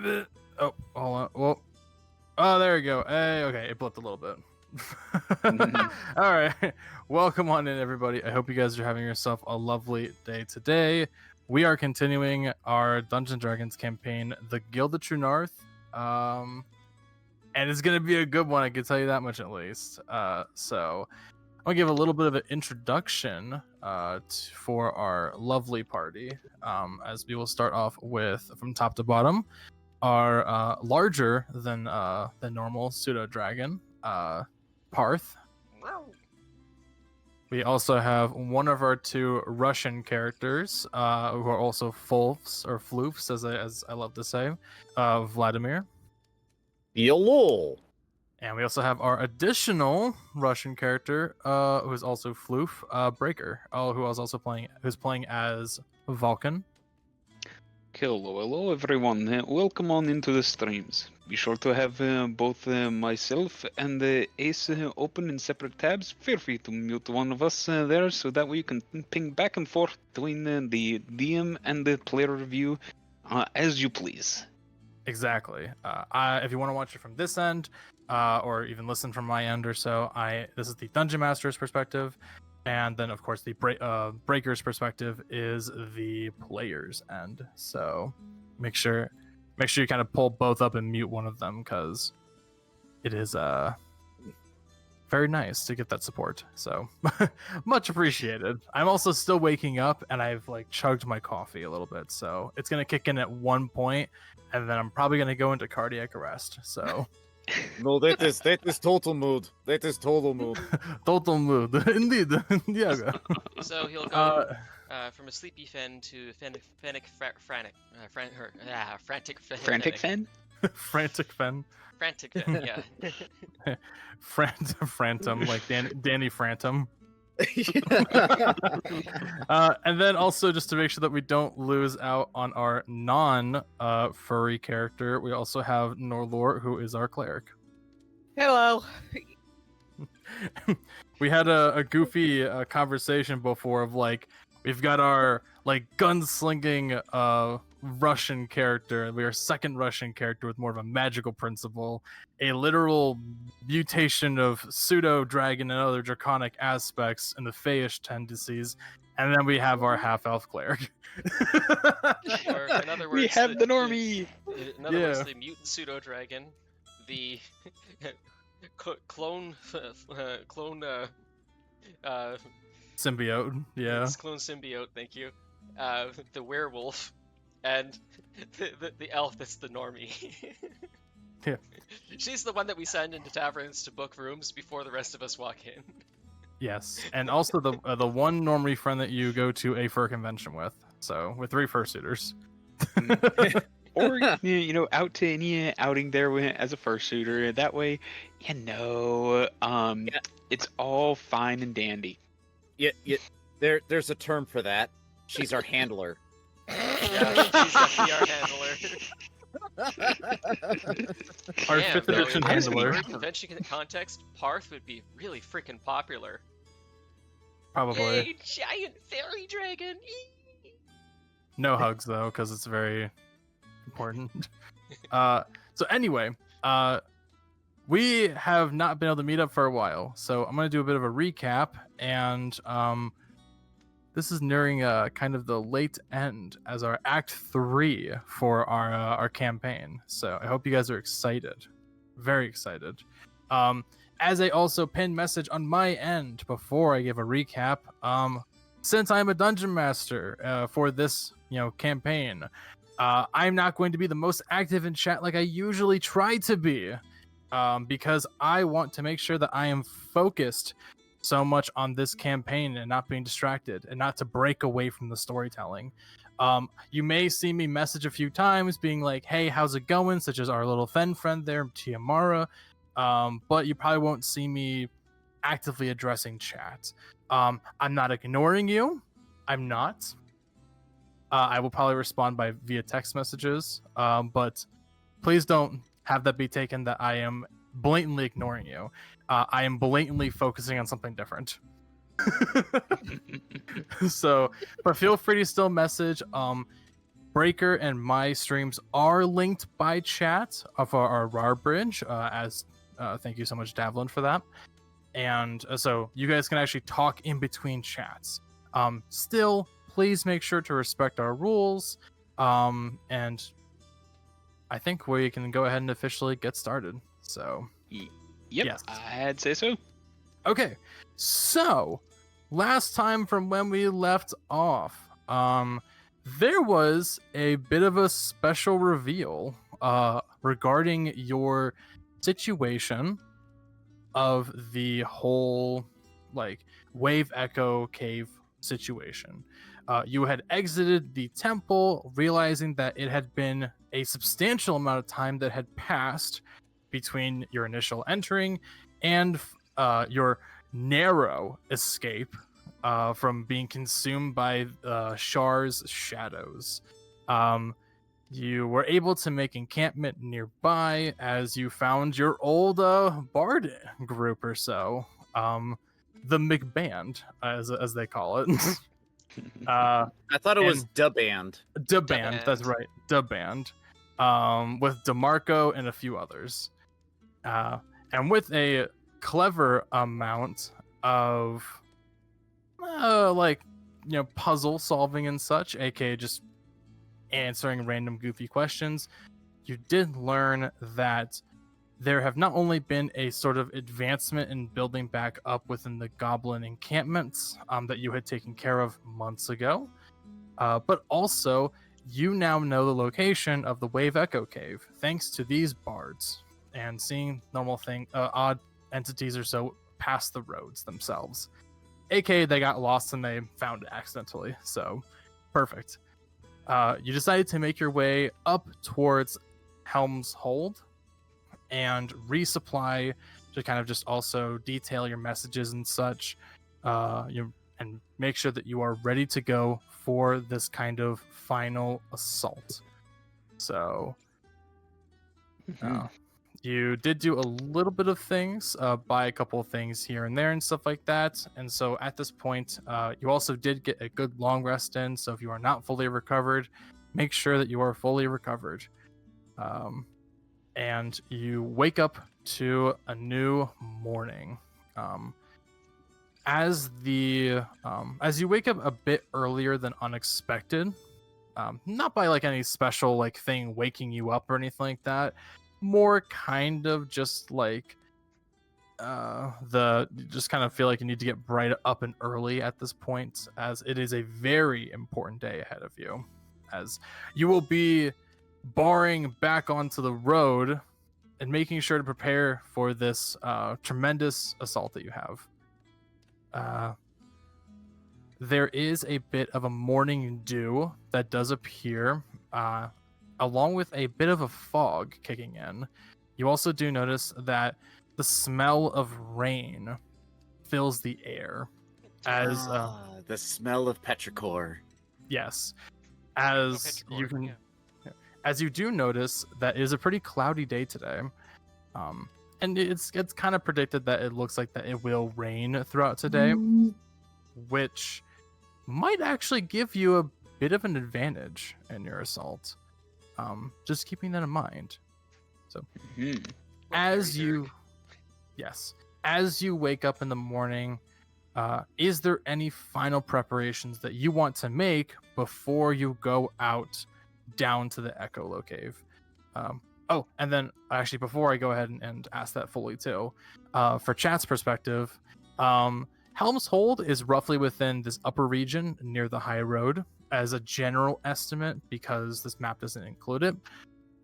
damn it. Oh, hold on. Well, oh, there we go. Hey, okay, it blipped a little bit. All right. Welcome on in, everybody. I hope you guys are having yourself a lovely day today. We are continuing our Dungeons & Dragons campaign, The Guild of Trunarth. And it's going to be a good one, I can tell you that much at least. So I'm going to give a little bit of an introduction for our lovely party, as we will start off with, from top to bottom, our larger than normal pseudodragon, Paarth. We also have one of our two Russian characters, who are also Fulfs, or Floofs, as I love to say, Vladimir. Yolol. And we also have our additional Russian character, who is also Floof, Breaker, who's playing as Valkin. Hello everyone, welcome on into the streams. Be sure to have both myself and Ace open in separate tabs. Feel free to mute one of us there so that way you can ping back and forth between the DM and the player review as you please. Exactly. If you want to watch it from this end, or even listen from my end or so, this is the Dungeon Master's perspective. And then, of course, the Breaker's perspective is the player's end. So make sure you kind of pull both up and mute one of them, because it is very nice to get that support. So much appreciated. I'm also still waking up, and I've chugged my coffee a little bit, so it's gonna kick in at one point, and then I'm probably gonna go into cardiac arrest. So. No, that is total mood. That is total mood. Total mood, indeed. Yeah. So he'll go from a sleepy fen to frantic fen. Frantic fen? Frantic fen. Frantic fen, yeah. Phantom, like Danny Phantom. And then also, just to make sure that we don't lose out on our non-furry character, we also have Norelor, who is our cleric. Hello. We had a goofy conversation before of we've got our gunslinging Russian character, and we are second Russian character with more of a magical principle, a literal mutation of pseudo-dragon and other draconic aspects and the Feish tendencies, and then we have our half-elf cleric. Or in other words, we have the normie! In other words, the mutant pseudo-dragon, the clone symbiote, yeah. Clone symbiote, thank you. The werewolf, and the elf that's the normie. Yeah. She's the one that we send into taverns to book rooms before the rest of us walk in. Yes, and also the one normie friend that you go to a fur convention with. So with 3 fursuiters. Or out to any outing there as a fursuiter. That way, it's all fine and dandy. Yeah, there's a term for that. She's our handler. Yeah, she's definitely our handler. Our Damn, 5th edition in handler. a convention context, Paarth would be really freaking popular. Probably. Yay, giant fairy dragon! No hugs though, because it's very important. So anyway, we have not been able to meet up for a while, so I'm going to do a bit of a recap, and this is nearing kind of the late end as our Act 3 for our campaign. So I hope you guys are excited. Very excited. As I also pinned message on my end before I give a recap, since I'm a dungeon master for this campaign, I'm not going to be the most active in chat like I usually try to be, because I want to make sure that I am focused so much on this campaign and not being distracted and not to break away from the storytelling. You may see me message a few times being like, hey, how's it going? Such as our little fen friend there, Tiamara. But you probably won't see me actively addressing chat. I'm not ignoring you. I'm not. I will probably respond via text messages. But please don't have that be taken that I am blatantly ignoring you. I am blatantly focusing on something different. But feel free to still message. Breaker and my streams are linked by chat of our RAR bridge. Thank you so much, Davwyn, for that. And so you guys can actually talk in between chats. Still, please make sure to respect our rules. And I think we can go ahead and officially get started. So, Yep, yes. I'd say so. Okay, so last time from when we left off, there was a bit of a special reveal regarding your situation of the whole wave echo cave situation. You had exited the temple, realizing that it had been a substantial amount of time that had passed between your initial entering and your narrow escape from being consumed by Shar's shadows. You were able to make encampment nearby as you found your old bard group or so, the McBand, as they call it. I thought it was and- Da Band. Da Band, that's right, Da Band, with DeMarco and a few others, and with a clever amount of puzzle solving and such, aka just answering random goofy questions. You did learn that there have not only been a sort of advancement in building back up within the goblin encampments that you had taken care of months ago, but also you now know the location of the Wave Echo Cave thanks to these bards and seeing odd entities or so pass the roads themselves. AKA they got lost and they found it accidentally, so perfect. You decided to make your way up towards Helm's Hold and resupply to kind of just also detail your messages and such, and make sure that you are ready to go for this kind of final assault. So, you did do a little bit of things, buy a couple of things here and there and stuff like that. And so at this point, you also did get a good long rest in. So if you are not fully recovered, make sure that you are fully recovered. And you wake up to a new morning. As you wake up a bit earlier than unexpected, not by any special thing waking you up or anything like that, more kind of just you just kind of feel like you need to get bright up and early at this point, as it is a very important day ahead of you, as you will be barring back onto the road and making sure to prepare for this tremendous assault that you have. There is a bit of a morning dew that does appear, along with a bit of a fog kicking in. You also do notice that the smell of rain fills the air. As the smell of petrichor. yes, as you can, as you do notice that it is a pretty cloudy day today, and it's kind of predicted that it looks like that it will rain throughout today, which might actually give you a bit of an advantage in your assault. Just keeping that in mind. So, as you wake up in the morning, is there any final preparations that you want to make before you go out down to the Echolo Cave? And then actually, before I go ahead and ask that fully too, for chat's perspective, Helm's Hold is roughly within this upper region near the high road as a general estimate, because this map doesn't include it.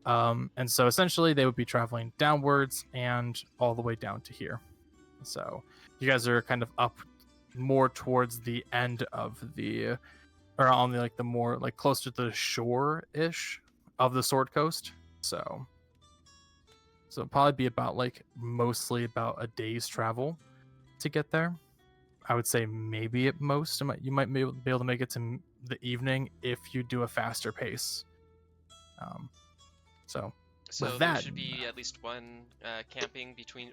And so essentially they would be traveling downwards and all the way down to here. So you guys are kind of up more towards the end of the, or on the the more closer to the shore-ish of the Sword Coast. So it'll probably be about mostly about a day's travel to get there. I would say maybe at most you might be able to make it to the evening if you do a faster pace. So there that, should be at least one camping between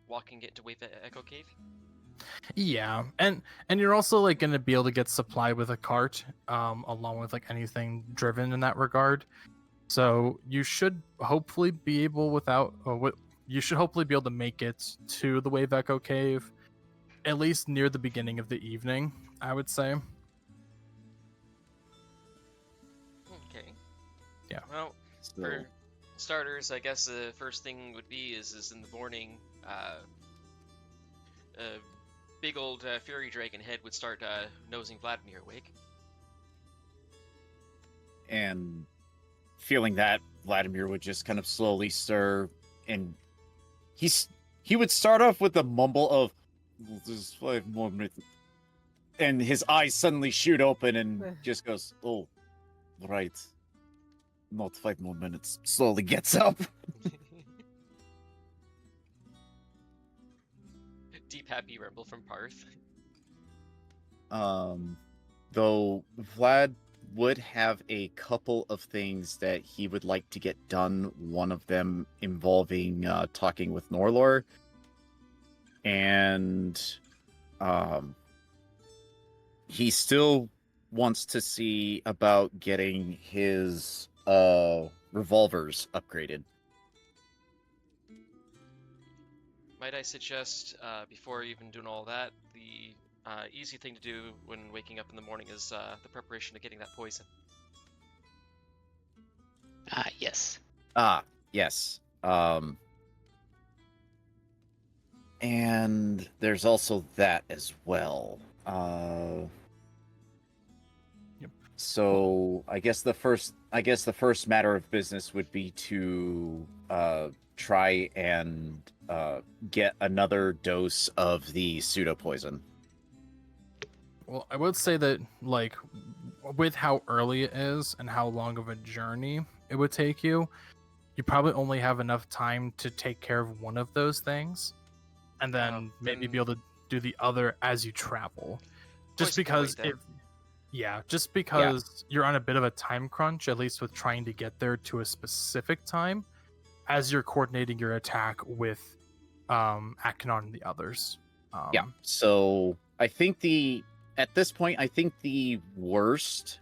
walking it to Wave Echo Cave. Yeah, and you're also like going to be able to get supply with a cart, along with like anything driven in that regard. So you should hopefully be able you should hopefully be able to make it to the Wave Echo Cave, at least near the beginning of the evening, I would say. Okay. Yeah. Well, So, for starters, I guess the first thing would be is in the morning, a big old fairy dragon head would start nosing Vladimir awake. and feeling that, Vladimir would just kind of slowly stir, and he would start off with a mumble of, "There's 5 more minutes," and his eyes suddenly shoot open and just goes, "Oh, right, not 5 more minutes." Slowly gets up. Deep happy rumble from Paarth. Though Vlad would have a couple of things that he would like to get done. One of them involving talking with Norelor, and he still wants to see about getting his revolvers upgraded. Might I suggest, before even doing all that, the easy thing to do when waking up in the morning is the preparation of getting that poison. Yes. Yes. And there's also that as well. Yep. So I guess the first matter of business would be to try and get another dose of the pseudo poison. Well, I would say that, like, with how early it is and how long of a journey it would take you, you probably only have enough time to take care of one of those things, and then maybe be able to do the other as you travel. Just Poison can wait, because then. just because you're on a bit of a time crunch, at least with trying to get there to a specific time, as you're coordinating your attack with Akinon and the others. Yeah. So I think at this point, I think the worst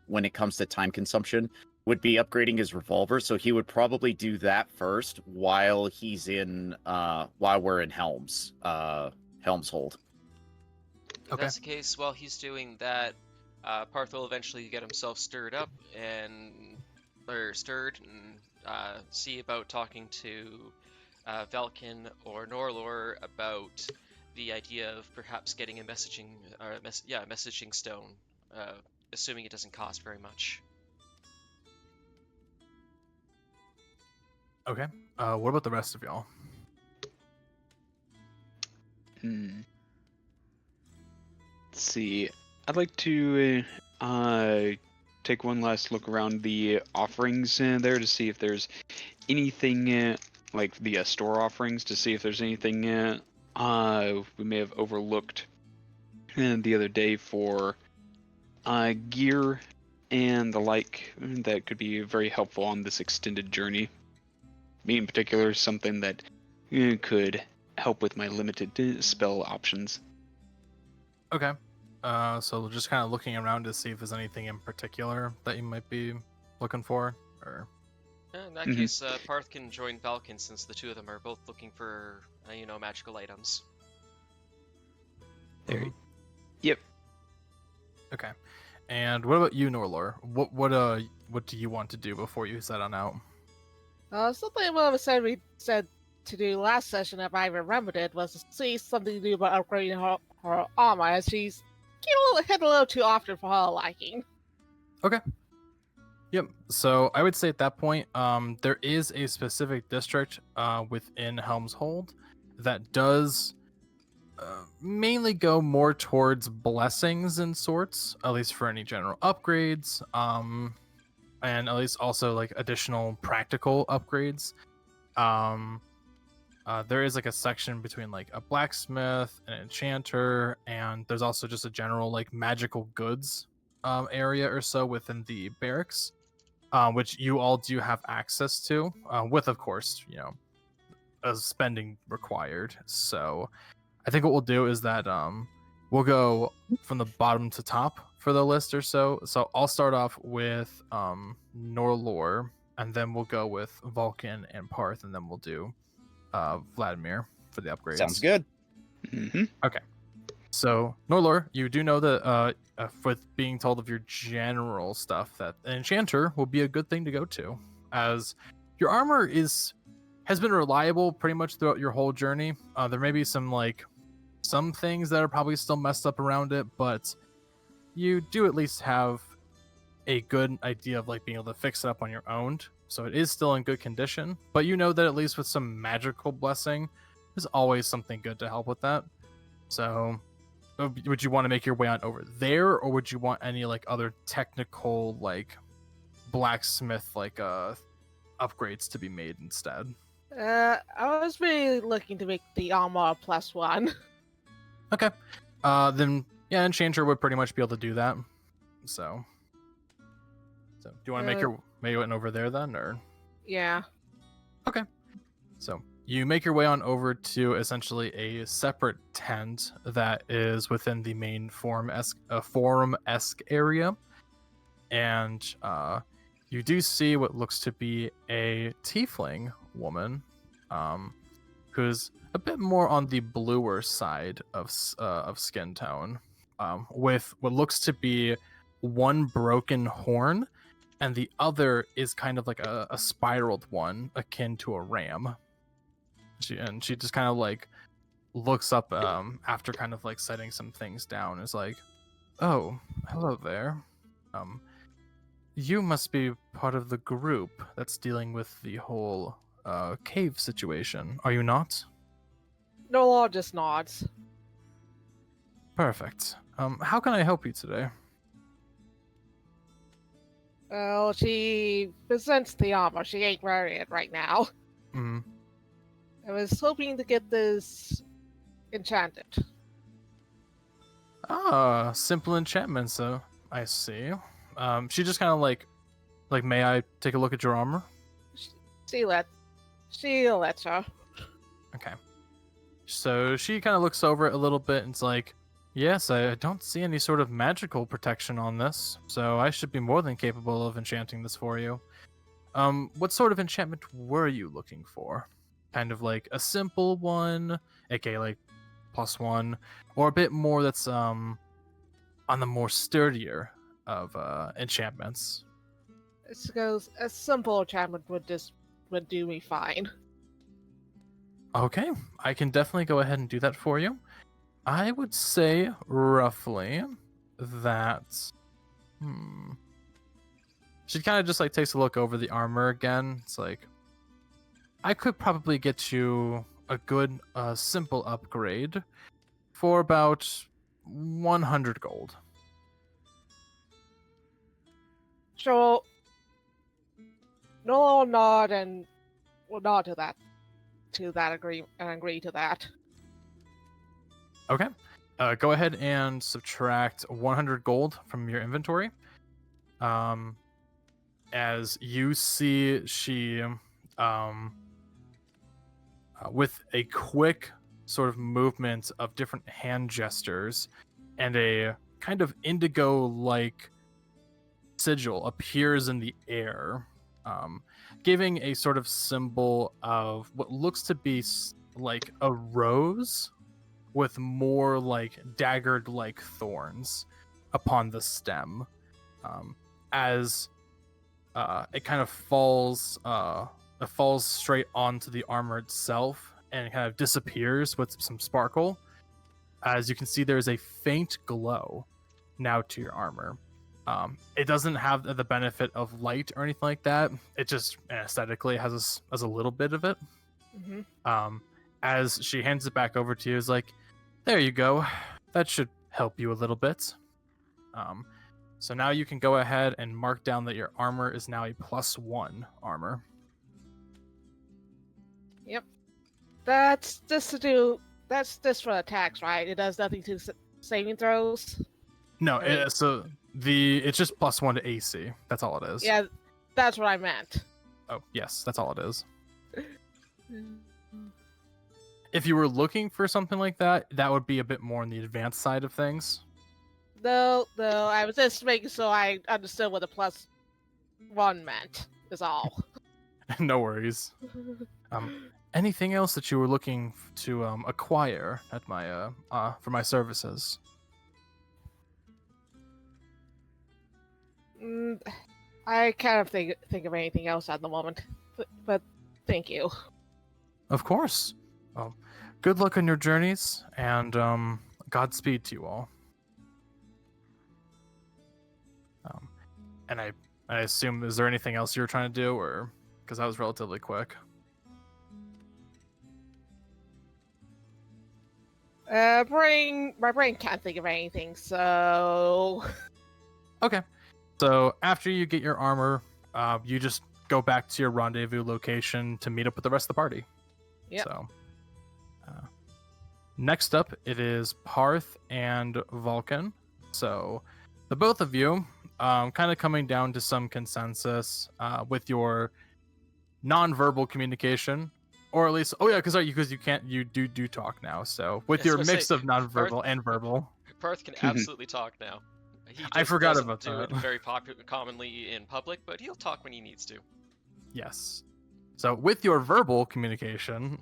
when it comes to time consumption would be upgrading his revolver. So he would probably do that first while we're in Helm's Hold. If that's the case, while he's doing that, Paarth will eventually get himself stirred and see about talking to Valkin or Norelor about the idea of perhaps getting a messaging stone, assuming it doesn't cost very much. Okay. What about the rest of y'all? Let's see. I'd like to take one last look around the offerings there to see if there's anything like the store offerings, to see if there's anything we may have overlooked the other day for gear and the like that could be very helpful on this extended journey. Me in particular, something that could help with my limited spell options. Okay. So just kind of looking around to see if there's anything in particular that you might be looking for, or... In that case, Paarth can join Valkin since the two of them are both looking for, magical items. There. Yep. Okay. And what about you, Norelor? What do you want to do before you set on out? Something one of us we said to do last session, if I remembered it, was to see something to do about upgrading her armor, as she's hit a little too often for her liking. Okay. Yep. So I would say at that point, there is a specific district within Helm's Hold that does mainly go more towards blessings and sorts, at least for any general upgrades, and at least also like additional practical upgrades. There is like a section between like a blacksmith, an enchanter, and there's also just a general like magical goods area or so within the barracks, which you all do have access to, with of course a spending required. So I think what we'll do is that we'll go from the bottom to top for the list or so. So I'll start off with Norelor, and then we'll go with Valkin and Paarth, and then we'll do Vladimir for the upgrades. Sounds good. Mm-hmm. So Norelor, you do know that with being told of your general stuff, that an enchanter will be a good thing to go to, as your armor has been reliable pretty much throughout your whole journey. There may be some things that are probably still messed up around it, but you do at least have a good idea of being able to fix it up on your own. So it is still in good condition, but you know that at least with some magical blessing, there's always something good to help with that. So would you want to make your way on over there, or would you want any other technical blacksmith upgrades to be made instead? I was really looking to make the armor +1. Okay. Then yeah, enchanter would pretty much be able to do that. So do you want to make your way on over there then, or? Yeah. Okay. So you make your way on over to essentially a separate tent that is within the main forum-esque area, and you do see what looks to be a tiefling woman, who's a bit more on the bluer side of skin tone, with what looks to be one broken horn, and the other is kind of like a spiraled one, akin to a ram. She just kind of looks up after kind of setting some things down. Is like, "Oh, hello there. You must be part of the group that's dealing with the whole cave situation, are you not?" Norelor just nods. Perfect. How can I help you today? Well, she presents the armor. She ain't wearing it right now. Hmm. I was hoping to get this enchanted. Ah, simple enchantment. So I see. She just kind of like, may I take a look at your armor? She'll let her. Okay. So she kind of looks over it a little bit and it's like, yes, I don't see any sort of magical protection on this, so I should be more than capable of enchanting this for you. What sort of enchantment were you looking for? Kind of like a simple one, aka +1, or a bit more that's on the more sturdier of enchantments? I suppose a simple enchantment would do me fine. Okay, I can definitely go ahead and do that for you. I would say roughly that. She kind of just takes a look over the armor again. It's like, I could probably get you a good simple upgrade for about 100 gold. So Norelor nod and will nod to that agree to that. Okay. Go ahead and subtract 100 gold from your inventory. As you see, she, with a quick sort of movement of different hand gestures and a kind of indigo-like sigil appears in the air, giving a sort of symbol of what looks to be like a rose with more daggered thorns upon the stem, as it kind of falls straight onto the armor itself and kind of disappears with some sparkle. As you can see, there's a faint glow now to your armor. It doesn't have the benefit of light or anything like that. It just aesthetically has a little bit of it. Mm-hmm. As she hands it back over to you, is like, there you go. That should help you a little bit. So now you can go ahead and mark down that your armor is now a +1 armor. Yep. That's just for attacks, right? It does nothing to saving throws. No, Right. so it's just +1 to AC. That's all it is. Yeah, that's what I meant. Oh, yes, that's all it is. if you were looking for something like that, that would be a bit more on the advanced side of things. No, I was just making so I understood what the +1 meant, is all. No worries. Anything else that you were looking to acquire at my for my services? I can't think of anything else at the moment, but thank you. Of course. Good luck on your journeys, and Godspeed to you all. And I assume, is there anything else you were trying to do, or because that was relatively quick? My brain can't think of anything, so... Okay. So after you get your armor, you just go back to your rendezvous location to meet up with the rest of the party. Yep. So next up, it is Paarth and Valkin. So the both of you, kind of coming down to some consensus with your non-verbal communication. Or at least, you do talk now. So with your mix of non-verbal and verbal, Paarth can absolutely talk now. He I just forgot doesn't about do that. it very commonly in public, but he'll talk when he needs to. yes. So with your verbal communication,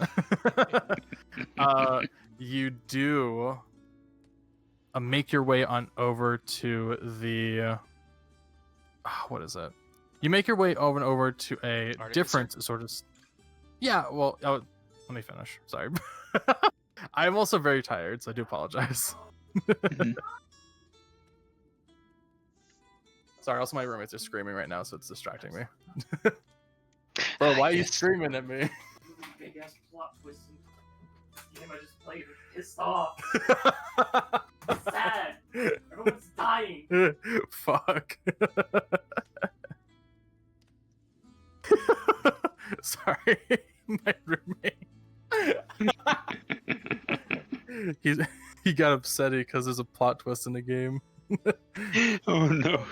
you do make your way on over to the what is it? You make your way over to a Artificer? different sort of. Yeah, well, let me finish. Sorry. I'm also very tired, so I do apologize. Sorry, also my roommates are screaming right now, so it's distracting me. Bro, why are you screaming at me? Big ass plot twist. Game I just played pissed off. It's sad. Everyone's dying. Fuck. Sorry, my roommate. He got upset because there's a plot twist in the game. Oh no.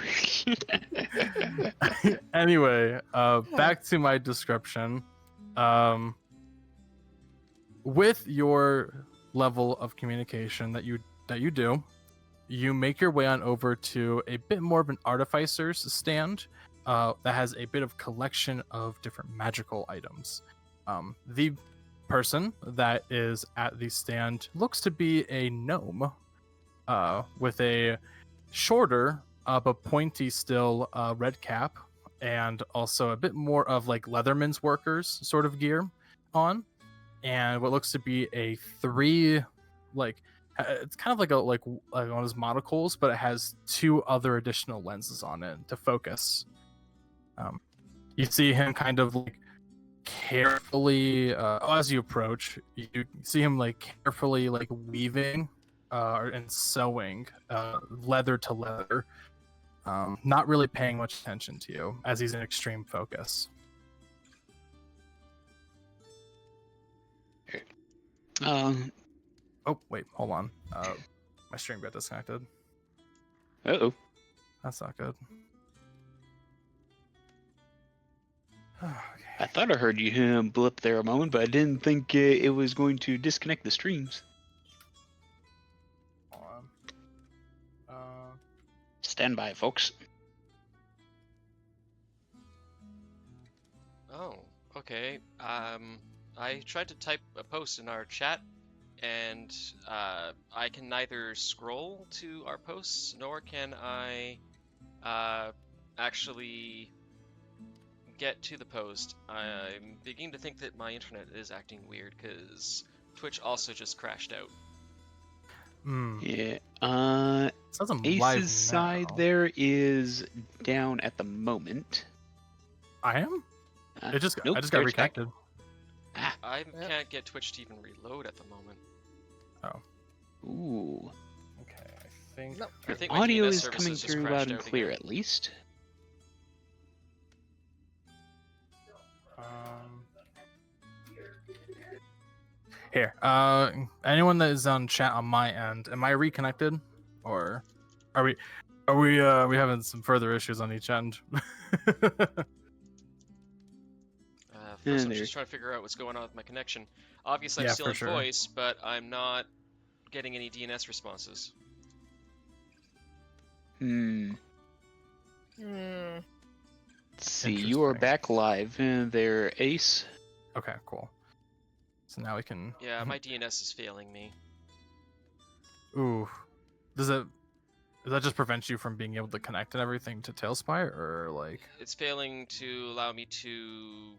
Anyway, back to my description. With your level of communication that you do, you make your way on over to a bit more of an artificer's stand that has a bit of collection of different magical items. The person that is at the stand looks to be a gnome with a shorter but pointy still red cap, and also a bit more of like Leatherman's workers sort of gear on, and what looks to be a 3 it's kind of like one of those monocles, but it has 2 other additional lenses on it to focus. You see him kind of like carefully as you approach, you see him like carefully like weaving and sewing leather to leather, not really paying much attention to you as he's in extreme focus. Oh wait, hold on, my stream got disconnected. Uh-oh. That's not good. Okay. I thought I heard you blip there a moment, but I didn't think it was going to disconnect the streams. Hold on. Stand by, folks. Oh, okay. I tried to type a post in our chat, and I can neither scroll to our posts, nor can I actually get to the post. I'm beginning to think that my internet is acting weird, because Twitch also just crashed out. Yeah. Says I'm live Ace's side now. there is down at the moment. I am? Uh, I just nope, got there's back. reconnected. I Yep. can't get Twitch to even reload at the moment. Ooh. Okay, I think. Nope. I think my Audio DNS is services coming just through crashed loud and out clear, again. at least. Here, anyone that is on chat on my end, am I reconnected, or are we having some further issues on each end? First, I'm there. just trying to figure out what's going on with my connection. Obviously, I'm Yeah, still for in sure. voice, but I'm not getting any DNS responses. Hmm. Hmm. Let's see, you are Interesting. back live there, Ace. Okay, cool. So now we can. Yeah, my DNS is failing me. Ooh. Does that just prevent you from being able to connect and everything to Tailspire, or like? It's failing to allow me to,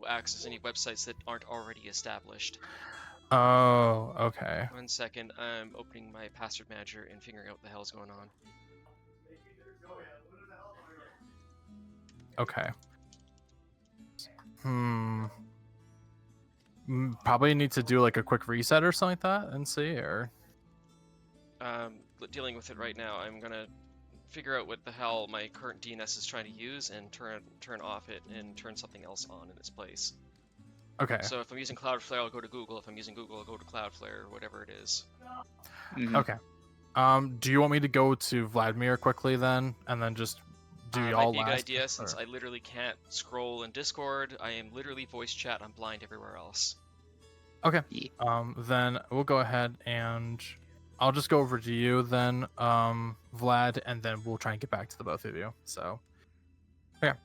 access any websites that aren't already established. Oh, okay. 1 second, I'm opening my password manager and figuring out what the hell's going on. Okay. Probably need to do like a quick reset or something like that and see, or. Dealing with it right now. I'm gonna figure out what the hell my current DNS is trying to use and turn off it and turn something else on in its place. Okay. So if I'm using Cloudflare, I'll go to Google. If I'm using Google, I'll go to Cloudflare, or whatever it is. Mhm. Okay. Do you want me to go to Vladimir quickly then, and then just do y'all Might be a good last? idea since or- I literally can't scroll in Discord. I am literally voice chat. I'm blind everywhere else. Okay. Yeah. Then we'll go ahead and I'll just go over to you then, Vlad, and then we'll try and get back to the both of you. So, okay.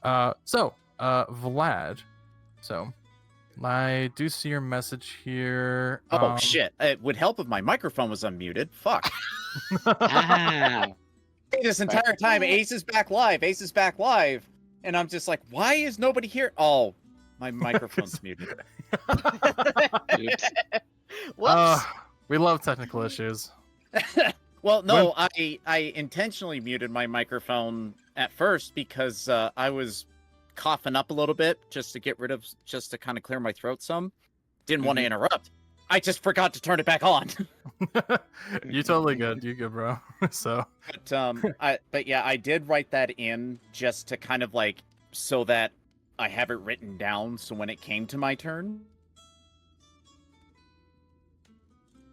Vlad. So, I do see your message here. Oh shit! It would help if my microphone was unmuted. Fuck. Ah. This entire time, Ace is back live. Ace is back live, and I'm just like, why is nobody here? Oh, my microphone's muted. Oops. Whoops. We love technical issues. Well, no, I intentionally muted my microphone at first because I was coughing up a little bit just to kind of clear my throat some. Didn't want to interrupt. I just forgot to turn it back on. You totally good. You good, bro. So, But yeah, I did write that in just to kind of like so that I have it written down. So when it came to my turn,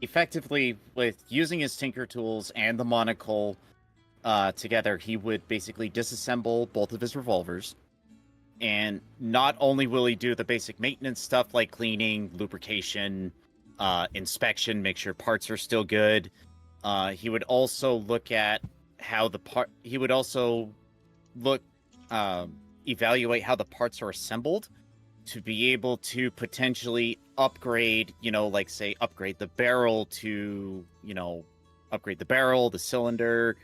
effectively with using his tinker tools and the monocle together, he would basically disassemble both of his revolvers. And not only will he do the basic maintenance stuff like cleaning, lubrication, inspection, make sure parts are still good. He would also look at how he would also evaluate how the parts are assembled to be able to potentially upgrade, like say upgrade the barrel to, upgrade the barrel, the cylinder,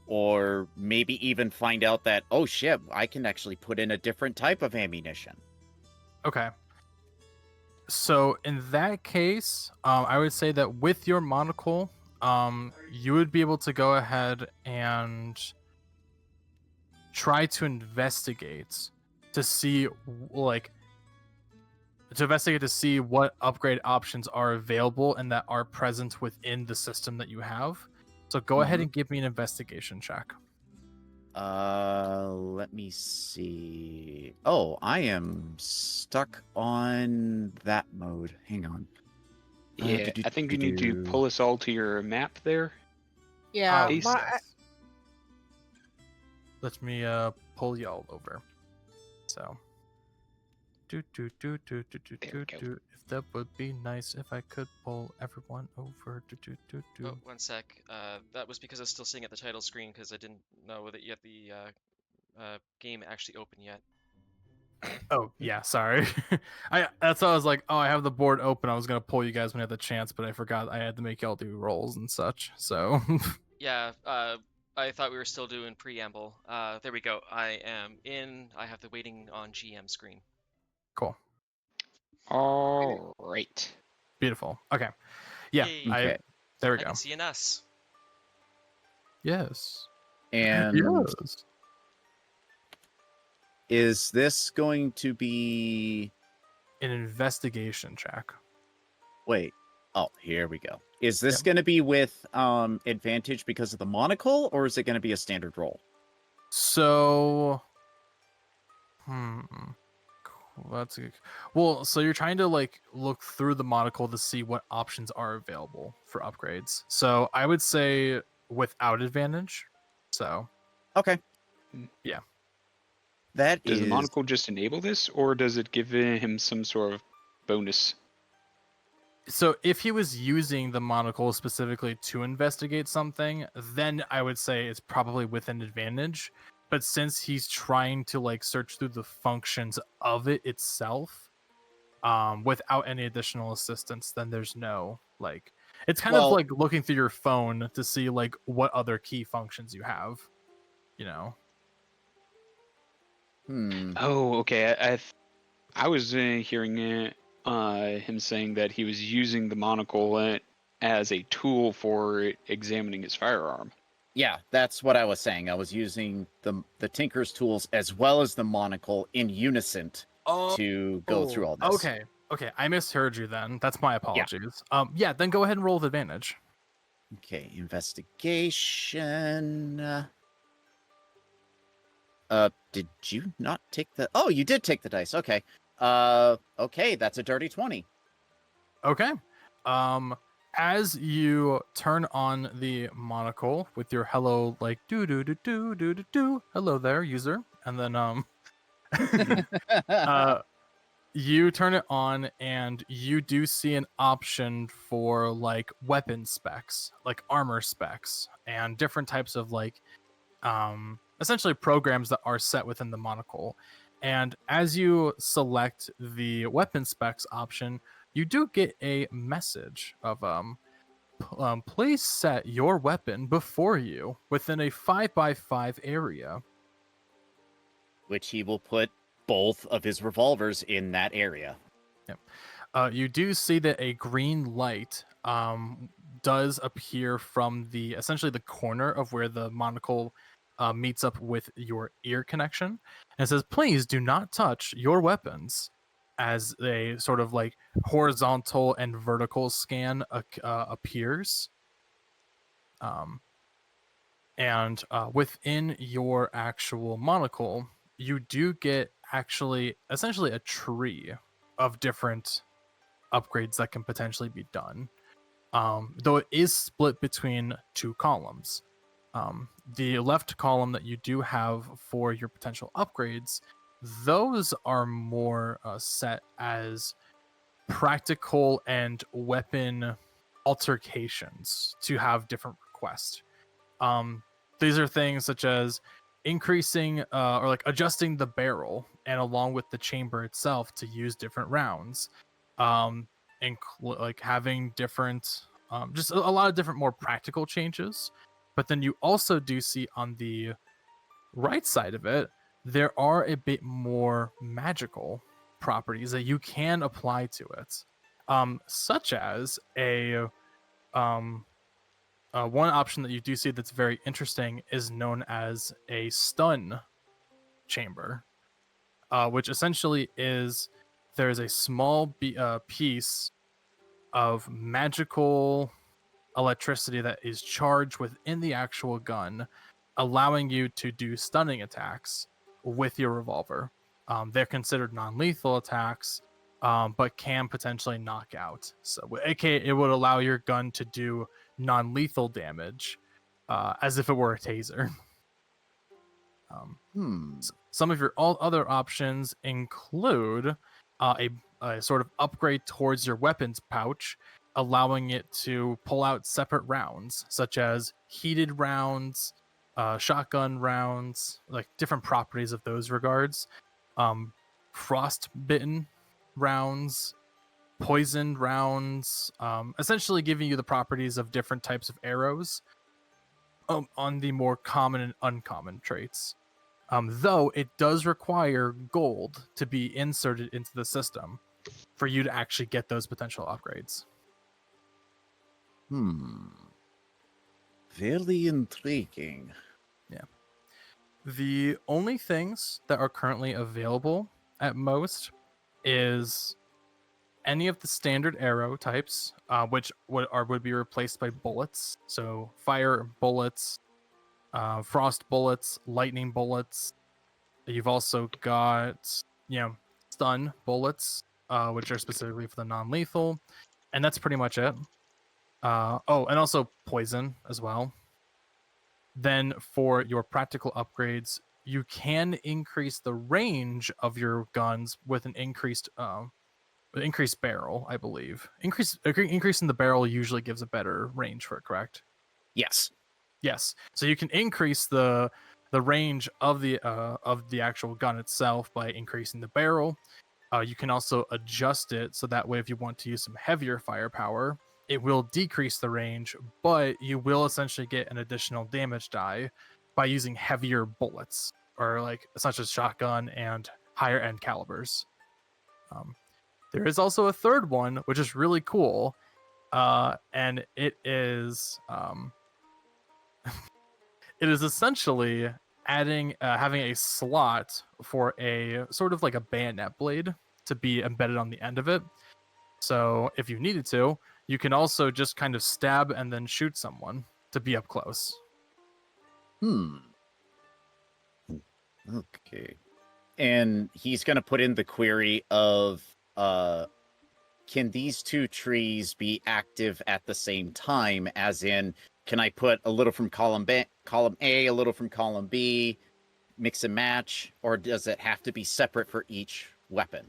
or maybe even find out that, oh shit, I can actually put in a different type of ammunition. okay. So in that case, I would say that with your monocle, you would be able to go ahead and try to investigate to see what upgrade options are available and that are present within the system that you have. So go ahead and give me an investigation check. Let me see. Oh, I am stuck on that mode. Hang on. Yeah, I think you need to pull us all to your map there. Yeah. Ace. Let me pull y'all over. So There we go. if that would be nice if I could pull everyone over. Oh, 1 sec. That was because I was still sitting at the title screen because I didn't know that yet the game actually open yet. Oh yeah, sorry. That's why I was like, oh, I have the board open. I was gonna pull you guys when I had the chance, but I forgot I had to make y'all do rolls and such. So Yeah, I thought we were still doing preamble. There we go. I am in. I have the waiting on GM screen. cool, All right. beautiful. Okay, yeah, Yay. Okay. there we I go. can see an S. Yes, And yes. is this going to be... An investigation check. Wait. Oh, here we go. Is this going to be with advantage because of the monocle, or is it going to be a standard roll? So, that's a, well. So you're trying to look through the monocle to see what options are available for upgrades. So I would say without advantage. So Okay. yeah. That Does the is monocle just enable this, or does it give him some sort of bonus? So if he was using the monocle specifically to investigate something, then I would say it's probably with an advantage. But since he's trying to like search through the functions of it itself, without any additional assistance, then there's no like it's kind of Well- like looking through your phone to see like what other key functions you have, you know. Oh, okay. I was hearing him saying that he was using the monocle as a tool for examining his firearm. Yeah, that's what I was saying. I was using the Tinker's tools as well as the monocle in unison to go through all this. Okay, I misheard you then. That's my apologies. Yeah, then go ahead and roll with advantage. Okay, investigation. Did you not take the? Oh, you did take the dice. Okay. Okay, that's a dirty 20. Okay. As you turn on the monocle with your hello, like do do do do do do do, hello there, user, and then you turn it on, and you do see an option for like weapon specs, like armor specs, and different types of like essentially programs that are set within the monocle. And as you select the weapon specs option, you do get a message of please set your weapon before you within a 5x5 area. Which he will put both of his revolvers in that area. You do see that a green light does appear from the essentially the corner of where the monocle meets up with your ear connection, and it says, "Please do not touch your weapons." As a sort of like horizontal and vertical scan appears, and within your actual monocle, you do get actually essentially a tree of different upgrades that can potentially be done. Though it is split between two columns. The left column that you do have for your potential upgrades, those are more set as practical and weapon altercations to have different requests. These are things such as increasing or like adjusting the barrel and along with the chamber itself to use different rounds. Like having different just a lot of different more practical changes. But then you also do see on the right side of it, there are a bit more magical properties that you can apply to it, such as a one option that you do see that's very interesting is known as a stun chamber, which essentially is there's a small piece of magical electricity that is charged within the actual gun, allowing you to do stunning attacks with your revolver. They're considered non-lethal attacks, but can potentially knock out. So, aka, it would allow your gun to do non-lethal damage, as if it were a taser. Some of your other options include a sort of upgrade towards your weapons pouch, allowing it to pull out separate rounds, such as heated rounds, shotgun rounds, like different properties of those regards, frostbitten rounds, poisoned rounds, essentially giving you the properties of different types of arrows on the more common and uncommon traits. Though it does require gold to be inserted into the system for you to actually get those potential upgrades. Very intriguing. Yeah. The only things that are currently available at most is any of the standard arrow types, which would be replaced by bullets. So fire bullets, frost bullets, lightning bullets. You've also got, stun bullets, which are specifically for the non-lethal, and that's pretty much it. And also poison as well. Then for your practical upgrades, you can increase the range of your guns with an increased barrel, I believe. Increasing the barrel usually gives a better range for it, correct? Yes. Yes. So you can increase the range of the actual gun itself by increasing the barrel. You can also adjust it so that way if you want to use some heavier firepower, it will decrease the range, but you will essentially get an additional damage die by using heavier bullets, or like such as shotgun and higher end calibers. There is also a third one, which is really cool, and it is it is essentially having a slot for a sort of like a bayonet blade to be embedded on the end of it. So if you needed to, you can also just kind of stab and then shoot someone to be up close. Okay. And he's going to put in the query of can these two trees be active at the same time? As in, can I put a little from column A, a little from column B, mix and match, or does it have to be separate for each weapon?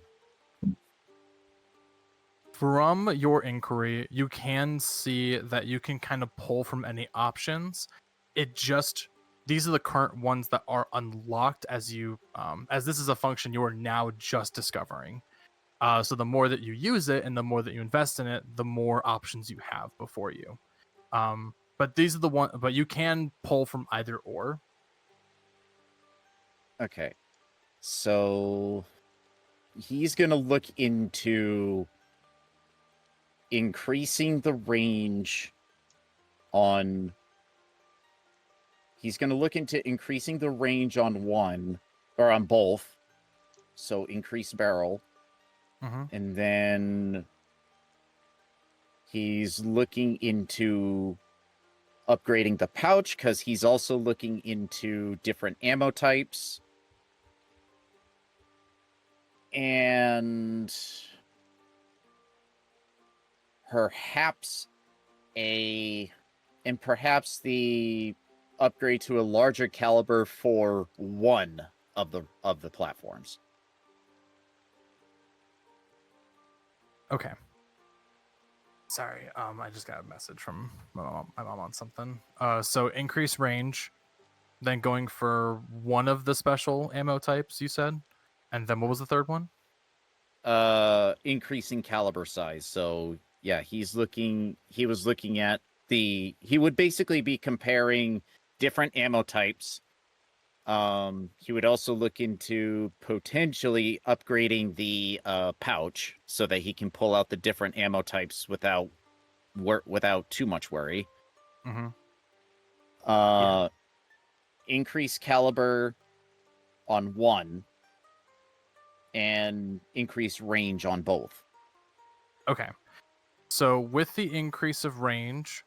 From your inquiry, you can see that you can kind of pull from any options. These are the current ones that are unlocked as this is a function you are now just discovering. So the more that you use it and the more that you invest in it, the more options you have before you. But these are the one. But you can pull from either or. Okay. So he's going to look into increasing the range on... He's going to look into increasing the range on one, or on both. So increase barrel. Mm-hmm. And then he's looking into upgrading the pouch, because he's also looking into different ammo types. And perhaps the upgrade to a larger caliber for one of the platforms. Okay. Sorry, I just got a message from my mom on something. So increase range, then going for one of the special ammo types you said, and then what was the third one? Increasing caliber size. So yeah, he was looking at he would basically be comparing different ammo types. He would also look into potentially upgrading the pouch so that he can pull out the different ammo types without too much worry. Mm-hmm. Increase caliber on one and increase range on both. Okay. So with the increase of range,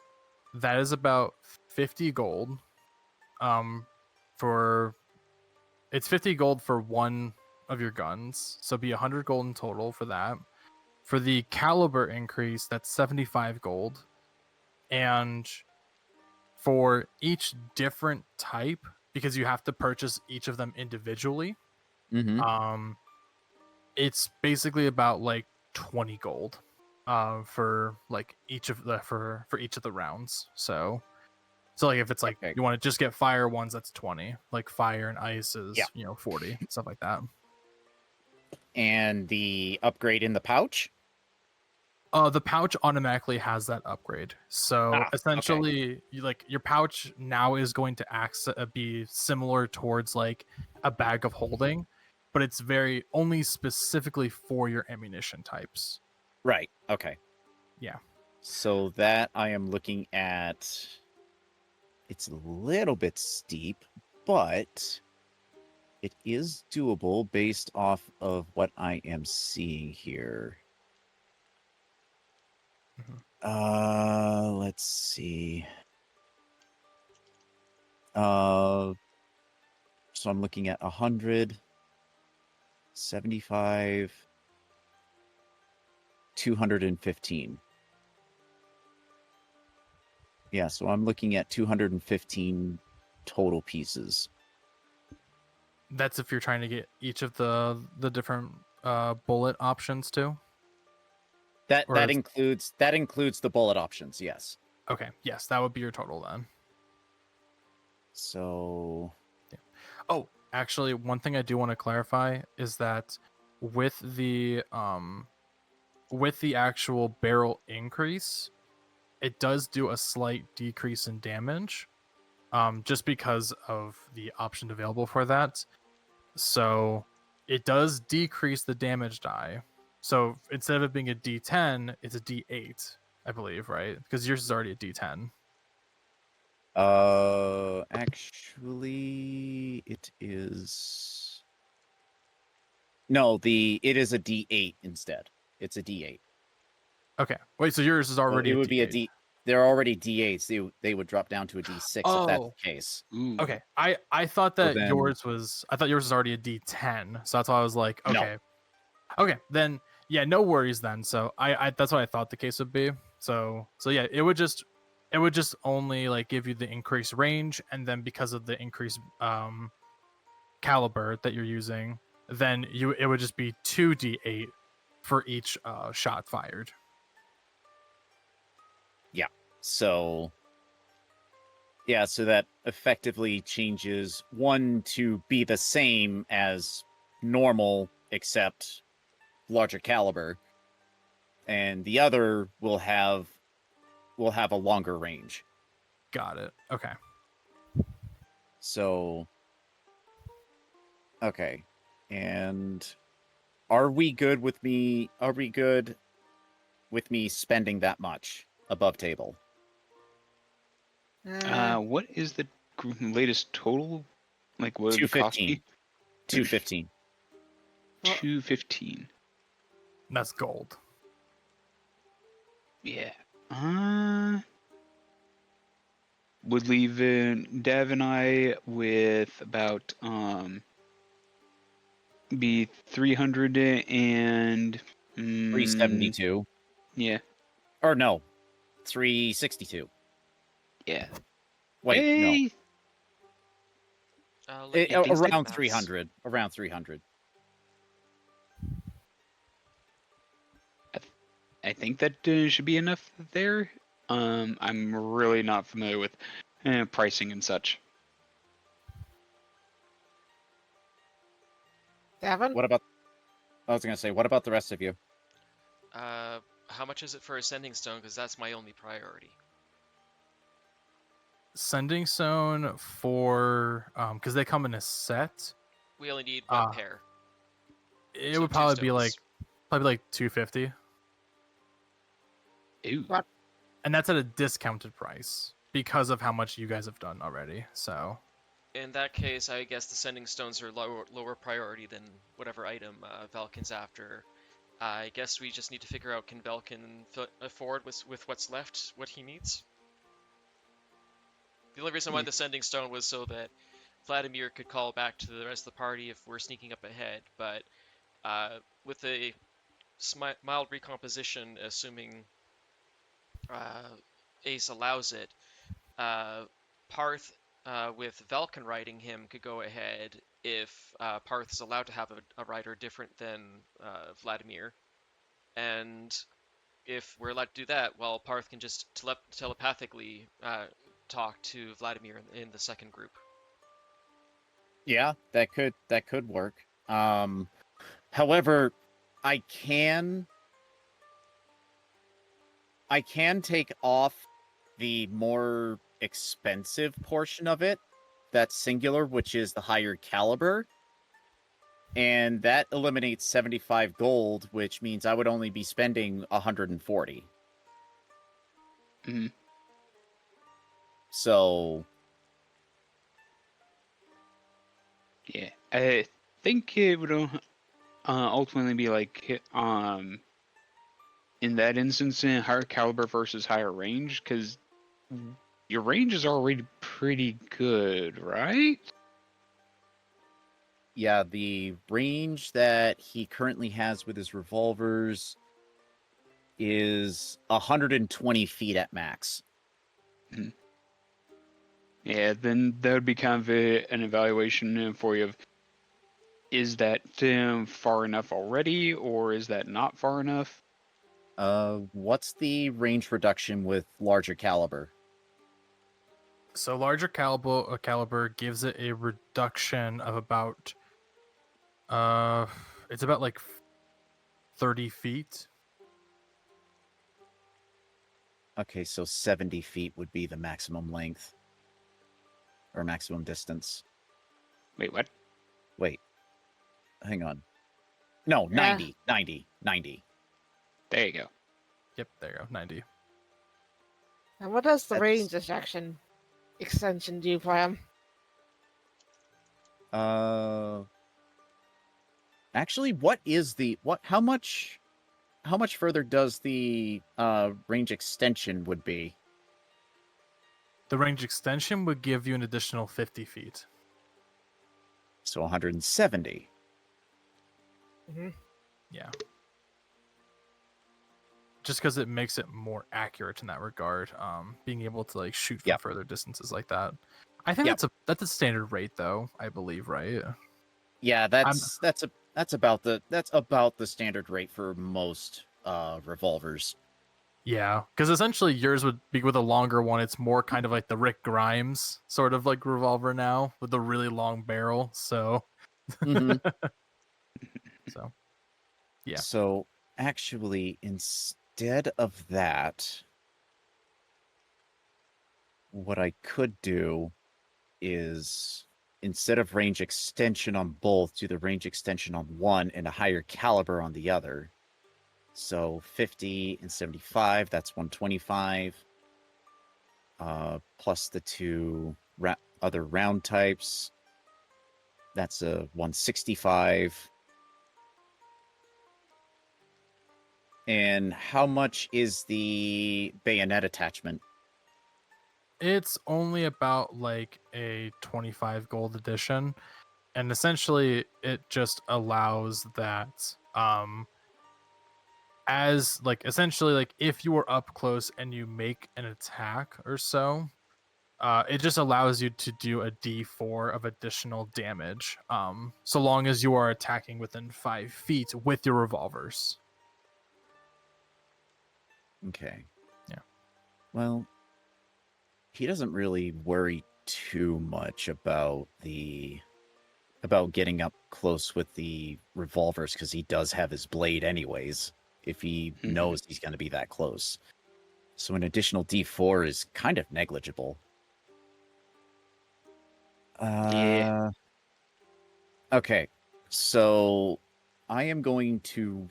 that is about 50 gold. It's 50 gold for one of your guns, so be 100 gold in total for that. For the caliber increase, that's 75 gold. And for each different type, because you have to purchase each of them individually, Mm-hmm. it's basically about like 20 gold for like each of the rounds. So like if it's like Okay. you want to just get fire ones, that's 20. Like fire and ice is 40, stuff like that. And the upgrade in the pouch? The pouch automatically has that upgrade. So essentially, your pouch now is going to be similar towards like a bag of holding, but it's very only specifically for your ammunition types. Right. Okay. Yeah. So that I am looking at. It's a little bit steep, but it is doable based off of what I am seeing here. Mm-hmm. Let's see. So I'm looking at 100, 75, 215. Yeah, so I'm looking at 215 total pieces. That's if you're trying to get each of the different bullet options too. That Or that is- includes the bullet options. Yes. Okay, yes, that would be your total then. So Oh, actually, one thing I do want to clarify is that with the actual barrel increase, it does do a slight decrease in damage, just because of the option available for that. So it does decrease the damage die. So instead of it being a D10, it's a D8, I believe, right? Because yours is already a D10. actually, it is. No, it is a D8 instead. It's a D8. Okay, wait, so yours is So already it a would be a D8. D. They're already D8s. They would drop down to a D6 if that's Oh. the case. Ooh. Okay, I thought So that then- yours was already a D10, so that's why I was like, No. okay, okay, then yeah, no worries then. So I that's what I thought the case would be. So yeah, it would just only like give you the increased range, and then because of the increased caliber that you're using, then it would just be 2d8 for each shot fired. So yeah, so that effectively changes one to be the same as normal except larger caliber, and the other will have a longer range. Got it. Okay. So okay. And are we good with me spending that much above table? What is the latest total? Like, what would it cost 215. me? 215. 215. That's gold. Yeah. Would leave Dev and I with about be 300 and 372. yeah. Or no. 362. Yeah. Wait, no. Hey! Let me do the Around maths. 300. Around 300. I think that should be enough there. I'm really not familiar with pricing and such. Davwyn? What about I was going to say, what about the rest of you? How much is it for a sending stone? Because that's my only priority. Sending stone for because they come in a set. We only need one Ah. pair. It So would two probably be stones. like 250, Ooh. What? and that's at a discounted price because of how much you guys have done already. So In that case, I guess the sending stones are lower priority than whatever item Valkin's after. I guess we just need to figure out, can Valkin afford with what's left what he needs? The only reason why the sending stone was so that Vladimir could call back to the rest of the party if we're sneaking up ahead, but with a mild recomposition, assuming Ace allows it, Paarth, with Valkin riding him, could go ahead if Paarth is allowed to have a rider different than Vladimir. And if we're allowed to do that, well, Paarth can just telepathically talk to Vladimir in the second group. Yeah, that could work. However, I can take off the more expensive portion of it, that's singular, which is the higher caliber, and that eliminates 75 gold, which means I would only be spending 140. Mhm. So Yeah. I think it would ultimately be like in that instance, higher caliber versus higher range, because your range is already pretty good, right? yeah, the range that he currently has with his revolvers is 120 feet at max. Yeah, then that would be kind of an evaluation for you of Is that far enough already, or is that not far enough? What's the range reduction with larger caliber? So larger caliber gives it a reduction of about it's about like 30 feet. Okay, so 70 feet would be the maximum length. Or maximum distance. Wait, what? Wait. Hang on. No, Yeah. 90. There you go. Yep, there you go, 90. And what does the That's- range extension do for him? Actually, how much further does the range extension would be? The range extension would give you an additional 50 feet. So 170. Yeah. Just because it makes it more accurate in that regard, being able to like shoot from Yep. further distances like that. I think Yep. that's a standard rate though, I believe, right? Yeah, that's about the standard rate for most revolvers. Yeah, because essentially yours would be with a longer one. It's more kind of like the Rick Grimes sort of like revolver now with the really long barrel. So, Mhm. so Yeah. So actually, instead of that, what I could do is, instead of range extension on both, do the range extension on one and a higher caliber on the other. So 50 and 75, that's 125. Plus the two other round types, that's a 165. And how much is the bayonet attachment? It's only about like a 25 gold edition, and essentially it just allows that as like essentially like if you are up close and you make an attack or so, it just allows you to do a d4 of additional damage, so long as you are attacking within 5 feet with your revolvers. Okay. Yeah. Well, he doesn't really worry too much about getting up close with the revolvers because he does have his blade anyways, if he knows he's going to be that close. So an additional d4 is kind of negligible. Yeah. Okay. So I am going to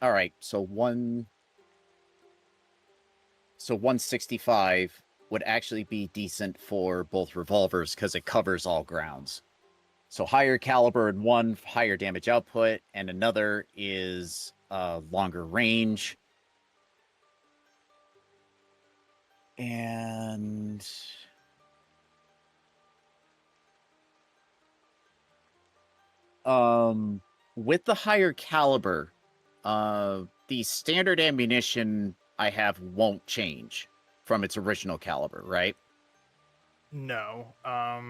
all right, so 165 would actually be decent for both revolvers because it covers all grounds. So higher caliber and one, higher damage output, and another is longer range. And with the higher caliber, the standard ammunition I have won't change from its original caliber, right? No.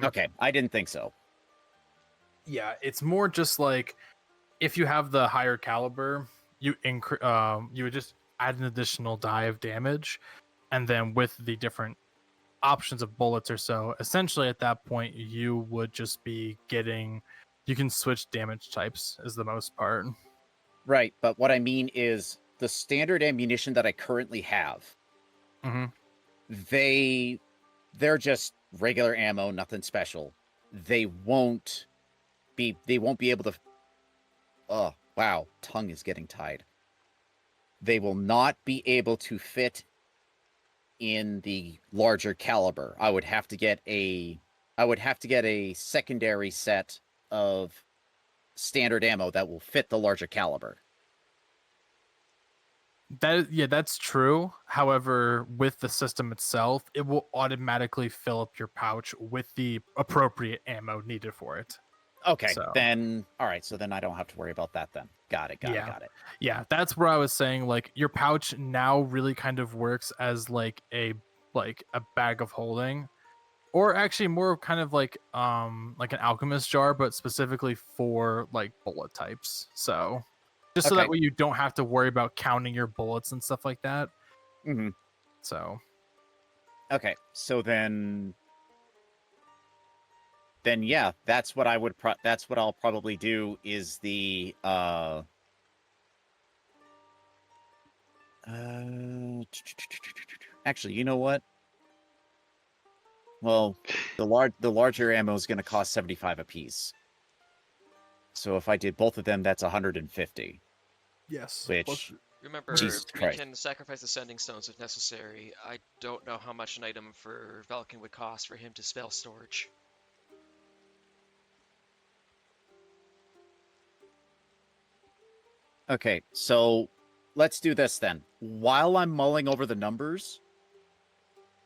Okay, I didn't think so. Yeah, it's more just like if you have the higher caliber, you would just add an additional die of damage, and then with the different options of bullets or so, essentially at that point you would just be getting, you can switch damage types is the most part. Right, but what I mean is the standard ammunition that I currently have, Mhm. they're just regular ammo, nothing special. They won't be able to. Oh, wow, tongue is getting tied. They will not be able to fit in the larger caliber. I would have to get a secondary set of standard ammo that will fit the larger caliber. That's true. However, with the system itself, it will automatically fill up your pouch with the appropriate ammo needed for it. Okay, So- then all right, so then I don't have to worry about that then. Got it. Yeah, that's where I was saying like your pouch now really kind of works as like a bag of holding, or actually more kind of like an alchemist jar, but specifically for like bullet types. So just so that Okay. way you don't have to worry about counting your bullets and stuff like that. Mhm. So Okay, so then yeah, that's what I would that's what I'll probably do is the actually, you know what? Well, the larger ammo is going to cost 75 apiece. So if I did both of them, that's 150. yes, Which Remember, Jesus we Christ. can sacrifice the sending stones if necessary. I don't know how much an item for Valkin would cost for him to spell storage. Okay, so let's do this then. While I'm mulling over the numbers,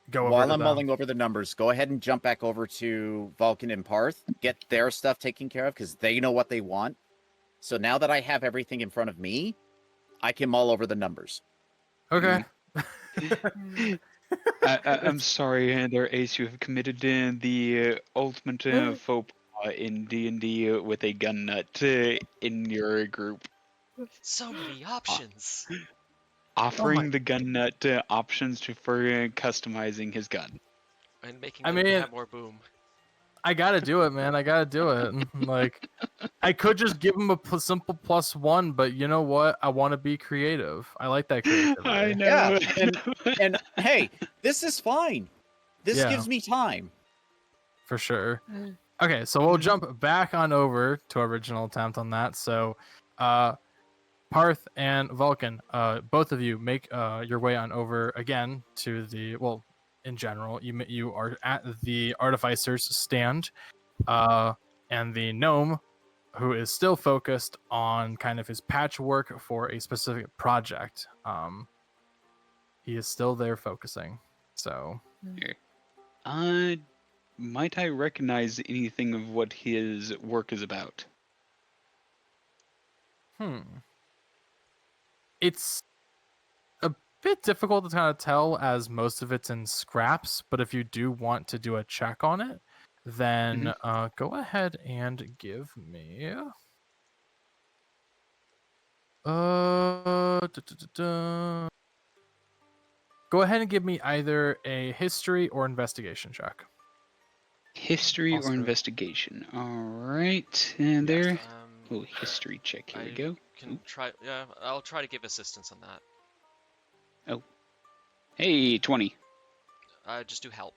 go over to them. go ahead and jump back over to Vulcan and Paarth. Get their stuff taken care of because they know what they want. So now that I have everything in front of me, I can mull over the numbers. Okay. I'm sorry, there, Ace. You have committed the ultimate faux pas in D&D with a gun nut in your group. So many options! Offering the gun nut options for customizing his gun. And making I them mean- have more boom. I gotta do it, man. I gotta do it. Like, I could just give him a simple +1, but you know what? I want to be creative. I like that creativity. I know. Yeah, and hey, this is fine. This Yeah. gives me time. For sure. Okay, so we'll jump back on over to our original attempt on that. So, Paarth and Vulcan, both of you make your way on over again to the in general, you are at the artificer's stand, and the gnome, who is still focused on kind of his patchwork for a specific project. He is still there focusing. So, Might I recognize anything of what his work is about? it's a bit difficult to kind of tell as most of it's in scraps, but if you do want to do a check on it, then go ahead and give me go ahead and give me either a history or investigation check. History Also- or investigation? All right, and there. Um, Oh, history check. Here we I go. can try. Yeah, I'll try to give assistance on that. Hey, 20. Just do help.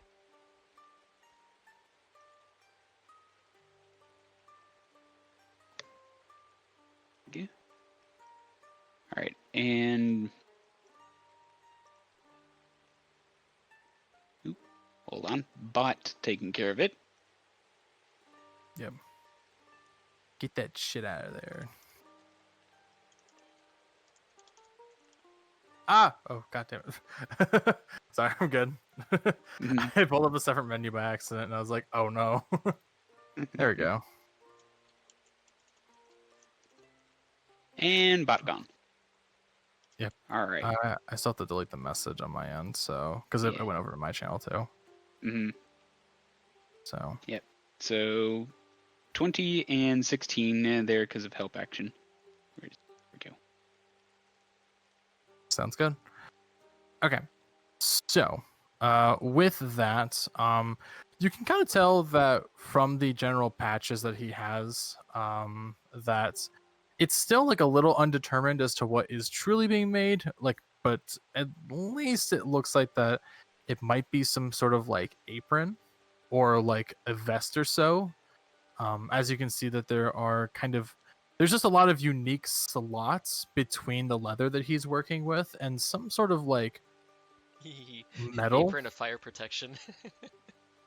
All right, and oop, hold on. Bot taking care of it. Yep. Get that shit out of there. Oh, goddamn it. Sorry, I'm good. I pulled up a separate menu by accident and I was like, oh no. There we go. And bot gone. Yep. All right. I still have to delete the message on my end, so because it Yeah. went over to my channel too. Mm-hmm. So So 20 and 16 there because of help action. There we go. sounds good. Okay. So with that, you can kind of tell that from the general patches that he has, that it's still like a little undetermined as to what is truly being made, like, but at least it looks like that it might be some sort of like apron or like a vest or so. As you can see that there's just a lot of unique slots between the leather that he's working with and some sort of like metal. Apron of fire protection.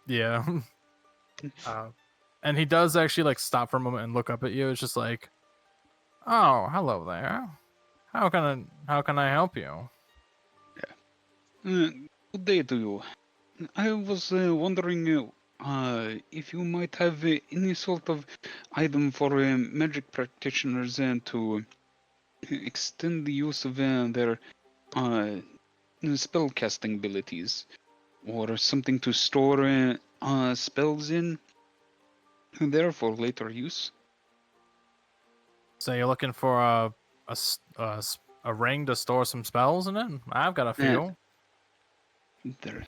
Yeah. And he does actually like stop for a moment and look up at you. It's just like, oh, hello there. How can I help you? Good day to you. I was wondering if you might have any sort of item for magic practitioners to extend the use of their spell casting abilities, or something to store spells in there for later use. So you're looking for a ring to store some spells in it? I've got a few. There.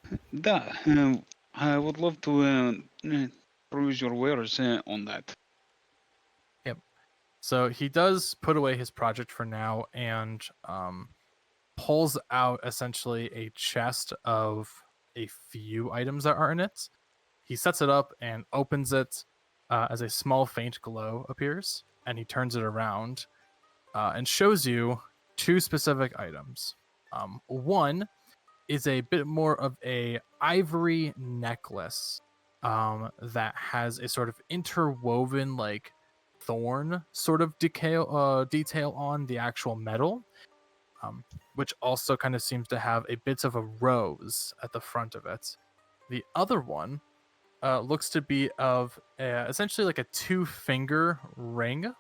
I would love to peruse your wares on that. Yep. So he does put away his project for now and pulls out essentially a chest of a few items that are in it. He sets it up and opens it as a small faint glow appears, and he turns it around and shows you two specific items. One is a bit more of a ivory necklace that has a sort of interwoven like thorn sort of detail on the actual metal, which also kind of seems to have a bit of a rose at the front of it. The other one looks to be of essentially like a 2-finger ring,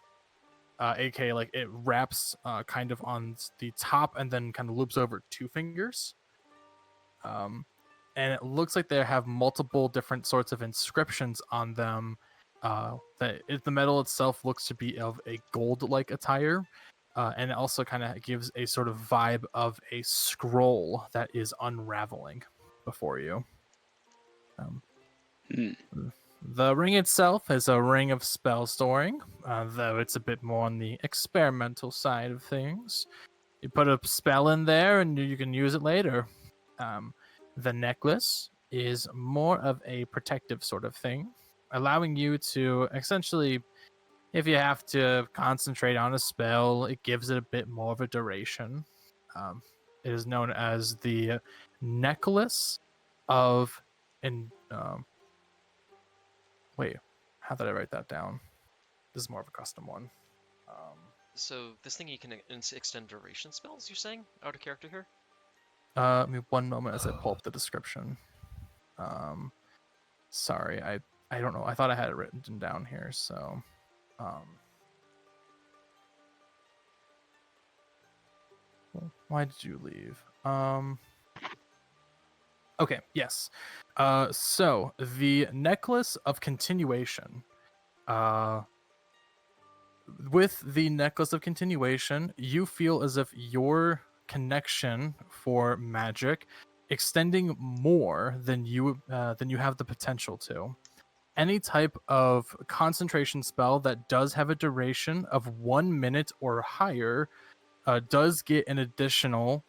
aka like it wraps kind of on the top and then kind of loops over 2 fingers. And it looks like they have multiple different sorts of inscriptions on them. The metal itself looks to be of a gold-like attire, and it also kind of gives a sort of vibe of a scroll that is unraveling before you. The ring itself is a ring of spell storing, though it's a bit more on the experimental side of things. You put a spell in there and you can use it later. The necklace is more of a protective sort of thing, allowing you to essentially, if you have to concentrate on a spell, it gives it a bit more of a duration. It is known as the necklace of wait, how did I write that down? This is more of a custom one. So this thing you can extend duration spells, you're saying? Out of character here? Give me one moment as I pull up the description. Sorry, I don't know. I thought I had it written down here, so why did you leave? Okay, yes. So the necklace of continuation. With the necklace of continuation, you feel as if your connection for magic extending more than you have the potential to. Any type of concentration spell that does have a duration of 1 minute or higher does get an additional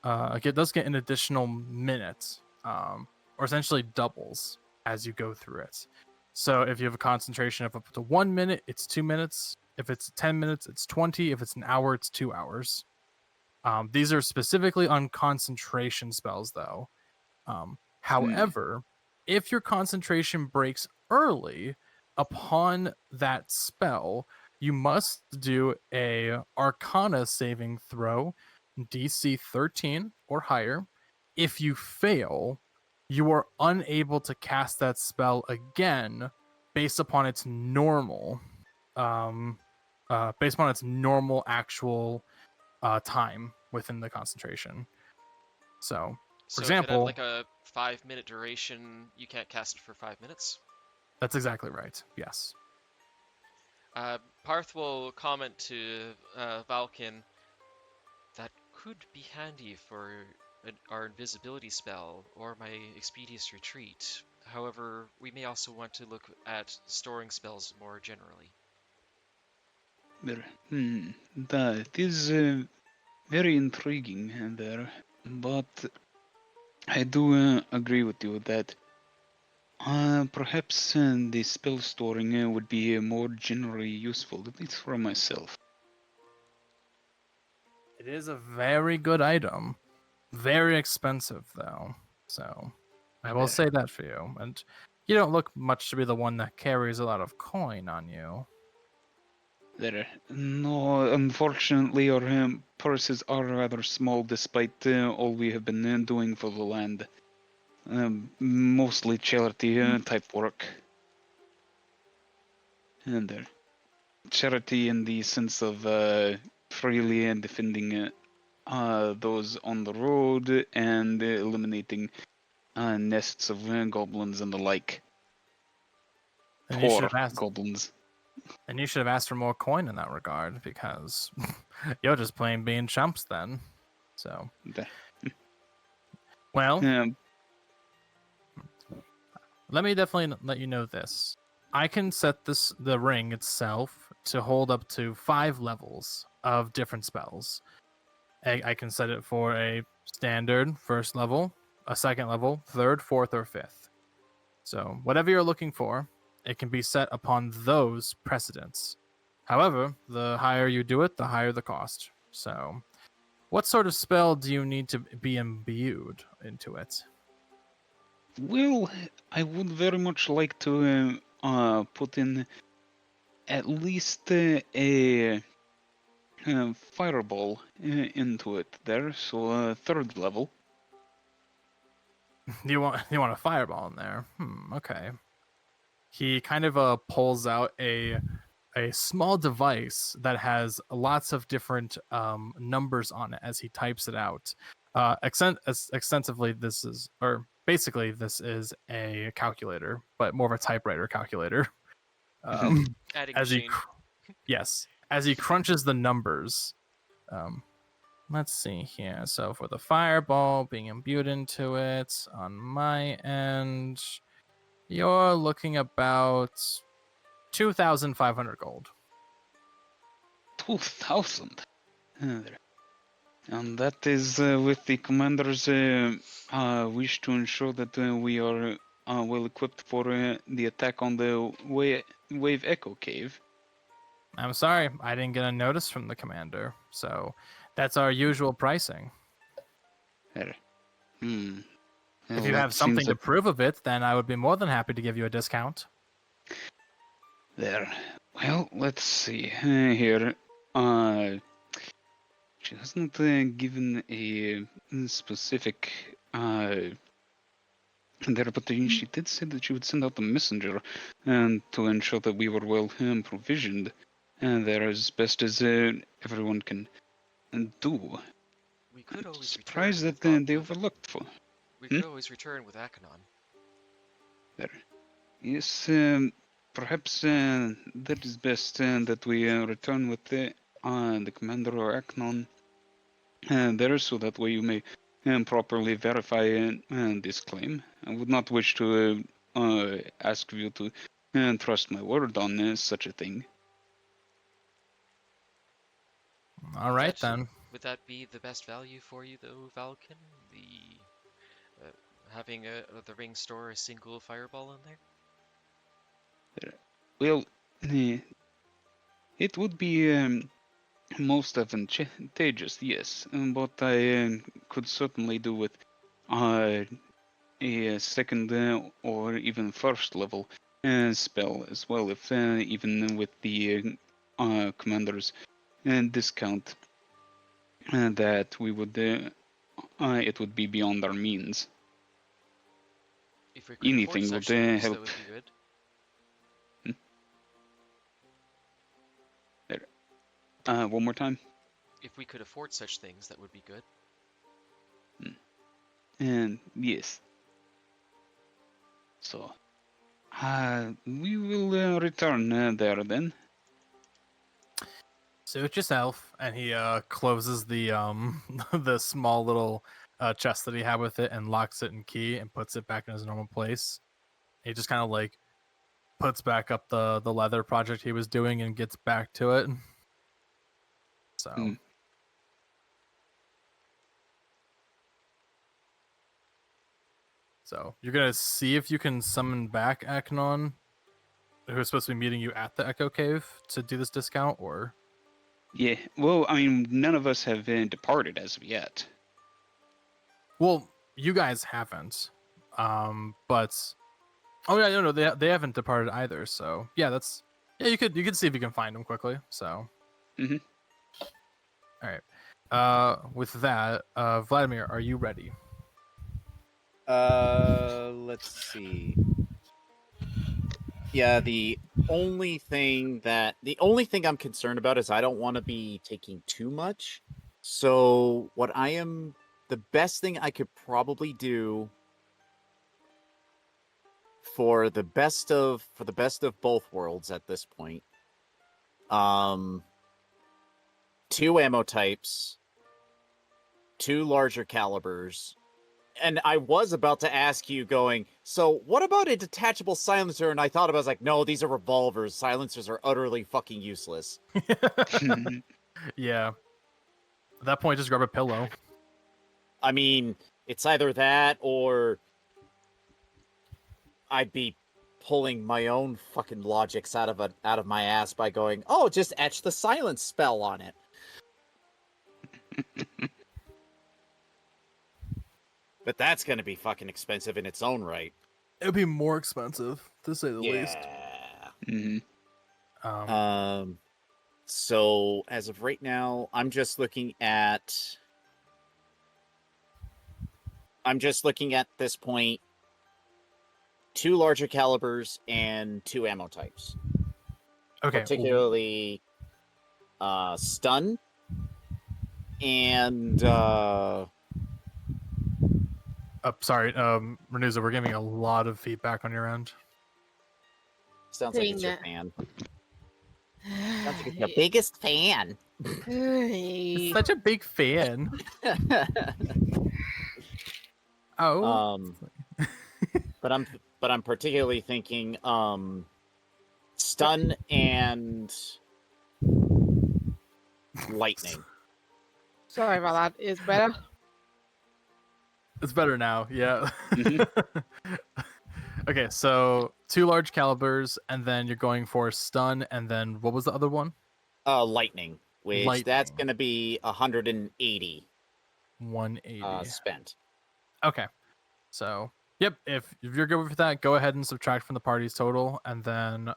minute, or essentially doubles as you go through it. So if you have a concentration of up to 1 minute, it's 2 minutes. If it's 10 minutes, it's 20. If it's an hour, it's 2 hours. These are specifically on concentration spells, though. However, if your concentration breaks early upon that spell, you must do a Arcana saving throw, DC 13 or higher. If you fail, you are unable to cast that spell again based upon its normal actual time within the concentration. So, So example, if it had like a 5-minute duration, you can't cast it for 5 minutes? that's exactly right. Yes. Paarth will comment to Valkin, that could be handy for our invisibility spell or my Expeditious Retreat. However, we may also want to look at storing spells more generally. That is very intriguing there, but I do agree with you that perhaps the spell storing would be more generally useful, at least for myself. It is a very good item. Very expensive, though. So, I will say that for you. And you don't look much to be the one that carries a lot of coin on you. No, unfortunately, our purses are rather small despite all we have been doing for the land. Mostly charity type work. And charity in the sense of freely and defending those on the road and eliminating nests of goblins and the like. And you should Poor have asked. goblins. And you should have asked for more coin in that regard, because you're just plain being chumps then. So, The- well, Um, let me definitely let you know this. I can set the ring itself to hold up to 5 levels of different spells. I can set it for a standard first level, a second level, third, fourth, or fifth. So whatever you're looking for, it can be set upon those precedents. However, the higher you do it, the higher the cost. So what sort of spell do you need to be imbued into it? well, I would very much like to put in at least a fireball into it there, so third level. You want a fireball in there? Okay. He kind of pulls out a small device that has lots of different numbers on it as he types it out. Extensively, this is a calculator, but more of a typewriter calculator. Adding as he machine. yes, as he crunches the numbers. Let's see here. So for the fireball being imbued into it on my end, you're looking about 2,500 gold. 2,000. And that is with the commander's wish to ensure that we are well equipped for the attack on the Wave Echo Cave. I'm sorry, I didn't get a notice from the commander, so that's our usual pricing. There. If Well, you that have something seems to like- prove of it, then I would be more than happy to give you a discount. There. Well, let's see here. She hasn't given a specific there, but she did say that she would send out a messenger and to ensure that we were well provisioned, and there as best as everyone can do. We could always Surprised return that with, they overlooked for. we could always return with Akanon. There. Yes, perhaps that is best that we return with the commander or Aknon there, so that way you may properly verify this claim. I would not wish to ask you to trust my word on such a thing. All right, That- then. Would that be the best value for you, though, Valkin? The having the ring store a single fireball in there? Well, it would be most advantageous, yes, but I could certainly do with a second or even first level spell as well, if even with the commander's discount that we would it would be beyond our means. If we could Anything afford would such things, help. that would be good. One more time. If we could afford such things, that would be good. And yes. So, we will return there then. Suit yourself. And he closes the the small little chest that he had with it and locks it in key and puts it back in his normal place. He just kind of like puts back up the leather project he was doing and gets back to it. So So you're gonna see if you can summon back Aknon, who's supposed to be meeting you at the Echo Cave, to do this discount, or? Yeah, well, I mean, none of us have departed as of yet. Well, you guys haven't, but oh yeah, no, they haven't departed either. So yeah, you could see if you can find them quickly. So. Mhm. All right. With that, Vladimir, are you ready? Let's see. Yeah, the only thing I'm concerned about is I don't want to be taking too much. So the best thing I could probably do for the best of both worlds at this point. 2 ammo types, 2 larger calibers. And I was about to ask you going, so what about a detachable silencer? And I thought about it, I was like, no, these are revolvers. Silencers are utterly fucking useless. Yeah. At that point, just grab a pillow. I mean, it's either that or I'd be pulling my own fucking logics out of my ass by going, oh, just etch the silence spell on it. But that's gonna be fucking expensive in its own right. It would be more expensive, to say the least. Mhm. So as of right now, I'm just looking at this point 2 larger calibers and 2 ammo types. Okay. Particularly stun and Sorry, Renewza, we're getting a lot of feedback on your end. sounds like it's your fan. Sounds like it's your biggest fan. Such a big fan. Oh. But I'm particularly thinking stun and lightning. Sorry about that. Is better. It's better now, yeah. Mhm. Okay, so 2 large calibers, and then you're going for stun, and then what was the other one? Lightning, which that's Lightning. gonna be 180 180. spent. Okay, so yep, if you're good with that, go ahead and subtract from the party's total, and then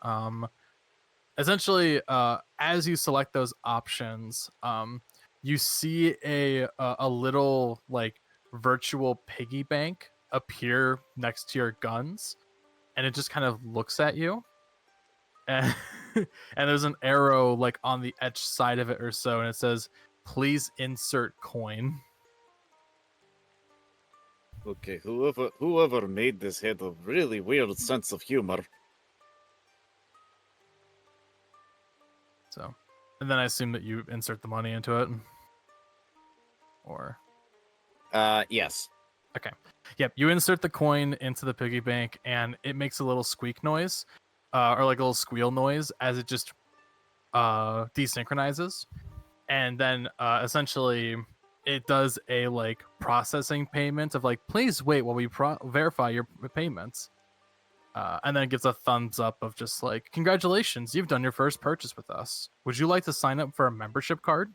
essentially as you select those options, you see a little like virtual piggy bank appear next to your guns, and it just kind of looks at you, and and there's an arrow like on the etched side of it or so, and it says, please insert coin. Okay, whoever made this had a really weird sense of humor. So, and then I assume that you insert the money into it, or Yes. yep, you insert the coin into the piggy bank, and it makes a little squeak noise, or like a little squeal noise as it just desynchronizes, and then essentially it does a like processing payment of like, please wait while we verify your payments, and then it gives a thumbs up of just like, congratulations, you've done your first purchase with us. Would you like to sign up for a membership card?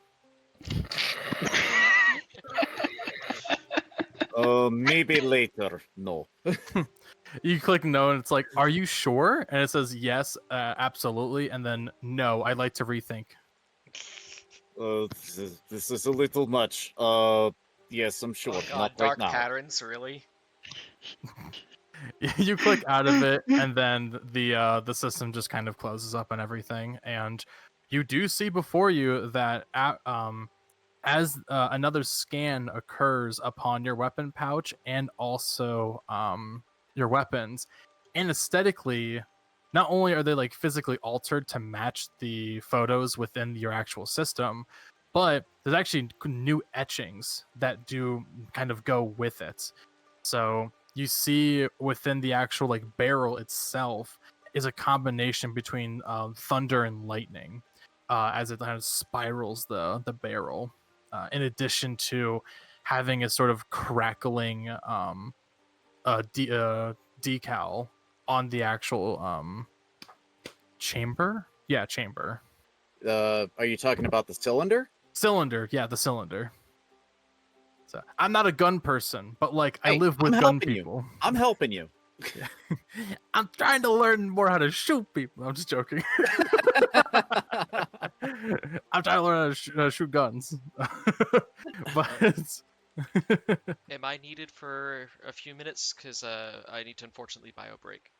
Maybe later. No. You click no, and it's like, are you sure? And it says yes, absolutely, and then no, I'd like to rethink. This is a little much. Yes, I'm sure. Oh god, Not dark right now. patterns, really? You click out of it, and then the system just kind of closes up and everything, and you do see before you that as another scan occurs upon your weapon pouch and also your weapons, and aesthetically, not only are they like physically altered to match the photos within your actual system, but there's actually new etchings that do kind of go with it. So you see within the actual like barrel itself is a combination between thunder and lightning, as it kind of spirals the barrel, in addition to having a sort of crackling decal on the actual chamber. Yeah, chamber. Are you talking about the cylinder? Cylinder. Yeah, the cylinder. So I'm not a gun person, but like I Hey, live with I'm gun helping you. people. I'm helping you. I'm trying to learn more how to shoot people. I'm just joking. I'm trying to learn how to shoot guns. But Am I needed for a few minutes? Because I need to unfortunately bio break.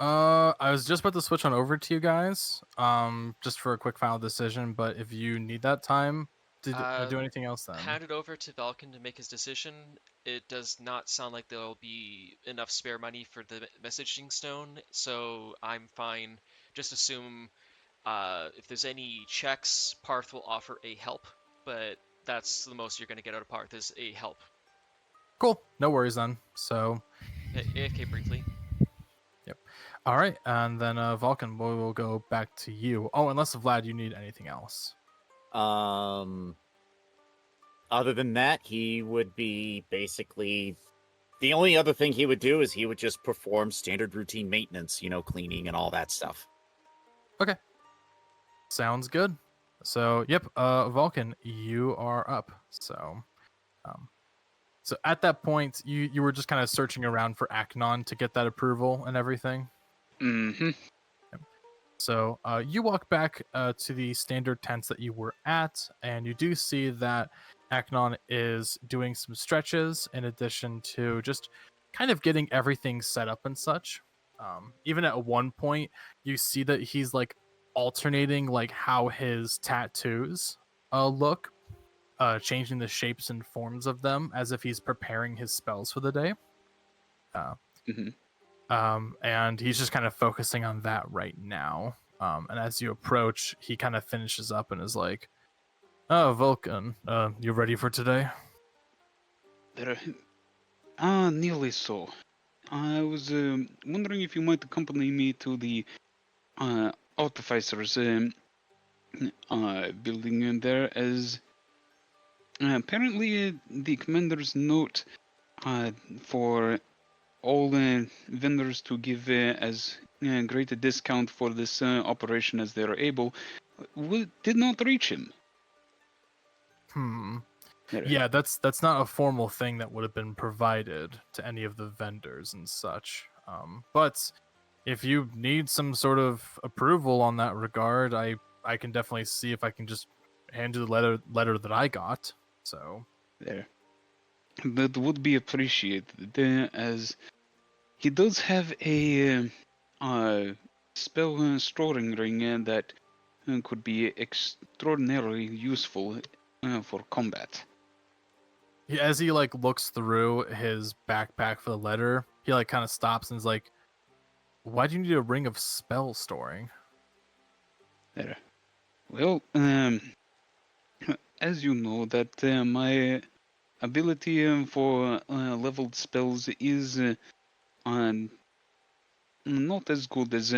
I was just about to switch on over to you guys, just for a quick final decision. But if you need that time, Did I do anything else then? Hand it over to Valkin to make his decision. It does not sound like there'll be enough spare money for the messaging stone, so I'm fine. Just assume if there's any checks, Paarth will offer a help, but that's the most you're going to get out of Paarth is a help. Cool. No worries then. So, AFK briefly. yep. All right, and then Vulcan, we will go back to you. Oh, unless Vlad, you need anything else. Other than that, he would be basically the only other thing he would do is he would just perform standard routine maintenance, cleaning and all that stuff. Sounds good. So, yep, Vulcan, you are up. So, so at that point, you were just kind of searching around for Aknon to get that approval and everything. Mm-hmm. So you walk back to the standard tents that you were at, and you do see that Aknon is doing some stretches in addition to just kind of getting everything set up and such. Even at one point, you see that he's like alternating like how his tattoos look, changing the shapes and forms of them as if he's preparing his spells for the day. And he's just kind of focusing on that right now. And as you approach, he kind of finishes up and is like, "Oh, Vulcan, you ready for today?" Nearly so. I was wondering if you might accompany me to the Artificer's building in there, as apparently the commander's note for all vendors to give as great a discount for this operation as they are able did not reach him. Yeah, that's not a formal thing that would have been provided to any of the vendors and such. But if you need some sort of approval on that regard, I can definitely see if I can just hand you the letter that I got. So There. That would be appreciated, as he does have a spell storing ring that could be extraordinarily useful for combat. as he like looks through his backpack for the letter, he like kind of stops and is like, "Why do you need a ring of spell storing?" There. Well, as you know, that my ability for leveled spells is not as good as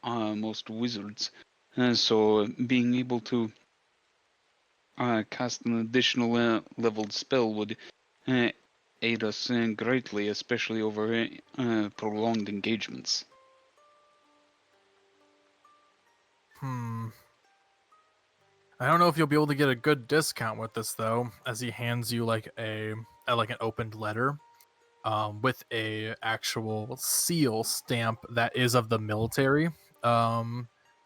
most wizards. So being able to cast an additional leveled spell would aid us greatly, especially over prolonged engagements. I don't know if you'll be able to get a good discount with this though, as he hands you like an opened letter, with a actual seal stamp that is of the military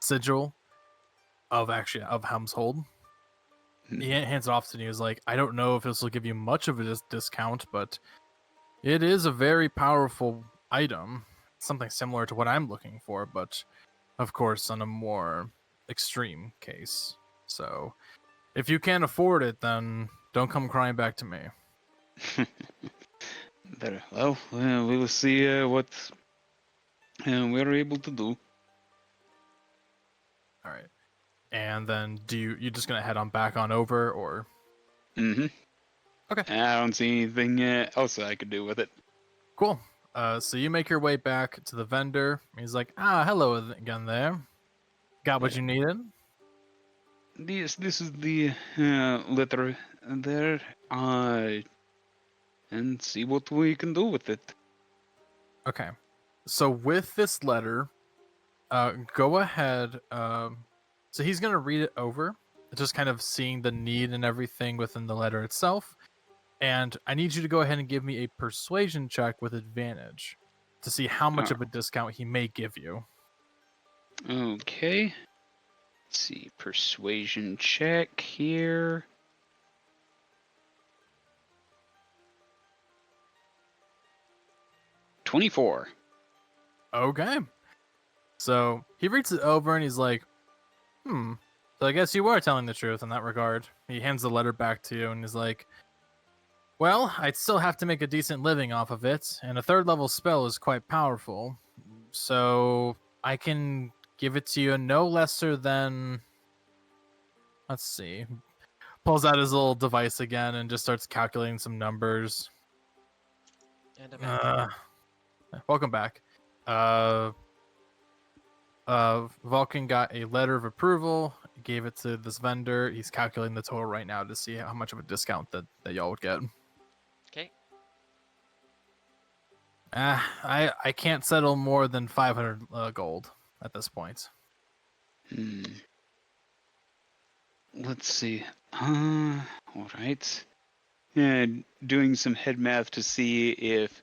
sigil of Helm's Hold. He hands it off to you. He's like, "I don't know if this will give you much of a discount, but it is a very powerful item. Something similar to what I'm looking for, but of course on a more extreme case. So if you can't afford it, then don't come crying back to me." There. Well, we will see what we're able to do. All right. And then you just gonna head on back on over, or? Mm-hmm. Okay. I don't see anything else I could do with it. Cool. So you make your way back to the vendor. He's like, hello again there. Got what you needed? This is the letter there. And see what we can do with it. Okay. So with this letter, go ahead. So he's gonna read it over, just kind of seeing the need and everything within the letter itself. And I need you to go ahead and give me a persuasion check with advantage to see how much of a discount he may give you. Okay. Let's see, persuasion check here. $24. Okay. So he reads it over and he's like, So I guess you were telling the truth in that regard. He hands the letter back to you and is like, well, I'd still have to make a decent living off of it, and a 3rd level spell is quite powerful. So I can give it to you no lesser than... Let's see. Pulls out his little device again and just starts calculating some numbers. And I'm back. Welcome back. Valkin got a letter of approval, gave it to this vendor. He's calculating the total right now to see how much of a discount that y'all would get. Okay. I can't settle more than 500 gold at this point. Let's see. All right. Yeah, doing some head math to see if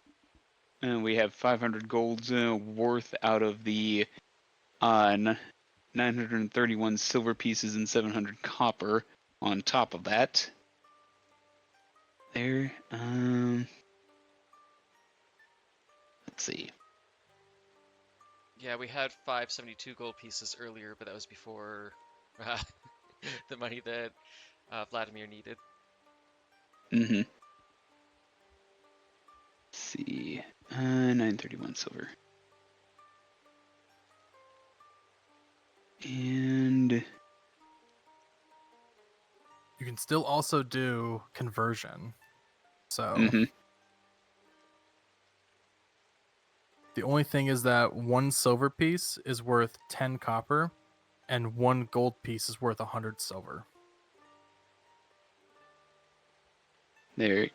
we have 500 golds worth out of the 931 silver pieces and 700 copper on top of that. There. Let's see. Yeah, we had 572 gold pieces earlier, but that was before the money that Vladimir needed. Mm-hmm. Let's see. 931 silver. And You can still also do conversion. So the only thing is that 1 silver piece is worth 10 copper, and 1 gold piece is worth 100 silver. there.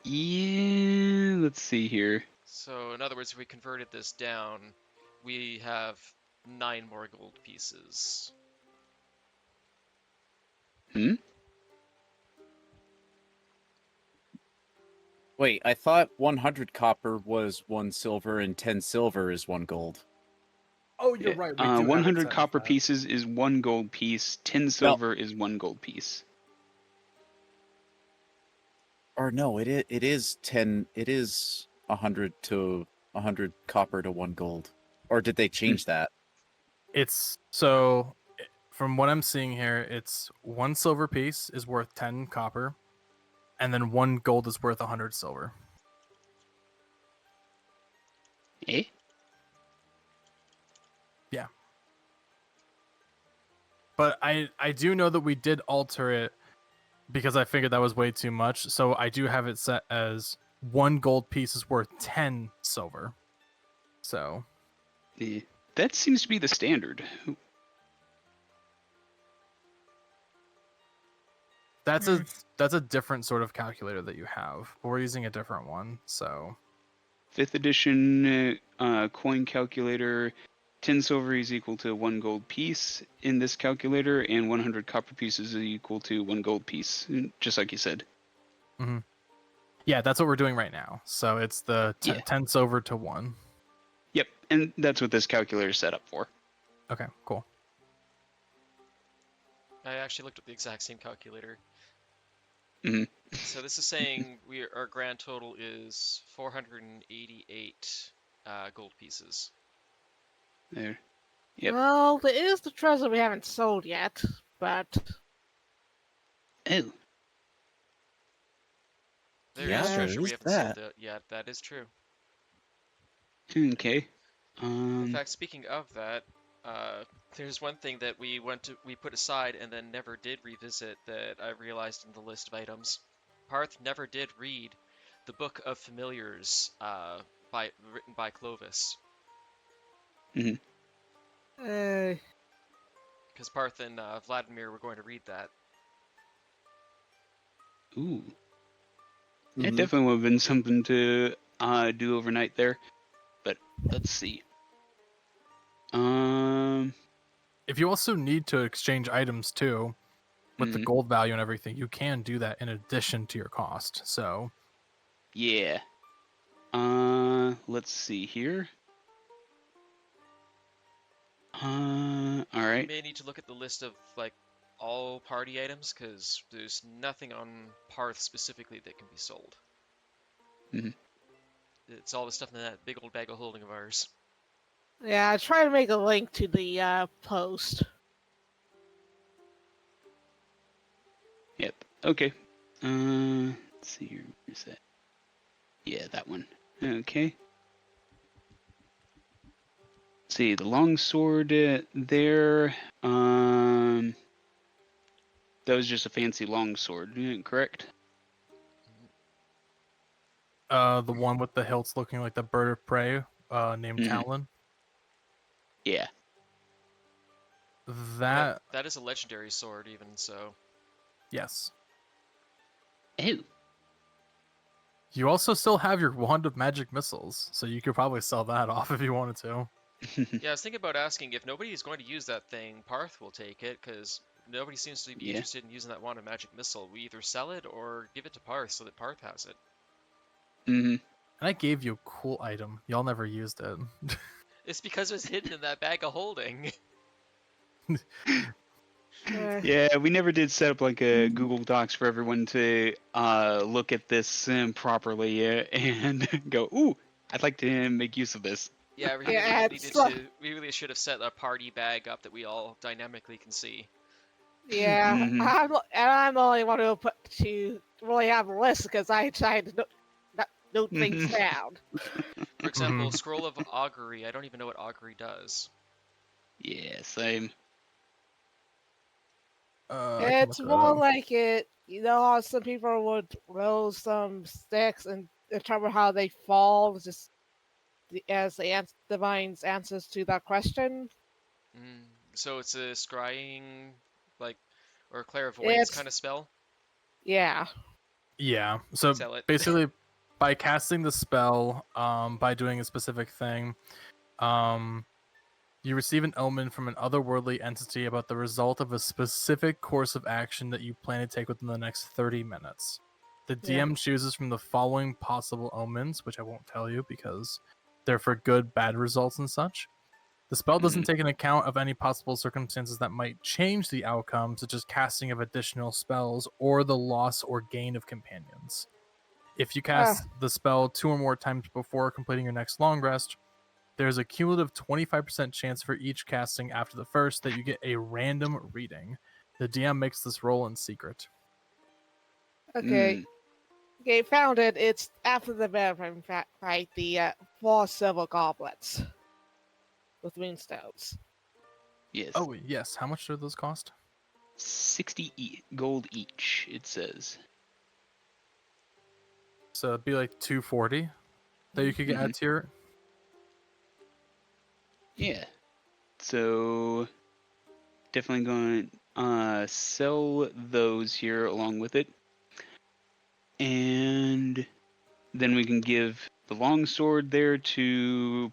Yeah, let's see here. So, in other words, if we converted this down, we have 9 more gold pieces. Wait, I thought 100 copper was 1 silver and 10 silver is 1 gold. Oh, you're right. 100 copper pieces is 1 gold piece. 10 silver is 1 gold piece. Or no, it is 10. It is 100 to 100 copper to 1 gold. Or did they change that? It's so from what I'm seeing here, it's 1 silver piece is worth 10 copper, and then 1 gold is worth 100 silver. Eh? Yeah. But I do know that we did alter it because I figured that was way too much. So I do have it set as 1 gold piece is worth 10 silver. So that seems to be the standard. that's a different sort of calculator that you have. But we're using a different one. So 5th edition coin calculator. 10 silver is equal to 1 gold piece in this calculator, and 100 copper pieces is equal to 1 gold piece, just like you said. Yeah, that's what we're doing right now. So it's the 10 silver to 1. Yep, and that's what this calculator is set up for. Okay, cool. I actually looked at the exact same calculator. So this is saying our grand total is 488 gold pieces. There. Yep. Well, there is the treasure we haven't sold yet, but... Oh. There Yeah, is there treasure we is haven't that. sold yet. That is true. Okay. In fact, speaking of that, there's one thing that we put aside and then never did revisit that I realized in the list of items. Paarth never did read the Book of Familiars written by Clovis. Because Paarth and Vladimir were going to read that. Ooh. It definitely would have been something to do overnight there. But let's see. If you also need to exchange items too, with the gold value and everything, you can do that in addition to your cost. So, yeah. Let's see here. All right. You may need to look at the list of like all party items because there's nothing on Paarth specifically that can be sold. It's all the stuff in that big old bag of holding of ours. Yeah, I try to make a link to the post. Yep. Okay. Let's see here. Where's that? Yeah, that one. Okay. Let's see, the longsword there. That was just a fancy longsword, correct? The one with the hilts looking like the bird of prey, named Mhm. Talon. Yeah. That That is a legendary sword, even so. yes. Oh. You also still have your wand of magic missiles, so you could probably sell that off if you wanted to. Yeah, I was thinking about asking if nobody is going to use that thing, Paarth will take it, because nobody seems to be Yeah. interested in using that wand of magic missile. We either sell it or give it to Paarth so that Paarth has it. Mm-hmm. And I gave you a cool item. Y'all never used it. It's because it was hidden in that bag of holding. Yeah, we never did set up like a Google Docs for everyone to look at this properly and go, "Ooh, I'd like to make use of this." Yeah, we Yeah, really it's needed to. We really should have set a party bag up that we all dynamically can see. Yeah, Mhm. I'm the only one who put to really have a list because I tried to note things Mhm. down. For example, Mhm. Scroll of Augury. I don't even know what Augury does. Yeah, same. I can It's look that more up. like it. You know how some people would roll some sticks and determine how they fall, just as the divine's answers to that question. So it's a scrying, like, or clairvoyance It's kind of spell. yeah, Yeah. So Sell it. basically, by casting the spell, by doing a specific thing, you receive an omen from an otherworldly entity about the result of a specific course of action that you plan to take within the next 30 minutes. The Yeah. DM chooses from the following possible omens, which I won't tell you because they're for good, bad results and such. The spell doesn't take into account of any possible circumstances that might change the outcome, such as casting of additional spells or the loss or gain of companions. If you cast the spell 2 or more times before completing your next long rest, there's a cumulative 25% chance for each casting after the first that you get a random reading. The DM makes this roll in secret. okay. Okay, found it. It's after the vampire fight, the 4 silver goblets with moonstones. Yes. Oh, yes. How much do those cost? 60 gold each, it says. So it'd be like 240 that you could get added to your. Yeah. So definitely going to sell those here along with it. And then we can give the longsword there to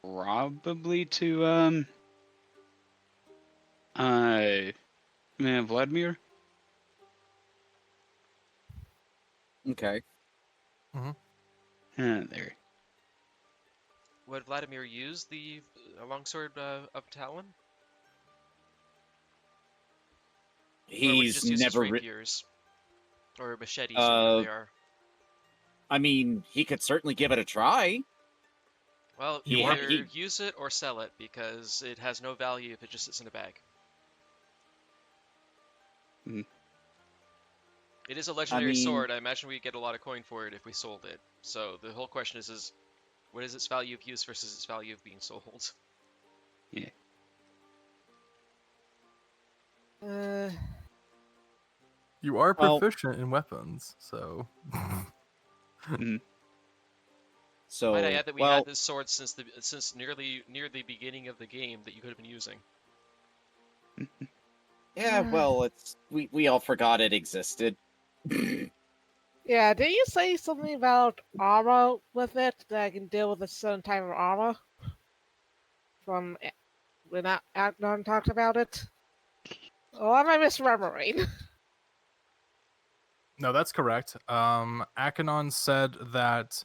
probably to Vladimir. Okay. There. Would Vladimir use the longsword of Talon? Or would he He's just use his never. rapiers? Or machetes, or whatever they are? I mean, he could certainly give it a try. Well, You either are- use it or sell it, because it has no value if it just sits in a bag. Mhm. It is a legendary mean- sword. I imagine we get a lot of coin for it if we sold it. So the whole question is what is its value of use versus its value of being sold? Yeah. You are Well- proficient in weapons, so. So, Might I add that we well, had this sword since near the beginning of the game that you could have been using. yeah, well, we all forgot it existed. Yeah, did you say something about armor with it that I can deal with a certain type of armor? From when Agnon talked about it? Or am I misremembering? No, that's correct. Akanon said that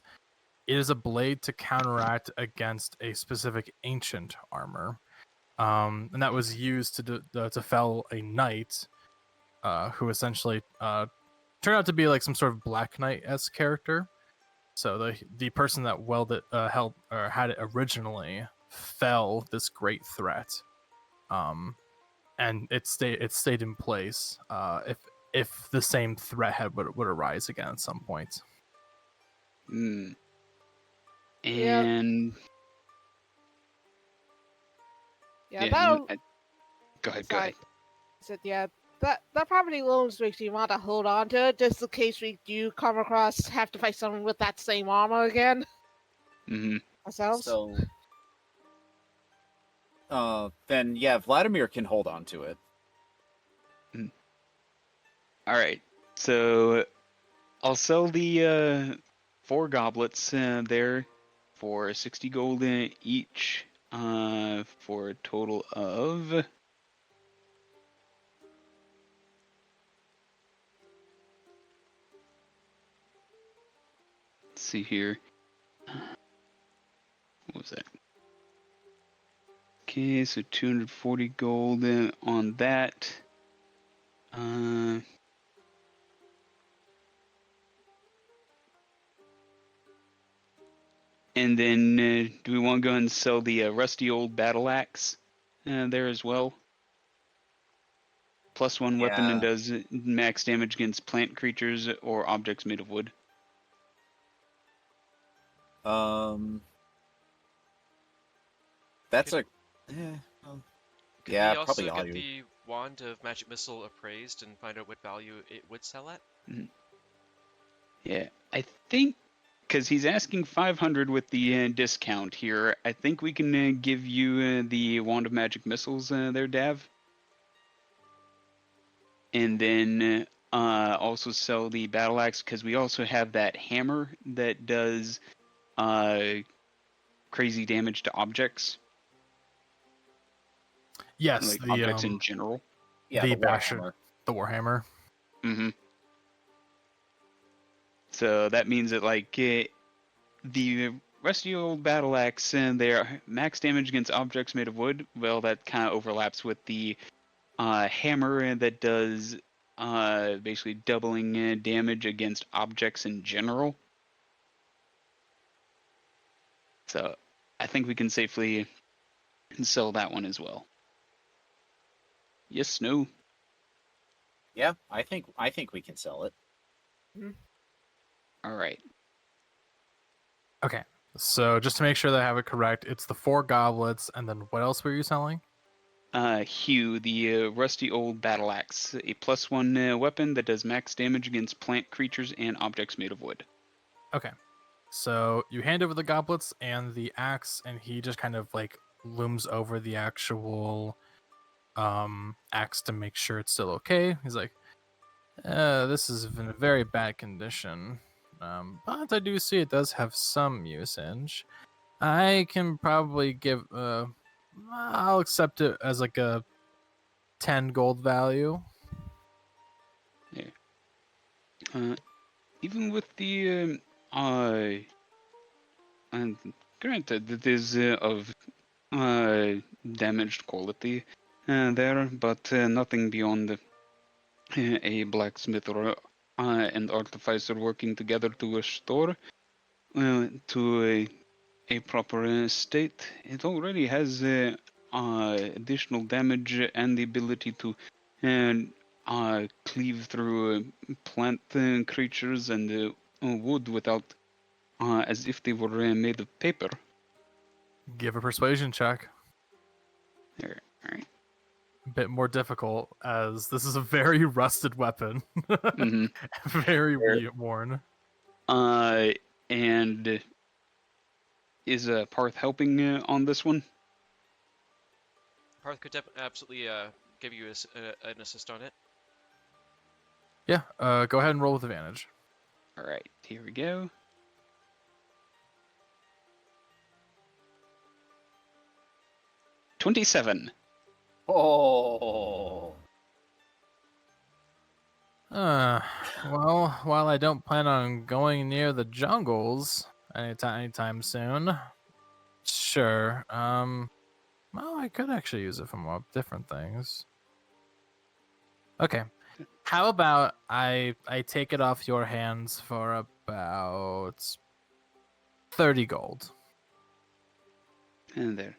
it is a blade to counteract against a specific ancient armor. And that was used to fell a knight who essentially turned out to be like some sort of Black Knight-esque character. So the person that held or had it originally fell this great threat, and it stayed in place. If if the same threat would arise again at some point. Hmm. Yeah. And Yeah, yeah, that'll. go ahead. Sorry. I said, yeah, that property loans makes me want to hold on to it just in case we do come across have to fight someone with that same armor again Mm-hmm. ourselves. So, then yeah, Vladimir can hold on to it. All right. So I'll sell the 4 goblets there for 60 gold each, for a total of. Let's see here. What was that? Okay, so 240 gold on that. And then, do we want to go and sell the rusty old battle axe there as well? +1 weapon and Yeah. does max damage against plant creatures or objects made of wood. That's Could- a Could yeah, we also probably all get you. the wand of magic missile appraised and find out what value it would sell at? Yeah, I think because he's asking 500 with the discount here, I think we can give you the wand of magic missiles there, Dav. And then also sell the battle axe because we also have that hammer that does crazy damage to objects, Yes, like the objects in general. Yeah, the the basher, Warhammer. the warhammer. Mm-hmm. So that means that the rusty old battle axe and their max damage against objects made of wood. Well, that kind of overlaps with the hammer that does basically doubling damage against objects in general. So I think we can safely sell that one as well. Yes, no. Yeah, I think we can sell it. All right. Okay, so just to make sure that I have it correct, it's the 4 goblets, and then what else were you selling? Hugh, the rusty old battle axe, a +1 weapon that does max damage against plant creatures and objects made of wood. Okay, so you hand over the goblets and the axe, and he just kind of like looms over the actual axe to make sure it's still okay. He's like, this is in a very bad condition, but I do see it does have some usage. I can probably give I'll accept it as like a 10 gold value. Even with the and granted, it is of damaged quality there, but nothing beyond a blacksmith or and artificer working together to restore to a proper state. It already has additional damage and the ability to cleave through plant creatures and wood without as if they were made of paper. Give a persuasion check. There, all right. A bit more difficult as this is a very rusted weapon. Mm-hmm. Very worn. And is Paarth helping on this one? Paarth could absolutely give you an assist on it. Yeah, go ahead and roll with advantage. All right, here we go. $27. Oh. Well, while I don't plan on going near the jungles anytime soon, sure. Well, I could actually use it for more different things. Okay. How about I take it off your hands for about 30 gold. And there.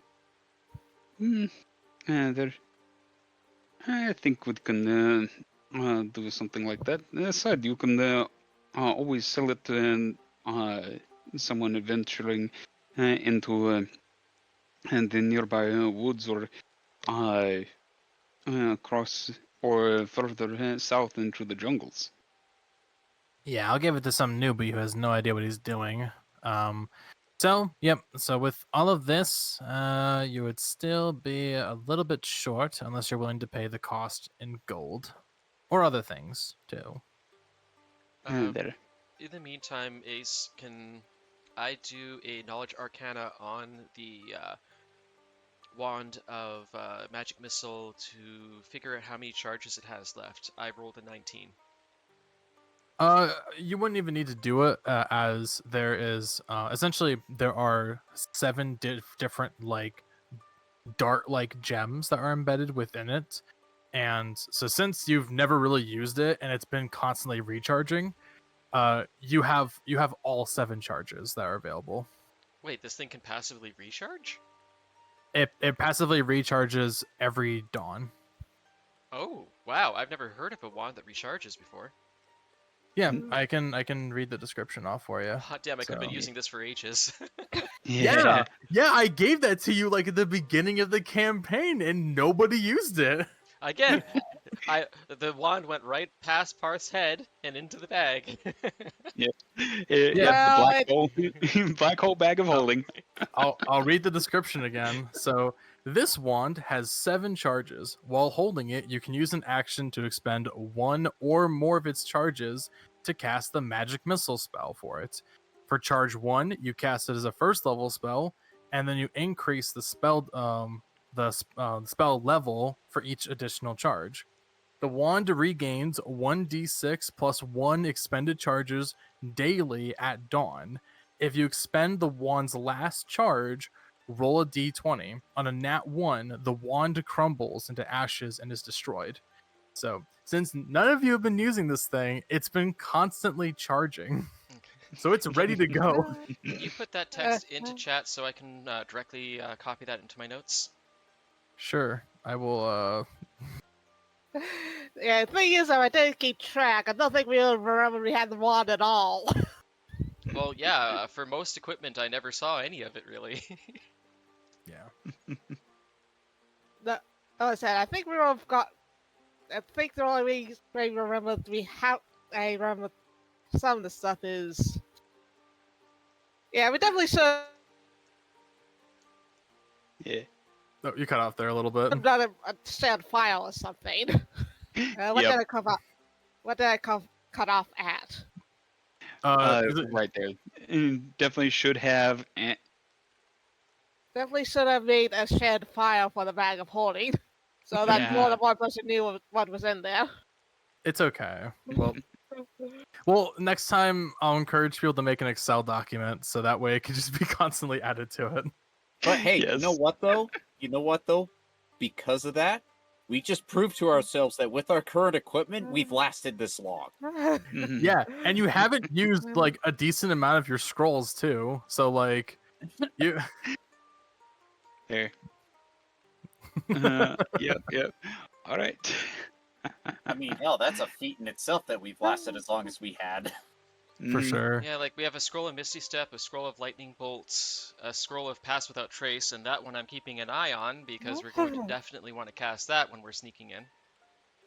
And there. I think we can do something like that. Aside, you can always sell it to someone adventuring into the nearby woods or across or further south into the jungles. Yeah, I'll give it to some newbie who has no idea what he's doing. So, yep. So with all of this, you would still be a little bit short unless you're willing to pay the cost in gold or other things too. There. In the meantime, Ace, can I do a knowledge arcana on the wand of magic missile to figure out how many charges it has left? I rolled a 19. You wouldn't even need to do it, as there is essentially there are 7 different like dart-like gems that are embedded within it, and so since you've never really used it and it's been constantly recharging, you have all 7 charges that are available. Wait, this thing can passively recharge? It passively recharges every dawn. Oh, wow, I've never heard of a wand that recharges before. Yeah, I can read the description off for you. Hot damn, I could have been So- using this for ages. Yeah, I gave that to you like at the beginning of the campaign, and nobody used it. Again, the wand went right past Paarth's head and into the bag. Yeah, Well, the black hole, black hole bag of holding. I'll read the description again. So this wand has 7 charges. While holding it, you can use an action to expend 1 or more of its charges to cast the magic missile spell for it. For charge 1, you cast it as a first level spell, and then you increase the spell level for each additional charge. The wand regains 1d6 plus 1 expended charges daily at dawn. If you expend the wand's last charge, roll a d20. On a nat 1, the wand crumbles into ashes and is destroyed. So, since none of you have been using this thing, it's been constantly charging. So it's ready to go. Can you put that text into chat so I can directly copy that into my notes? Sure, I will. Yeah, the thing is, I didn't keep track. I don't think we remember we had the wand at all. Well, yeah, for most equipment, I never saw any of it, really. Yeah. Like I said, I think we have got. I think the only way we remember I remember some of the stuff is. Yeah, we definitely should Yeah. Oh, you cut off there a little bit. have done a shared file or something. What Yep. did I cut off? What did I cut off at? Right there. Definitely should have. Definitely should have made a shared file for the bag of holding, so that more Yeah. than one person knew what was in there. It's okay. Well, next time I'll encourage people to make an Excel document so that way it can just be constantly added to it. But hey, you know Yes. what though? Because of that, we just proved to ourselves that with our current equipment, we've lasted this long. Mhm. Yeah, and you haven't used like a decent amount of your scrolls too. So like you There. Yep. All right. I mean, hell, that's a feat in itself that we've lasted as long as we had. for Mhm. sure. Yeah, like we have a scroll of Misty Step, a scroll of Lightning Bolts, a scroll of Pass Without Trace, and that one I'm keeping an eye on because we're going to definitely want to cast that when we're sneaking in.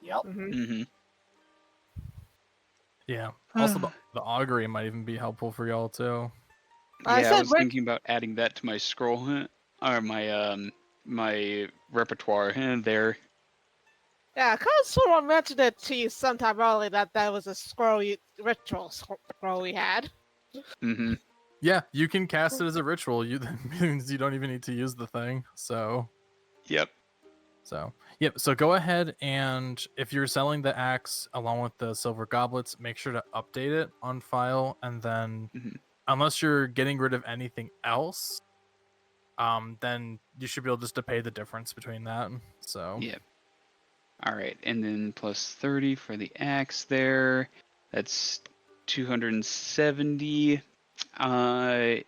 Yep. Mhm. Yeah. Also, the augury might even be helpful for y'all too. I Yeah, I said was Rick- thinking about adding that to my scroll or my repertoire there. Yeah, because someone mentioned it to you sometime earlier that was a ritual scroll we had. Hmm. Yeah, you can cast it as a ritual. That means you don't even need to use the thing. So Yep. So go ahead, and if you're selling the axe along with the silver goblets, make sure to update it on file, and then Mhm. unless you're getting rid of anything else, then you should be able just to pay the difference between that. So Yep. All right, and then plus 30 for the axe there. That's 270 out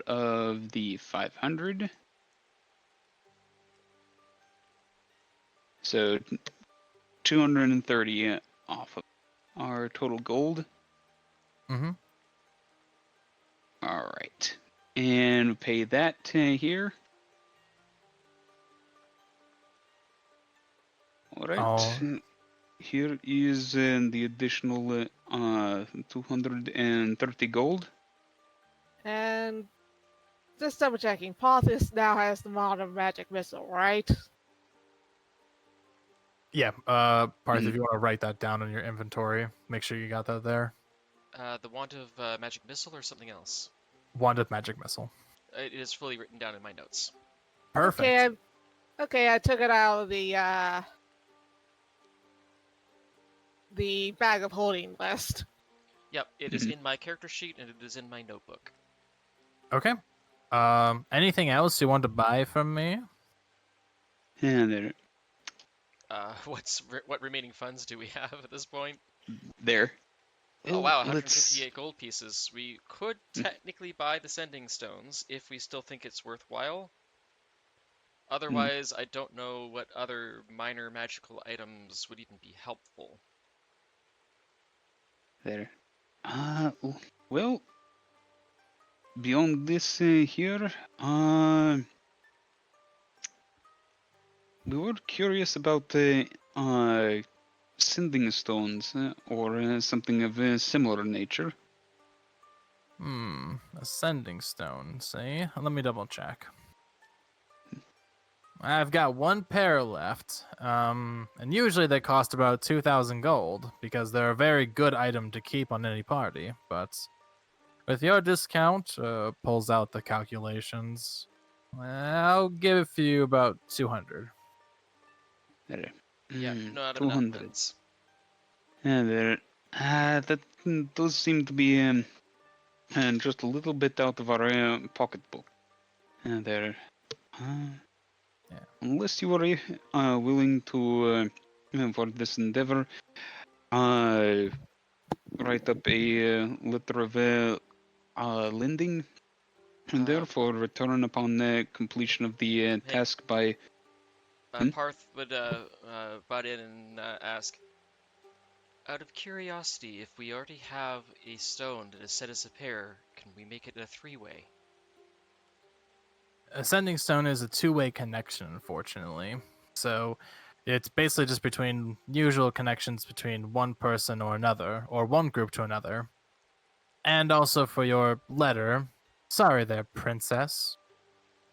of the 500. So 230 off of our total gold. Mm-hmm. All right, and pay that here. All right. Oh. Here is the additional 230 gold. And just double checking, Paarth now has the modern magic missile, right? Yeah. Paarth, if Mhm. you want to write that down in your inventory, make sure you got that there. The wand of magic missile or something else? Wand of magic missile. It is fully written down in my notes. Perfect. Okay, I took it out of the bag of holding list. Yep, it is Mhm. in my character sheet and it is in my notebook. Okay. Anything else you want to buy from me? And there. What remaining funds do we have at this point? There. Oh Well, wow, let's. 158 gold pieces. We could technically buy the sending stones if we still think it's worthwhile. Otherwise, I don't know what other minor magical items would even be helpful. There. Well, beyond this here, we were curious about the sending stones or something of a similar nature. Ascending stone, see? Let me double check. I've got one pair left. And usually they cost about 2,000 gold because they're a very good item to keep on any party. But with your discount, pulls out the calculations. I'll give it for you about 200. There. Yeah, not enough 200. funds. And there. That does seem to be and just a little bit out of our pocketbook. And there. Yeah. Unless you are willing to, for this endeavor, write up a letter of lending, and therefore return upon the completion of the task by. Paarth would butt in and ask, out of curiosity, if we already have a stone that is set as a pair, can we make it a three-way? Ascending stone is a two-way connection, unfortunately. So it's basically just between usual connections between one person or another, or one group to another. And also for your letter, sorry there, princess.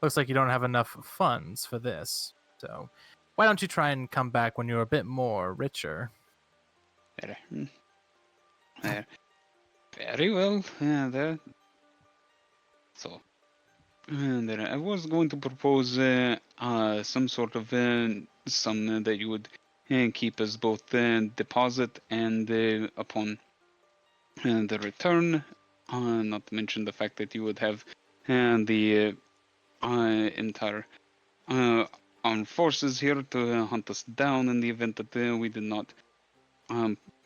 Looks like you don't have enough funds for this. So why don't you try and come back when you're a bit more richer? There. Very well. There. So. And then I was going to propose some sort of sum that you would keep as both deposit and upon the return. Not to mention the fact that you would have the entire armed forces here to hunt us down in the event that we did not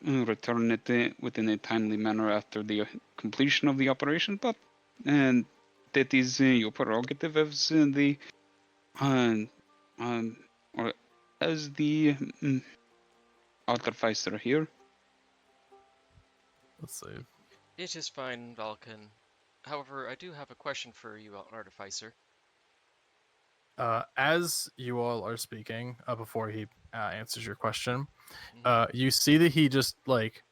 return it within a timely manner after the completion of the operation. But and that is your prerogative as the or as the artificer here. Let's see. It is fine, Valkin. However, I do have a question for you, Artificer. As you all are speaking, before he answers your question, Mhm. you see that he just like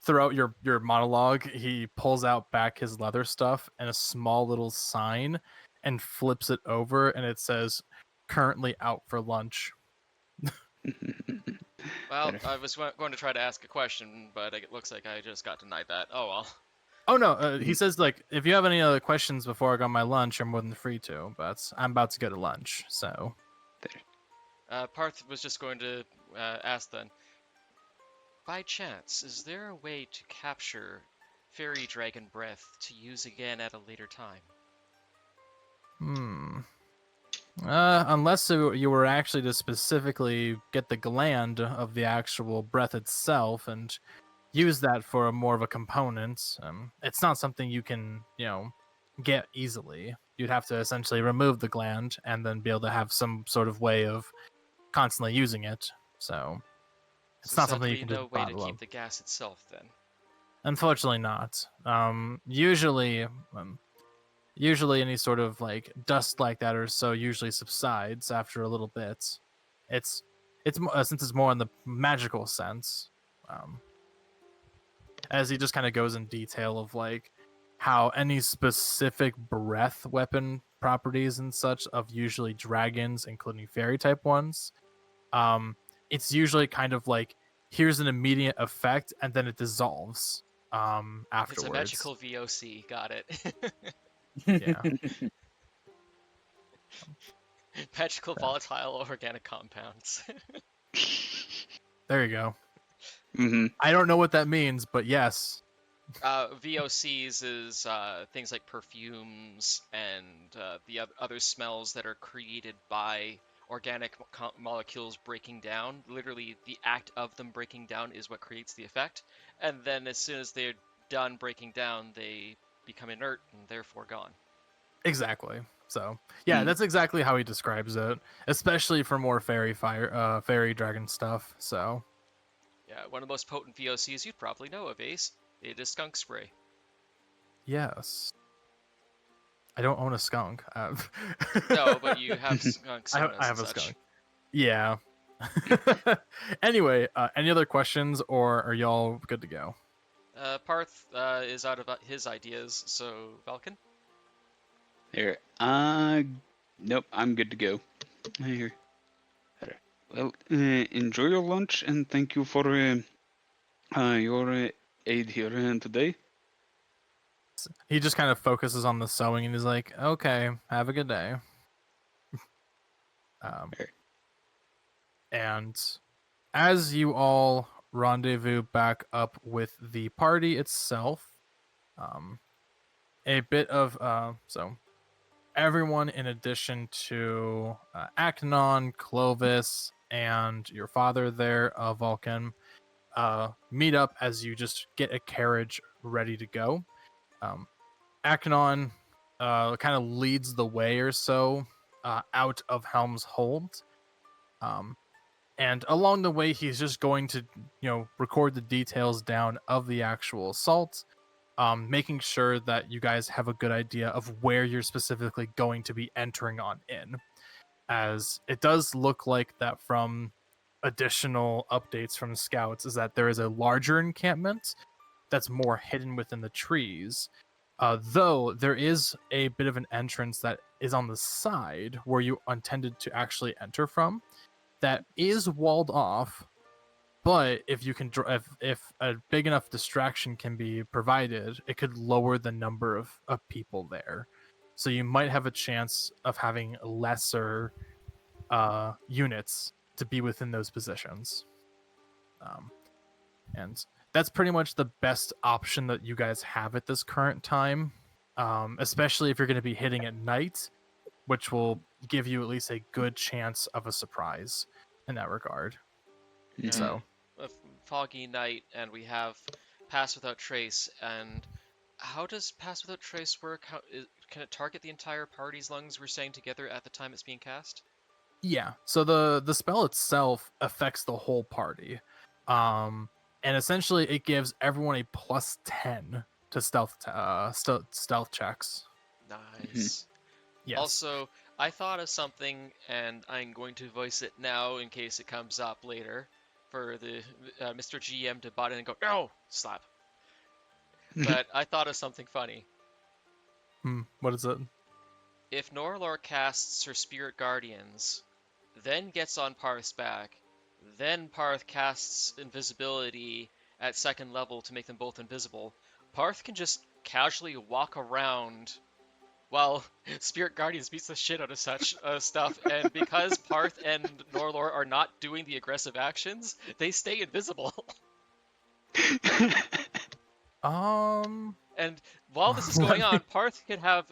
throughout your monologue, he pulls out back his leather stuff and a small little sign and flips it over, and it says currently out for lunch. Well, I was going to try to ask a question, but it looks like I just got denied that. Oh well. Oh no, he says like if you have any other questions before I go on my lunch, you're more than free to, but I'm about to go to lunch, so Paarth was just going to ask then. By chance, is there a way to capture fairy dragon breath to use again at a later time? Unless you were actually to specifically get the gland of the actual breath itself and use that for a more of a component, it's not something you can, get easily. You'd have to essentially remove the gland and then be able to have some sort of way of constantly using it. So It's So not something you sadly, can no just way to bottle keep up. the gas itself then. Unfortunately, not. Usually, usually any sort of like dust like that or so usually subsides after a little bit. It's since it's more in the magical sense. As he just kind of goes in detail of like how any specific breath weapon properties and such of usually dragons, including fairy type ones, it's usually kind of like here's an immediate effect and then it dissolves afterwards. It's a magical VOC. Got it. Yeah. Magical Yeah. volatile organic compounds. There you go. Mm-hmm. I don't know what that means, but yes. VOCs is things like perfumes and the other smells that are created by organic molecules breaking down. Literally, the act of them breaking down is what creates the effect. And then as soon as they're done breaking down, they become inert and therefore gone. Exactly. So yeah, that's exactly how he describes it, especially for more fairy dragon stuff. So Yeah, one of the most potent VOCs you'd probably know of, Ace. It is skunk spray. yes, I don't own a skunk. No, but you have skunk I sonas have and a such. skunk. Yeah. Anyway, any other questions, or are y'all good to go? Paarth is out of his ideas, so Valkin? Here. Nope, I'm good to go. Here. Well, enjoy your lunch and thank you for your aid here today. He just kind of focuses on the sewing, and he's like, "Okay, have a good day." Okay. And as you all rendezvous back up with the party itself, a bit of so everyone, in addition to Aknon, Clovis, and your father there, Vulcan, meet up as you just get a carriage ready to go. Aknon kind of leads the way or so out of Helm's Hold. And along the way, he's just going to, record the details down of the actual assault, making sure that you guys have a good idea of where you're specifically going to be entering on in. As it does look like that from additional updates from scouts is that there is a larger encampment that's more hidden within the trees. Though there is a bit of an entrance that is on the side where you intended to actually enter from that is walled off, but if you can if a big enough distraction can be provided, it could lower the number of people there, so you might have a chance of having lesser units to be within those positions. And that's pretty much the best option that you guys have at this current time, especially if you're going to be hitting at night, which will give you at least a good chance of a surprise in that regard. Yeah. So A foggy night, and we have Pass Without Trace. And how does Pass Without Trace work? Can it target the entire party as long as we're staying together at the time it's being cast? yeah, so the spell itself affects the whole party, and essentially it gives everyone a plus 10 to stealth checks. Nice. Yes. Also, I thought of something, and I'm going to voice it now in case it comes up later for the Mr. GM to butt in and go, no, slap. But I thought of something funny. What is it? If Norelor casts her Spirit Guardians, then gets on Paarth's back, then Paarth casts Invisibility at second level to make them both invisible, Paarth can just casually walk around while Spirit Guardians beats the shit out of such stuff, and because Paarth and Norelor are not doing the aggressive actions, they stay invisible. And while this is going on, Paarth can have,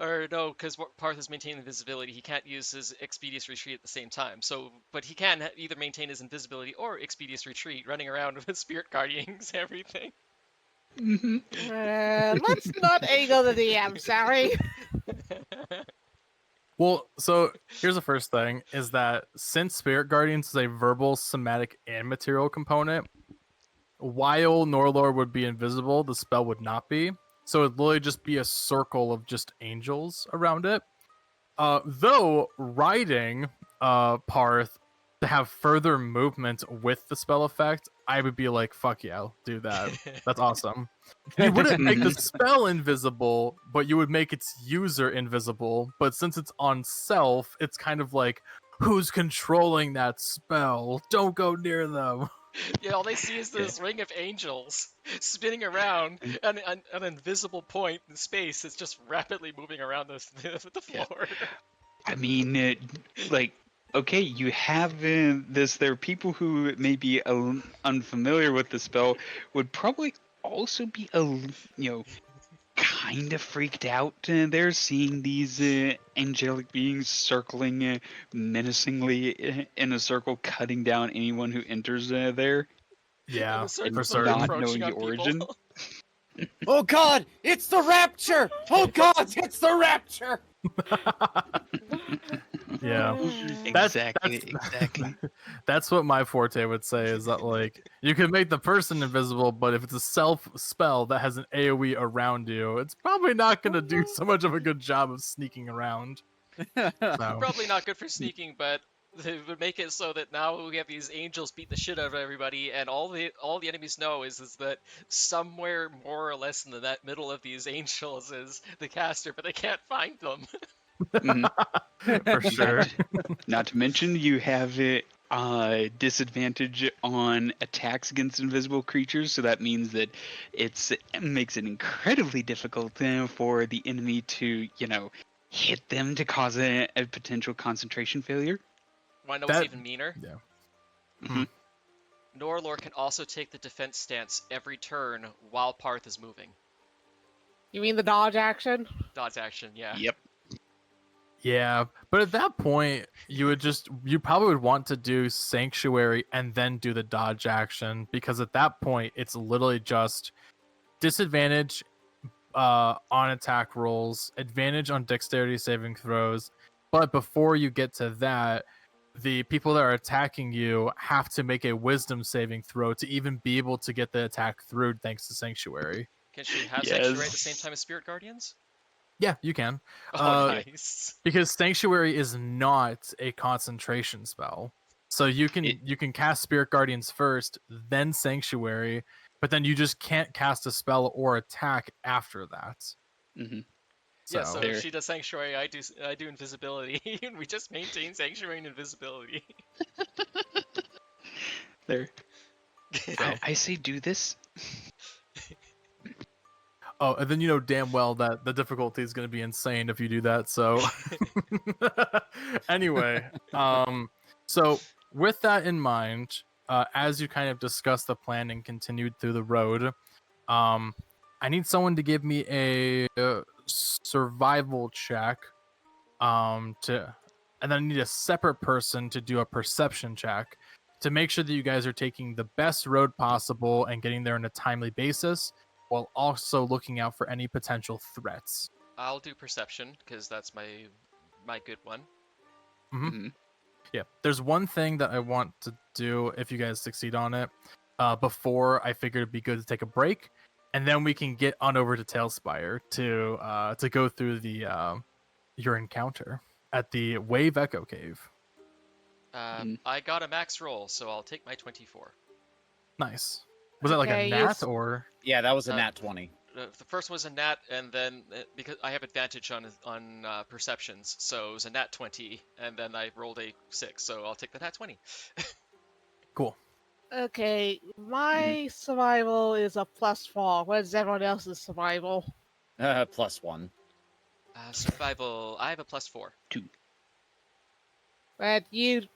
or no, because Paarth is maintaining invisibility, he can't use his Expeditious Retreat at the same time. So, but he can either maintain his invisibility or Expeditious Retreat, running around with Spirit Guardians, everything. Let's not angle the DM, sorry. Well, so here's the first thing is that since Spirit Guardians is a verbal, somatic, and material component, while Norelor would be invisible, the spell would not be. So it'd literally just be a circle of just angels around it. Though riding Paarth to have further movement with the spell effect, I would be like, fuck yeah, I'll do that. That's awesome. You wouldn't make the spell invisible, but you would make its user invisible. But since it's on self, it's kind of like, who's controlling that spell? Don't go near them. Yeah, all they see is this ring of angels spinning around and an invisible point in space that's just rapidly moving around the floor. I mean, like, okay, you have this. There are people who may be unfamiliar with the spell, would probably also be kind of freaked out. They're seeing these angelic beings circling menacingly in a circle, cutting down anyone who enters there. Yeah, The circles for are certain. Not approaching knowing on the people. origin. Oh God, it's the rapture! Oh God, it's the rapture! Yeah. Exactly. That's what my forte would say is that like you can make the person invisible, but if it's a self spell that has an AoE around you, it's probably not going to do so much of a good job of sneaking around. So. Probably not good for sneaking, but it would make it so that now we have these angels beat the shit out of everybody, and all the enemies know is that somewhere more or less in the middle of these angels is the caster, but they can't find them. For sure. Not to mention, you have disadvantage on attacks against invisible creatures, so that means that it makes it incredibly difficult for the enemy to, hit them to cause a potential concentration failure. Wanna know what's even meaner? Yeah. Mhm. Norelor can also take the defense stance every turn while Paarth is moving. You mean the dodge action? Dodge action, yeah. Yep. Yeah, but at that point, you probably would want to do Sanctuary and then do the dodge action, because at that point, it's literally just disadvantage on attack rolls, advantage on dexterity saving throws. But before you get to that, the people that are attacking you have to make a wisdom saving throw to even be able to get the attack through thanks to Sanctuary. Can she have Yes. Sanctuary at the same time as Spirit Guardians? Yeah, you can. Oh, nice. Because Sanctuary is not a concentration spell. So you can cast Spirit Guardians first, then Sanctuary, but then you just can't cast a spell or attack after that. Mm-hmm. Yeah, so There. if she does Sanctuary, I do Invisibility, and we just maintain Sanctuary and Invisibility. There. I say do this. Oh, and then you know damn well that the difficulty is going to be insane if you do that. So anyway, so with that in mind, as you kind of discuss the plan and continued through the road, I need someone to give me a survival check, and then I need a separate person to do a perception check to make sure that you guys are taking the best road possible and getting there on a timely basis, while also looking out for any potential threats. I'll do Perception, because that's my good one. Mm-hmm. Yeah, there's one thing that I want to do if you guys succeed on it. Before I figured it'd be good to take a break, and then we can get on over to Tailspire to go through the your encounter at the Wave Echo Cave. I got a max roll, so I'll take my 24. Nice. Was that like a nat or? Yeah, that was a nat 20. The first was a nat, and then because I have advantage on perceptions, so it was a nat 20, and then I rolled a 6, so I'll take the nat 20. Cool. Okay, my survival is a +4. What is everyone else's survival? +1. Survival, I have a +4. 2. But you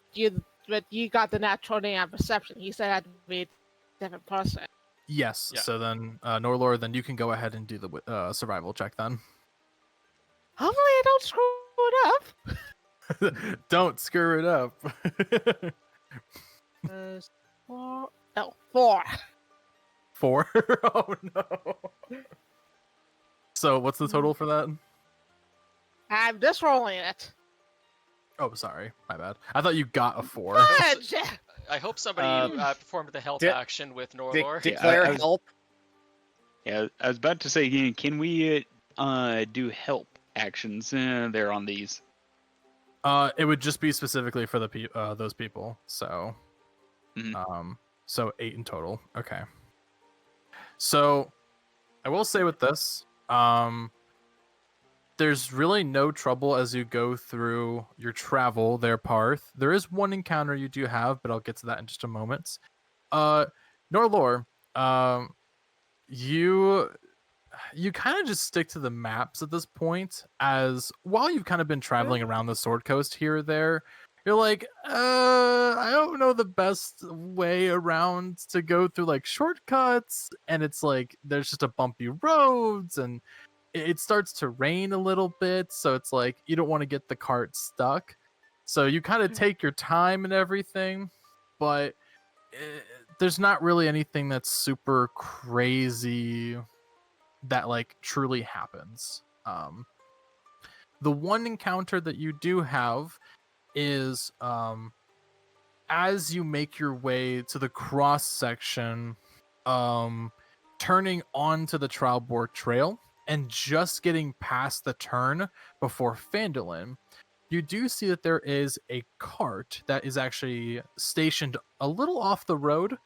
got the nat 20 on perception. You said I'd be a different person. Yes. Yeah. So then, Norelor, then you can go ahead and do the survival check then. Hopefully I don't screw it up. Don't screw it up. 4. No, 4. 4? Oh no. So what's the total for that? I'm just rolling it. Oh, sorry, my bad. I thought you got a 4. Fudge! I hope somebody performed the help di- action with Norelor. Declare I was- help. Yeah, I was about to say, can we do help actions there on these? It would just be specifically for the those people. So, Mhm. so 8 in total. Okay. So, I will say with this, there's really no trouble as you go through your travel there, Paarth. There is one encounter you do have, but I'll get to that in just a moment. Norelor, you kind of just stick to the maps at this point, as while you've kind of been traveling around the Sword Coast here or there, you're like, I don't know the best way around to go through like shortcuts, and it's like there's just a bumpy roads, and it starts to rain a little bit, so it's like you don't want to get the cart stuck. So you kind of take your time and everything, but there's not really anything that's super crazy that like truly happens. The one encounter that you do have is as you make your way to the cross section, turning onto the Trowbor Trail and just getting past the turn before Phandalin, you do see that there is a cart that is actually stationed a little off the road,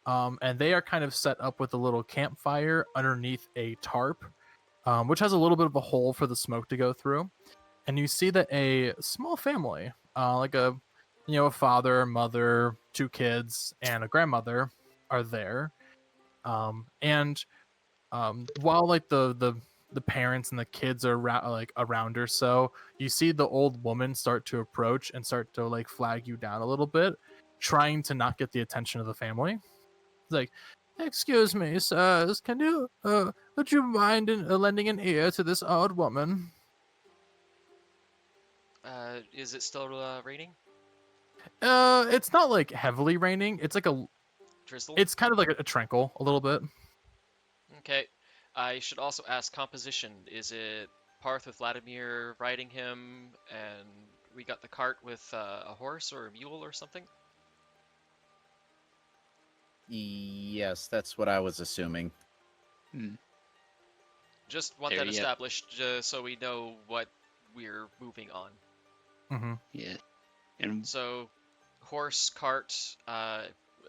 and they are kind of set up with a little campfire underneath a tarp, which has a little bit of a hole for the smoke to go through. And you see that a small family, like a father, mother, 2 kids, and a grandmother, are there. While like the parents and the kids are like around her, so you see the old woman start to approach and start to like flag you down a little bit, trying to not get the attention of the family. It's like, excuse me, sirs, can you would you mind lending an ear to this old woman? Is it still raining? It's not like heavily raining. It's like Drizzle? it's kind of like a trickle a little bit. Okay. I should also ask composition. Is it Paarth with Vladimir riding him, and we got the cart with a horse or a mule or something? Yes, that's what I was assuming. Just want There, that yeah. established, so we know what we're moving on. Mm-hmm. Yeah, and So, horse, cart,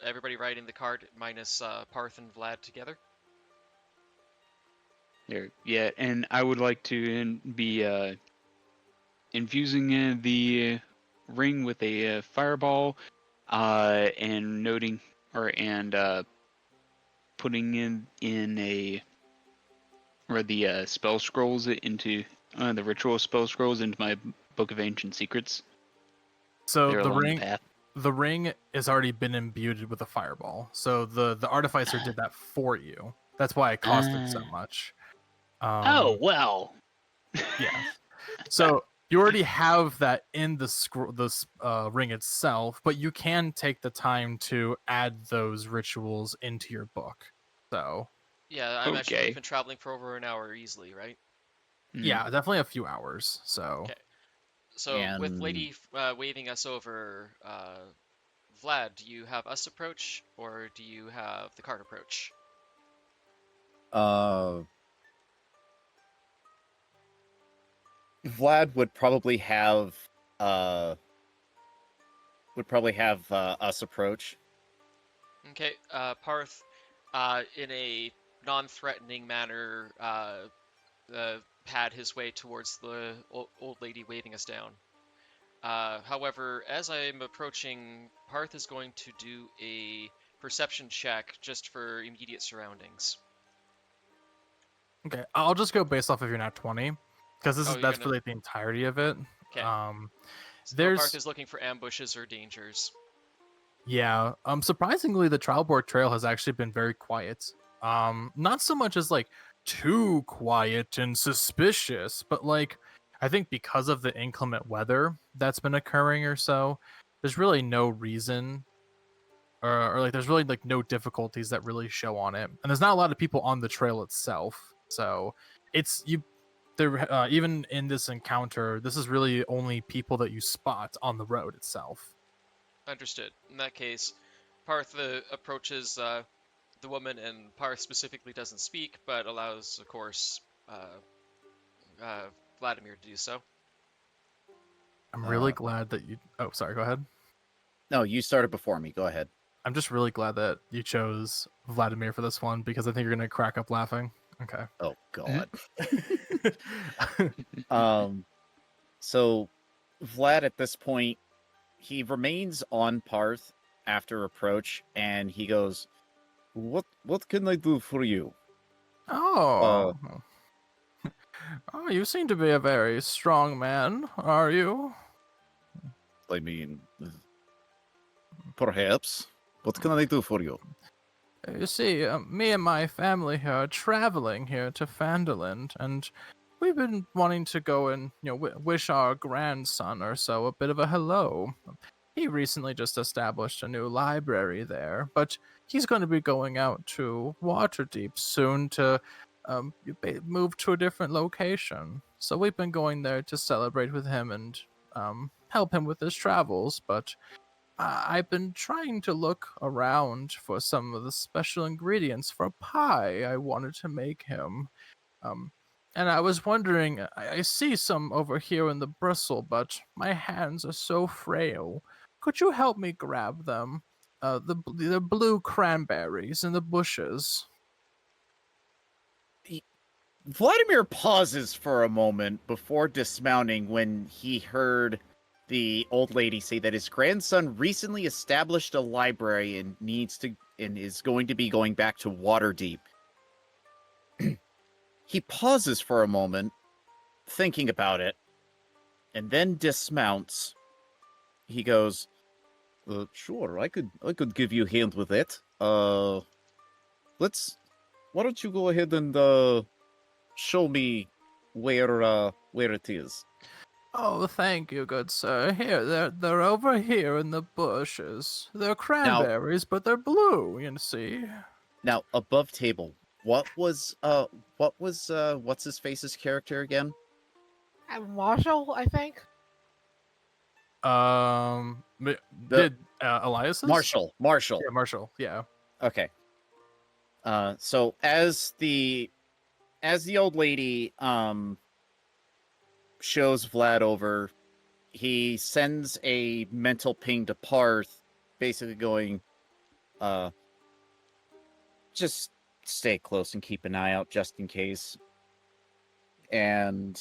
everybody riding the cart minus Paarth and Vlad together. there, yeah, and I would like to be infusing the ring with a fireball, and noting putting in the spell scrolls into the ritual spell scrolls into my book of ancient secrets. So There the along ring the path. the ring has already been imbued with a fireball. So the artificer did that for you. That's why it costed so much. Oh well. Yeah. So you already have that in the ring itself, but you can take the time to add those rituals into your book. So Yeah, I imagine Okay. we've been traveling for over an hour easily, right? yeah, definitely a few hours. So Okay. So with And- Lady waving us over, Vlad, do you have us approach, or do you have the cart approach? Vlad would probably have us approach. Okay, Paarth, in a non-threatening manner, pad his way towards the old lady waving us down. However, as I'm approaching, Paarth is going to do a perception check just for immediate surroundings. okay, I'll just go based off of your nat 20 because Oh, that's for like the entirety of it. Okay. So there's Paarth is looking for ambushes or dangers. Yeah. Surprisingly, the trial board trail has actually been very quiet. Not so much as like too quiet and suspicious, but like I think because of the inclement weather that's been occurring or so, there's really no reason or like there's really like no difficulties that really show on it. And there's not a lot of people on the trail itself. So it's there even in this encounter, this is really only people that you spot on the road itself. Understood. In that case, Paarth approaches the woman, and Paarth specifically doesn't speak, but allows, of course, Vladimir to do so. I'm really glad that you. Oh, sorry. Go ahead. No, you started before me. Go ahead. I'm just really glad that you chose Vladimir for this one because I think you're gonna crack up laughing. Okay. Oh God. So Vlad at this point, he remains on Paarth after approach, and he goes, "What can I do for you?" Oh. Oh, you seem to be a very strong man, are you? I mean, perhaps. What can I do for you? You see, me and my family here are traveling here to Phandalin, and we've been wanting to go and, wish our grandson or so a bit of a hello. He recently just established a new library there, but he's going to be going out to Waterdeep soon to move to a different location. So we've been going there to celebrate with him and help him with his travels, but I've been trying to look around for some of the special ingredients for a pie I wanted to make him. And I was wondering, I see some over here in the bristle, but my hands are so frail. Could you help me grab them? The blue cranberries in the bushes. Vladimir pauses for a moment before dismounting when he heard the old lady say that his grandson recently established a library and is going to be going back to Waterdeep. He pauses for a moment, thinking about it, and then dismounts. He goes, "Sure, I could give you a hand with it. Why don't you go ahead and show me where it is?" Oh, thank you, good sir. Here, they're over here in the bushes. They're cranberries, but they're blue, you see. Now, above table, what's his face's character again? Marshall, I think. Did Elias? Marshell. Yeah, Marshell. Yeah. Okay. So as the old lady shows Vlad over, he sends a mental ping to Paarth, basically going, just stay close and keep an eye out just in case. And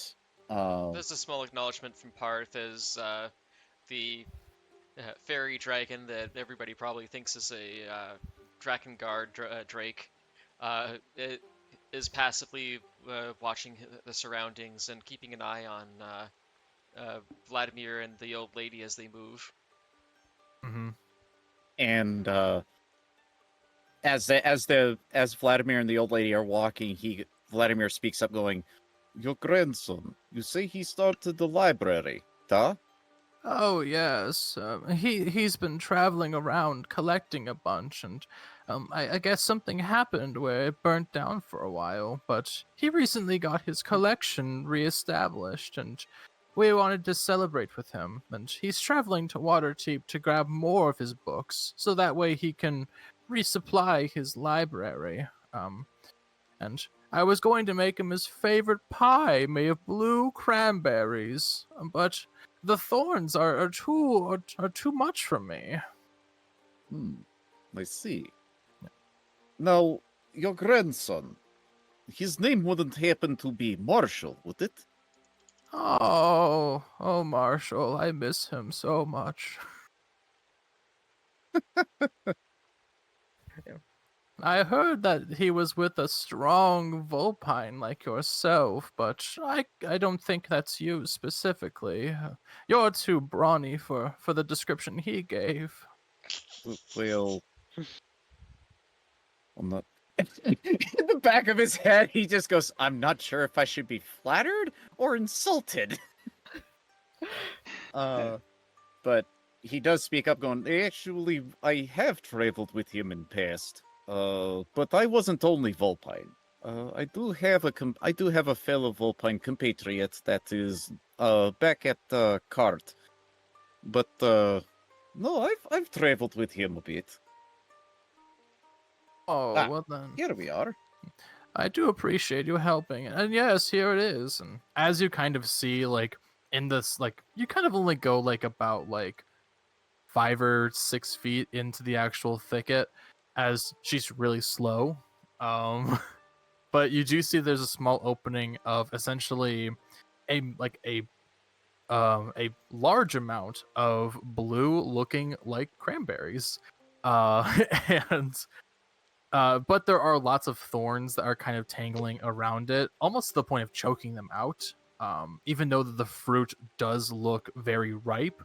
There's a small acknowledgement from Paarth as the fairy dragon that everybody probably thinks is a Drakengard drake it is passively watching the surroundings and keeping an eye on Vladimir and the old lady as they move. Mm-hmm. And as Vladimir and the old lady are walking, Vladimir speaks up, going, "Your grandson, you say he started the library, huh?" Oh yes, he's been traveling around collecting a bunch, and I guess something happened where it burnt down for a while. But he recently got his collection reestablished, and we wanted to celebrate with him. And he's traveling to Waterdeep to grab more of his books, so that way he can resupply his library. And I was going to make him his favorite pie made of blue cranberries, but the thorns are too much for me. I see. Now, your grandson, his name wouldn't happen to be Marshall, would it? Oh, Marshall, I miss him so much. I heard that he was with a strong vulpine like yourself, but I don't think that's you specifically. You're too brawny for the description he gave. Well, I'm not. In the back of his head, he just goes, "I'm not sure if I should be flattered or insulted." But he does speak up, going, "Actually, I have traveled with him in past. But I wasn't only vulpine. I do have a fellow vulpine compatriot that is back at Cart, but no, I've traveled with him a bit. Oh, Ah. well then. Here we are. I do appreciate you helping. And yes, here it is. And as you kind of see, like, in this, like, you kind of only go, like, about, like, 5 or 6 feet into the actual thicket, as she's really slow. But you do see there's a small opening of essentially a large amount of blue looking like cranberries. And but there are lots of thorns that are kind of tangling around it, almost to the point of choking them out. Even though the fruit does look very ripe,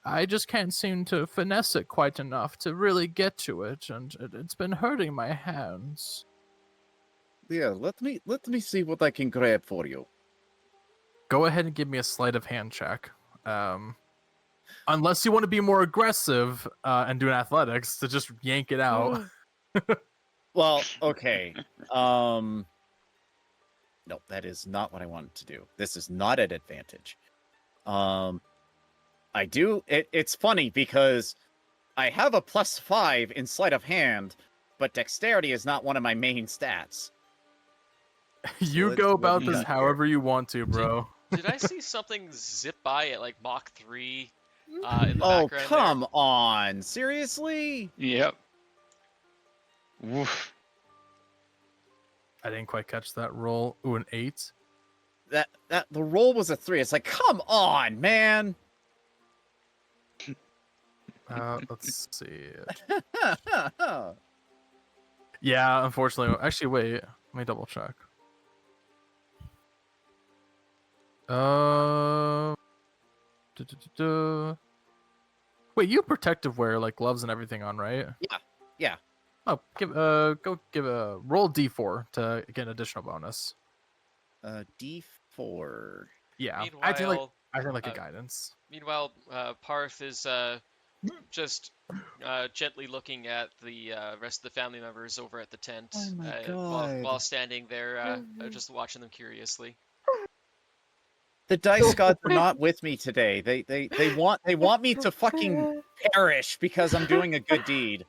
I just can't seem to finesse it quite enough to really get to it, and it's been hurting my hands. Yeah, let me see what I can grab for you. Go ahead and give me a sleight of hand check. Unless you want to be more aggressive and do an athletics to just yank it out. Well, okay. No, that is not what I wanted to do. This is not an advantage. I do. It's funny because I have a +5 in sleight of hand, but dexterity is not one of my main stats. You let's- go what about do you this got here? however you want to, bro. Did I see something zip by at like Mach 3 in the Oh, background come on. Seriously? Yep. Woof. I didn't quite catch that roll. Ooh, an 8. That the roll was a 3. It's like, come on, man. Let's see. Yeah, unfortunately. Actually, wait. Let me double check. Wait, you have protective wear, like gloves and everything on, right? Yeah. Oh, go give a roll D4 to get an additional bonus. D4. Yeah, Meanwhile, I think like a guidance. Paarth is just gently looking at the rest of the family members over at the tent Oh my while God. standing there, just watching them curiously. The dice gods are not with me today. They want me to fucking perish because I'm doing a good deed.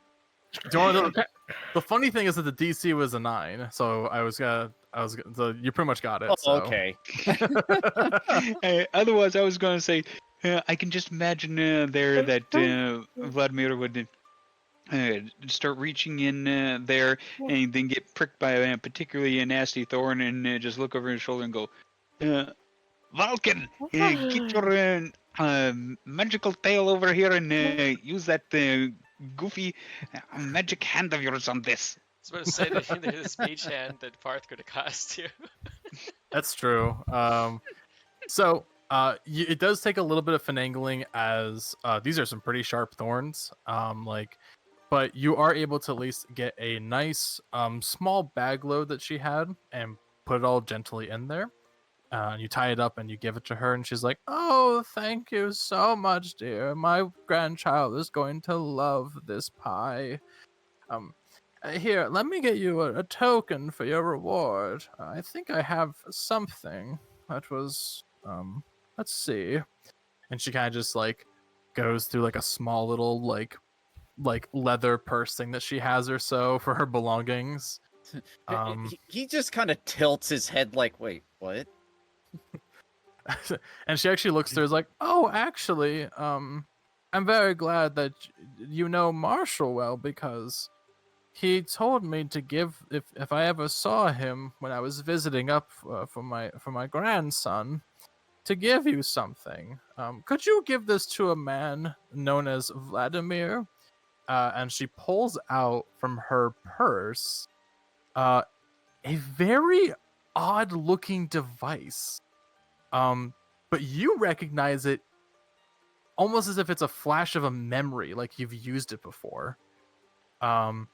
The funny thing is that the DC was a 9, so so you pretty much got it. Oh, So. okay. Otherwise, I was going to say, I can just imagine there that Vladimir would start reaching in there and then get pricked by particularly a nasty thorn and just look over his shoulder and go, Valkin, get your magical tail over here and use that goofy magic hand of yours on this. I was about to say that this mage hand that Paarth could have cast you. That's true. It does take a little bit of finagling, as these are some pretty sharp thorns. But you are able to at least get a nice small bag load that she had and put it all gently in there. You tie it up and you give it to her, and she's like, "Oh, thank you so much, dear. My grandchild is going to love this pie. Here, let me get you a token for your reward. I think I have something that was, let's see." And she kind of just like goes through like a small little like leather purse thing that she has or so for her belongings. He just kind of tilts his head like, wait, what? And she actually looks through, is like, "Oh, actually, I'm very glad that you know Marshell well, because he told me to give, if I ever saw him when I was visiting up for my grandson, to give you something. Could you give this to a man known as Vladimir?" And she pulls out from her purse a very odd-looking device. But you recognize it almost as if it's a flash of a memory, like you've used it before. It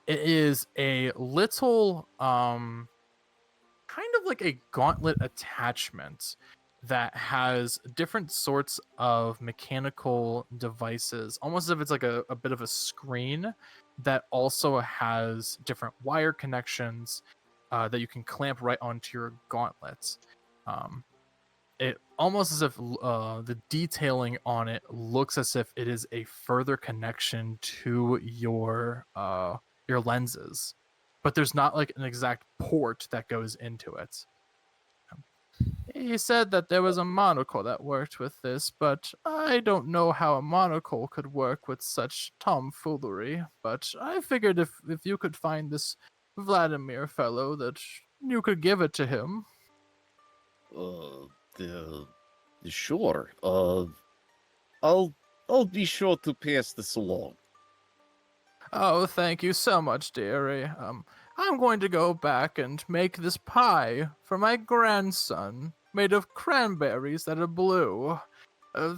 is a little kind of like a gauntlet attachment that has different sorts of mechanical devices, almost as if it's like a bit of a screen that also has different wire connections that you can clamp right onto your gauntlets. It almost as if the detailing on it looks as if it is a further connection to your lenses, but there's not like an exact port that goes into it. He said that there was a monocle that worked with this, but I don't know how a monocle could work with such tomfoolery. But I figured if you could find this Vladimir fellow, that you could give it to him. Sure. I'll be sure to pass this along. Oh, thank you so much, dearie. I'm going to go back and make this pie for my grandson, made of cranberries that are blue.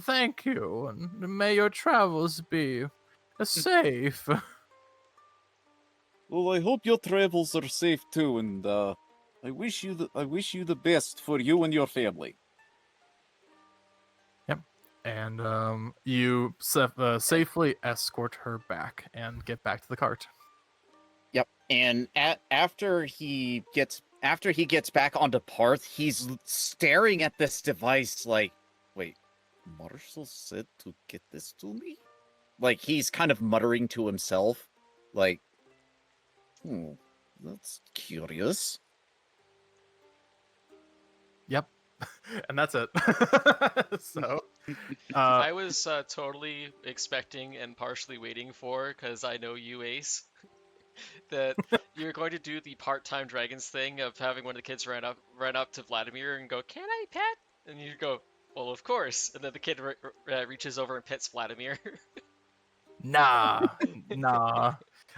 Thank you, and may your travels be safe. Well, I hope your travels are safe too, and I wish you the best for you and your family. And you safely escort her back and get back to the cart. Yep. And after he gets back onto Paarth, he's staring at this device like, wait, Marshell said to get this to me? Like he's kind of muttering to himself, like, that's curious. Yep. And that's it. So I was totally expecting and partially waiting for, because I know you, Ace, that you're going to do the part-time dragons thing of having one of the kids run up to Vladimir and go, "Can I pet?" And you go, "Well, of course." And then the kid reaches over and pets Vladimir. Nah.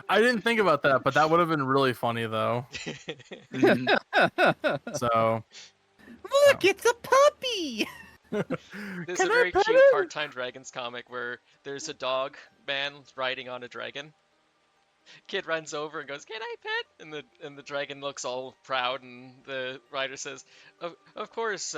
I didn't think about that, but that would have been really funny though. So Look, it's a puppy! There's Can a I very pet cute him? part-time dragons comic where there's a dog man riding on a dragon. Kid runs over and goes, "Can I pet?" And the dragon looks all proud, and the rider says, "Of course,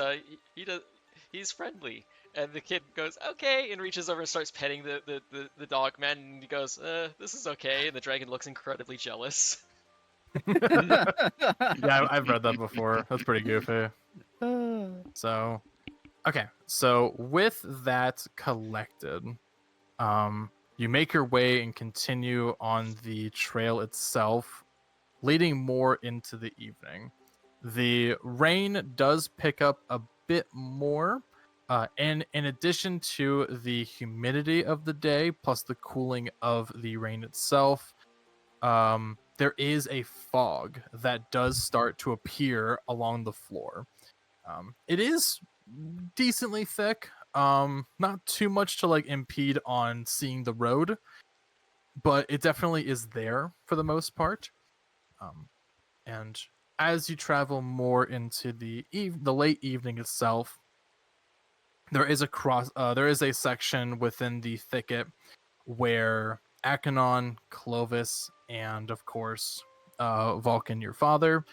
he's friendly." And the kid goes, "Okay," and reaches over and starts petting the dog man, and he goes, "This is okay." And the dragon looks incredibly jealous. yeah, I've read that before. That's pretty goofy. So, okay. So with that collected, you make your way and continue on the trail itself, leading more into the evening. The rain does pick up a bit more, and in addition to the humidity of the day, plus the cooling of the rain itself, there is a fog that does start to appear along the floor. It is decently thick, not too much to like impede on seeing the road, but it definitely is there for the most part. And as you travel more into the late evening itself, there is a section within the thicket where Achenon, Clovis, and of course Valkin, your father,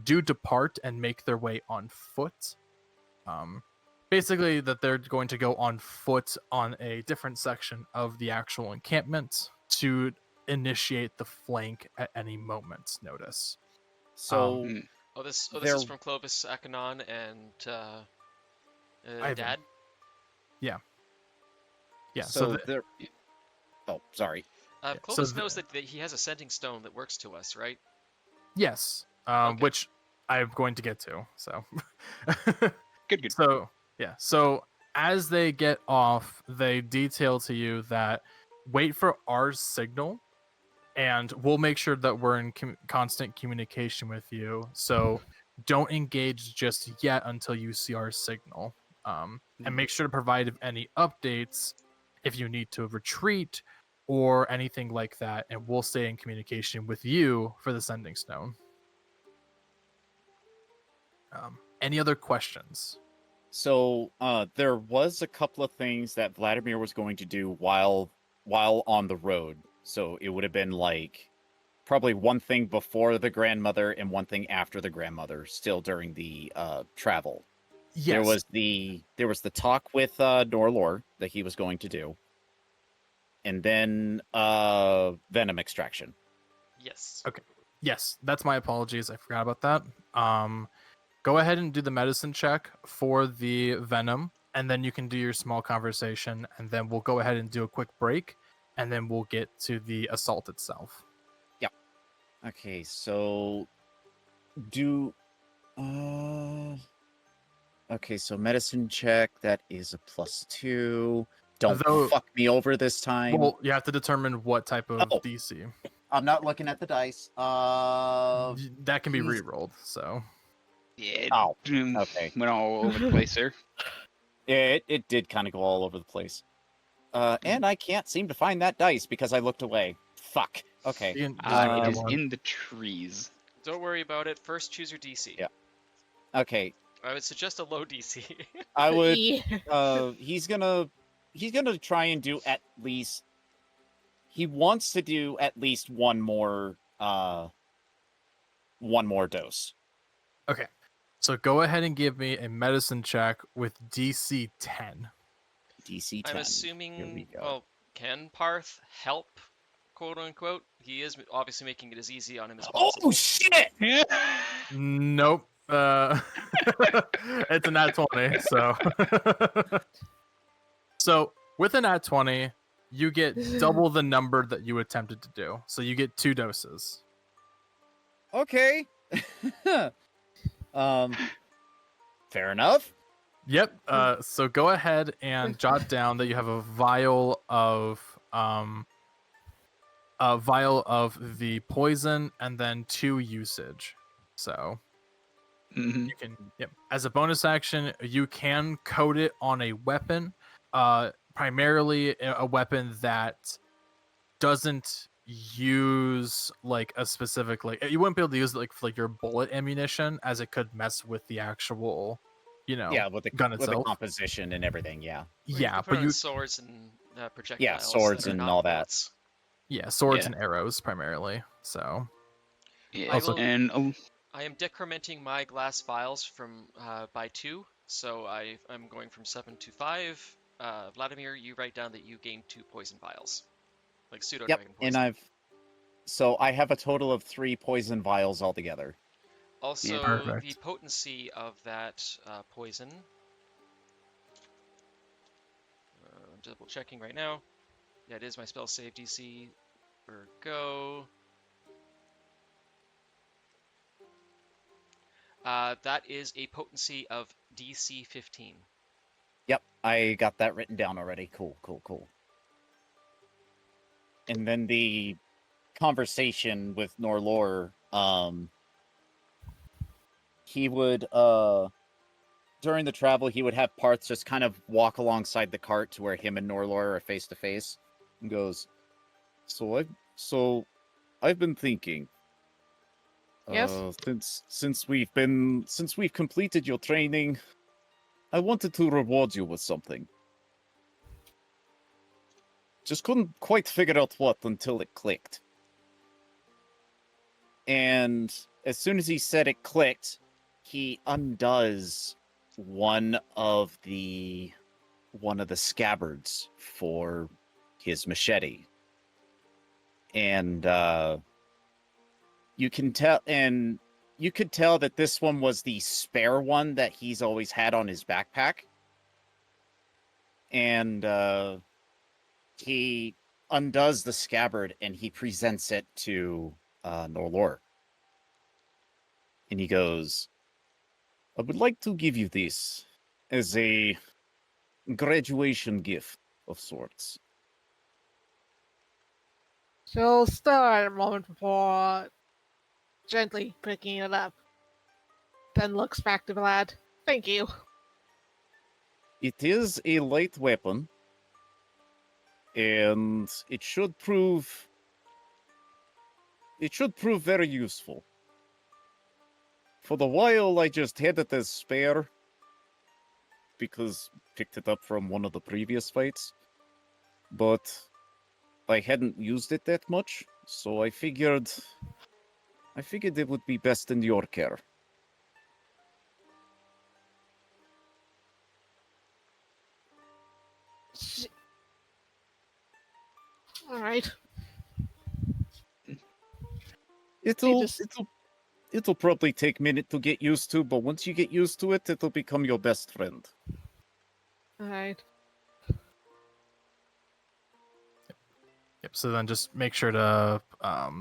do depart and make their way on foot. Basically, that they're going to go on foot on a different section of the actual encampment to initiate the flank at any moment's notice. So This There- is from Clovis, Achenon, and Ivan. Dad. Yeah. so there. Oh, sorry. Clovis knows that he has a sending stone that works to us, right? Yes, Okay. which I'm going to get to. So, Good. So yeah. So as they get off, they detail to you that wait for our signal, and we'll make sure that we're in constant communication with you. So don't engage just yet until you see our signal. And make sure to provide any updates if you need to retreat or anything like that, and we'll stay in communication with you for the sending stone. Any other questions? So there was a couple of things that Vladimir was going to do while on the road. So it would have been like probably one thing before the grandmother and one thing after the grandmother, still during the travel. Yes. There was the talk with Norelor that he was going to do, and then venom extraction. Yes. Okay. Yes, that's my apologies. I forgot about that. Go ahead and do the medicine check for the venom, and then you can do your small conversation, and then we'll go ahead and do a quick break, and then we'll get to the assault itself. Okay, so do okay, so medicine check, that is a +2. Don't Though- fuck me over this time. Well, you have to determine what type of Oh. DC. I'm not looking at the dice. That can be he's- re-rolled. So Yeah. Oh, okay. Went all over the place there. Yeah, it did kind of go all over the place. And I can't seem to find that dice because I looked away. Fuck. Okay. you can just It grab is one. in the trees. Don't worry about it. First, choose your DC. Yeah. Okay. I would suggest a low DC. I would. Yeah. He's gonna try and do at least. He wants to do at least one more dose. Okay. So go ahead and give me a medicine check with DC 10. DC 10. I'm Here we assuming. go. Well, can Paarth help, quote unquote? He is obviously making it as easy on him as possible. Oh shit! Yeah. Nope. It's a nat 20, so so with a nat 20, you get double the number that you attempted to do. So you get 2 doses. Okay. Fair enough. Yep. So go ahead and jot down that you have a vial of the poison and then 2 usage. So Mhm. you can, yep. As a bonus action, you can coat it on a weapon, primarily a weapon that doesn't use like a specific, like you wouldn't be able to use it like for like your bullet ammunition, as it could mess with the actual, Yeah, with the gun with the itself. composition and everything. Yeah. Or you Yeah, can put but on you, swords and projectiles. swords that are and not all that. bullets. yeah, swords Yeah. and arrows primarily. So Yeah. Also- And I am decrementing my glass vials from by 2, so I'm going from 7 to 5. Vladimir, you write down that you gain 2 poison vials, like pseudodragon Yep. poison. And I have a total of 3 poison vials altogether. Also, Perfect. the potency of that poison. I'm double checking right now. Yeah, it is my spell save DC. Go. That is a potency of DC 15. Yep, I got that written down already. Cool. And then the conversation with Norelor, he would during the travel he would have Paarth just kind of walk alongside the cart to where him and Norelor are face to face, and goes, So I've been thinking. Yes? Since we've completed your training, I wanted to reward you with something. Just couldn't quite figure out what until it clicked. And as soon as he said it clicked, he undoes one of the scabbards for his machete. And you could tell that this one was the spare one that he's always had on his backpack. And he undoes the scabbard and he presents it to Norelor. And he goes, I would like to give you this as a graduation gift of sorts. She'll start a moment before gently picking it up. Then looks back to Vlad. Thank you. It is a light weapon, and it should prove very useful. For the while, I just had it as spare, because picked it up from one of the previous fights, but I hadn't used it that much, so I figured it would be best in your care. Alright. It'll just- it'll probably take a minute to get used to, but once you get used to it, it'll become your best friend. Alright. Yep. So then just make sure to,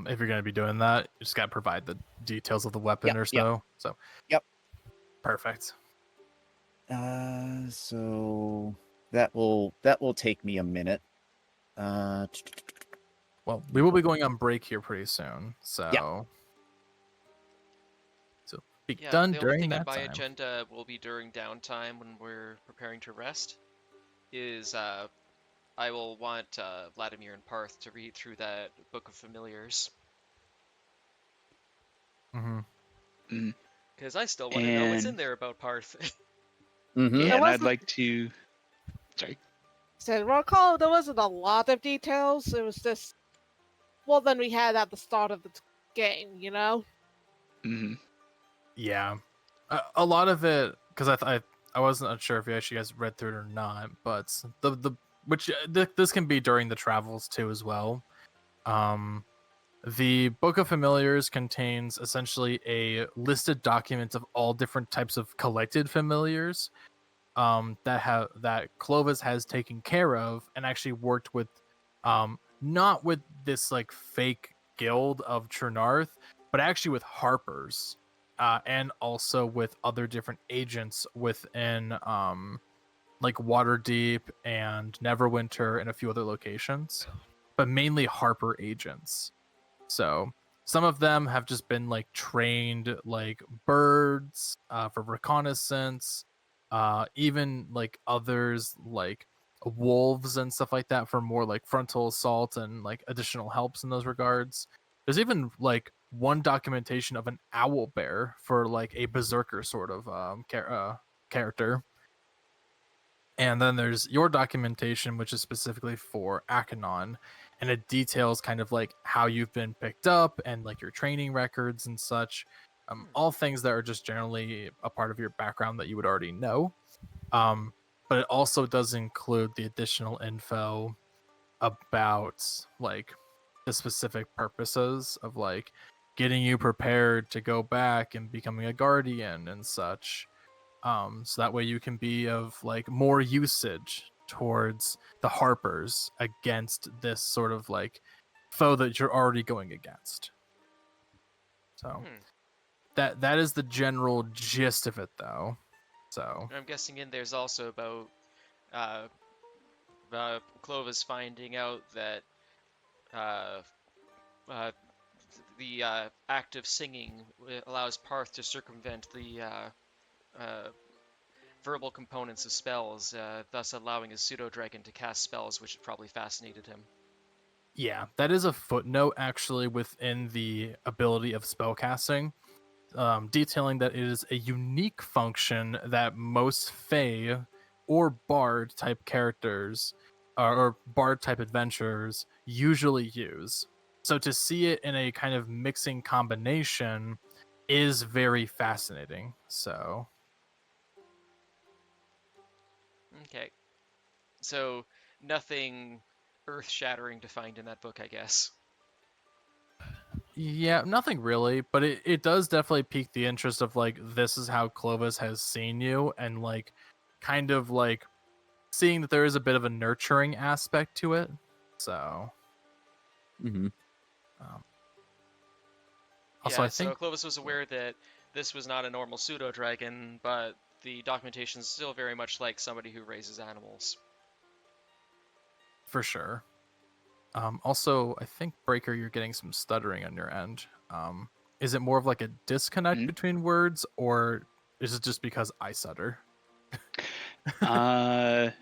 if you're going to be doing that, you just got to provide the details of the weapon or so. Yep. So. Yep. Perfect. So that will take me a minute. Well, we will be going on break here pretty soon, so be Yeah, done the only during thing that on my time. agenda will be during downtime when we're preparing to rest. Is I will want Vladimir and Paarth to read through that Book of Familiars Mm-hmm. because I still want to know what's in And- there about Paarth. Mhm. Yeah, There and I'd wasn't- like to. Sorry. Said, recall there wasn't a lot of details. It was just more than we had at the start of the game, you know? Hmm. Yeah, a lot of it because I wasn't unsure if you guys read through it or not, but the which this can be during the travels too as well. The Book of Familiars contains essentially a listed document of all different types of collected familiars that Clovis has taken care of and actually worked with, not with this like fake guild of Trunarth, but actually with Harpers, and also with other different agents within like Waterdeep and Neverwinter and a few other locations, but mainly Harper agents. So some of them have just been like trained like birds for reconnaissance, even like others like wolves and stuff like that for more like frontal assault and like additional helps in those regards. There's even like one documentation of an owl bear for like a berserker sort of character. And then there's your documentation, which is specifically for Akanon, and it details kind of like how you've been picked up and like your training records and such. All things that are just generally a part of your background that you would already know. But it also does include the additional info about like the specific purposes of like getting you prepared to go back and becoming a guardian and such. So that way you can be of like more usage towards the Harpers against this sort of like foe that you're already going against. So that is the general gist of it, though. So I'm guessing in there's also about Clovis finding out that uh, the act of singing allows Paarth to circumvent the verbal components of spells, thus allowing his pseudodragon to cast spells, which probably fascinated him. yeah, that is a footnote actually within the ability of spellcasting, detailing that it is a unique function that most Fae or Bard type characters or Bard type adventurers usually use. So to see it in a kind of mixing combination is very fascinating. So Okay. So, nothing earth-shattering to find in that book, I guess. yeah, nothing really, but it does definitely pique the interest of like this is how Clovis has seen you and like kind of like seeing that there is a bit of a nurturing aspect to it. So Mhm. also Yeah, I think so Clovis was aware that this was not a normal pseudo-dragon, but the documentation is still very much like somebody who raises animals. for sure. Also, I think Breaker, you're getting some stuttering on your end. Is it more of like a disconnect between words, or is it just because I stutter? I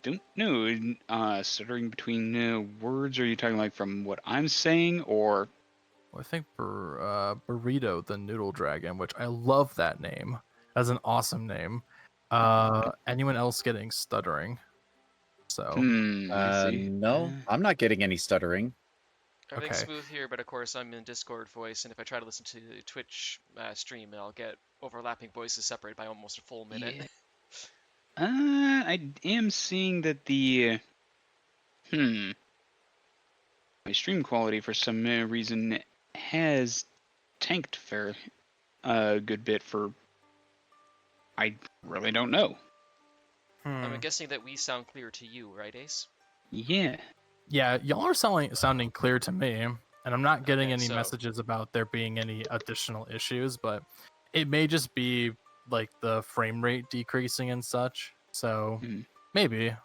don't know. Stuttering between words, are you talking like from what I'm saying, or? Well, I think Burrito, the Noodle Dragon, which I love that name. That's an awesome name. Anyone else getting stuttering? So I see. No, I'm not getting any stuttering. Everything's Okay. smooth here, but of course I'm in Discord voice, and if I try to listen to the Twitch stream, I'll get overlapping voices separated by almost a full minute. Yeah. I am seeing that the my stream quality for some reason has tanked a good bit for. I really don't know. I'm guessing that we sound clear to you, right, Ace? Yeah. Yeah, y'all are sounding clear to me, and I'm not getting Okay, any so- messages about there being any additional issues, but it may just be like the frame rate decreasing and such. So Mhm. maybe.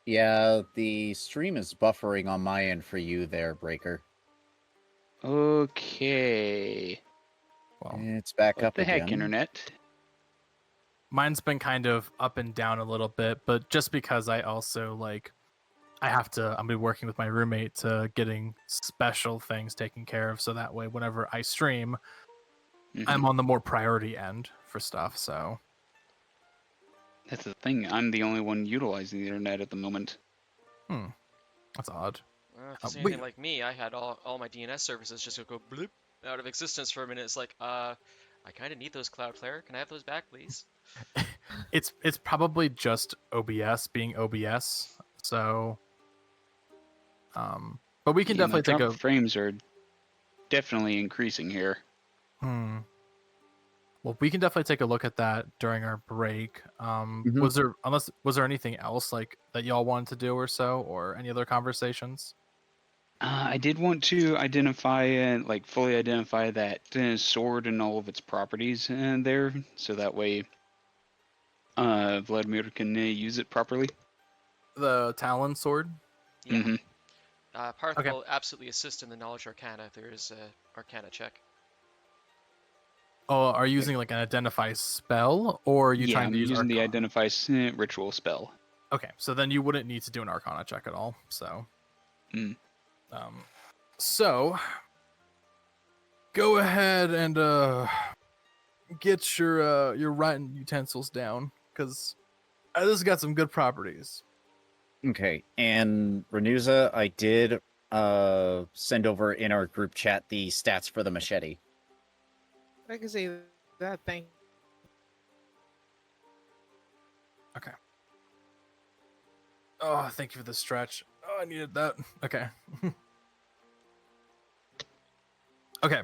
Yeah, the stream is buffering on my end for you there, Breaker. Okay. Well, It's back What up the again. heck, internet? mine's been kind of up and down a little bit, but just because I also I'm gonna be working with my roommate to getting special things taken care of, so that way whenever I stream, I'm Mhm. on the more priority end for stuff. So That's the thing. I'm the only one utilizing the internet at the moment. that's odd. If it's we- anything like me, I had all my DNS services just go bloop out of existence for a minute. It's like, I kind of need those Cloudflare. Can I have those back, please? It's probably just OBS being OBS. So, but we can Yeah, definitely take drop a. frames are definitely increasing here. Well, we can definitely take a look at that during our break. Mhm. Was there anything else like that y'all wanted to do or so, or any other conversations? I did want to fully identify that sword and all of its properties there, so that way Vladimir can use it properly. The Talon sword. Yeah. Mhm. Paarth Okay. will absolutely assist in the Knowledge Arcana if there is a Arcana check. Oh, are you using like an identify spell, or are you Yeah, trying I'm to use using the Arcana? identify ritual spell. Okay, so then you wouldn't need to do an Arcana check at all. So, Mm. so go ahead and get your writing utensils down, because this has got some good properties. Okay, and Renewza, I did send over in our group chat the stats for the machete. I can see that thing. Oh, thank you for the stretch. Oh, I needed that. Okay. Okay.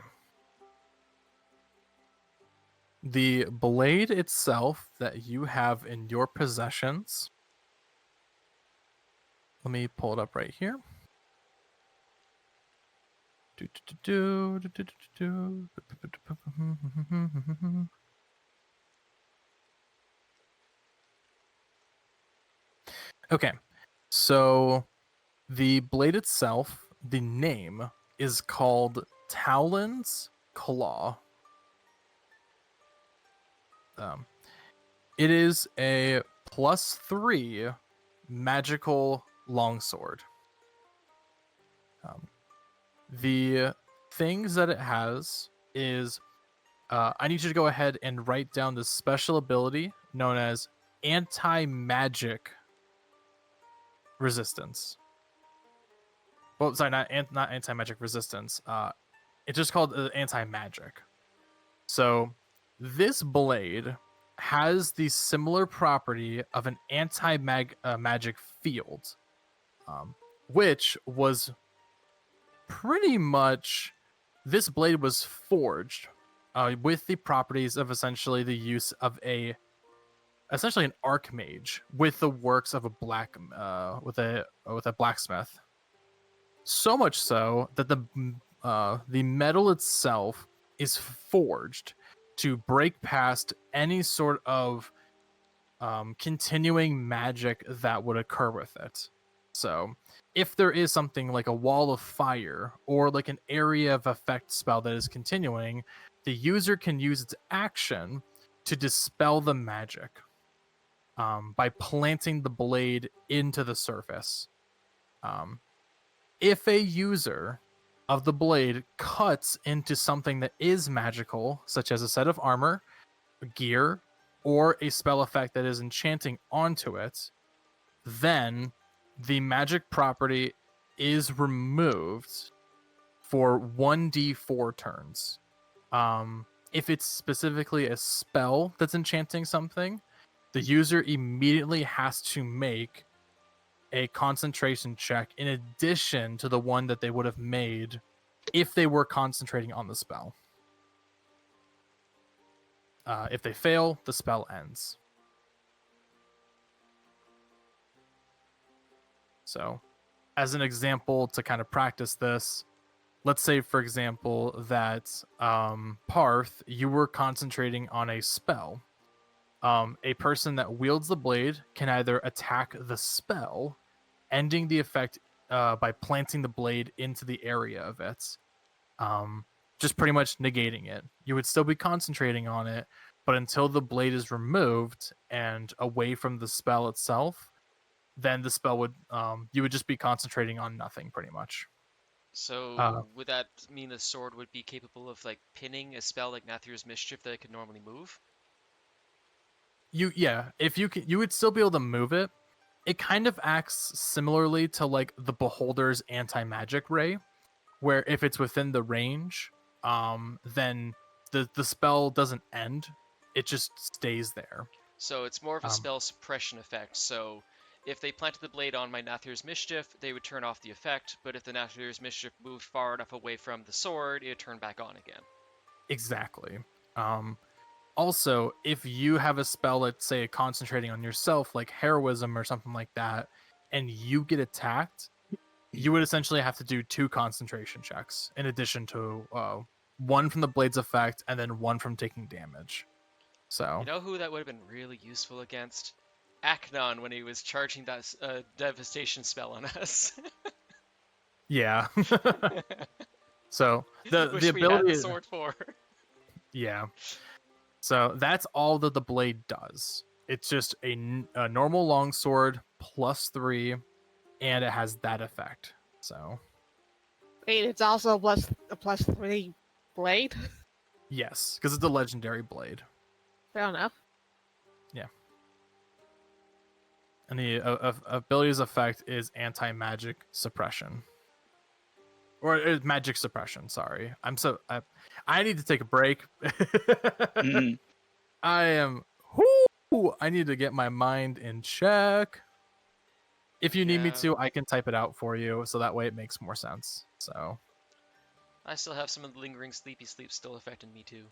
The blade itself that you have in your possessions. Let me pull it up right here. Okay. So the blade itself, the name is called Talon's Claw. It is a +3 magical longsword. The things that it has is I need you to go ahead and write down the special ability known as anti-magic resistance. Well, sorry, not anti-magic resistance. It's just called anti-magic. So this blade has the similar property of an anti-magic field, which was pretty much this blade was forged with the properties of essentially the use of essentially an archmage with the works of a with a blacksmith. So much so that the metal itself is forged to break past any sort of continuing magic that would occur with it. So, if there is something like a wall of fire or like an area of effect spell that is continuing, the user can use its action to dispel the magic by planting the blade into the surface. If a user of the blade cuts into something that is magical, such as a set of armor, gear, or a spell effect that is enchanting onto it, then the magic property is removed for 1d4 turns. If it's specifically a spell that's enchanting something, the user immediately has to make a concentration check in addition to the one that they would have made if they were concentrating on the spell. If they fail, the spell ends. So, as an example to kind of practice this, let's say, for example, that Paarth, you were concentrating on a spell. A person that wields the blade can either attack the spell, ending the effect by planting the blade into the area of it, just pretty much negating it. You would still be concentrating on it, but until the blade is removed and away from the spell itself, then the spell would you would just be concentrating on nothing pretty much. So would that mean the sword would be capable of like pinning a spell like Nathir's Mischief that it could normally move? If you can, you would still be able to move it. It kind of acts similarly to like the Beholder's anti-magic ray, where if it's within the range, then the spell doesn't end, it just stays there. So it's more of a spell suppression effect. So if they planted the blade on my Nathir's Mischief, they would turn off the effect, but if the Nathir's Mischief moved far enough away from the sword, it would turn back on again. Exactly. Also, if you have a spell, let's say concentrating on yourself, like heroism or something like that, and you get attacked, you would essentially have to do 2 concentration checks in addition to one from the blade's effect and then one from taking damage. So You know who that would have been really useful against? Aknon when he was charging that devastation spell on us. yeah. So the Wish we had ability the sword for. Yeah. So that's all that the blade does. It's just a normal longsword +3, and it has that effect. So Wait, it's also a plus 3 blade? yes, because it's a legendary blade. Fair enough. And the ability's effect is anti-magic suppression. Or magic suppression, sorry. I need to take a break. Mhm. I need to get my mind in check. If you need me Yeah. to, I can type it out for you, so that way it makes more sense. So I still have some of the lingering sleepy sleep still affecting me too.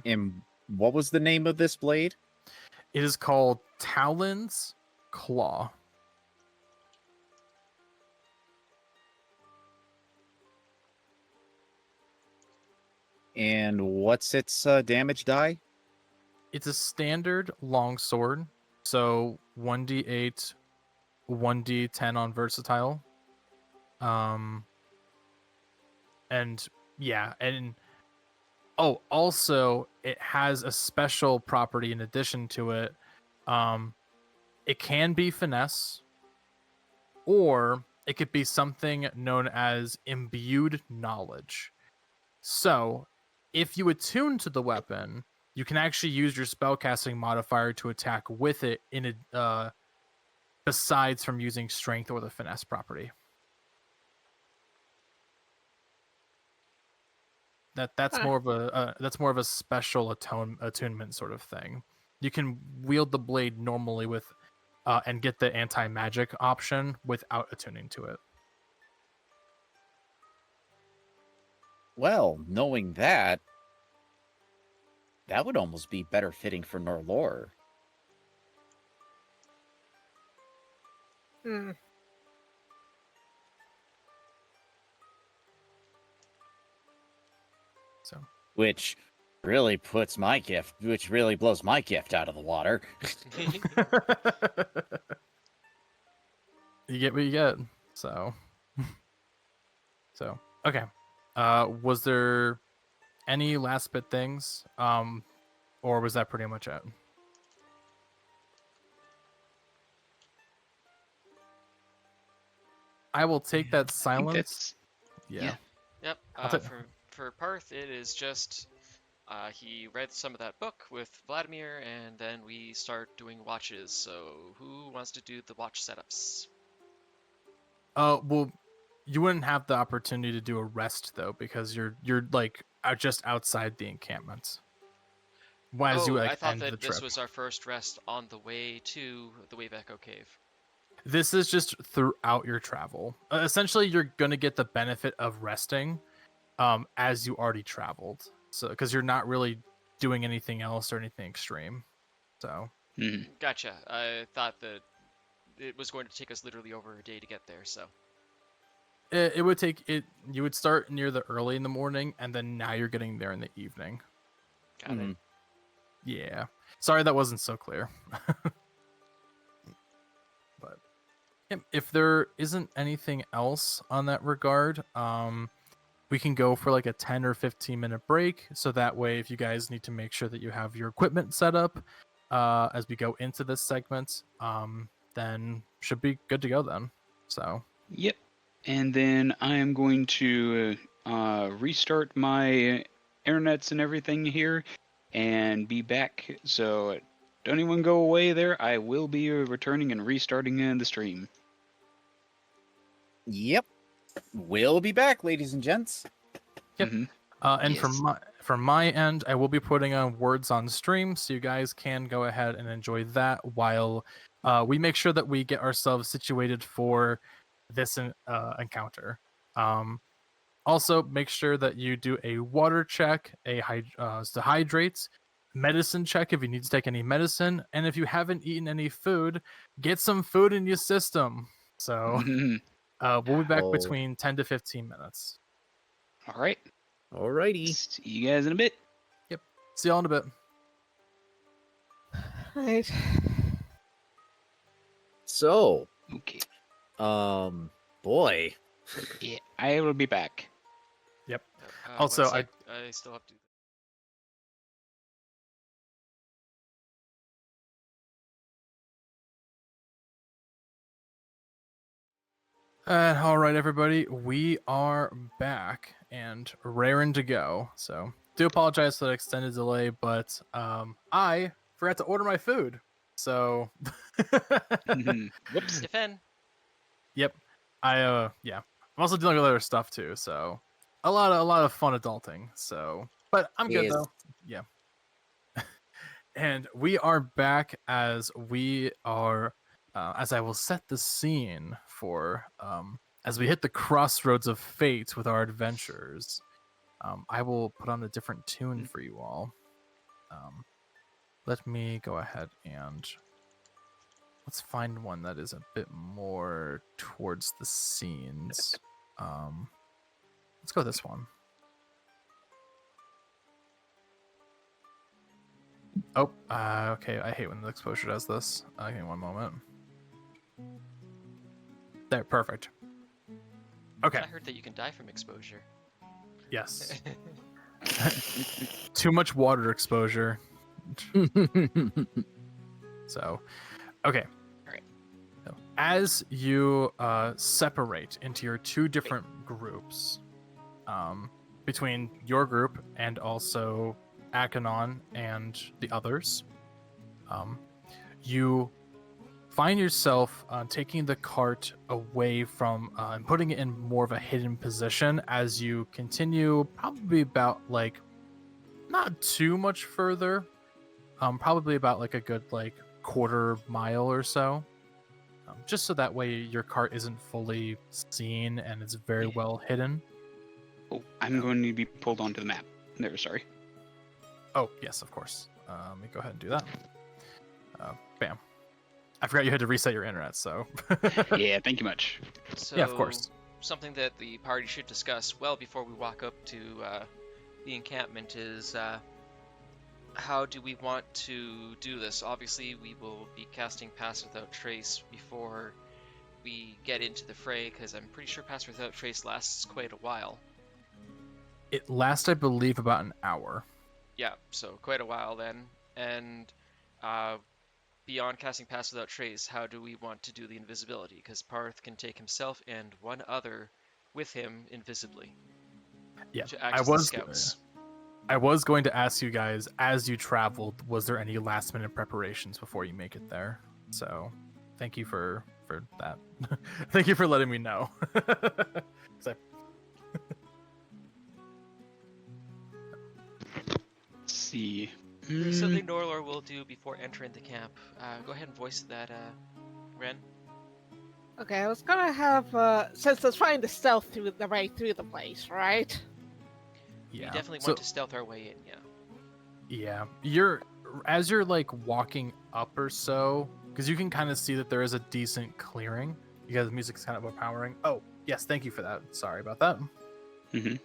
And what was the name of this blade? it is called Talon's Claw. And what's its damage die? It's a standard longsword, so 1d8, 1d10 on versatile. And yeah, and also it has a special property in addition to it. It can be finesse, or it could be something known as imbued knowledge. So, if you attune to the weapon, you can actually use your spellcasting modifier to attack with it in a besides from using strength or the finesse property. That's more of a special attunement sort of thing. You can wield the blade normally with and get the anti-magic option without attuning to it. Well, knowing that, that would almost be better fitting for Norelor. Hmm. So Which really blows my gift out of the water. you get what you get. So okay. Was there any last bit things? Or was that pretty much it? I will take that I think silence. that's Yeah. Yep. I'll take- For Paarth, it is just he read some of that book with Vladimir, and then we start doing watches. So who wants to do the watch setups? Well, you wouldn't have the opportunity to do a rest though, because you're like just outside the encampment. as you I like, thought end the that this trip. was our first rest on the way to the Wave Echo Cave. This is just throughout your travel. Essentially, you're gonna get the benefit of resting, as you already traveled. So, because you're not really doing anything else or anything extreme. So, Mhm. Gotcha. I thought that it was going to take us literally over a day to get there, so. it would take it. You would start near the early in the morning, and then now you're getting there in the evening. Got it. Yeah. Sorry, that wasn't so clear. But if there isn't anything else on that regard, we can go for like a 10 or 15-minute break. So that way, if you guys need to make sure that you have your equipment set up as we go into this segment, then should be good to go then. So, Yep. And then I am going to restart my internets and everything here and be back. So don't anyone go away there. I will be returning and restarting the stream. Yep. We'll be back, ladies and gents. Yep. Mhm. And Yes. from my end, I will be putting on words on stream, so you guys can go ahead and enjoy that while we make sure that we get ourselves situated for this encounter. Also, make sure that you do a water check, to hydrate, medicine check if you need to take any medicine, and if you haven't eaten any food, get some food in your system. So Mhm. we'll be back Oh. between 10 to 15 minutes. All right. Alrighty. See you guys in a bit. See y'all in a bit. Right. So, Okay. boy. Yeah, I will be back. Also, one sec, I still have to. All right, everybody, we are back and raring to go. So, do apologize for the extended delay, but I forgot to order my food. So, Mhm. Whoops. Defend. yep, I'm also dealing with other stuff too. So, a lot of fun adulting. So, but I'm good Yes. though. Yeah. And we are back as we are, as I will set the scene for, as we hit the crossroads of fate with our adventures. I will put on a different tune for you all. Let me go ahead and let's find one that is a bit more towards the scenes. Let's go with this one. Oh, okay. I hate when the exposure does this. Give me one moment. There, perfect. Okay. I heard that you can die from exposure. Yes. Too much water exposure. So, okay. All right. So, as you separate into your two different groups, between your group and also Akanon and the others, you find yourself taking the cart away from and putting it in more of a hidden position as you continue probably about like not too much further, probably about like a good like quarter mile or so, just so that way your cart isn't fully seen and it's very well hidden. Oh, I'm going to be pulled onto the map. There, sorry. Oh yes, of course. Let me go ahead and do that. Bam. I forgot you had to reset your internet, so Yeah, thank you much. So, yeah, of course. Something that the party should discuss well before we walk up to the encampment is how do we want to do this? Obviously, we will be casting Pass Without Trace before we get into the fray, because I'm pretty sure Pass Without Trace lasts quite a while. It lasts, I believe, about an hour. Yeah, so quite a while then. And beyond casting Pass Without Trace, how do we want to do the invisibility? Because Paarth can take himself and one other with him invisibly. Yeah, To act as the scouts. I was going to ask you guys, as you traveled, was there any last minute preparations before you make it there? So, thank you for that. Thank you for letting me know. 'Cause Let's see. There's something Norelor will do before entering the camp. Go ahead and voice that, Ren. Okay, I was gonna have since they're trying to stealth through the way through the place, right? We Yeah. definitely So, want to stealth our way in, yeah. yeah. As you're like walking up or so, because you can kind of see that there is a decent clearing. You guys, the music's kind of overpowering. Oh, yes, thank you for that. Sorry about that. Mhm.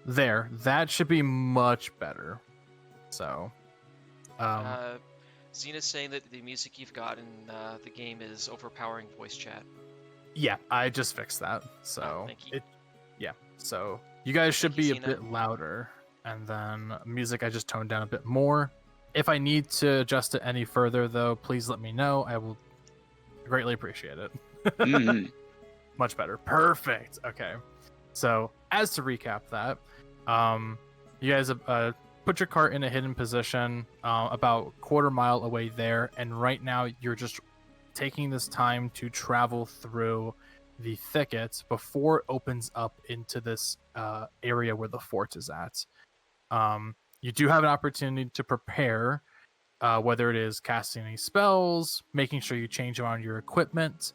There. That should be much better. So, Xena's saying that the music you've got in the game is overpowering voice chat. yeah, I just fixed that. So thank you. So you guys should Thank you, be a Xena. bit louder, and then music I just toned down a bit more. If I need to adjust it any further, though, please let me know. I will greatly appreciate it. Mhm. Much better. Perfect. Okay. So as to recap that, you guys put your cart in a hidden position about a quarter mile away there, and right now you're just taking this time to travel through the thickets before it opens up into this area where the fort is at. You do have an opportunity to prepare, whether it is casting any spells, making sure you change around your equipment.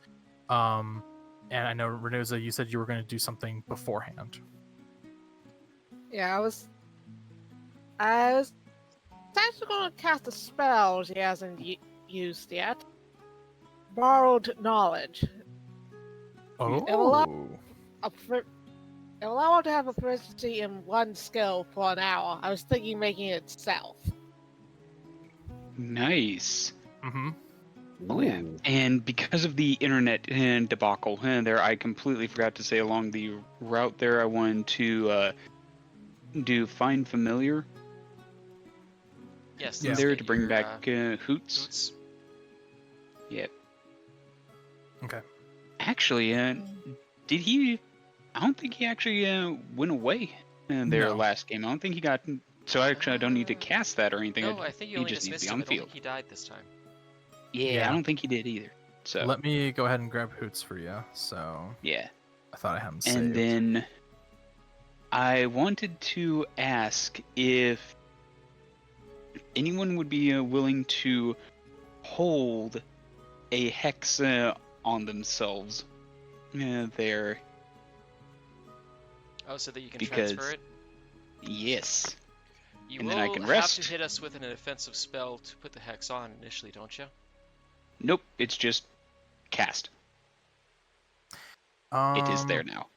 And I know, Nenewza, you said you were going to do something beforehand. Yeah, I was actually gonna cast a spell he hasn't used yet. Borrowed knowledge. Oh. It will allow him to have a proficiency in one skill for an hour. I was thinking making it stealth. Nice. Mm-hmm. Oh yeah. And because of the internet debacle there, I completely forgot to say along the route there I wanted to do Find Familiar Yes, Yeah. let's there get to bring your, back Hoots. Hoots. Yep. Okay. Actually, did he? I don't think he actually went away in their No. last game. I don't think he got. So actually, I don't need to cast that or anything. No, I think you he only just needs to dismissed be on him. I the don't field. think he died this time. Yeah, Yeah. I don't think he did either. So Let me go ahead and grab Hoots for you. So yeah. I thought I had him saved. And then I wanted to ask if anyone would be willing to hold a hex on themselves there. Oh, so that you can Because- transfer it? Yes. You and will then I can have rest. to hit us with an offensive spell to put the hex on initially, don't you? Nope, it's just cast. It is there now.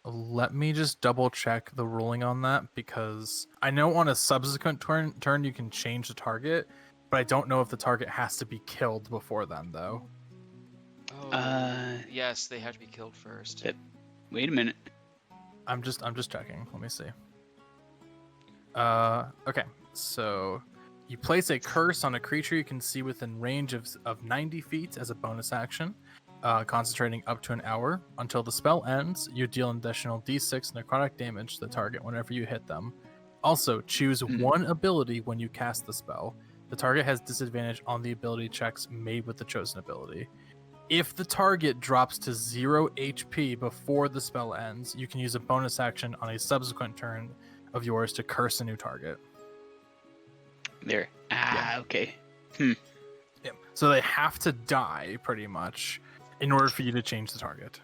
Let me just double check the ruling on that, because I know on a subsequent turn you can change the target, but I don't know if the target has to be killed before then, though. Oh, yes, they have to be killed first. Wait a minute. I'm just checking. Let me see. Okay. So you place a curse on a creature you can see within range of 90 feet as a bonus action, concentrating up to an hour. Until the spell ends, you deal an additional d6 necrotic damage to the target whenever you hit them. Also, choose one ability when you cast the spell. The target has disadvantage on the ability checks made with the chosen ability. If the target drops to 0 HP before the spell ends, you can use a bonus action on a subsequent turn of yours to curse a new target. There. Okay. Yeah. So they have to die, pretty much, in order for you to change the target.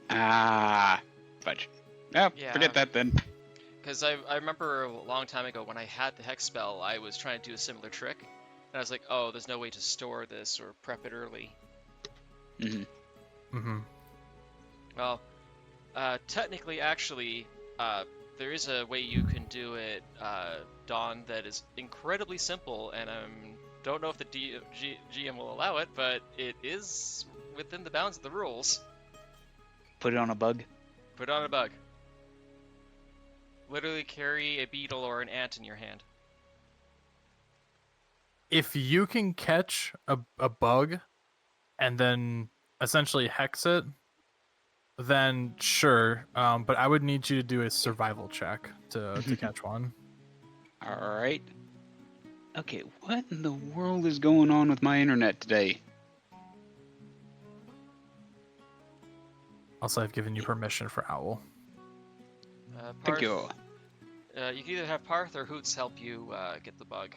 Fudge. Oh, Yeah. forget that then. Because I remember a long time ago when I had the hex spell, I was trying to do a similar trick. And I was like, oh, there's no way to store this or prep it early. Well, technically, actually, there is a way you can do it, Dawn, that is incredibly simple, and I don't know if the GM will allow it, but it is within the bounds of the rules. Put it on a bug. Put on a bug. Literally carry a beetle or an ant in your hand. If you can catch a bug and then essentially hex it, then sure. But I would need you to do a survival check to catch one. Alright. Okay, what in the world is going on with my internet today? Also, I've given you permission for Owl. Thank you. You can either have Paarth or Hoots help you get the bug,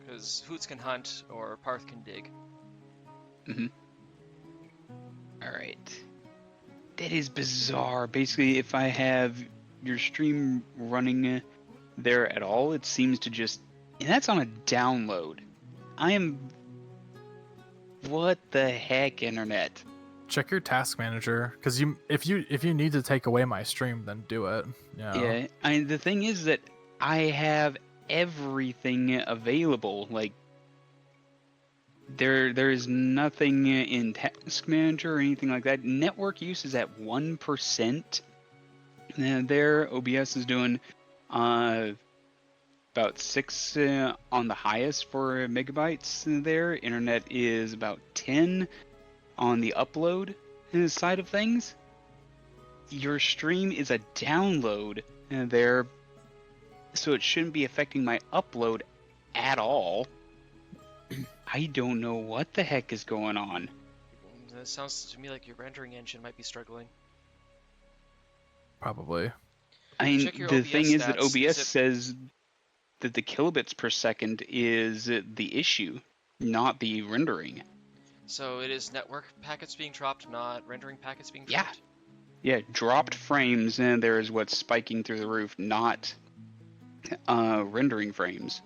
because Hoots can hunt or Paarth can dig. All right. That is bizarre. Basically, if I have your stream running there at all, it seems to just... And that's on a download. I am... What the heck, internet? Check your task manager, because if you need to take away my stream, then do it. Yeah, the thing is that I have everything available. Like, there is nothing in task manager or anything like that. Network use is at 1%. There, OBS is doing about 6 on the highest for megabytes there. Internet is about 10 on the upload side of things. Your stream is a download there, so it shouldn't be affecting my upload at all. I don't know what the heck is going on. That sounds to me like your rendering engine might be struggling. Probably. I mean, Check your the OBS thing is that stats. OBS Is it- says that the kilobits per second is the issue, not the rendering. So it is network packets being dropped, not rendering packets being Yeah. dropped? Yeah, dropped frames, and there is what's spiking through the roof, not rendering frames.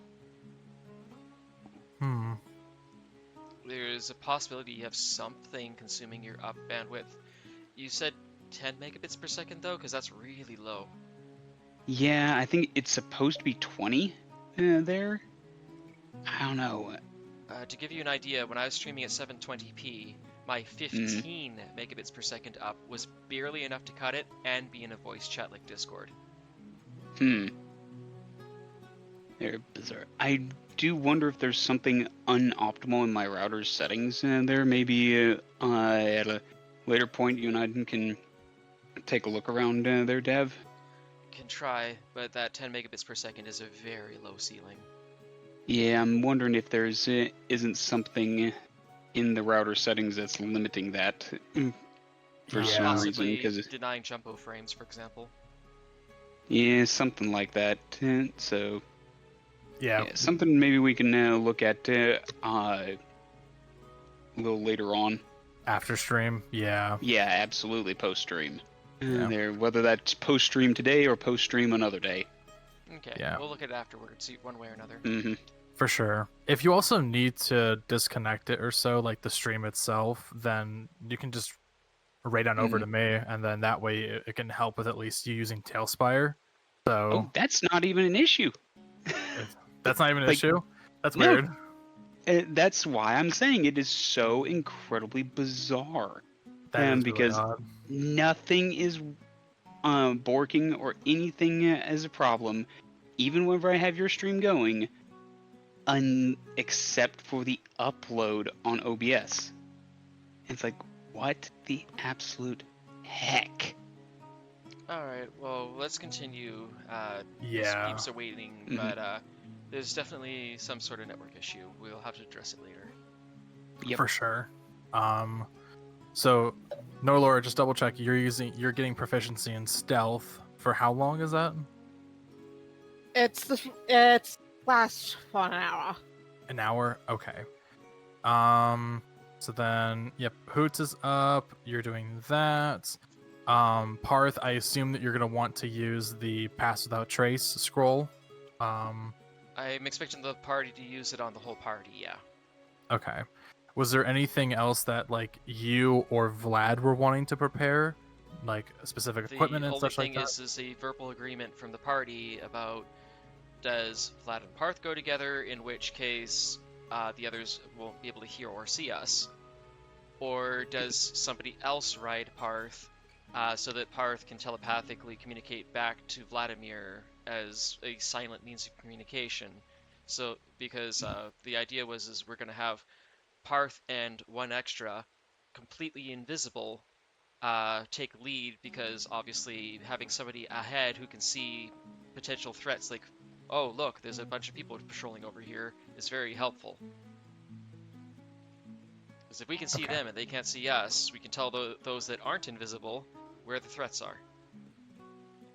There's a possibility you have something consuming your up bandwidth. You said 10 megabits per second though, because that's really low. Yeah, I think it's supposed to be 20 there. I don't know. To give you an idea, when I was streaming at 720p, my 15 megabits per second up was barely enough to cut it and be in a voice chat like Discord. They're bizarre. I do wonder if there's something unoptimal in my router's settings there. Maybe at a later point you and I can take a look around there, Dev. Can try, but that 10 megabits per second is a very low ceiling. Yeah, I'm wondering if there's isn't something in the router settings that's limiting that for some reason. Possibly Because denying jumbo frames, for example. yeah, something like that. So Yeah. something maybe we can look at a little later on. After stream. Yeah. Yeah, absolutely. Post stream. Yeah. There, whether that's post stream today or post stream another day. Okay, Yeah. we'll look at it afterwards, see one way or another. For sure. If you also need to disconnect it or so, like the stream itself, then you can just raid on over to me, and then that way it can help with at least you using Tailspire. So Oh, that's not even an issue. that's not even an Like, issue. That's no. weird. That's why I'm saying it is so incredibly bizarre. That is really because odd. nothing is borking or anything as a problem, even whenever I have your stream going, except for the upload on OBS. It's like, what the absolute heck? Alright, well, let's continue. Yeah. Beeps are waiting, but there's definitely some sort of network issue. We'll have to address it later. Yep. For sure. So Norelor, just double check. You're getting proficiency in stealth for how long is that? It's lasts for an hour. An hour? Okay. So then, yep, Hoots is up. You're doing that. Paarth, I assume that you're gonna want to use the Pass Without Trace scroll. I'm expecting the party to use it on the whole party, yeah. Okay. Was there anything else that like you or Vlad were wanting to prepare, like specific equipment and such like that? The only thing is a verbal agreement from the party about does Vlad and Paarth go together, in which case the others won't be able to hear or see us, or does somebody else ride Paarth so that Paarth can telepathically communicate back to Vladimir as a silent means of communication. So because the idea was we're going to have Paarth and one extra completely invisible take lead, because obviously having somebody ahead who can see potential threats like, oh look, there's a bunch of people patrolling over here, is very helpful. Because if we can see them and they can't see us, we can tell those that aren't invisible where the threats are.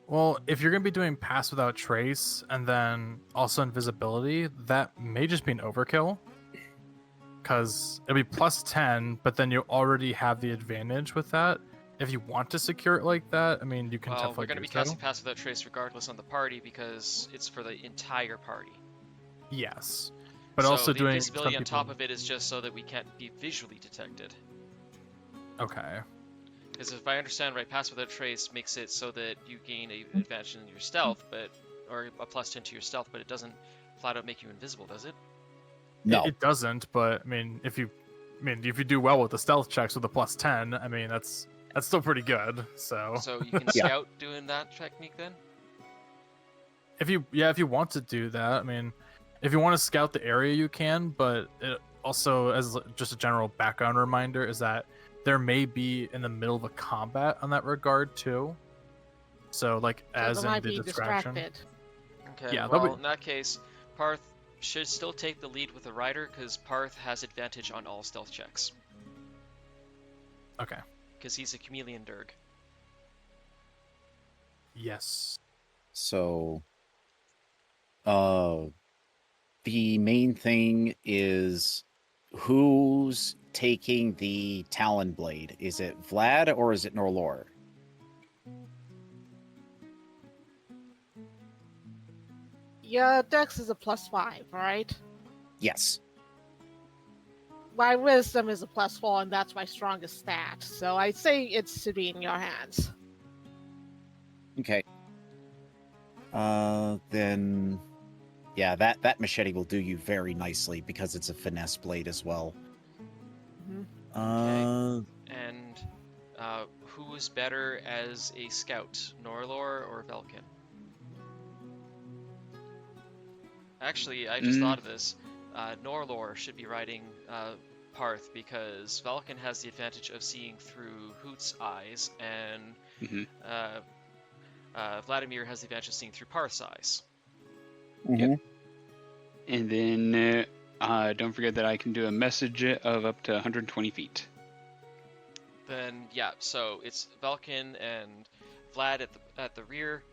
Well, if you're going to be doing pass without trace and then also invisibility, that may just be an overkill. Because it'll be plus 10, but then you already have the advantage with that. If you want to secure it like that, I mean, you can Well, definitely we're going to be do so. casting Pass Without Trace regardless on the party because it's for the entire party. Yes. But so also the doing invisibility some on top people... of it is just so that we can't be visually detected. Okay. Because if I understand right, Pass Without Trace makes it so that you gain an advantage in your stealth, or a plus 10 to your stealth, but it doesn't flat out make you invisible, does it? No. It doesn't, but I mean, if you do well with the stealth checks with a plus 10, I mean, that's still pretty good. So So you can Yeah. scout doing that technique then? if you want to do that, I mean, if you want to scout the area, you can. But it also, as just a general background reminder, is that there may be in the middle of a combat on that regard too. So like So as they in might the be distraction. distracted. Okay, Yeah, that'll well, be- in that case, Paarth should still take the lead with the rider, because Paarth has advantage on all stealth checks. Okay. Because he's a chameleon Durg. Yes. So, the main thing is who's taking the Talon Blade? Is it Vlad or is it Norelor? Yeah, Dex is a +5, right? Yes. My wisdom is a +4, and that's my strongest stat. So I'd say it should be in your hands. Okay. Then, yeah, that machete will do you very nicely because it's a finesse blade as well. Mhm. And who is better as a scout, Norelor or Valkin? Actually, I just thought of this. Norelor should be riding Paarth because Valkin has the advantage of seeing through Hoot's eyes, and Vladimir has the advantage of seeing through Paarth's eyes. Yep. And then don't forget that I can do a message of up to 120 feet. Then yeah, so it's Valkin and Vlad at the rear,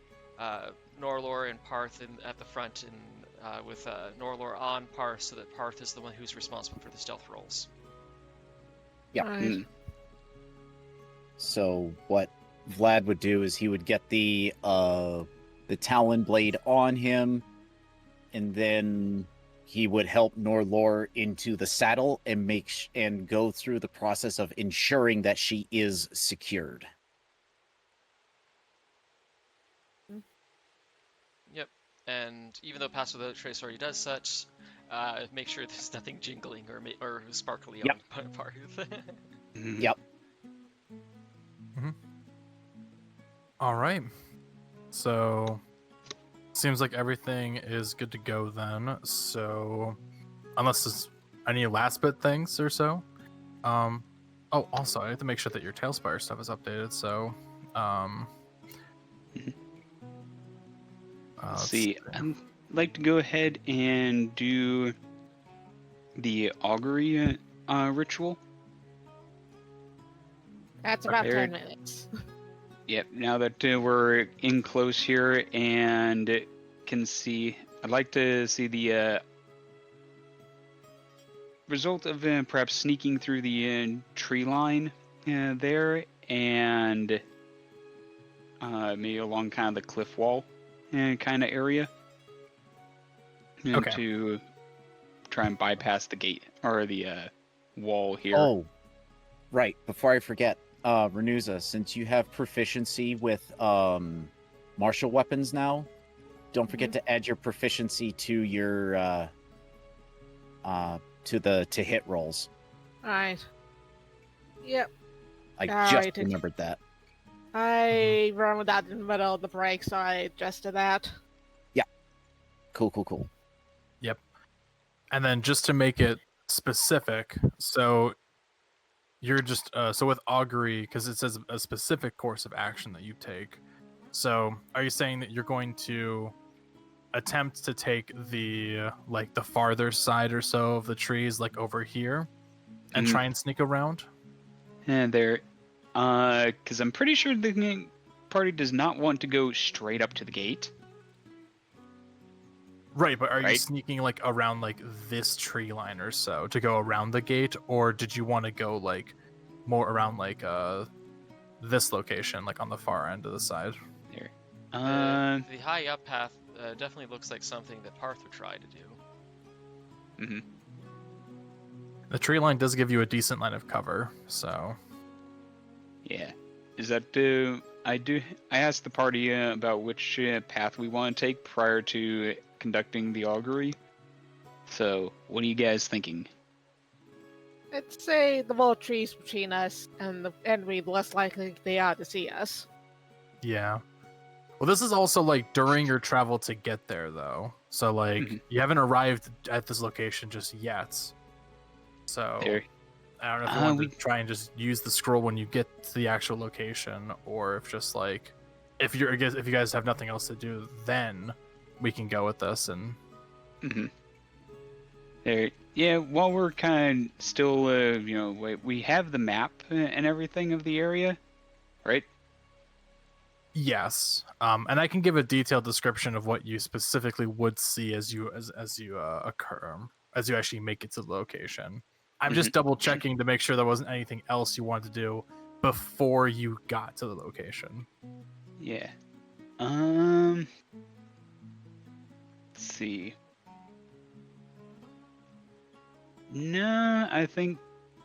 Norelor and Paarth at the front, and with Norelor on Paarth, so that Paarth is the one who's responsible for the stealth rolls. Yeah. Right. So what Vlad would do is he would get the Talon Blade on him, and then he would help Norelor into the saddle and and go through the process of ensuring that she is secured. Yep. And even though Pass Without Trace already does such, make sure there's nothing jingling or sparkly Yep. on Paarth. Yep. All right. So seems like everything is good to go then. So unless there's any last bit things or so. Oh, also I have to make sure that your Tailspire stuff is updated. So let's See, I'd like to go ahead and do the augury ritual. That's about Prepared. 10 minutes. Yep, now that we're in close here and can see, I'd like to see the result of perhaps sneaking through the tree line there and maybe along kind of the cliff wall kind of area. Okay. To try and bypass the gate or the wall here. Oh, right. Before I forget, Nenewza, since you have proficiency with martial weapons now, don't forget to add your proficiency to your to hit rolls. Alright. Yep. I All just right, remembered that. I remembered that in the middle of the break, so I adjusted that. Cool. Yep. And then just to make it specific, so you're just so with augury, because it says a specific course of action that you take. So are you saying that you're going to attempt to take the farther side or so of the trees, like over here, and try and sneak around? And there, because I'm pretty sure party does not want to go straight up to the gate. Right, but are you Right. sneaking like around like this tree line or so to go around the gate, or did you want to go like more around like this location, like on the far end of the side? There. The high up path definitely looks like something that Paarth would try to do. Mhm. The tree line does give you a decent line of cover, so Yeah. Is that I asked the party about which path we want to take prior to conducting the augury. So, what are you guys thinking? I'd say the more trees between us and the enemy, the less likely they are to see us. yeah. Well, this is also like during your travel to get there, though. So like Mhm. you haven't arrived at this location just yet. So There. I don't know if you want to try and just use the scroll when you get to the actual location, or if just like if you guys have nothing else to do, then we can go with this. And Mhm. There. Yeah. While we're kind of still, we have the map and everything of the area, right? yes, and I can give a detailed description of what you specifically would see as you actually make it to the location. I'm just double checking to make sure there wasn't anything else you wanted to do before you got to the location. Yeah. Let's see. No, I think,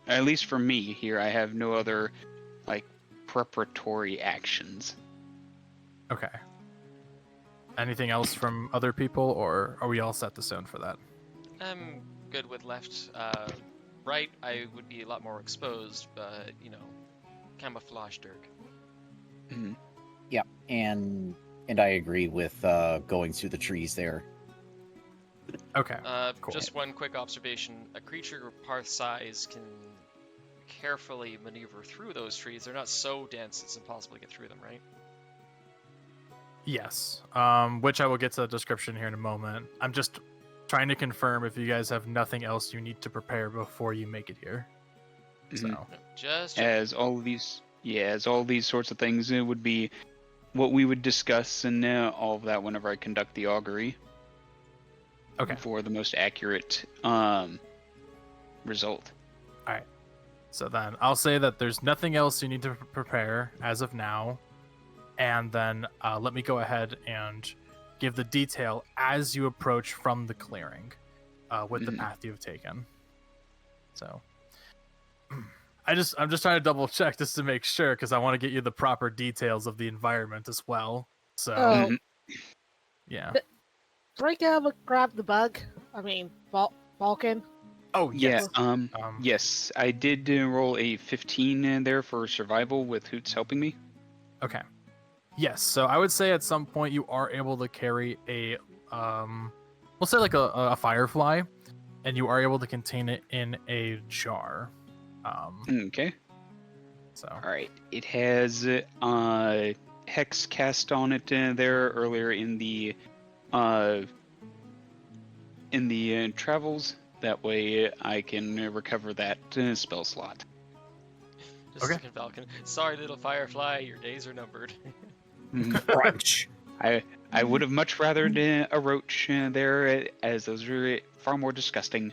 at least for me here, I have no other, like, preparatory actions. Okay. Anything else from other people, or are we all set to stone for that? I'm good with left. Right, I would be a lot more exposed, but camouflage Dirk. Mhm. Yeah, and I agree with going through the trees there. Okay. Cool. Just one quick observation: a creature of Paarth's size can carefully maneuver through those trees. They're not so dense it's impossible to get through them, right? Yes. Which I will get to the description here in a moment. I'm just trying to confirm if you guys have nothing else you need to prepare before you make it here. So Mhm. Just As all these sorts of things would be what we would discuss and all of that whenever I conduct the augury. Okay. For the most accurate result. So then I'll say that there's nothing else you need to prepare as of now. And then let me go ahead and give the detail as you approach from the clearing with the path you've taken. So I'm just trying to double check just to make sure, because I want to get you the proper details of the environment as well. So Oh, yeah. Drake ever grab the bug? I mean, Valkin? Oh yes. Yes, I did roll a 15 there for survival with Hoots helping me. Okay. Yes. So I would say at some point you are able to carry a we'll say like a firefly, and you are able to contain it in a jar. Okay. So All right. It has hex cast on it there earlier in the travels. That way I can recover that spell slot. Just Okay. looking at Valkin. Sorry, little firefly, your days are numbered. Crunch. I would have much rather a roach there, as those are far more disgusting.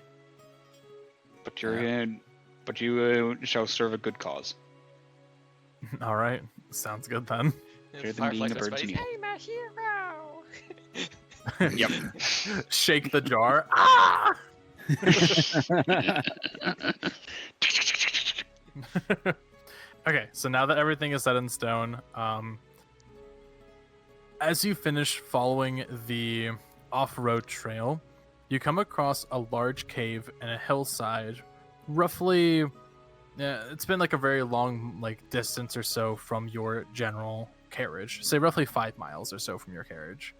But you shall serve a good cause. all right. Sounds good then. Better than being a Firefly's bird's buddy. meal. Hey, my hero! Yep. Shake the jar. Ah! Okay, so now that everything is set in stone, as you finish following the off-road trail, you come across a large cave and a hillside, roughly. It's been like a very long distance or so from your general carriage. Say roughly 5 miles or so from your carriage.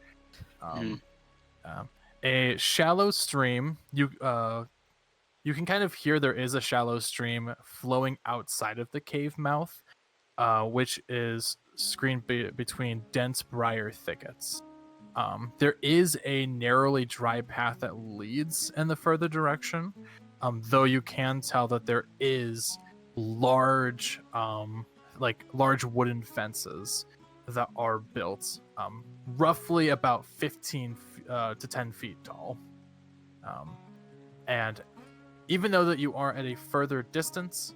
A shallow stream. You can kind of hear there is a shallow stream flowing outside of the cave mouth, which is screened between dense briar thickets. There is a narrowly dry path that leads in the further direction, though you can tell that there is large wooden fences that are built, roughly about 15 to 10 feet tall. And even though that you are at a further distance,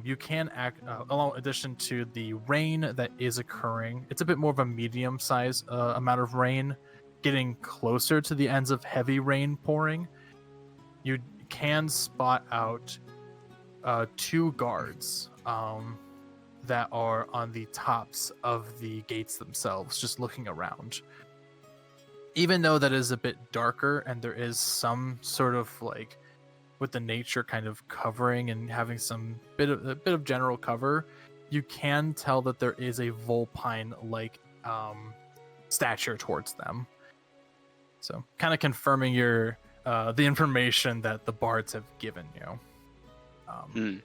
you can act, along addition to the rain that is occurring, it's a bit more of a medium size amount of rain, getting closer to the ends of heavy rain pouring. You can spot out 2 guards that are on the tops of the gates themselves, just looking around. Even though that is a bit darker and there is some sort of like, with the nature kind of covering and having some bit of general cover, you can tell that there is a vulpine like stature towards them. So kind of confirming your the information that the bards have given you.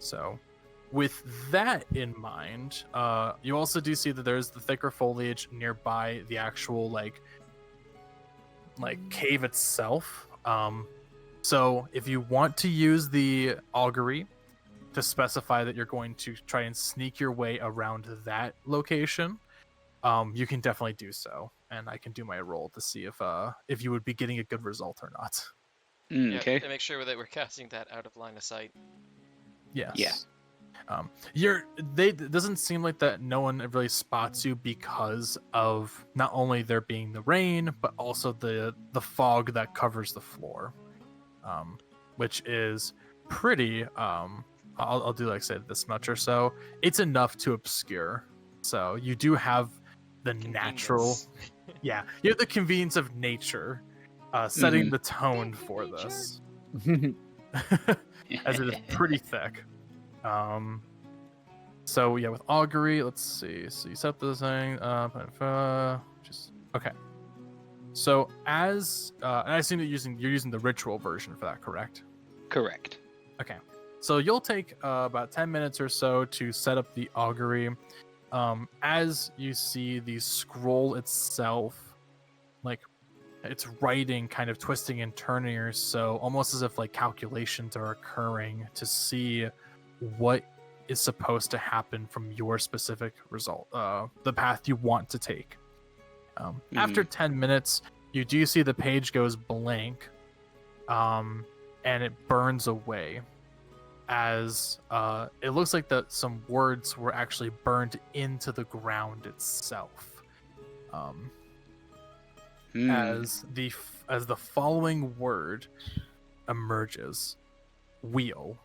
So with that in mind, you also do see that there's the thicker foliage nearby the actual like cave itself. So if you want to use the augury to specify that you're going to try and sneak your way around that location, you can definitely do so, and I can do my roll to see if you would be getting a good result or not. Yeah, Okay. to make sure that we're casting that out of line of sight. Yes. Yeah. It doesn't seem like that no one really spots you because of not only there being the rain, but also the fog that covers the floor, which is pretty. I'll do like say this much or so. It's enough to obscure. So you do have the natural, Convenience. you have the convenience of nature, setting the tone for this, as it is pretty thick. So yeah, with augury, let's see. So you set up this thing. Just okay. So as and I assume that you're using the ritual version for that, correct? Correct. Okay. So you'll take about 10 minutes or so to set up the augury. As you see the scroll itself, like it's writing, kind of twisting and turning, or so almost as if like calculations are occurring to see what is supposed to happen from your specific result, the path you want to take. After 10 minutes, you do see the page goes blank, and it burns away, as it looks like that some words were actually burned into the ground itself. As the following word emerges: wheel,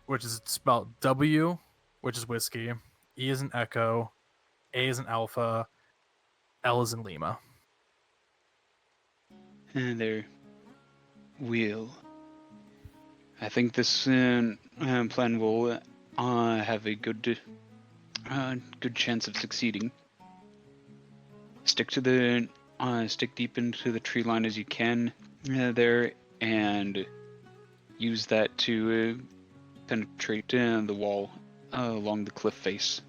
which is spelled W, which is whiskey, E is an echo, A is an alpha, L is in Lima. And there, wheel. I think this plan will have a good chance of succeeding. Stick deep into the tree line as you can there, and use that to penetrate the wall along the cliff face.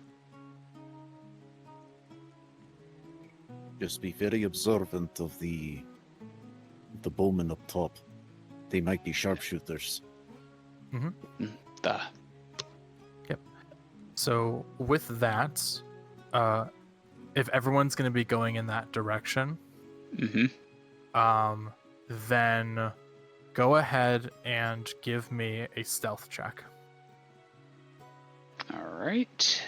Just be very observant of the bowmen up top. They might be sharpshooters. Yep. So with that, if everyone's going to be going in that direction, then go ahead and give me a stealth check. All right.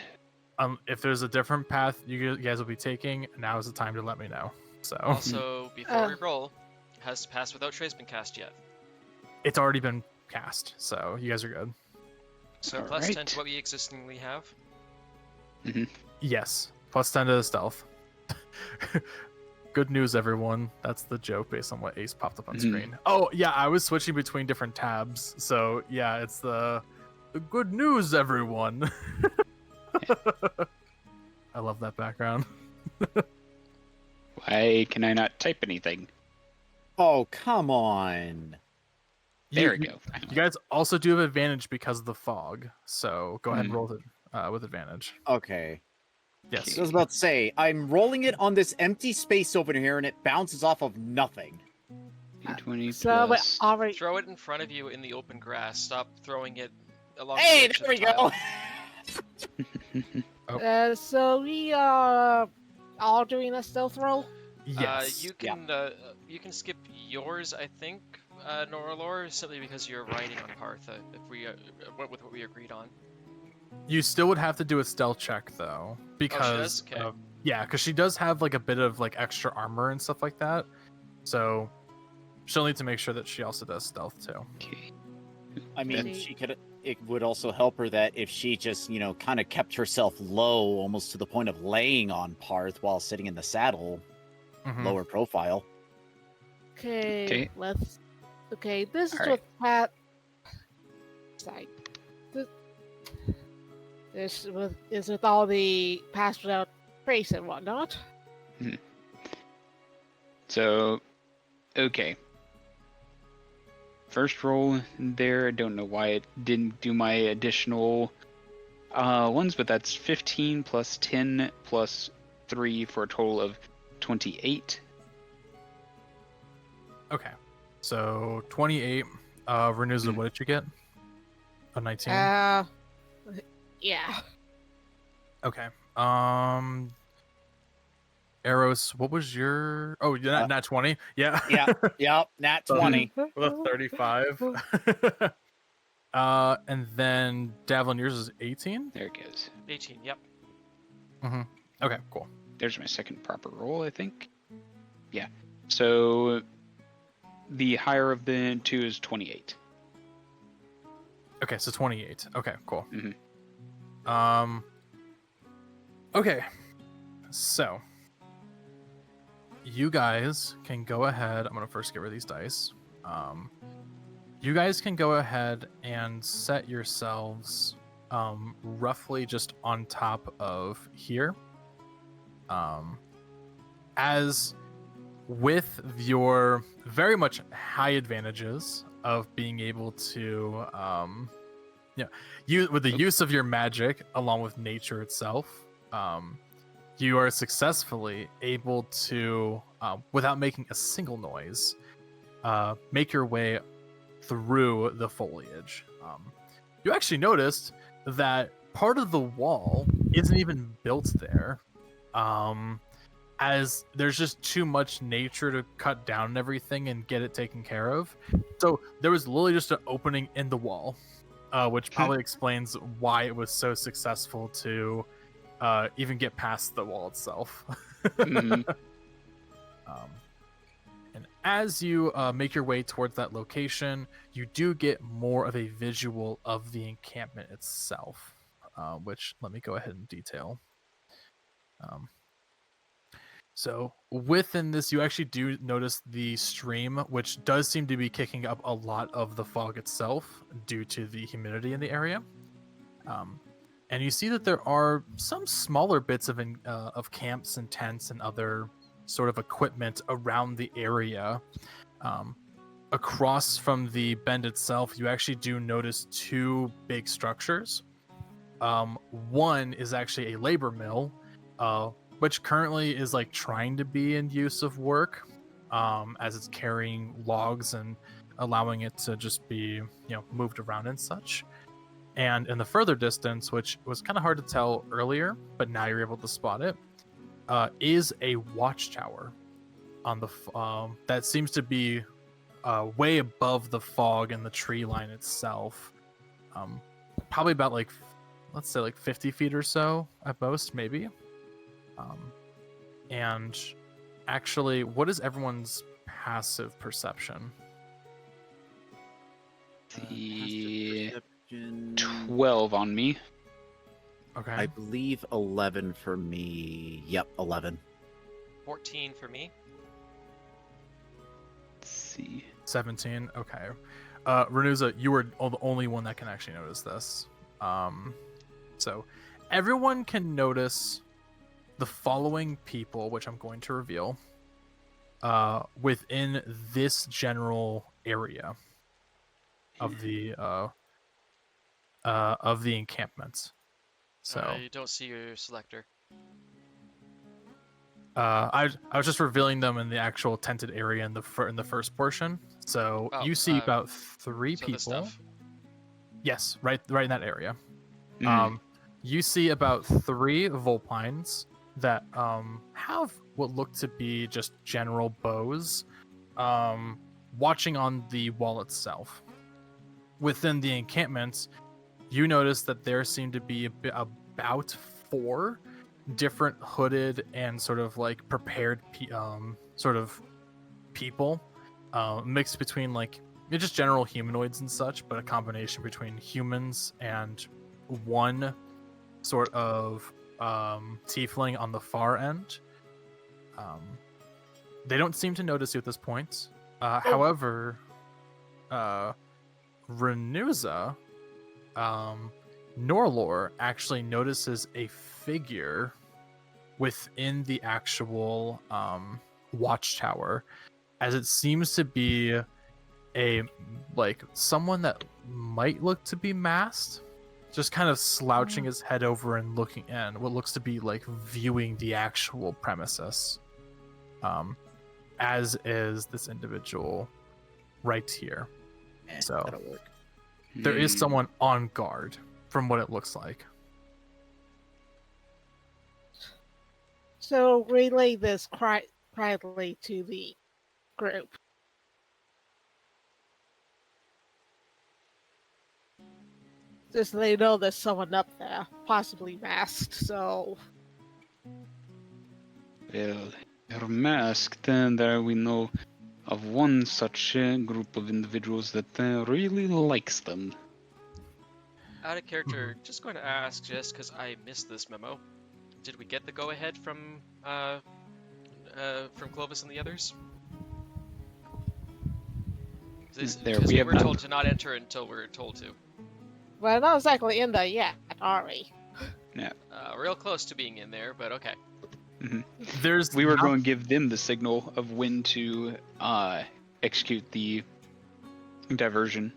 If there's a different path you guys will be taking, now is the time to let me know. So Also, before we roll, has to pass without trace been cast yet? it's already been cast, so you guys are good. So All plus 10 right. to what we existingly have. Yes, plus 10 to the stealth. Good news, everyone. That's the joke based on what Ace popped up on screen. Oh, yeah, I was switching between different tabs. So, yeah, it's the good news, everyone. I love that background. Why can I not type anything? Oh, come on. There we go. You guys also do have advantage because of the fog. So, go ahead and roll it with advantage. Okay. Yes. I was about to say, I'm rolling it on this empty space over here, and it bounces off of nothing. D20 So we plus. already. Throw it in front of you in the open grass. Stop throwing it along Hey, the edge there we of the tile. go. So we are all doing a stealth roll. Yes. You can skip yours, I think, Norelor, simply because you're riding on Paarth. If we went with what we agreed on. You still would have to do a stealth check though, because does? Okay. because she does have like a bit of like extra armor and stuff like that. So she'll need to make sure that she also does stealth too. Okay. I mean, Maybe- she could. It would also help her that if she just, kind of kept herself low, almost to the point of laying on Paarth while sitting in the saddle, Mhm. lower profile. Okay, Okay. let's. Okay, this is All what Pat. Sorry. This is with all the passed out trace and whatnot. So, okay. First roll there. I don't know why it didn't do my additional ones, but that's 15 plus 10 plus 3 for a total of 28. Okay. So 28. Renewza, Mhm. what did you get? A 19. Yeah. Okay. Aeros, what was your? Oh, you're not 20. Yeah. Yep, nat So- 20. With a 35. And then Davwyn, yours is 18. There it goes. 18. Yep. Okay, cool. There's my second proper roll, I think. Yeah. So the higher of the two is 28. Okay, so 28. Okay, cool. Mhm. Okay. So you guys can go ahead. I'm gonna first get rid of these dice. You guys can go ahead and set yourselves roughly just on top of here. As with your very much high advantages of being able to with the use of your magic along with nature itself, you are successfully able to without making a single noise make your way through the foliage. You actually noticed that part of the wall isn't even built there, as there's just too much nature to cut down and everything and get it taken care of. So there was literally just an opening in the wall, which probably explains why it was so successful to even get past the wall itself. Mhm. And as you make your way towards that location, you do get more of a visual of the encampment itself, which let me go ahead and detail. So within this, you actually do notice the stream, which does seem to be kicking up a lot of the fog itself due to the humidity in the area. And you see that there are some smaller bits of camps and tents and other sort of equipment around the area. Across from the bend itself, you actually do notice two big structures. One is actually a labor mill, which currently is like trying to be in use of work, as it's carrying logs and allowing it to just be moved around and such. And in the further distance, which was kind of hard to tell earlier, but now you're able to spot it, is a watchtower on the that seems to be way above the fog and the tree line itself. Probably about let's say 50 feet or so at most, maybe. And actually, what is everyone's passive perception? The Perception, 12 on me. Okay. I believe 11 for me. Yep, 11. 14 for me. Let's see. 17. Okay. Renewza, you were the only one that can actually notice this. So everyone can notice the following people, which I'm going to reveal, within this general area of the encampment. So You don't see your selector. I was just revealing them in the actual tented area in the first portion. So Oh, you see about 3 So the people. stuff. Yes, right in that area. Mhm. you see about 3 vulpines that have what look to be just general bows watching on the wall itself. Within the encampments, you notice that there seem to be about 4 different hooded and sort of like prepared sort of people, mixed between like just general humanoids and such, but a combination between humans and one sort of tiefling on the far end. They don't seem to notice you at this point. However, Nenewza, Norelor actually notices a figure within the actual watchtower, as it seems to be someone that might look to be masked, just kind of slouching his head over and looking in what looks to be like viewing the actual premises, as is this individual right here. So that'll work. there is someone on guard from what it looks like. So relay this quietly to the group. Just so they know there's someone up there, possibly masked, so... Well, they're masked, and there we know of one such group of individuals that really likes them. Out of character, just going to ask, just because I missed this memo, did we get the go-ahead from Clovis and the others? Because we were told to not enter until we were told to. We're not exactly in there yet, are we? Yeah. Real close to being in there, but okay. Mm-hmm. We were going to give them the signal of when to execute the diversion.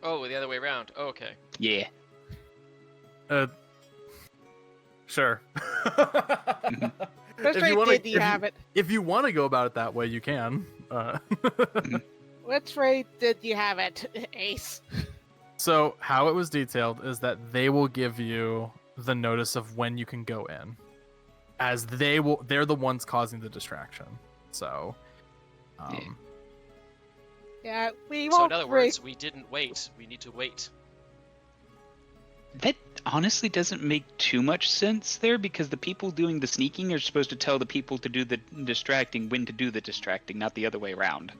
Oh, the other way around. Oh, okay. Yeah. Sure. If you want to go about it that way, you can. Which way did you have it, Ace? So how it was detailed is that they will give you the notice of when you can go in, as they're the ones causing the distraction. So yeah, we won't. So in other words, we didn't wait. We need to wait. That honestly doesn't make too much sense there, because the people doing the sneaking are supposed to tell the people to do the distracting when to do the distracting, not the other way around.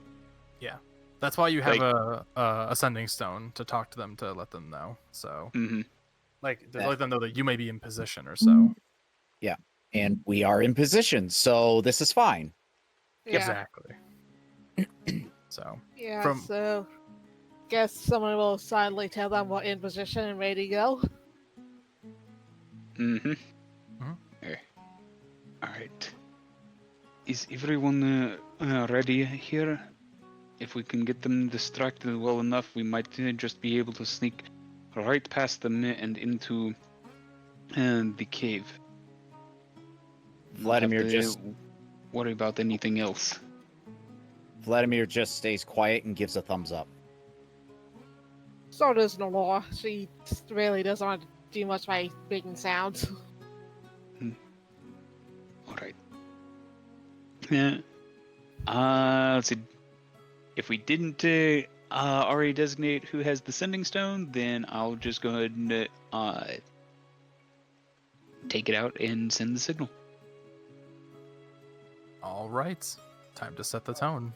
Yeah, that's why you have a ascending stone to talk to them, to let them know. So let them know that you may be in position or so. Yeah, and we are in position, so this is fine. Yeah. Exactly. So yeah, so guess someone will silently tell them we're in position and ready to go. All right. Is everyone ready here? If we can get them distracted well enough, we might just be able to sneak right past them and into the cave. Vladimir just worry about anything else. Vladimir just stays quiet and gives a thumbs up. So does Norelor. She really doesn't want to do much by making sounds. Alright. Yeah. Let's see. If we didn't already designate who has the sending stone, then I'll just go ahead and take it out and send the signal. All right. Time to set the tone.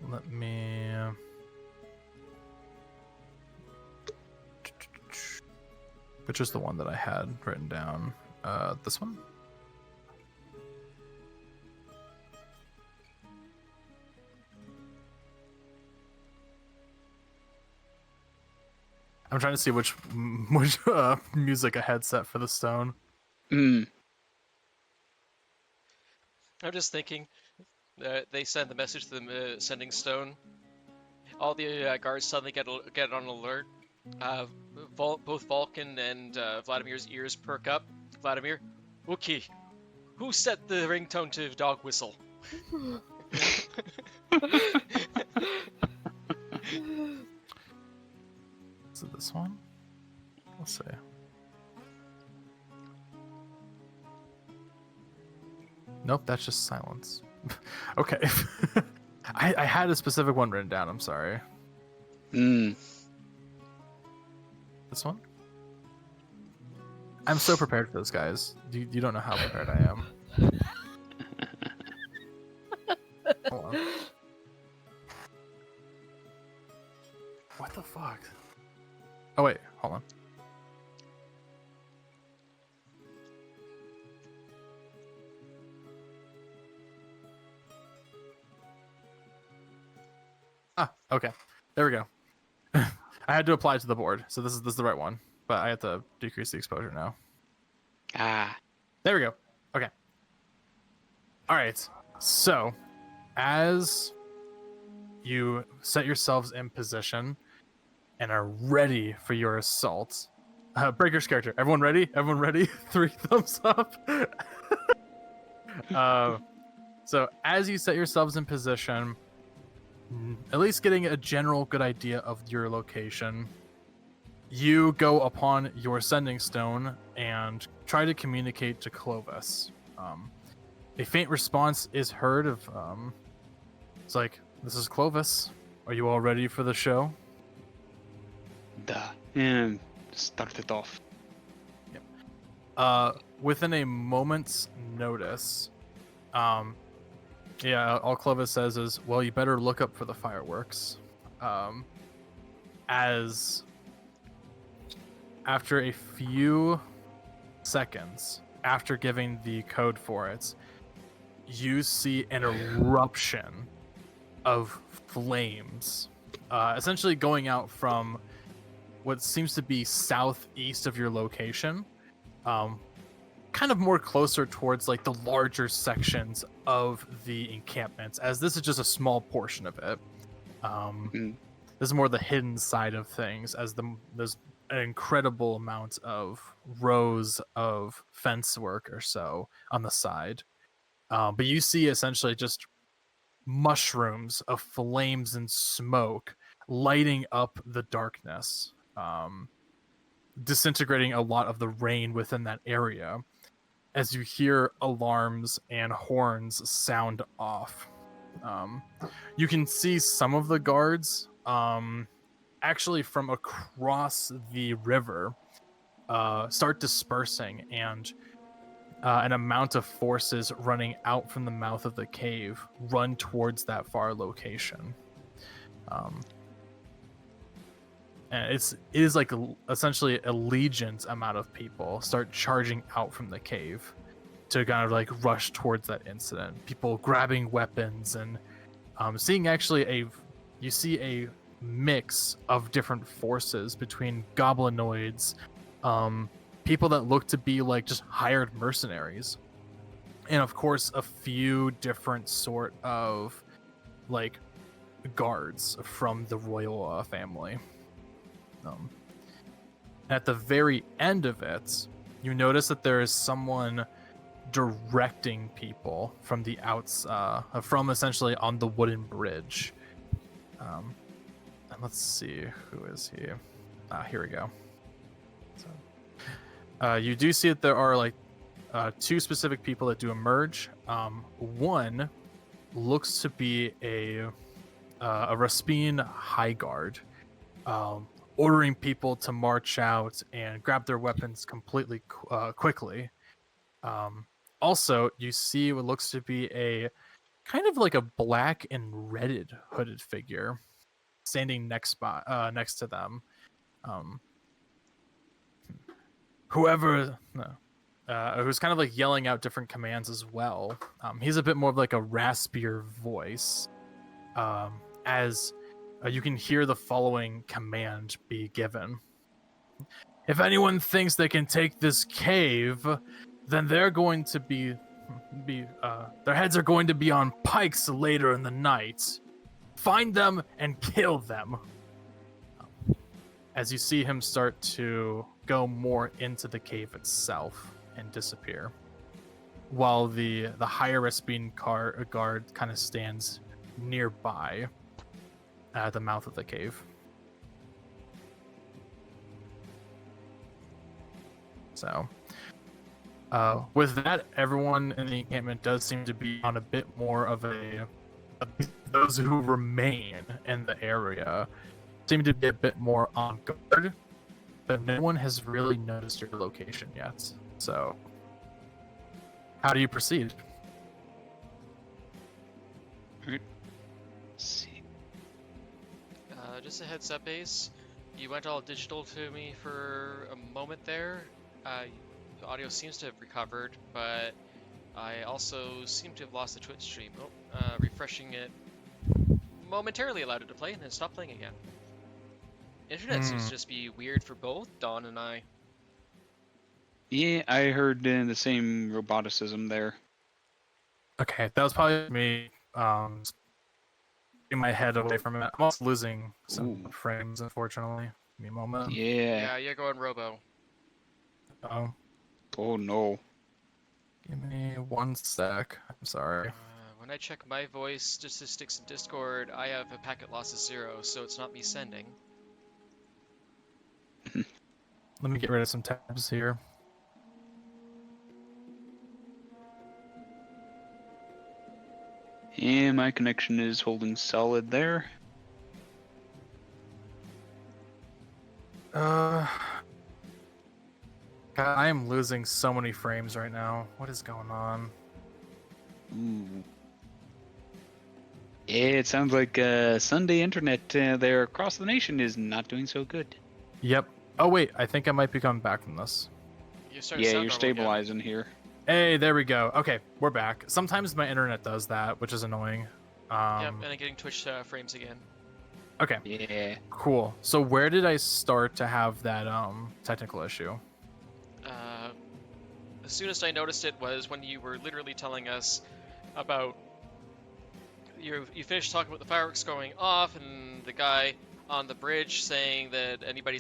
Let me... Which is the one that I had written down? This one? I'm trying to see which music I had set for the stone. I'm just thinking, they send the message to the sending stone. All the guards suddenly get on alert. Both Valkin and Vladimir's ears perk up. Vladimir, okay, Who set the ringtone to dog whistle? Is it this one? Let's see. Nope, that's just silence. Okay. I had a specific one written down. I'm sorry. Hmm. This one? I'm so prepared for this, guys. You don't know how prepared I am. Hold on. What the fuck? Oh wait, hold on. Ah, okay. There we go. I had to apply it to the board, so this is the right one. But I have to decrease the exposure now. Ah. There we go. Okay. All right. So, as you set yourselves in position and are ready for your assault, Breaker's character. Everyone ready? Everyone ready? 3 thumbs up. So, as you set yourselves in position, at least getting a general good idea of your location, you go upon your sending stone and try to communicate to Clovis. A faint response is heard of, it's like, this is Clovis. Are you all ready for the show? Duh. Start it off. Within a moment's notice, all Clovis says is, well, you better look up for the fireworks. As after a few seconds after giving the code for it, you see an eruption of flames, essentially going out from what seems to be southeast of your location, kind of more closer towards like the larger sections of the encampments, as this is just a small portion of it. This is more the hidden side of things, as there's an incredible amount of rows of fence work or so on the side. But you see essentially just mushrooms of flames and smoke lighting up the darkness, disintegrating a lot of the rain within that area, as you hear alarms and horns sound off. You can see some of the guards actually from across the river start dispersing, and an amount of forces running out from the mouth of the cave run towards that far location. And it is like essentially a legion's amount of people start charging out from the cave to kind of like rush towards that incident. People grabbing weapons and seeing actually you see a mix of different forces between goblinoids, people that look to be like just hired mercenaries, and of course a few different sort of like guards from the royal family. At the very end of it, you notice that there is someone directing people from the from essentially on the wooden bridge. And let's see, who is he? Here we go. So, you do see that there are like 2 specific people that do emerge. One looks to be a Raspine High Guard, ordering people to march out and grab their weapons completely quickly. Also, you see what looks to be a kind of like a black and redded hooded figure standing next to them. Who's kind of like yelling out different commands as well. He's a bit more of like a raspier voice, as you can hear the following command be given. If anyone thinks they can take this cave, then they're going to be their heads are going to be on pikes later in the night. Find them and kill them. As you see him start to go more into the cave itself and disappear. while the higher Espine guard kind of stands nearby at the mouth of the cave. So, with that, everyone in the encampment does seem to be on a bit more of those who remain in the area seem to be a bit more on guard, but no one has really noticed your location yet. So, how do you proceed? Let's see. Just a heads up, Ace. You went all digital to me for a moment there. The audio seems to have recovered, but I also seem to have lost the Twitch stream. Refreshing it momentarily allowed it to play and then stopped playing again. Internet seems to just be weird for both Dawn and I. Yeah, I heard the same roboticism there. Okay, that was probably me getting my head away from it. I'm also losing some Ooh. frames, unfortunately. Give me a moment. Yeah. Yeah, going Robo. Oh, Oh no. give me 1 sec. I'm sorry. When I check my voice statistics in Discord, I have a packet loss of 0, so it's not me sending. Let me get rid of some tabs here. Yeah, my connection is holding solid there. God, I am losing so many frames right now. What is going on? Ooh. Yeah, it sounds like Sunday internet there across the nation is not doing so good. Yep. Oh wait, I think I might be coming back from this. You start to Yeah, sound you're normal again. stabilizing here. Hey, there we go. Okay, we're back. Sometimes my internet does that, which is annoying. Yep, and I'm getting Twitch frames again. Okay, Yeah. cool. So where did I start to have that technical issue? The soonest I noticed it was when you were literally telling us about you finished talking about the fireworks going off and the guy on the bridge saying that anybody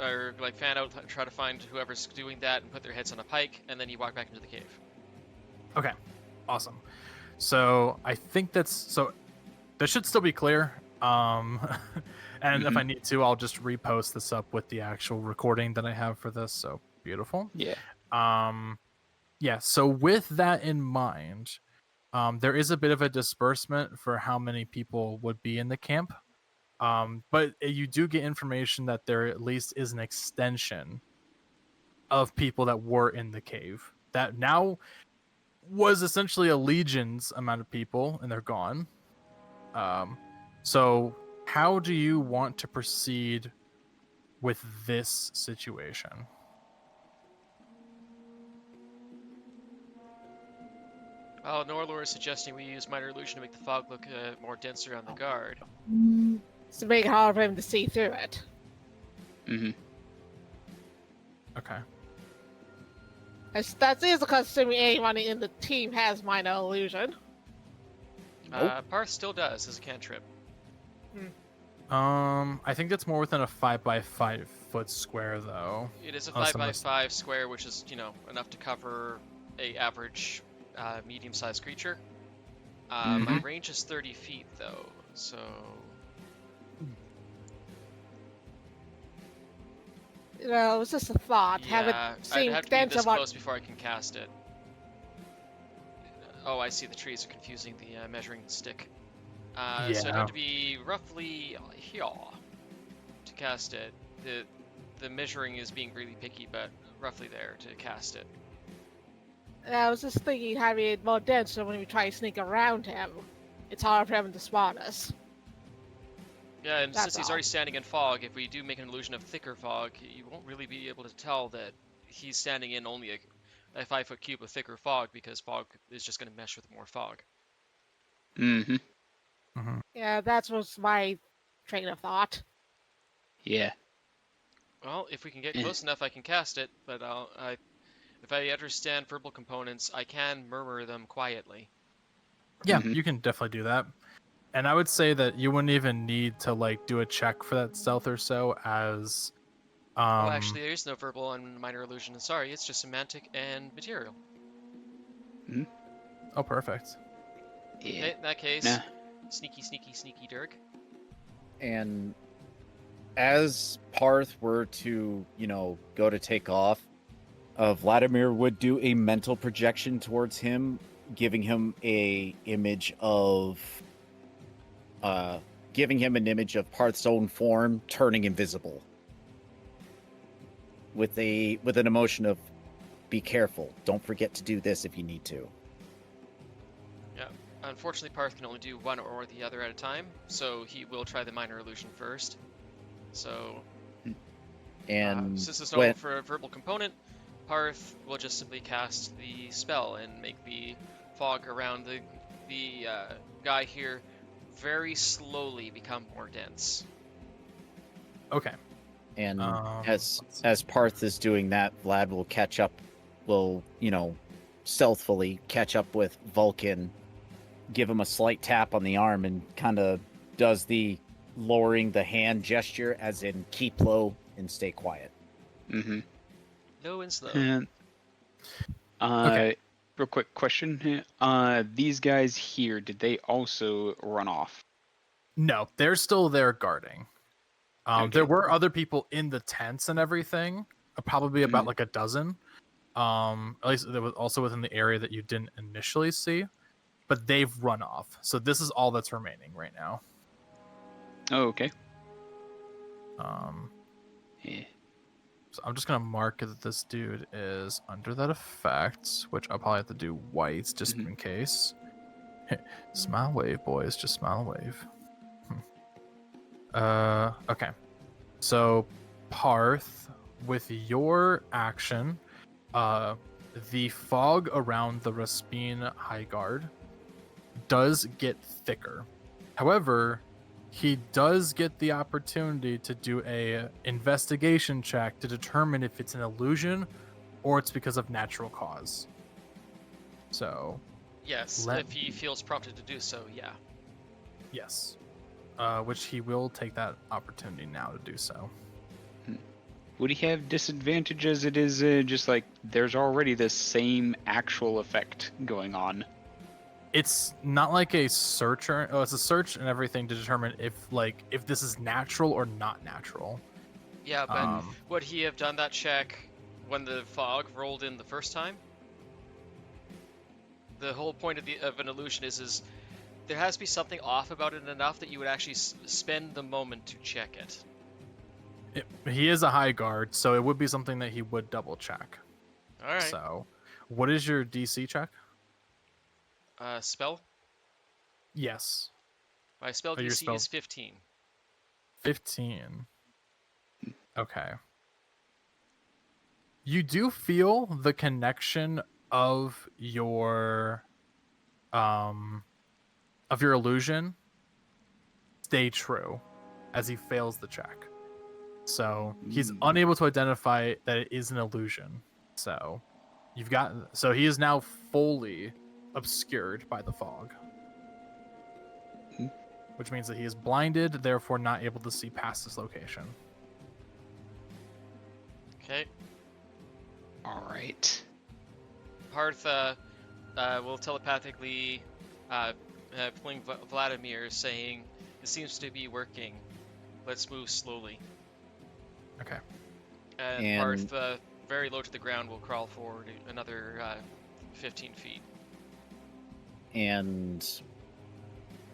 or like fan out try to find whoever's doing that and put their heads on a pike, and then you walk back into the cave. Okay, awesome. So I think that should still be clear. And if I need to, I'll just repost this up with the actual recording that I have for this. So beautiful. Yeah. Yeah. So with that in mind, there is a bit of a disbursement for how many people would be in the camp. But you do get information that there at least is an extension of people that were in the cave that now was essentially a legion's amount of people, and they're gone. So how do you want to proceed with this situation? Well, Norelor is suggesting we use minor illusion to make the fog look more dense around the guard. To make it hard for him to see through it. Mm-hmm. Okay. That is because assuming anyone in the team has minor illusion. Paarth still does as a cantrip. I think that's more within a 5x5 foot square, though. It is a Unless 5x5 square, which is, enough to cover a average medium-sized creature. My range is 30 feet, though, so... It was just a thought. Yeah, Have it seem I'd have to be this about... close before I can cast it. Oh, I see. The trees are confusing the measuring stick. So it'd have to be roughly here to cast it. The measuring is being really picky, but roughly there to cast it. I was just thinking having it more dense so when we try to sneak around him, it's hard for him to spot us. Yeah, and That's since he's all. already standing in fog, if we do make an illusion of thicker fog, you won't really be able to tell that he's standing in only a 5-foot cube of thicker fog, because fog is just going to mesh with more fog. Mm-hmm. Yeah, that was my train of thought. Yeah. Well, if we can get close enough, I can cast it, but if I understand verbal components, I can murmur them quietly. Yeah, you can definitely do that. And I would say that you wouldn't even need to do a check for that stealth or so, as Well, actually, there is no verbal and minor illusion. Sorry, it's just semantic and material. Oh, perfect. Yeah. Okay, in that case, Nah. sneaky Dirk. And as Paarth were to, go to take off, Vladimir would do a mental projection towards him, giving him an image of Paarth's own form turning invisible. With an emotion of, be careful. Don't forget to do this if you need to. Yeah. Unfortunately, Paarth can only do one or the other at a time, so he will try the minor illusion first. So, And since there's no verbal component, Paarth will just simply cast the spell and make the fog around the guy here very slowly become more dense. Okay. And let's see. as Paarth is doing that, Vlad will stealthily catch up with Valkin, give him a slight tap on the arm, and kind of does the lowering the hand gesture, as in keep low and stay quiet. Mm-hmm. Low and slow. And Okay. real quick question. These guys here, did they also run off? No, they're still there guarding. There Okay. were other people in the tents and everything, probably about Mhm. like a dozen. At least there was also within the area that you didn't initially see, but they've run off. So this is all that's remaining right now. Oh, okay. Yeah. So I'm just gonna mark that this dude is under that effect, which I'll probably have to do whites just Mhm. in case. Smile wave, boys, just smile wave. Okay. So Paarth, with your action, the fog around the Raspine High Guard does get thicker. However, he does get the opportunity to do a investigation check to determine if it's an illusion or it's because of natural cause. So, Yes, let if he feels prompted to do so, yeah. yes. Which he will take that opportunity now to do so. Would he have disadvantage as it is just like there's already the same actual effect going on? It's not like a searcher. Oh, it's a search and everything to determine if this is natural or not natural. Yeah, but would he have done that check when the fog rolled in the first time? The whole point of an illusion is there has to be something off about it enough that you would actually spend the moment to check it. He is a high guard, so it would be something that he would double check. All right. So, what is your DC check? Spell? Yes. My spell Oh, your DC spell- is 15. 15. Okay. You do feel the connection of your illusion stay true as he fails the check. So he's unable to identify that it is an illusion. So he is now fully obscured by the fog. Which means that he is blinded, therefore not able to see past this location. Okay. All right. Paarth will telepathically pulling Vladimir, saying, "It seems to be working. Let's move slowly." Okay. And Paarth, very low to the ground, will crawl forward another 15 feet. And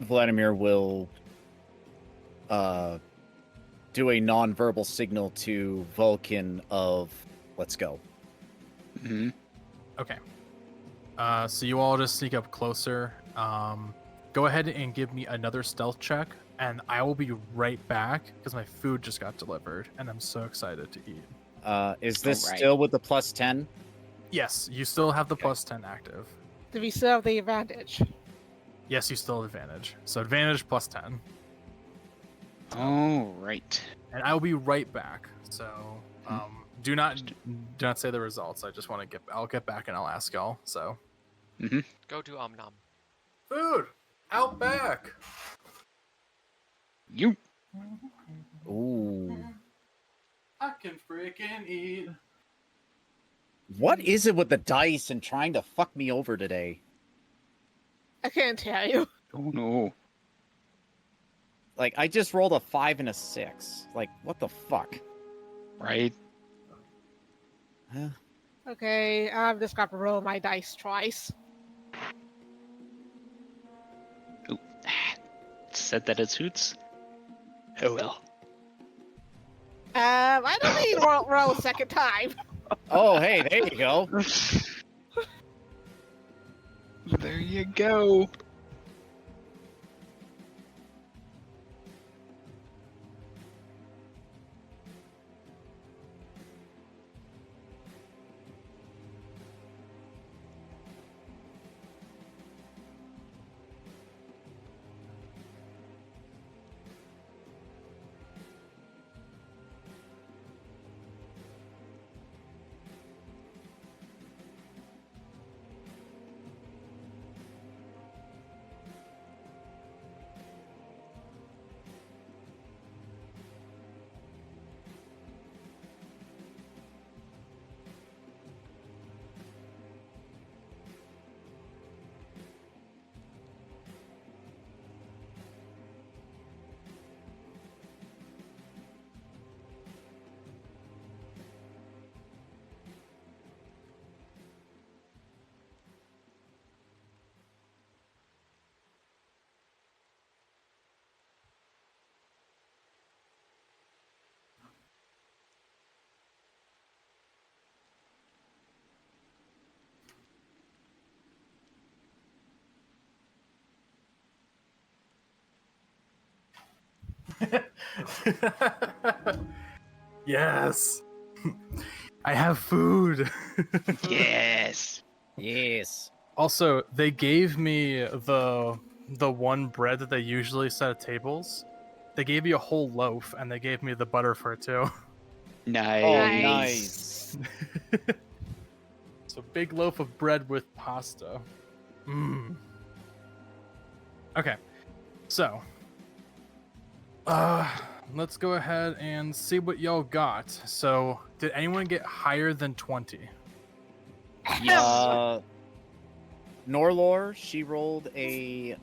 Vladimir will do a non-verbal signal to Valkin of "Let's go." Mm-hmm. Okay. So you all just sneak up closer. Go ahead and give me another stealth check, and I will be right back because my food just got delivered, and I'm so excited to eat. Is this Alright. still with the +10? Yes, you still have the +10 active. Do we still have the advantage? Yes, you still have advantage. So advantage +10. All right. And I will be right back. So do not say the results. I just want to I'll get back and I'll ask y'all. So Go do nom. food out back. You. Ooh. I can freaking eat. What is it with the dice and trying to fuck me over today? I can't tell you. Oh no. Like, I just rolled a 5 and a 6. Like, what the fuck? Right? Huh? Okay, I've just got to roll my dice twice. Ooh. Said that it suits. Oh well. I don't need to roll a second time. Oh, hey, there you go. There you go. Yes. I have food. Yes. Yes. Also, they gave me the one bread that they usually set at tables. They gave me a whole loaf, and they gave me the butter for it too. Nice. Oh, Nice. nice. So big loaf of bread with pasta. Mmm. Okay, so let's go ahead and see what y'all got. So, did anyone get higher than 20? Yeah. Norelor, she rolled a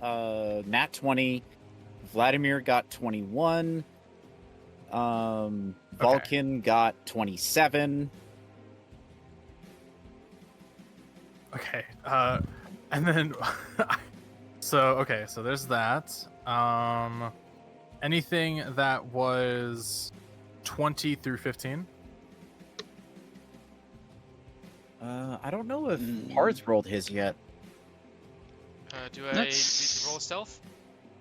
nat 20. Vladimir got 21. Valkin got 27. Okay. And then so there's that. Anything that was 20 through 15? I don't know if Mm. Paarth rolled his yet. Do I Let's- need to roll stealth?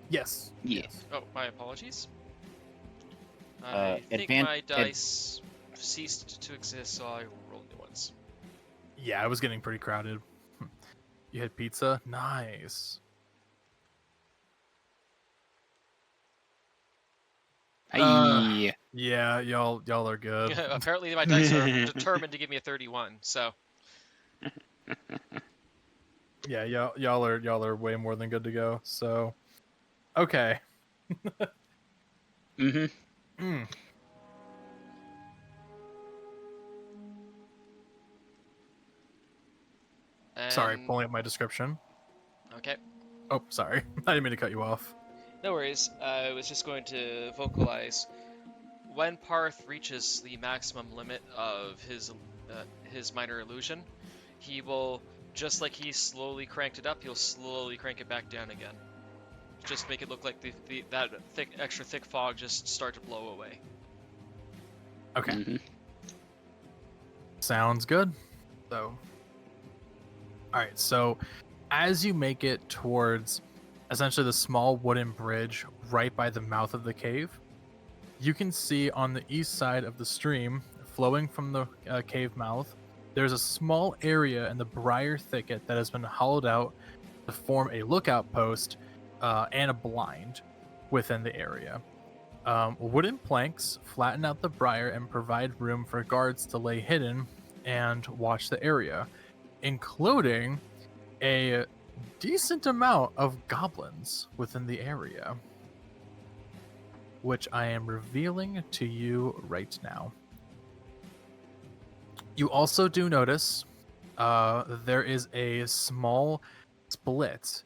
Yes. Yeah. Oh, my apologies. I think advan- my ad- dice ceased to exist, so I rolled new ones. Yeah, it was getting pretty crowded. You had pizza? Nice. Aye. Yeah, y'all are good. Apparently, my dice are determined to give me a 31. So Yeah, y'all are way more than good to go. So, okay. Mm-hmm. Mm. Sorry, and- pulling up my description. Okay, Oh, sorry. I didn't mean to cut you off. no worries. I was just going to vocalize when Paarth reaches the maximum limit of his minor illusion, he will, just like he slowly cranked it up, he'll slowly crank it back down again. Just make it look like that extra thick fog just start to blow away. Okay. Mm-hmm. Sounds good. So, all right. So, as you make it towards essentially the small wooden bridge right by the mouth of the cave, you can see on the east side of the stream, flowing from the cave mouth, there's a small area in the briar thicket that has been hollowed out to form a lookout post and a blind within the area. Wooden planks flatten out the briar and provide room for guards to lay hidden and watch the area, including a decent amount of goblins within the area, which I am revealing to you right now. You also do notice there is a small split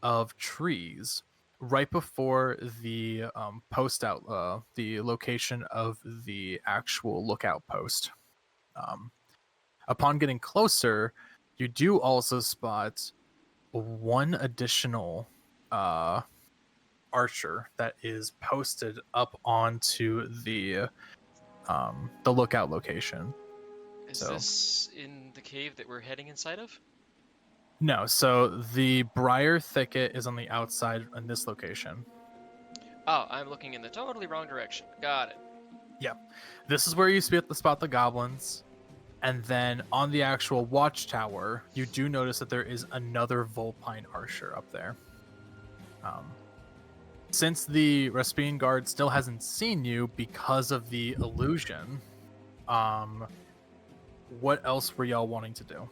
of trees right before the post out, the location of the actual lookout post. Upon getting closer, you do also spot one additional archer that is posted up onto the lookout location. Is So- this in the cave that we're heading inside of? No, so the briar thicket is on the outside in this location. Oh, I'm looking in the totally wrong direction. Got it. This is where you spot the goblins. And then on the actual watchtower, you do notice that there is another vulpine archer up there. Since the Raspine guard still hasn't seen you because of the illusion, what else were y'all wanting to do?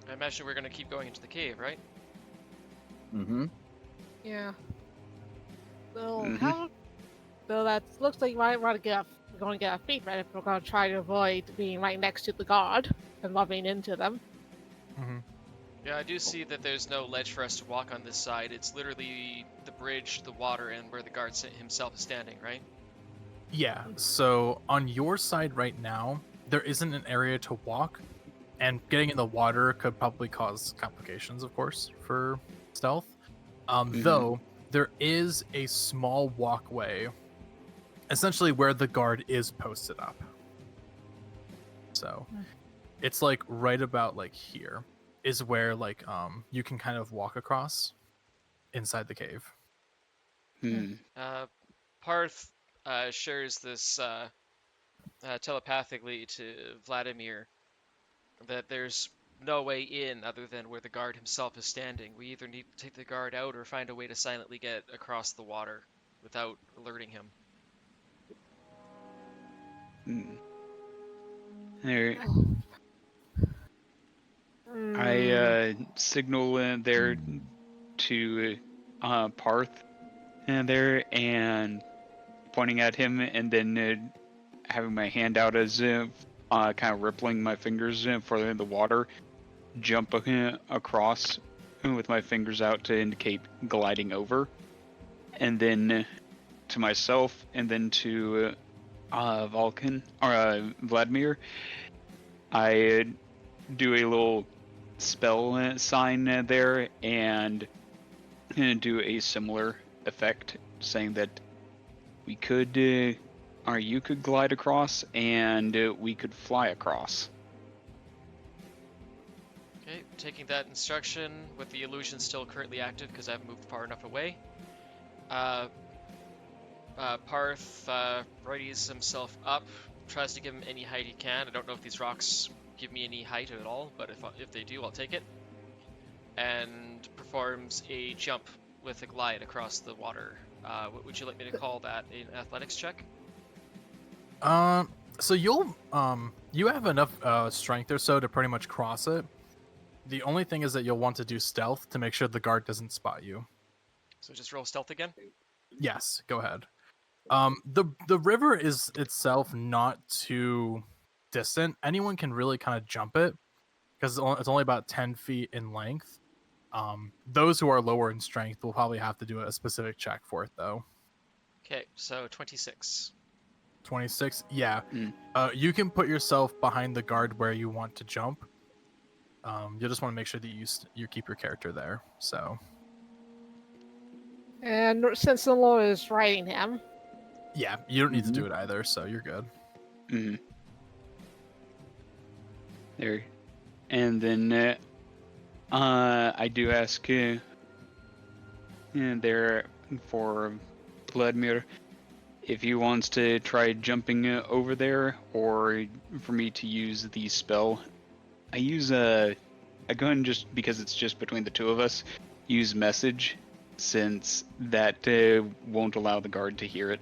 I imagine we're gonna keep going into the cave, right? Mm-hmm. Yeah. So Mhm. how? So that looks like you might want to we're going to get our feet right if we're going to try to avoid being right next to the guard and bumping into them. Yeah, I do see that there's no ledge for us to walk on this side. It's literally the bridge, the water, and where the guard himself is standing, right? Yeah, so on your side right now, there isn't an area to walk, and getting in the water could probably cause complications, of course, for stealth. Though there is a small walkway, essentially where the guard is posted up. So it's like right about like here is where like you can kind of walk across inside the cave. Paarth shares this telepathically to Vladimir that there's no way in other than where the guard himself is standing. We either need to take the guard out or find a way to silently get across the water without alerting him. There, Hmm. I signal there to Paarth there and pointing at him, and then having my hand out as kind of rippling my fingers for the water, jump across with my fingers out to indicate gliding over, and then to myself, and then to Valkin or Vladimir, I do a little spell sign there and do a similar effect, saying that we could, or you could glide across, and we could fly across. Okay, taking that instruction with the illusion still currently active because I've moved far enough away. Paarth readies himself up, tries to give him any height he can. I don't know if these rocks give me any height at all, but if they do, I'll take it. And performs a jump with a glide across the water. What would you like me to call that? An athletics check? So you'll you have enough strength or so to pretty much cross it. The only thing is that you'll want to do stealth to make sure the guard doesn't spot you. So just roll stealth again. Yes, go ahead. The river is itself not too distant. Anyone can really kind of jump it because it's only about 10 feet in length. Those who are lower in strength will probably have to do a specific check for it though. Okay, so 26. 26, yeah. Mm. You can put yourself behind the guard where you want to jump. You'll just want to make sure that you keep your character there. So And since the Lord is riding him, yeah, you don't need to do it either, so you're good. There, and then I do ask there for Vladimir if he wants to try jumping over there, or for me to use the spell. I use I go ahead and, just because it's just between the two of us, use message, since that won't allow the guard to hear it.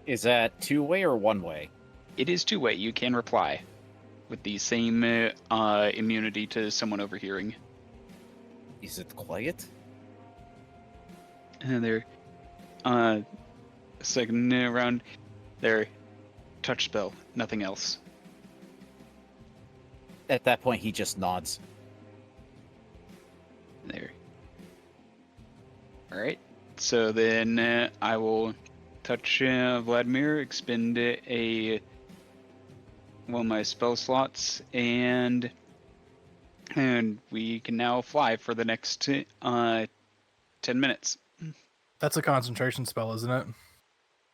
Is that two-way or one-way? It is two-way. You can reply with the same immunity to someone overhearing. Is it quiet? And there, second round, there. touch spell, nothing else. At that point, he just nods. There. Alright. So then I will touch Vladimir, expend one of my spell slots, and we can now fly for the next 10 minutes. That's a concentration spell, isn't it?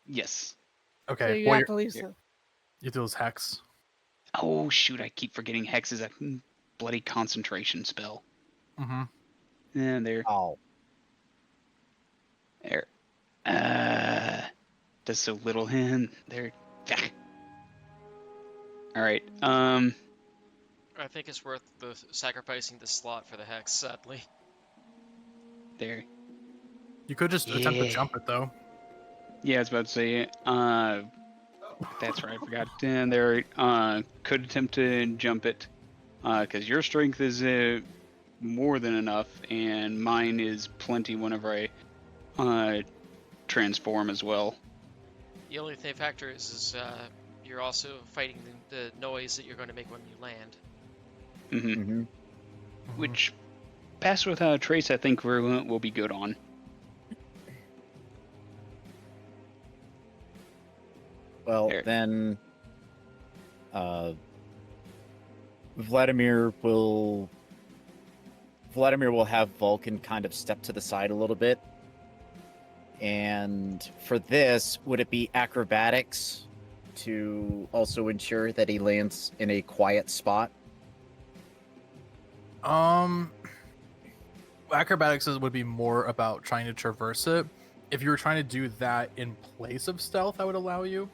Yes. Okay. So you well, have to leave. you do this hex. Oh shoot, I keep forgetting Hex is a bloody concentration spell. Mm-hmm. And there. Oh. There. Does so little hand. There. Alright. I think it's worth sacrificing the slot for the hex, sadly. There. You could just attempt to Yeah. jump it, though. Yeah, I was about to say, that's right, I forgot. And there, could attempt to jump it, because your strength is more than enough, and mine is plenty whenever I transform as well. The only thing factor is you're also fighting the noise that you're going to make when you land. Mm-hmm. Mm-hmm. Which, pass without a trace, I think we'll be good on. Well, There. then, Vladimir will have Vulcan kind of step to the side a little bit. And for this, would it be acrobatics to also ensure that he lands in a quiet spot? Acrobatics would be more about trying to traverse it. If you were trying to do that in place of stealth, I would allow you.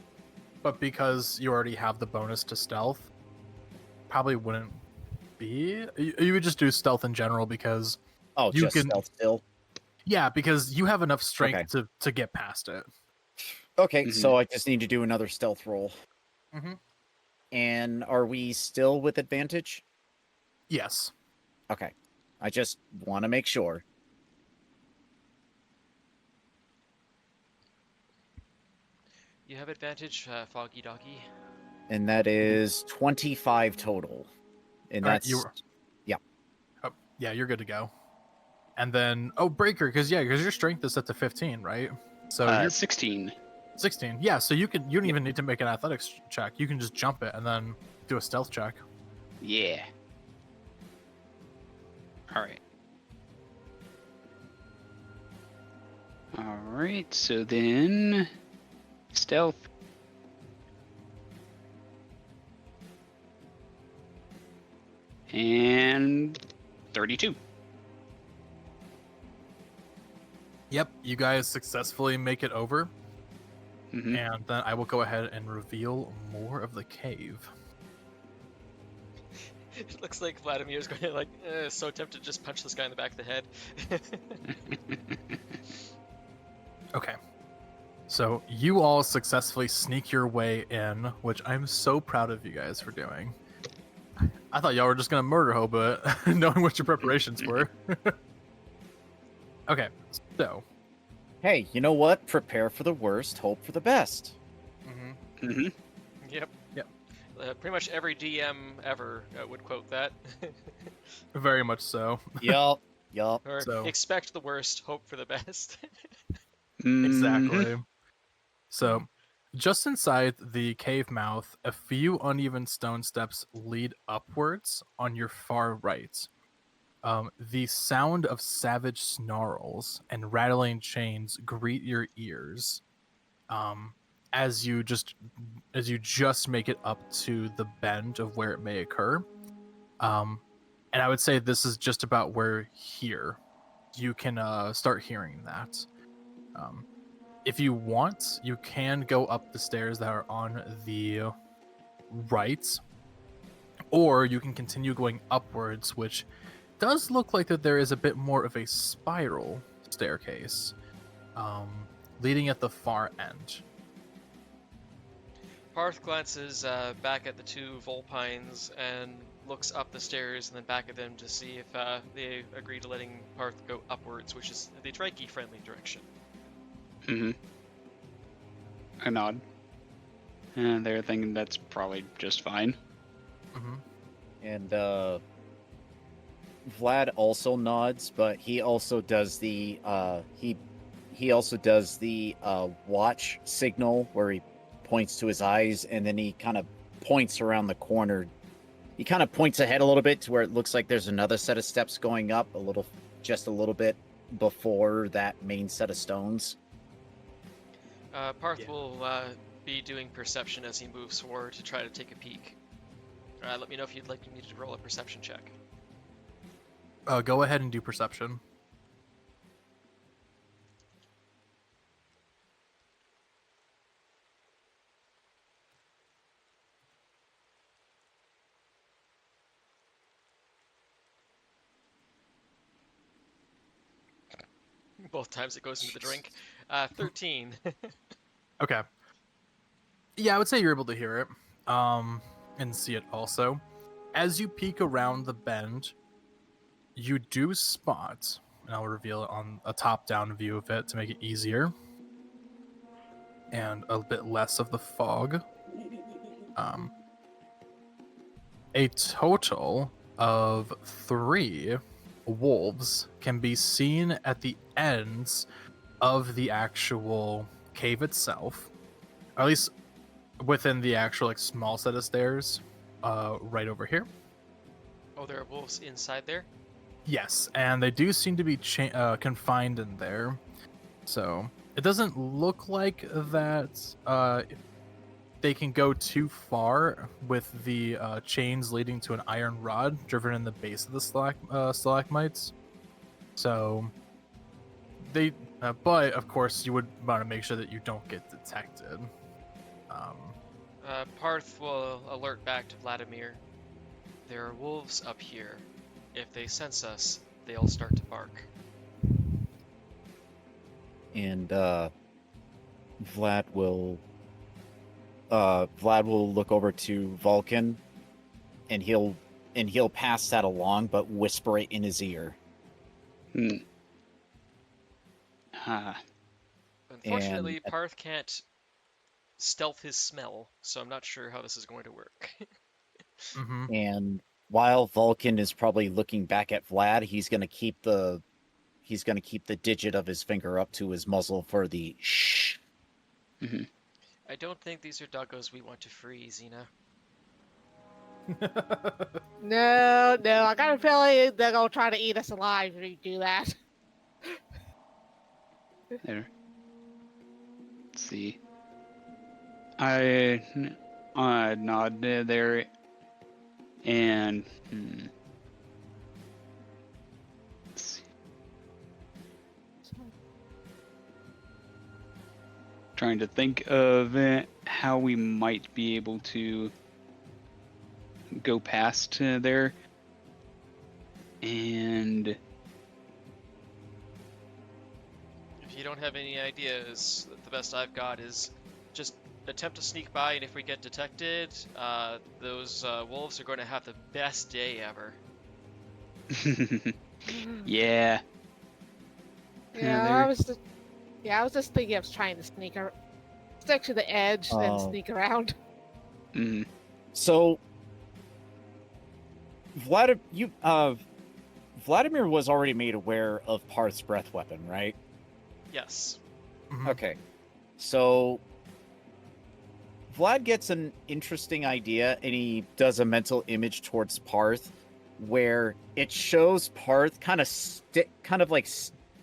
But because you already have the bonus to stealth, probably wouldn't be. You would just do stealth in general because Oh, you just can. stealth still? Yeah, because you have enough strength to get past it. Okay, Mhm. so I just need to do another stealth roll. Mm-hmm. And are we still with advantage? Yes. Okay. I just want to make sure. You have advantage, Foggy Doggy. And that is 25 total. And All right, that's... yeah, you're good to go. And then breaker, because your strength is set to 15, right? So you're 16. 16. Yeah, so you don't even need to make an athletics check. You can just jump it and then do a stealth check. Yeah. Alright. Alright, so then... Stealth. And... 32. Yep, you guys successfully make it over. Mm-hmm. And then I will go ahead and reveal more of the cave. It looks like Vladimir's going to so tempted to just punch this guy in the back of the head. Okay. So you all successfully sneak your way in, which I'm so proud of you guys for doing. I thought y'all were just gonna murder Hoba, knowing what your preparations were. Okay, so. Hey, you know what? Prepare for the worst, hope for the best. Mm-hmm. Mm-hmm. Yep. Yep. Pretty much every DM ever would quote that. Very much so. Yup. Or So- expect the worst, hope for the best. Exactly. So, just inside the cave mouth, a few uneven stone steps lead upwards on your far right. The sound of savage snarls and rattling chains greet your ears as you just make it up to the bend of where it may occur. And I would say this is just about where here you can start hearing that. If you want, you can go up the stairs that are on the right, or you can continue going upwards, which does look like that there is a bit more of a spiral staircase leading at the far end. Paarth glances back at the two vulpines and looks up the stairs and then back at them to see if they agree to letting Paarth go upwards, which is the Trikey-friendly direction. Mm-hmm. I nod. And they're thinking that's probably just fine. Mm-hmm. And Vlad also nods, but he also does the he also does the watch signal where he points to his eyes, and then he kind of points around the corner. He kind of points ahead a little bit to where it looks like there's another set of steps going up, just a little bit before that main set of stones. Paarth Yeah. will be doing perception as he moves forward to try to take a peek. Let me know if you'd like me to roll a perception check. Go ahead and do perception. Both times it goes into the drink. 13. Okay. Yeah, I would say you're able to hear it, and see it also. As you peek around the bend, you do spot, and I'll reveal it on a top-down view of it to make it easier, and a bit less of the fog. A total of 3 wolves can be seen at the ends of the actual cave itself, or at least within the actual like small set of stairs, right over here. Oh, there are wolves inside there? Yes, and they do seem to be confined in there, so it doesn't look like that they can go too far with the chains leading to an iron rod driven in the base of the stalagmites. So they, but of course, you would want to make sure that you don't get detected. Paarth will alert back to Vladimir. There are wolves up here. If they sense us, they'll start to bark. And Vlad will look over to Valkin, and he'll pass that along, but whisper it in his ear. Unfortunately, And- Paarth can't stealth his smell, so I'm not sure how this is going to work. Mm-hmm. And while Vulcan is probably looking back at Vlad, he's gonna keep the digit of his finger up to his muzzle for the shh. I don't think these are doggos we want to free, Xena. No, I got a feeling they're gonna try to eat us alive if we do that. There. Let's see. I nod there, and let's see. Trying to think of how we might be able to go past there, and If you don't have any ideas, the best I've got is just attempt to sneak by, and if we get detected, those wolves are going to have the best day ever. yeah. Yeah, I was just thinking of trying to stick to the edge and Oh. sneak around. So Vladimir was already made aware of Paarth's breath weapon, right? Yes. Mhm. Okay. So Vlad gets an interesting idea, and he does a mental image towards Paarth where it shows Paarth kind of like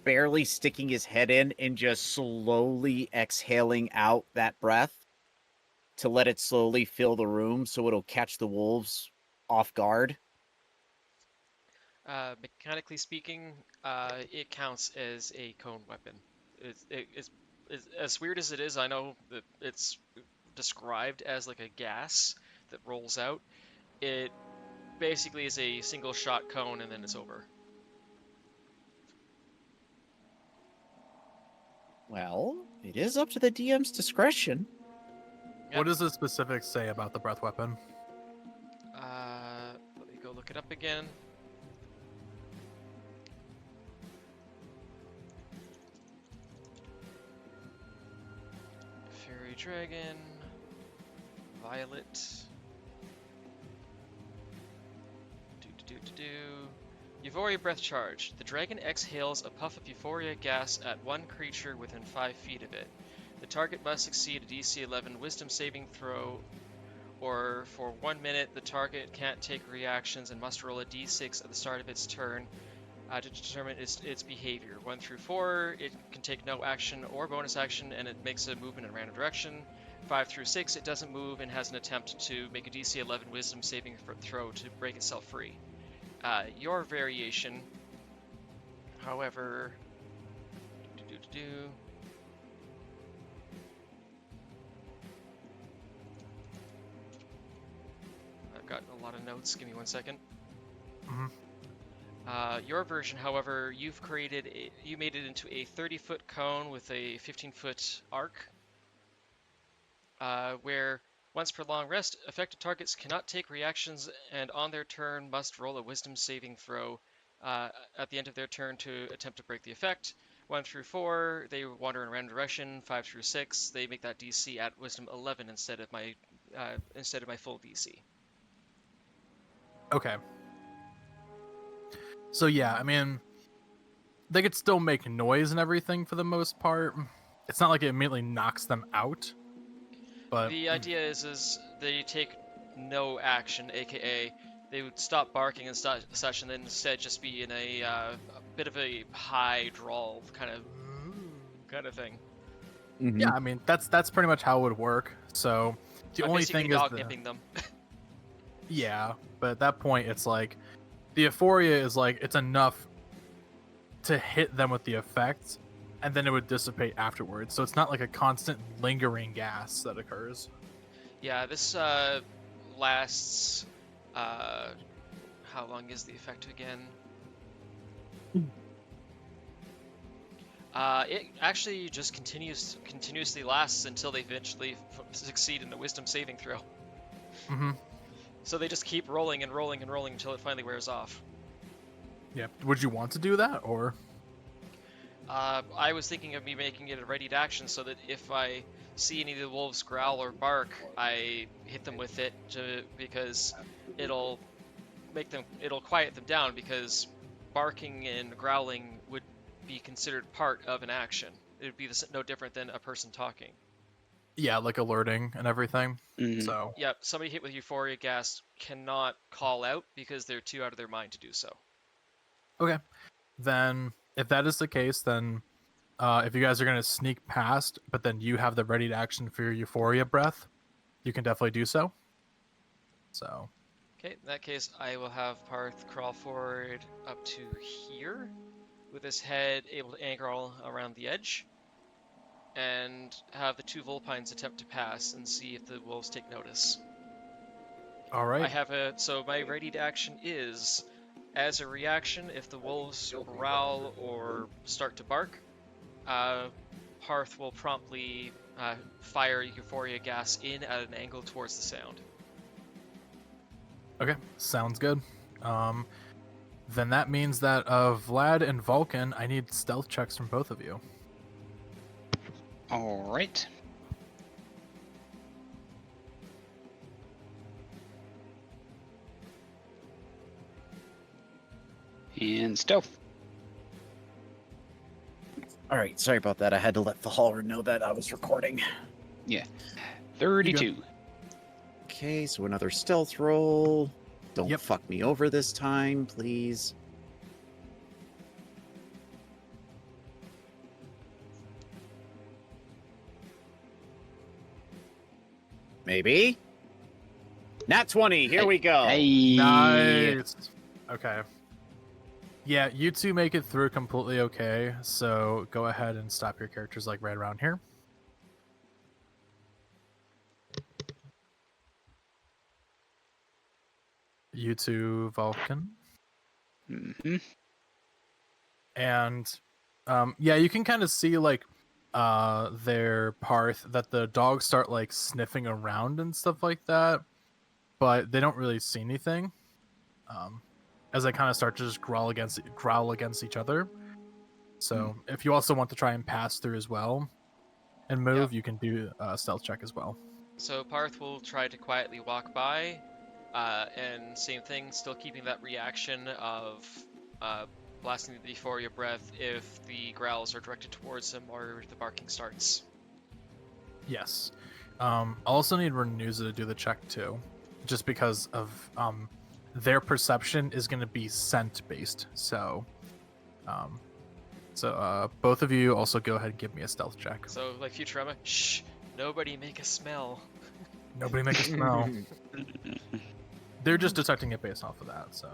barely sticking his head in and just slowly exhaling out that breath to let it slowly fill the room so it'll catch the wolves off guard. Mechanically speaking, it counts as a cone weapon. It's as weird as it is. I know that it's described as like a gas that rolls out. It basically is a single shot cone, and then it's over. Well, it is up to the DM's discretion. What does the specifics say about the breath weapon? Let me go look it up again. Fairy Dragon. Violet. Euphoria Breath Charge. The dragon exhales a puff of Euphoria gas at one creature within 5 feet of it. The target must succeed a DC 11 Wisdom saving throw, or for 1 minute the target can't take reactions and must roll a d6 at the start of its turn to determine its behavior. 1 through 4, it can take no action or bonus action, and it makes a movement in a random direction. 5 through 6, it doesn't move and has an attempt to make a DC 11 Wisdom saving throw to break itself free. Your variation, however, I've got a lot of notes. Give me 1 second. Your version, however, you made it into a 30-foot cone with a 15-foot arc, where once per long rest, affected targets cannot take reactions and on their turn must roll a wisdom saving throw at the end of their turn to attempt to break the effect. 1 through 4, they wander in a random direction. 5 through 6, they make that DC at wisdom 11 instead of my full DC. Okay. So yeah, I mean, they could still make noise and everything for the most part. It's not like it immediately knocks them out. But the idea is they take no action, aka they would stop barking and such, and then instead just be in a bit of a high drawl kind of thing. Mhm. yeah, I mean that's pretty much how it would work. So the I'm only basically thing is dog nipping them. yeah, but at that point it's like the euphoria is like it's enough to hit them with the effect, and then it would dissipate afterwards. So it's not like a constant lingering gas that occurs. Yeah, this lasts. How long is the effect again? It actually just continuously lasts until they eventually succeed in the wisdom saving throw. Mm-hmm. So they just keep rolling and rolling and rolling until it finally wears off. Yeah. Would you want to do that, or? I was thinking of me making it a ready to action so that if I see any of the wolves growl or bark, I hit them with it because it'll quiet them down, because barking and growling would be considered part of an action. It would be no different than a person talking. Yeah, like alerting and everything. Mhm. So Yep, somebody hit with euphoria gas cannot call out because they're too out of their mind to do so. okay, then if that is the case, then if you guys are gonna sneak past, but then you have the ready to action for your euphoria breath, you can definitely do so. So Okay, in that case, I will have Paarth crawl forward up to here, with his head able to anchor all around the edge, and have the 2 vulpines attempt to pass and see if the wolves take notice. all right. I have so my ready to action is, as a reaction, if the wolves growl or start to bark, Paarth will promptly fire euphoria gas in at an angle towards the sound. Okay, sounds good. Then that means that Vlad and Valkin, I need stealth checks from both of you. All right. And stealth. All right, sorry about that. I had to let the hauler know that I was recording. 32. Okay, so another stealth roll. Don't Yep. fuck me over this time, please. Maybe. Nat 20, here we go. Hey. Nice. Okay. Yeah, you two make it through completely okay. So go ahead and stop your characters like right around here. You two, Vulcan. Mm-hmm. And yeah, you can kind of see like their Paarth that the dogs start like sniffing around and stuff like that, but they don't really see anything. As they kind of start to just growl against each other. So if you also want to try and pass through as well and move, you can do a stealth check as well. So Paarth will try to quietly walk by, and same thing, still keeping that reaction of blasting before your breath if the growls are directed towards him or the barking starts. Yes. I'll also need Nenewza to do the check too, just because of their perception is going to be scent based. So, both of you also go ahead and give me a stealth check. So, like Futurama, shh, nobody make a smell. Nobody make a smell. They're just detecting it based off of that. So,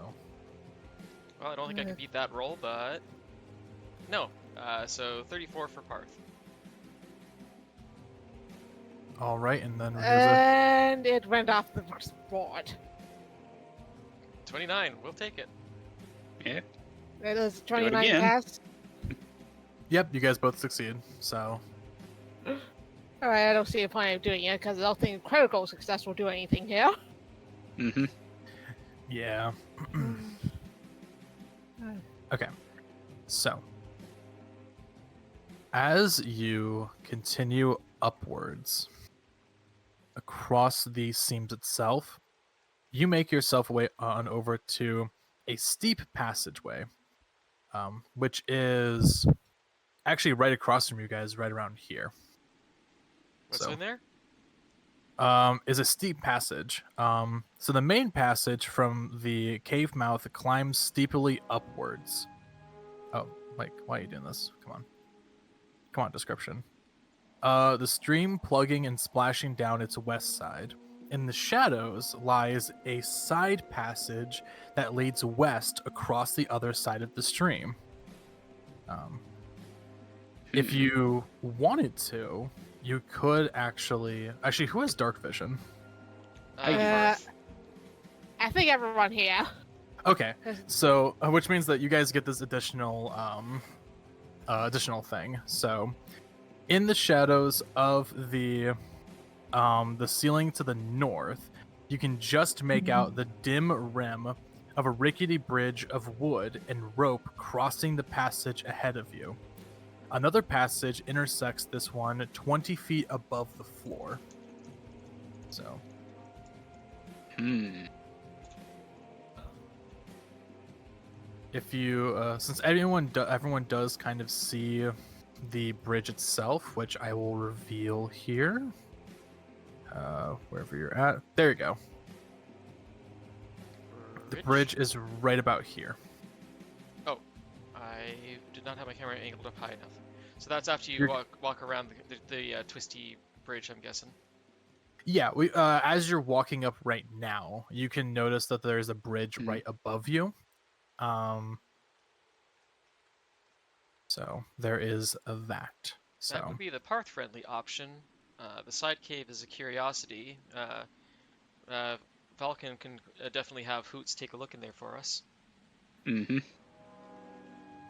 Well, I don't think I can beat that roll, but no. So 34 for Paarth. all right, and then Nenewza. And it went off the board. 29, we'll take it. Yeah. It is it 29 again. pass. Yep, you guys both succeed. So, Alright, I don't see a point of doing it because I don't think critical success will do anything here. Mm-hmm. yeah. Okay, so as you continue upwards across the seams itself, you make yourself way on over to a steep passageway, which is actually right across from you guys, right around here. What's in there? Is a steep passage. So the main passage from the cave mouth climbs steeply upwards. Oh, like, why are you doing this? Come on, description. The stream plugging and splashing down its west side. In the shadows lies a side passage that leads west across the other side of the stream. If you wanted to, you could actually... Actually, who has dark vision? Paarth. I think everyone here. Okay, so which means that you guys get this additional thing. So, in the shadows of the ceiling to the north, you can just make out the dim rim of a rickety bridge of wood and rope crossing the passage ahead of you. Another passage intersects this one 20 feet above the floor. So, if you, since everyone does kind of see the bridge itself, which I will reveal here, wherever you're at. There you go. The bridge is right about here. Oh, I did not have my camera angled up high enough. So that's after you walk around the twisty bridge, I'm guessing. Yeah, we as you're walking up right now, you can notice that there's a bridge right above you. So there is that. So That would be the Paarth-friendly option. The side cave is a curiosity. Valkin can definitely have Hoots take a look in there for us. Mm-hmm.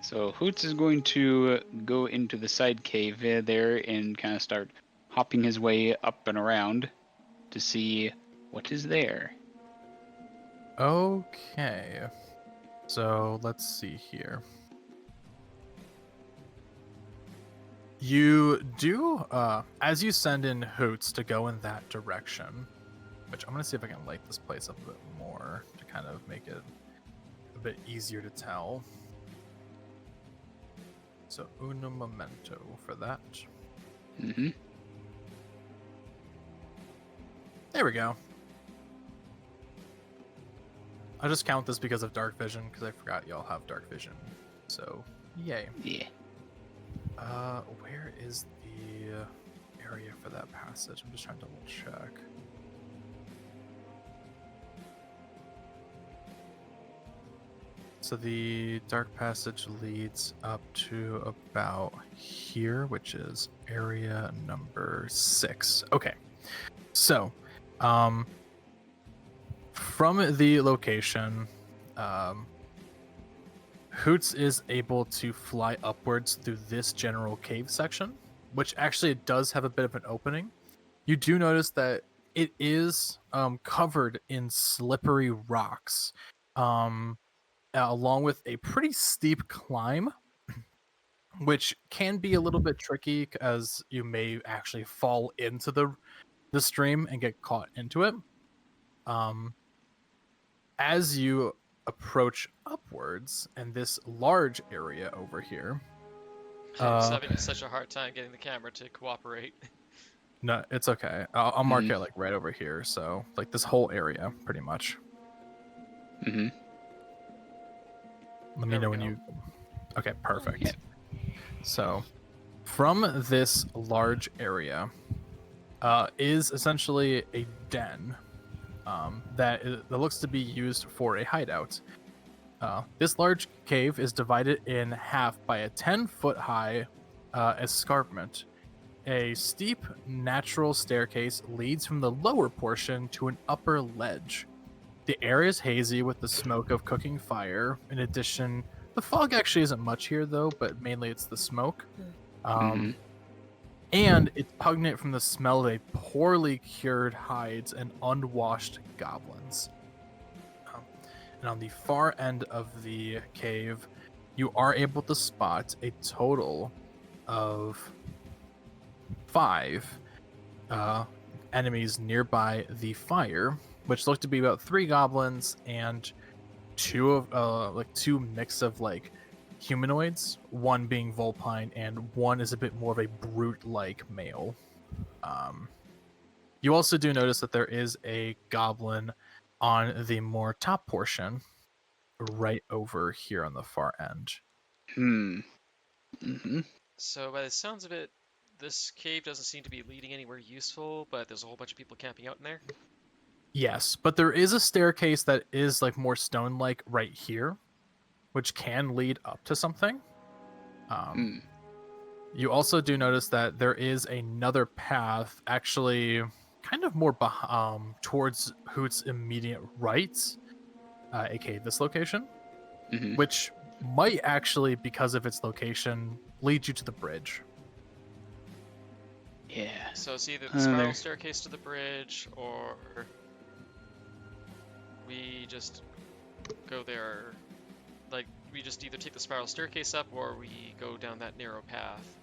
So Hoots is going to go into the side cave there and kind of start hopping his way up and around to see what is there. okay. So let's see here. You do, as you send in Hoots to go in that direction, which I'm going to see if I can light this place up a bit more to kind of make it a bit easier to tell. So, uno momento for that. Mm-hmm. There we go. I'll just count this because of dark vision, because I forgot y'all have dark vision. So, yay. Yeah. Where is the area for that passage? I'm just trying to double check. So the dark passage leads up to about here, which is area number 6. Okay. So, from the location, Hoots is able to fly upwards through this general cave section, which actually does have a bit of an opening. You do notice that it is covered in slippery rocks, along with a pretty steep climb, which can be a little bit tricky as you may actually fall into the the stream and get caught into it. As you approach upwards and this large area over here. I'm just having such a hard time getting the camera to cooperate. No, it's okay. I'll mark it like right over here. So like this whole area, pretty much. Mm-hmm. Let me There know we when go. you. Okay, perfect. Yeah. So, from this large area, is essentially a den that looks to be used for a hideout. This large cave is divided in half by a 10-foot high escarpment. A steep natural staircase leads from the lower portion to an upper ledge. The area is hazy with the smoke of cooking fire. In addition, the fog actually isn't much here though, but mainly it's the smoke. And it's pungent from the smell of a poorly cured hides and unwashed goblins. And on the far end of the cave, you are able to spot a total of 5 enemies nearby the fire, which look to be about 3 goblins and 2 mix of like humanoids, one being vulpine and one is a bit more of a brute-like male. You also do notice that there is a goblin on the more top portion right over here on the far end. So by the sounds of it, this cave doesn't seem to be leading anywhere useful, but there's a whole bunch of people camping out in there. Yes, but there is a staircase that is like more stone-like right here, which can lead up to something. You also do notice that there is another path, actually kind of more towards Hoot's immediate right, aka this location, which might actually, because of its location, lead you to the bridge. Yeah. So it's either the spiral staircase to the bridge, or we just go there. Like, we just either take the spiral staircase up, or we go down that narrow path.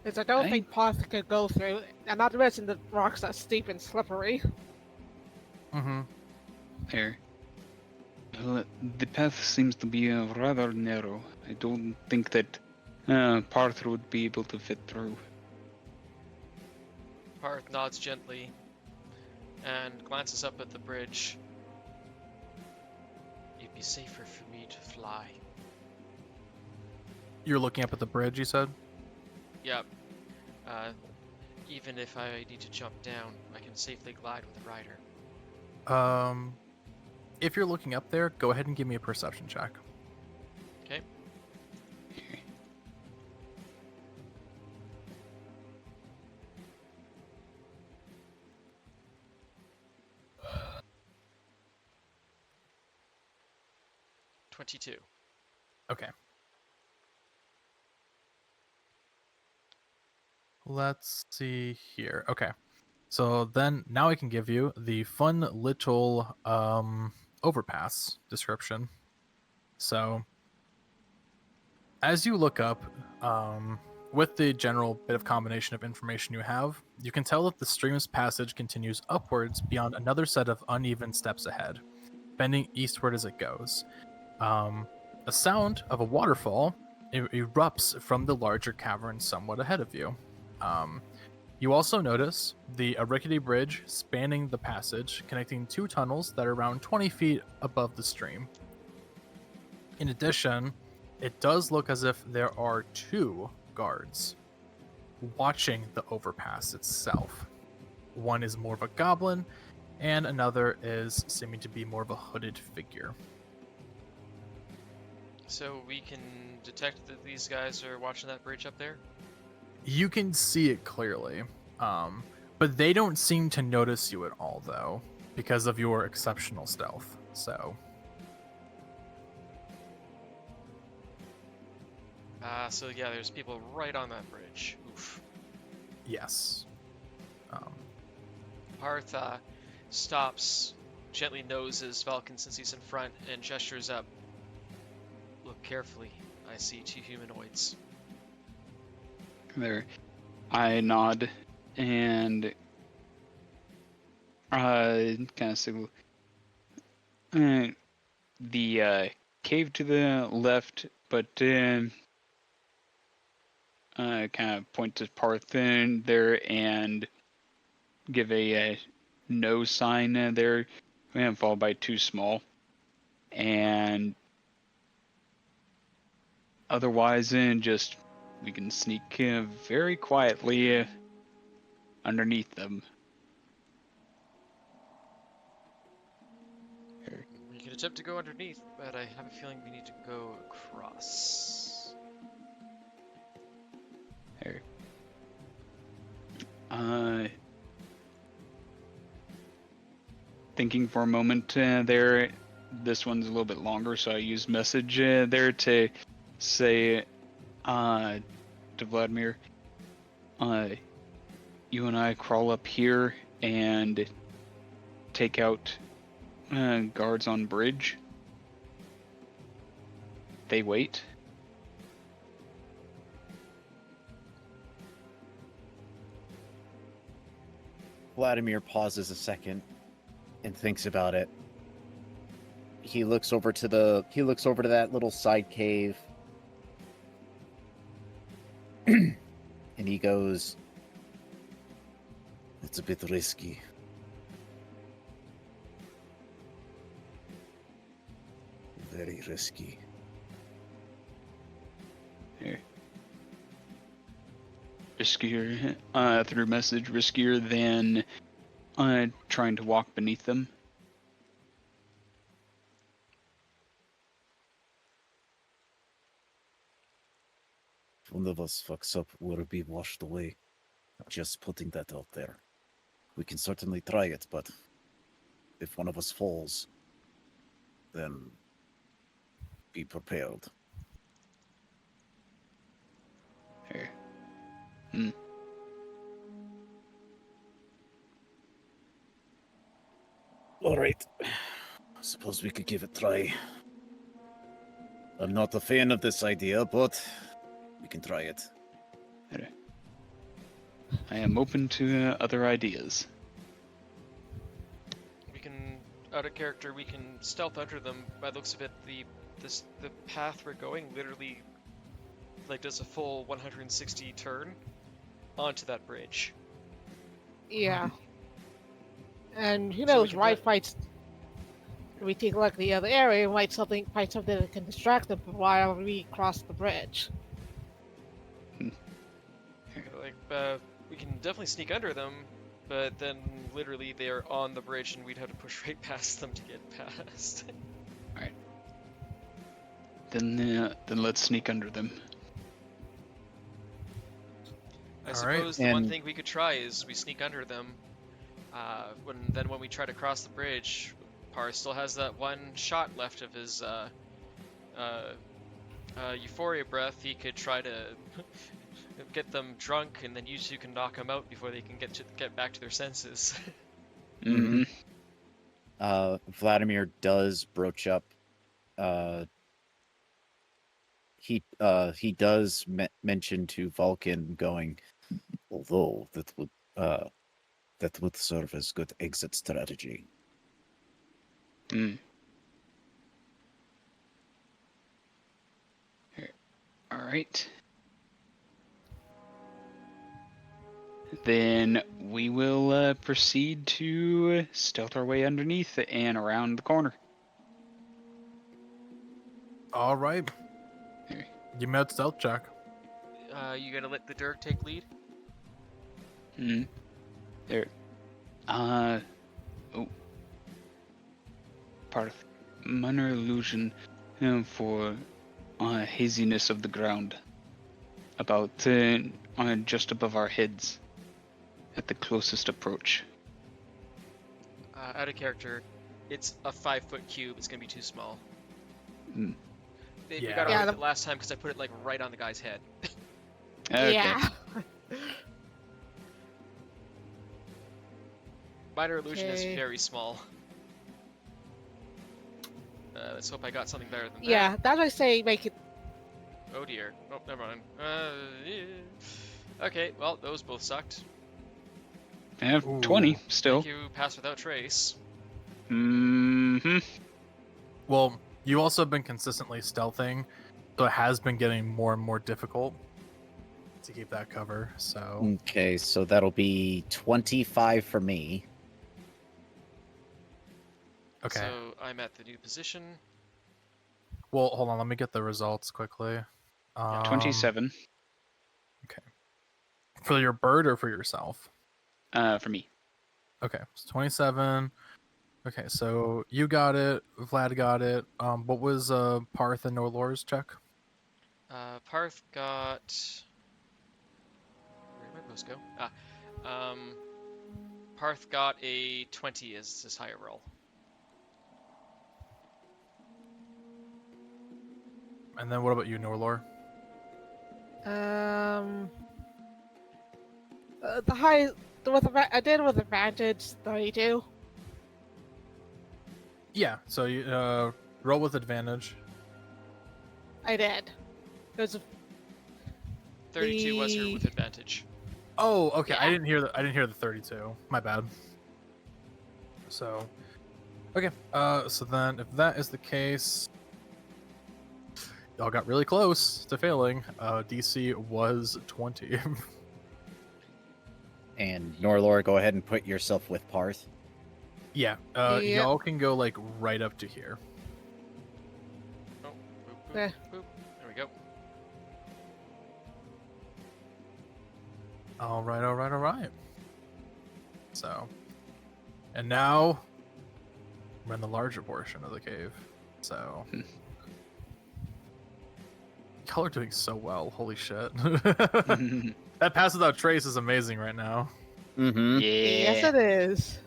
Because I don't think Paarth could go through, and not to mention the rocks are steep and slippery. There. Well, the path seems to be rather narrow. I don't think that Paarth would be able to fit through. Paarth nods gently and glances up at the bridge. It'd be safer for me to fly. You're looking up at the bridge, you said? Yep. Even if I need to jump down, I can safely glide with a rider. If you're looking up there, go ahead and give me a perception check. Okay. 22. Okay. Let's see here. Okay. So then now I can give you the fun little overpass description. So as you look up, with the general bit of combination of information you have, you can tell that the stream's passage continues upwards beyond another set of uneven steps ahead, bending eastward as it goes. A sound of a waterfall erupts from the larger cavern somewhat ahead of you. You also notice a rickety bridge spanning the passage, connecting 2 tunnels that are around 20 feet above the stream. In addition, it does look as if there are 2 guards watching the overpass itself. One is more of a goblin, and another is seeming to be more of a hooded figure. So we can detect that these guys are watching that bridge up there? You can see it clearly, but they don't seem to notice you at all, though, because of your exceptional stealth. So yeah, there's people right on that bridge. Oof. yes. Paarth stops, gently noses Valkin since he's in front, and gestures up. Look carefully. I see 2 humanoids. There. I nod and kind of signal. The cave to the left, but kind of point to Paarth in there and give a no sign there, and followed by 2 small. And otherwise, just we can sneak very quietly underneath them. We could attempt to go underneath, but I have a feeling we need to go across. There. Thinking for a moment there. This one's a little bit longer, so I use message there to say to Vladimir, you and I crawl up here and take out guards on bridge. They wait. Vladimir pauses a second and thinks about it. He looks over to that little side cave. And he goes, "It's a bit risky. Very risky." Here. Riskier, through message, riskier than trying to walk beneath them. If one of us fucks up, we'll be washed away. Just putting that out there. We can certainly try it, but if one of us falls, then be prepared. Here. All right. I suppose we could give it a try. I'm not a fan of this idea, but we can try it. I am open to other ideas. We can, out of character, we can stealth under them. By the looks of it, the path we're going literally like does a full 160 turn onto that bridge. Yeah. And who So we knows, can right put- fights. If we take a look at the other area, we might find something that can distract them while we cross the bridge. Like, we can definitely sneak under them, but then literally they're on the bridge and we'd have to push right past them to get past. Then let's sneak under them. I All suppose right. the one And- thing we could try is we sneak under them. When we try to cross the bridge, Paarth still has that one shot left of his euphoria breath. He could try to get them drunk, and then you two can knock them out before they can get back to their senses. Mm-hmm. Vladimir does broach up. He does mention to Valkin going, although that would serve as good exit strategy. All right. Then we will proceed to stealth our way underneath and around the corner. All right. Here. Give me a stealth check. You gonna let the Dirk take lead? There. Oh. Paarth. Minor illusion for haziness of the ground. About just above our heads. At the closest approach. Out of character, it's a 5-foot cube. It's gonna be too small. Mm. We Yeah. got away Yeah, with it last time because I put it like right on the guy's head. Okay. Yeah. Minor illusion is Okay. very small. Let's hope I got something better than that. Yeah, that's why I say make it. Oh dear. Oh, never mind. Yeah. Okay, well, those both sucked. I have Ooh. 20 still. Thank you, pass without trace. Mm-hmm. Well, you also have been consistently stealthing, so it has been getting more and more difficult to keep that cover. So Okay, so that'll be 25 for me. okay. So I'm at the new position. Well, hold on. Let me get the results quickly. 27 For your bird or for yourself? for me. Okay, so 27. Okay, so you got it. Vlad got it. What was Paarth and Norelor's check? Paarth got. Where did my post go? Paarth got a 20 as his higher roll. And then what about you, Norelor? The high I did with advantage 32. Yeah. So you roll with advantage. I did. It was 32 was her The- with advantage. Oh, okay. I Yeah. didn't hear the 32. My bad. So, okay. So then, if that is the case, y'all got really close to failing. DC was 20. And Norelor, go ahead and put yourself with Paarth. Yeah. Yeah. Y'all can go like right up to here. Oh, boop, boop, Yeah. boop. There we go. All right. All right. All right. So, and now we're in the larger portion of the cave. So, y'all are doing so well. Holy shit. That pass without trace is amazing right now. Mm-hmm. Yes, it is.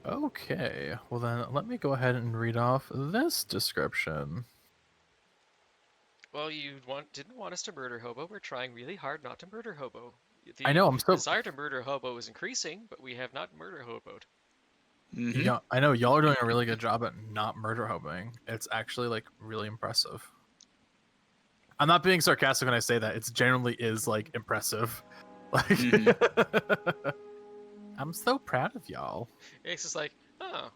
Okay, well then let me go ahead and read off this description. Well, you didn't want us to murder Hobo. We're trying really hard not to murder Hobo. The I know, I'm so desire to murder Hobo is increasing, but we have not murder Hoboed. Mhm. yeah, I know y'all are doing a really good job at not murder hoping. It's actually like really impressive. I'm not being sarcastic when I say that. It genuinely is like impressive. Like I'm so proud of y'all. It's just like, oh,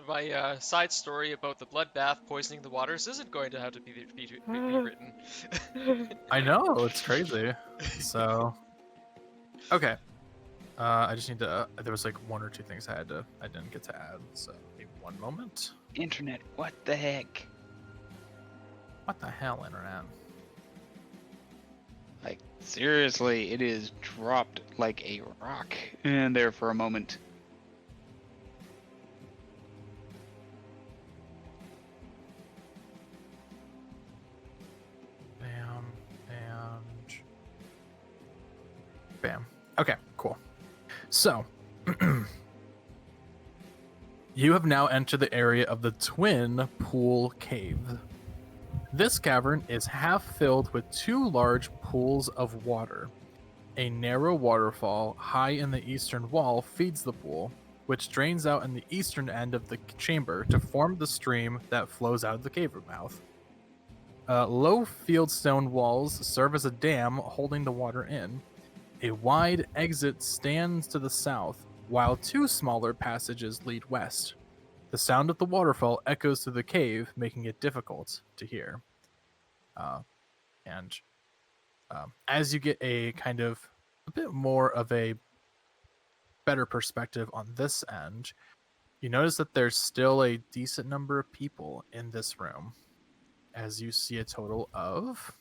my side story about the bloodbath poisoning the waters isn't going to have to be written. I know, it's crazy. So okay. I just need to there was like one or two things I didn't get to add, so give me one moment. Internet, what the heck? What the hell, internet? Like, seriously, it is dropped like a rock in there for a moment. Bam, and bam. Okay, cool. So, you have now entered the area of the Twin Pool Cave. This cavern is half filled with two large pools of water. A narrow waterfall high in the eastern wall feeds the pool, which drains out in the eastern end of the chamber to form the stream that flows out of the cave mouth. Low fieldstone walls serve as a dam holding the water in. A wide exit stands to the south, while two smaller passages lead west. The sound of the waterfall echoes through the cave, making it difficult to hear. And as you get a kind of a bit more of a better perspective on this end, you notice that there's still a decent number of people in this room. As you see a total of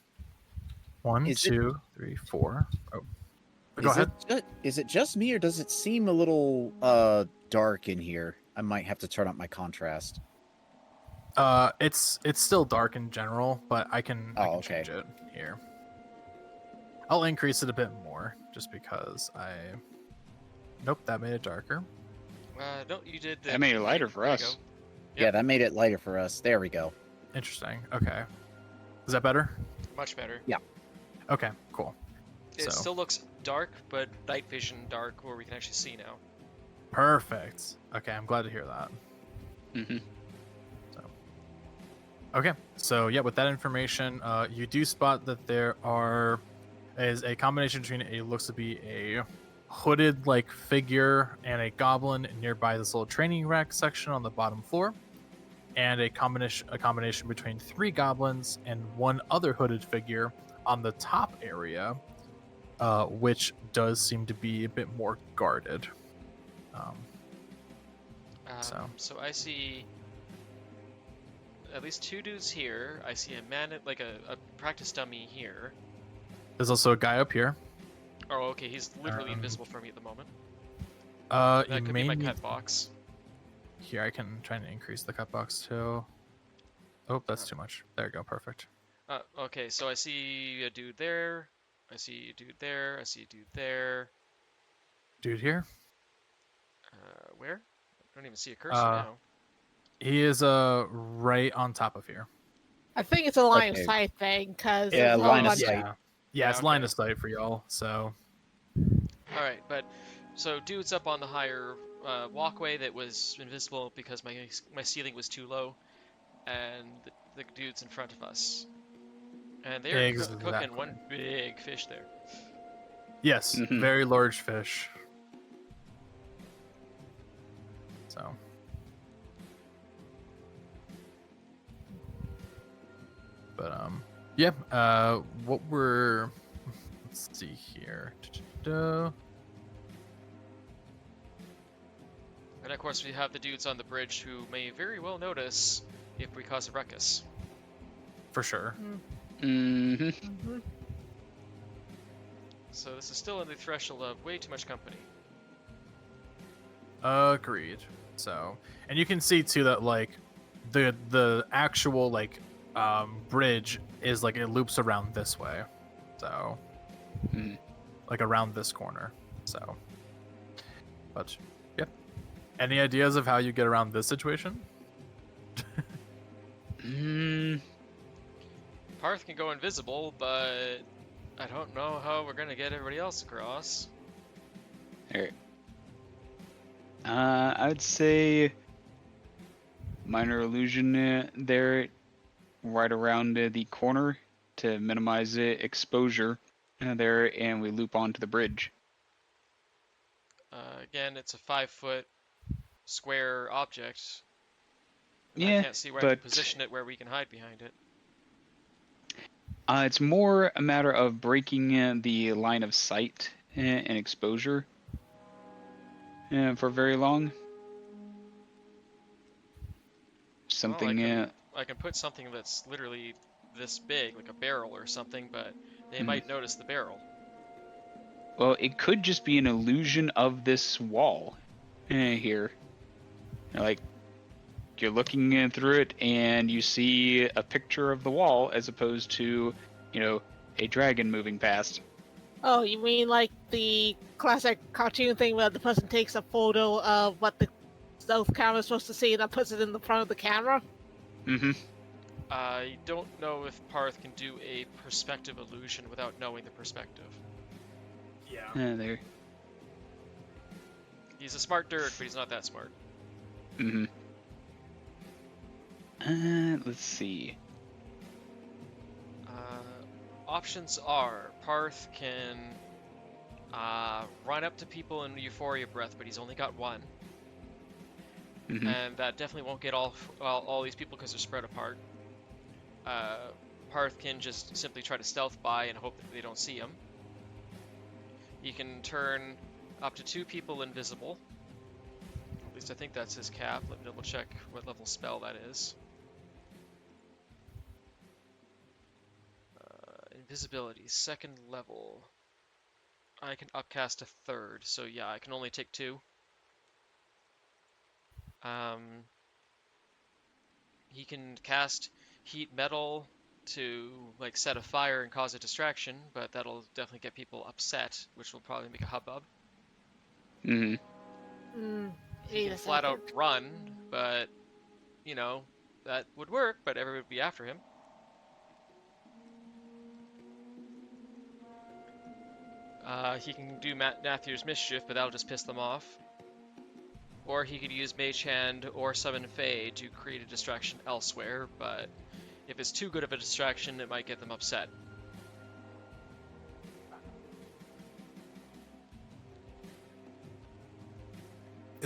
1, Is it- 2, 3, 4. Oh, go ahead. Is it just me, or does it seem a little dark in here? I might have to turn up my contrast. It's still dark in general, but I can Oh, change okay. it here. I'll increase it a bit more just because Nope, that made it darker. No, you did. That made it lighter for there you us. go. Yeah, Yep. that made it lighter for us. There we go. Interesting. Okay. Is that better? Much better. Okay, cool. It So- still looks dark, but night vision dark, where we can actually see now. Perfect. Okay, I'm glad to hear that. Mm-hmm. Okay, so yeah, with that information, you do spot that there is a combination between it looks to be a hooded like figure and a goblin nearby this little training rack section on the bottom floor, and a combination between 3 goblins and 1 other hooded figure on the top area, which does seem to be a bit more guarded. So I see at least 2 dudes here. I see a man, like a practice dummy here. There's also a guy up here. Oh, okay, he's literally invisible for me at the moment. That That could be my cut box. Here, I can try and increase the cut box too. Oh, that's too much. There you go, perfect. Okay, so I see a dude there. I see a dude there. I see a dude there. Dude here? Where? I don't even see a cursor now. He is right on top of here. I think it's a line Okay. of sight thing, because Yeah, line of sight. Yeah, it's okay. line of sight for y'all. So All right, but so dude's up on the higher walkway that was invisible because my ceiling was too low, and the dude's in front of us, and they're cooking one Exactly. big fish there. yes, Mhm. very large fish. So. But yeah. What we're let's see here. And of course we have the dudes on the bridge who may very well notice if we cause a ruckus. For sure. Mm-hmm. Mhm. So this is still in the threshold of way too much company. Agreed. So, and you can see too that like the actual like bridge is like it loops around this way. So, Mhm. like around this corner. So, but yep. Any ideas of how you get around this situation? Paarth can go invisible, but I don't know how we're gonna get everybody else across. Alright. I'd say minor illusion there, right around the corner to minimize exposure there, and we loop onto the bridge. Again, it's a 5-foot square object. And Yeah, I can't see where I but can position it where we can hide behind it. it's more a matter of breaking the line of sight and exposure for very long. Something. Well, I can put something that's literally this big, like a barrel or something, but they might notice the barrel. Well, it could just be an illusion of this wall here. Like, you're looking through it and you see a picture of the wall as opposed to, a dragon moving past. Oh, you mean like the classic cartoon thing where the person takes a photo of what the stealth camera is supposed to see and then puts it in the front of the camera? Mm-hmm. I don't know if Paarth can do a perspective illusion without knowing the perspective. Yeah. There. He's a smart dirt, but he's not that smart. Mm-hmm. Let's see. Options are Paarth can run up to people in Euphoria Breath, but he's only got 1. Mm-hmm. And that definitely won't get all these people because they're spread apart. Paarth can just simply try to stealth by and hope that they don't see him. He can turn up to 2 people invisible. At least I think that's his cap. Let me double check what level spell that is. Invisibility, 2nd level. I can upcast a 3rd, so yeah, I can only take 2. He can cast heat metal to like set a fire and cause a distraction, but that'll definitely get people upset, which will probably make a hubbub. Mm-hmm. He can flat out run, but that would work, but everyone would be after him. He can do Nathier's Mischief, but that'll just piss them off. Or he could use Mage Hand or Summon Fae to create a distraction elsewhere, but if it's too good of a distraction, it might get them upset.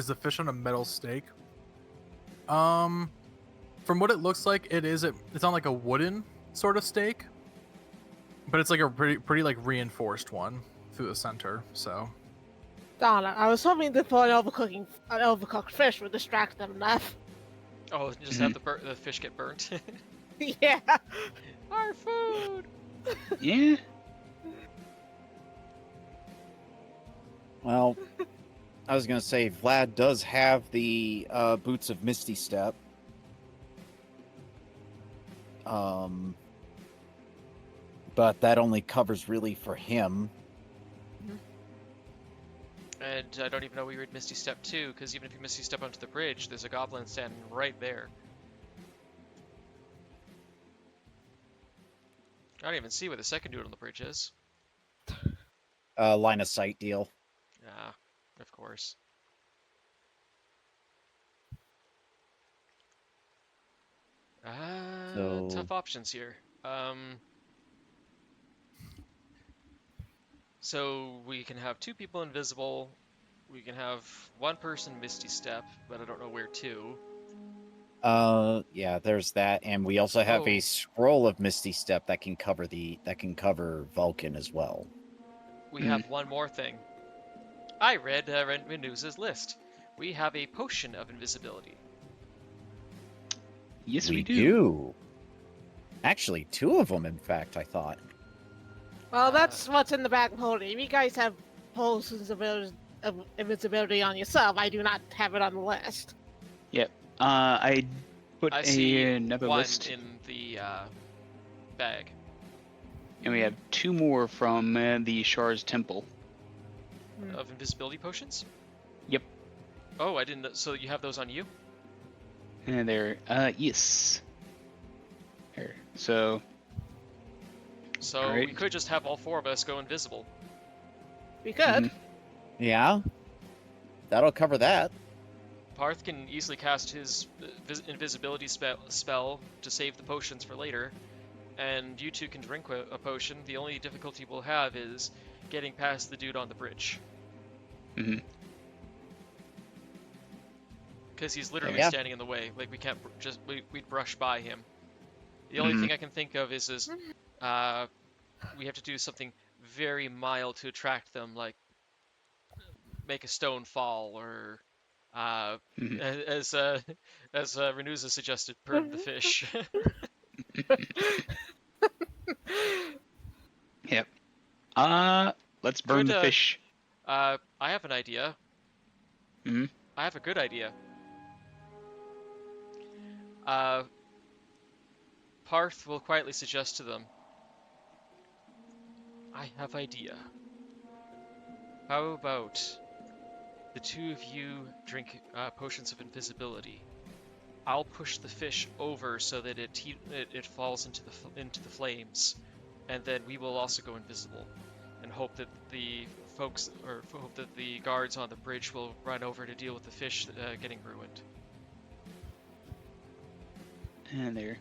Is the fish on a metal stake? From what it looks like, it's on like a wooden sort of stake, but it's like a pretty like reinforced one through the center. So. Donna, I was hoping to throw an overcooked fish would distract them enough. Oh, just have the fish get burnt. Yeah. Our food. Yeah. Well, I was gonna say Vlad does have the boots of Misty Step. But that only covers really for him. And I don't even know we would Misty Step too, because even if you Misty Step onto the bridge, there's a goblin standing right there. I don't even see where the second dude on the bridge is. Line of sight deal. Ah, of course. Tough options here. So we can have 2 people invisible. We can have 1 person Misty Step, but I don't know where to. Yeah, there's that, and we also have a Oh. scroll of Misty Step that can cover Vulkin as well. We have one more thing. I read Nenewza's list. We have a potion of invisibility. Yes, we do. do. Actually, 2 of them, in fact, I thought. Well, that's what's in the back pony. If you guys have potions of invisibility on yourself, I do not have it on the list. I put I see another one list, in the bag. and we have 2 more from the Shar's Temple. Of invisibility potions? Yep. Oh, I didn't know. So you have those on you? And there, yes. There. So So Alright. we could just have all 4 of us go invisible. We could. Mhm. Yeah, that'll cover that. Paarth can easily cast his invisibility spell to save the potions for later, and you 2 can drink a potion. The only difficulty we'll have is getting past the dude on the bridge. Mhm. Because he's literally Yeah. standing in the way. Like, we can't we'd brush by him. The only thing I can think of is we have to do something very mild to attract them, like make a stone fall, or Mhm. as Renewza suggested, burn the fish. Yep. Let's burn the fish. I have an idea. Mhm. I have a good idea. Paarth will quietly suggest to them, I have idea. How about the 2 of you drink potions of invisibility? I'll push the fish over so that it falls into the flames, and then we will also go invisible, and hope that the guards on the bridge will run over to deal with the fish getting ruined. And there.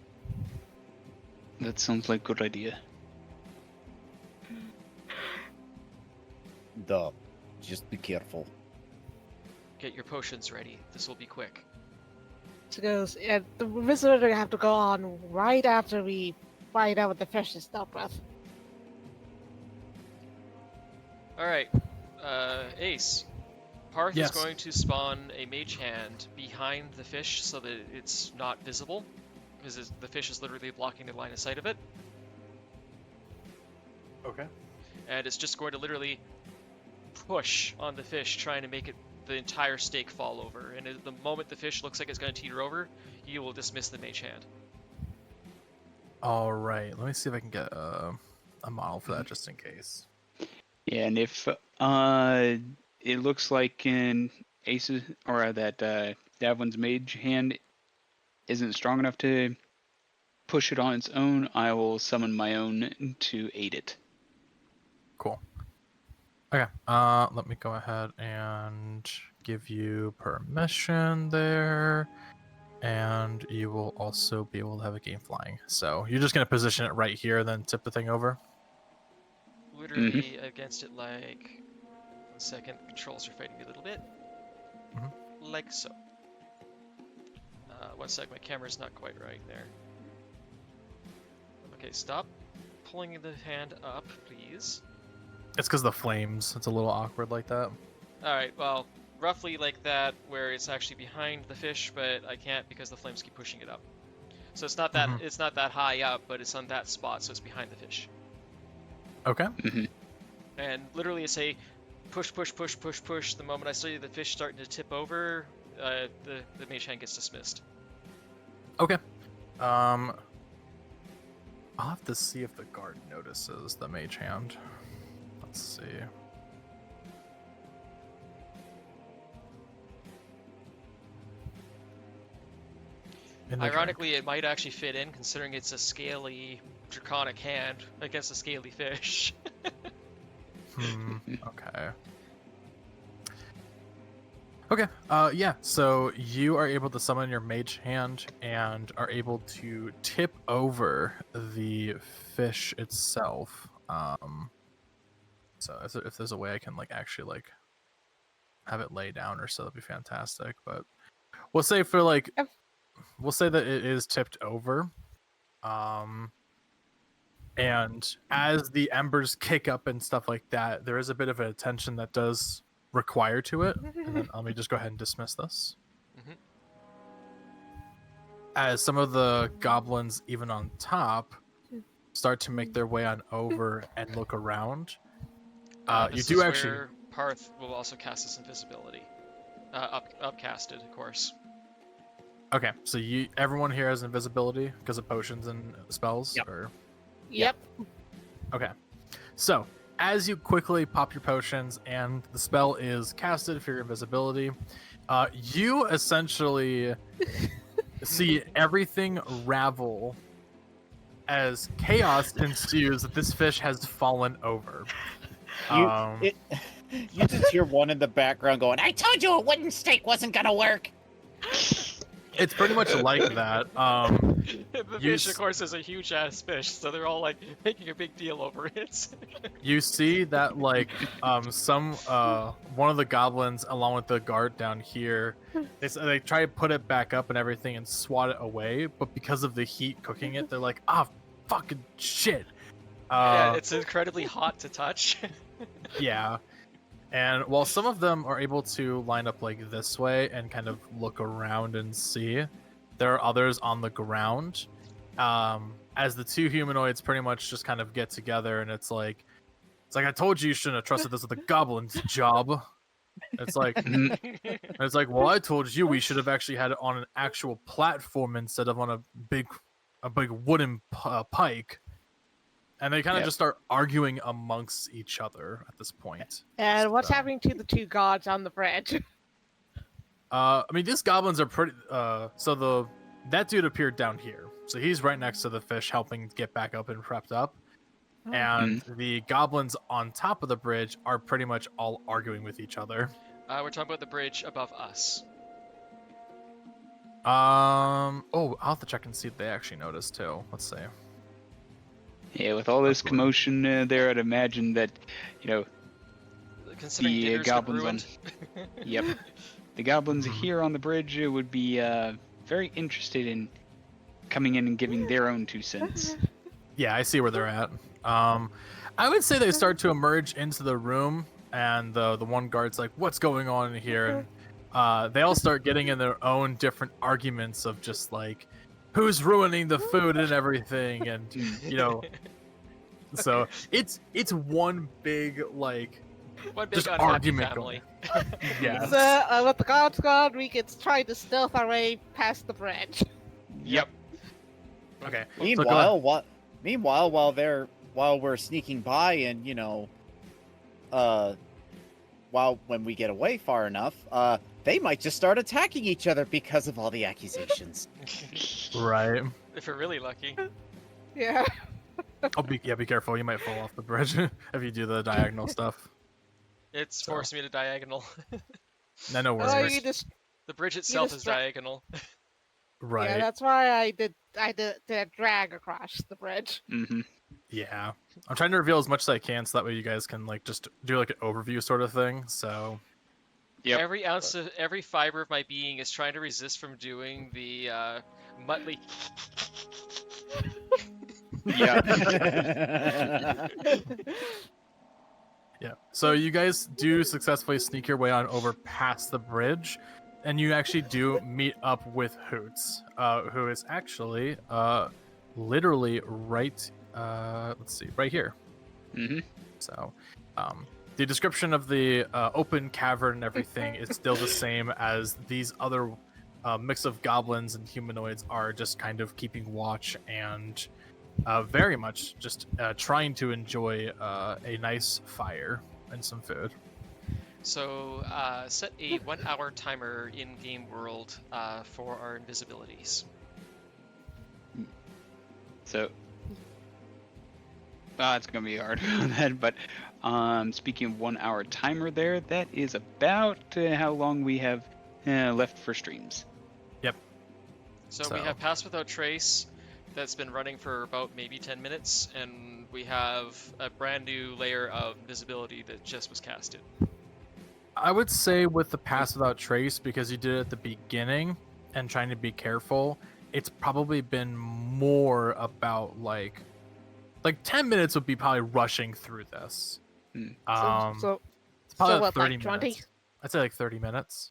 That sounds like a good idea. Just be careful. Get your potions ready. This will be quick. She goes, yeah, the visitor have to go on right after we find out what the fish is dealt with. Alright, Ace. Paarth Yes. is going to spawn a mage hand behind the fish so that it's not visible, because the fish is literally blocking the line of sight of it. Okay. And it's just going to literally push on the fish, trying to make the entire stake fall over. And at the moment the fish looks like it's going to teeter over, you will dismiss the mage hand. All right. Let me see if I can get a model for that, just in case. Yeah, and if it looks like in Ace's or that Davwyn's mage hand isn't strong enough to push it on its own, I will summon my own to aid it. Cool. Okay. Let me go ahead and give you permission there, and you will also be able to have a game flying. So you're just gonna position it right here, then tip the thing over. Literally against it, like... 1 second, controls are fighting me a little bit. like so. One sec, my camera's not quite right there. Okay, stop pulling the hand up, please. It's because the flames. It's a little awkward like that. Alright, well, roughly like that, where it's actually behind the fish, but I can't because the flames keep pushing it up. So it's not that it's not that high up, but it's on that spot, so it's behind the fish. Okay. And literally it's a push, push, push, push, push. The moment I see the fish starting to tip over, the mage hand gets dismissed. Okay. I'll have to see if the guard notices the mage hand. Let's see. Ironically, it might actually fit in, considering it's a scaly, draconic hand against a scaly fish. Okay. Okay. Yeah. So you are able to summon your mage hand and are able to tip over the fish itself. So if there's a way I can actually have it lay down or so, that'd be fantastic. But we'll say we'll say that it is tipped over. And as the embers kick up and stuff like that, there is a bit of an attention that does require to it. And then let me just go ahead and dismiss this. As some of the goblins, even on top, start to make their way on over and look around. You do actually. Where Paarth will also cast his invisibility. Upcasted, of course. Okay, so everyone here has invisibility because of potions and spells? Yep. Or... Yep. Okay. So, as you quickly pop your potions and the spell is casted for your invisibility, you essentially see everything ravel as chaos ensues that this fish has fallen over. You just hear one in the background going, "I told you a wooden stake wasn't gonna work." It's pretty much like that. The fish, of course, is a huge ass fish, so they're all making a big deal over it. You see that one of the goblins, along with the guard down here, they try to put it back up and everything and swat it away, but because of the heat cooking it, they're like, fucking shit. Yeah, it's incredibly hot to touch. Yeah. And while some of them are able to line up this way and kind of look around and see, there are others on the ground. As the two humanoids pretty much just kind of get together, and it's like I told you shouldn't have trusted this with a goblin's job. It's like, well, I told you we should have actually had it on an actual platform instead of on a big wooden pike. And they kind of just start arguing amongst each other at this point. And what's happening to the two gods on the bridge? I mean, these goblins are pretty. That dude appeared down here, so he's right next to the fish, helping get back up and prepped up. And the goblins on top of the bridge are pretty much all arguing with each other. We're talking about the bridge above us. I'll have to check and see if they actually noticed too. Let's see. Yeah, with all this commotion there, I'd imagine that, Considering the dinner's been goblins ruined. Yep. The goblins here on the bridge would be very interested in coming in and giving their own 2 cents. Yeah, I see where they're at. I would say they start to emerge into the room, and the one guard's like, "What's going on in here?" And they all start getting in their own different arguments of just who's ruining the food and everything, and so it's one big One big just unhappy argument family. Yeah. So, with the gods gone, we can try to stealth our way past the bridge. Yep. Okay. Meanwhile, while we're sneaking by, and when we get away far enough, they might just start attacking each other because of all the accusations. Right. If we're really lucky. Yeah. Be careful. You might fall off the bridge if you do the diagonal stuff. It's forced me to diagonal. No Oh, worries. The bridge itself just is diagonal. Right. Yeah, that's why I did a drag across the bridge. Mm-hmm. Yeah. I'm trying to reveal as much as I can so that way you guys can just do an overview sort of thing. So Yep. Every fiber of my being is trying to resist from doing the Muttley. Yeah. Yeah. So you guys do successfully sneak your way on over past the bridge, and you actually do meet up with Hoots, who is actually literally right. Let's see, right here. Mm-hmm. So, the description of the open cavern and everything is still the same as these other mix of goblins and humanoids are, just kind of keeping watch and very much just trying to enjoy a nice fire and some food. So set a 1 hour timer in game world for our invisibilities. So, it's gonna be hard on that. But speaking of 1 hour timer, that is about how long we have left for streams. So we have Pass Without Trace that's been running for about maybe 10 minutes, and we have a brand new layer of invisibility that just was casted. I would say with the Pass Without Trace, because you did it at the beginning and trying to be careful, it's probably been more about like 10 minutes would be probably rushing through this. So It's probably what, 30 like 20? minutes. I'd say like 30 minutes.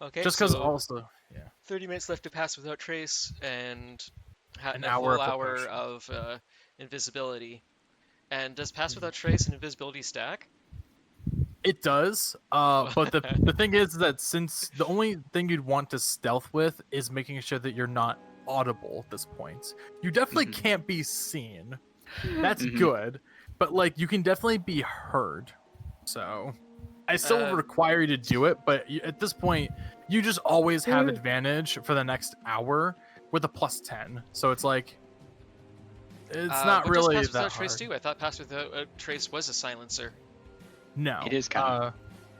Okay. Just because so also, 30 minutes left to Pass Without Trace, and An a hour full of hour preparation. of invisibility. And does Pass Without Trace and invisibility stack? it does. But the thing is that since the only thing you'd want to stealth with is making sure that you're not audible at this point. You definitely can't be seen. That's good, but like you can definitely be heard. So I still require you to do it, but at this point, you just always have advantage for the next hour with a +10. So it's like it's not what really does Pass that Without Trace hard. do? I thought Pass Without Trace was a silencer. No, It is kind of.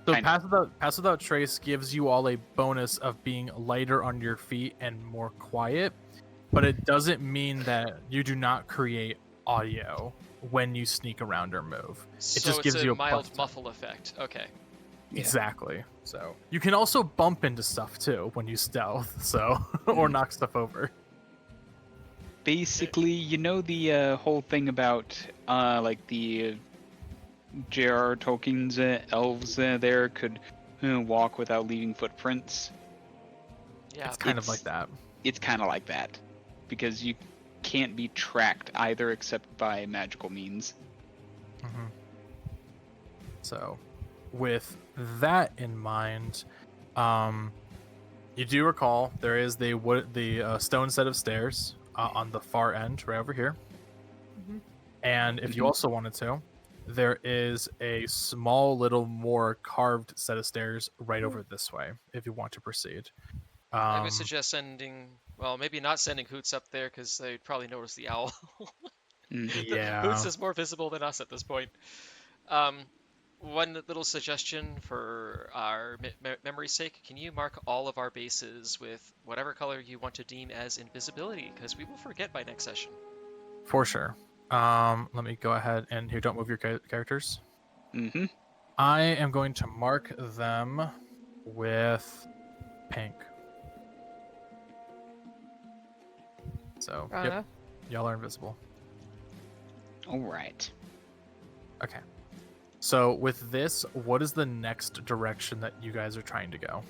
So kind Pass Without Trace gives you all a bonus of being lighter on your feet and more quiet, but it doesn't mean that you do not create audio when you sneak around or move. So just gives it's you a a mild +10. muffle effect. Okay. Exactly. So you can also bump into stuff too when you stealth, so or knock stuff over. Basically, you know the whole thing about like the J.R.R. Tolkien's elves there could walk without leaving footprints. Yeah. It's kind of like that. It's kind of like that because you can't be tracked either except by magical means. So with that in mind, you do recall there is the stone set of stairs on the far end right over here. And if you also wanted to, there is a small little more carved set of stairs right over this way if you want to proceed. I would suggest sending, well, maybe not sending Hoots up there because they'd probably notice the owl. Yeah. Hoots is more visible than us at this point. One little suggestion for our memory's sake, can you mark all of our bases with whatever color you want to deem as invisibility? Because we will forget by next session. For sure. Let me go ahead and here, don't move your characters. I am going to mark them with pink. So, yep, y'all are invisible. All right. Okay. So with this, what is the next direction that you guys are trying to go?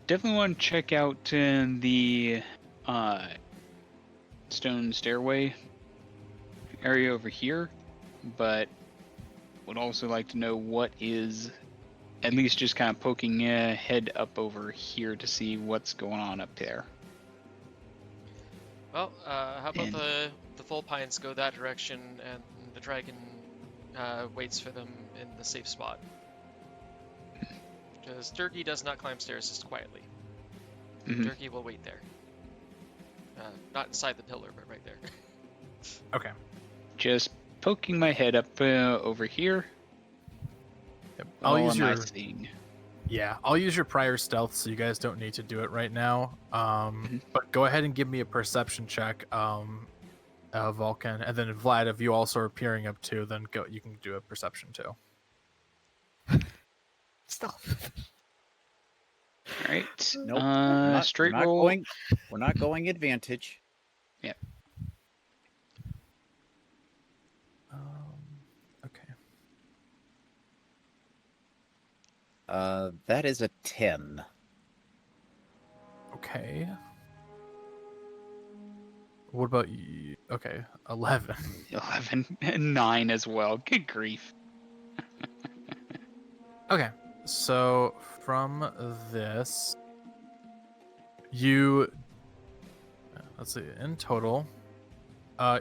Definitely want to check out the stone stairway area over here, but would also like to know what is at least just kind of poking head up over here to see what's going on up there. Well, how about the vulpines go that direction and the dragon waits for them in the safe spot? Because Durkee does not climb stairs just quietly. Durkee will wait there. Not inside the pillar, but right there. Okay. Just poking my head up over here. Yep. I'll use your... seeing? Yeah, I'll use your prior stealth, so you guys don't need to do it right now. But go ahead and give me a perception check. Vulcan, and then Vlad, if you also are peering up too, then go. You can do a perception too. Stealth. All right. Nope. we're not, Straight we're not roll. Going, we're not going advantage. Okay. That is a 10. Okay. What about you? Okay, 11. 11 and 9 as well. Good grief. Okay, so from this, you let's see. In total,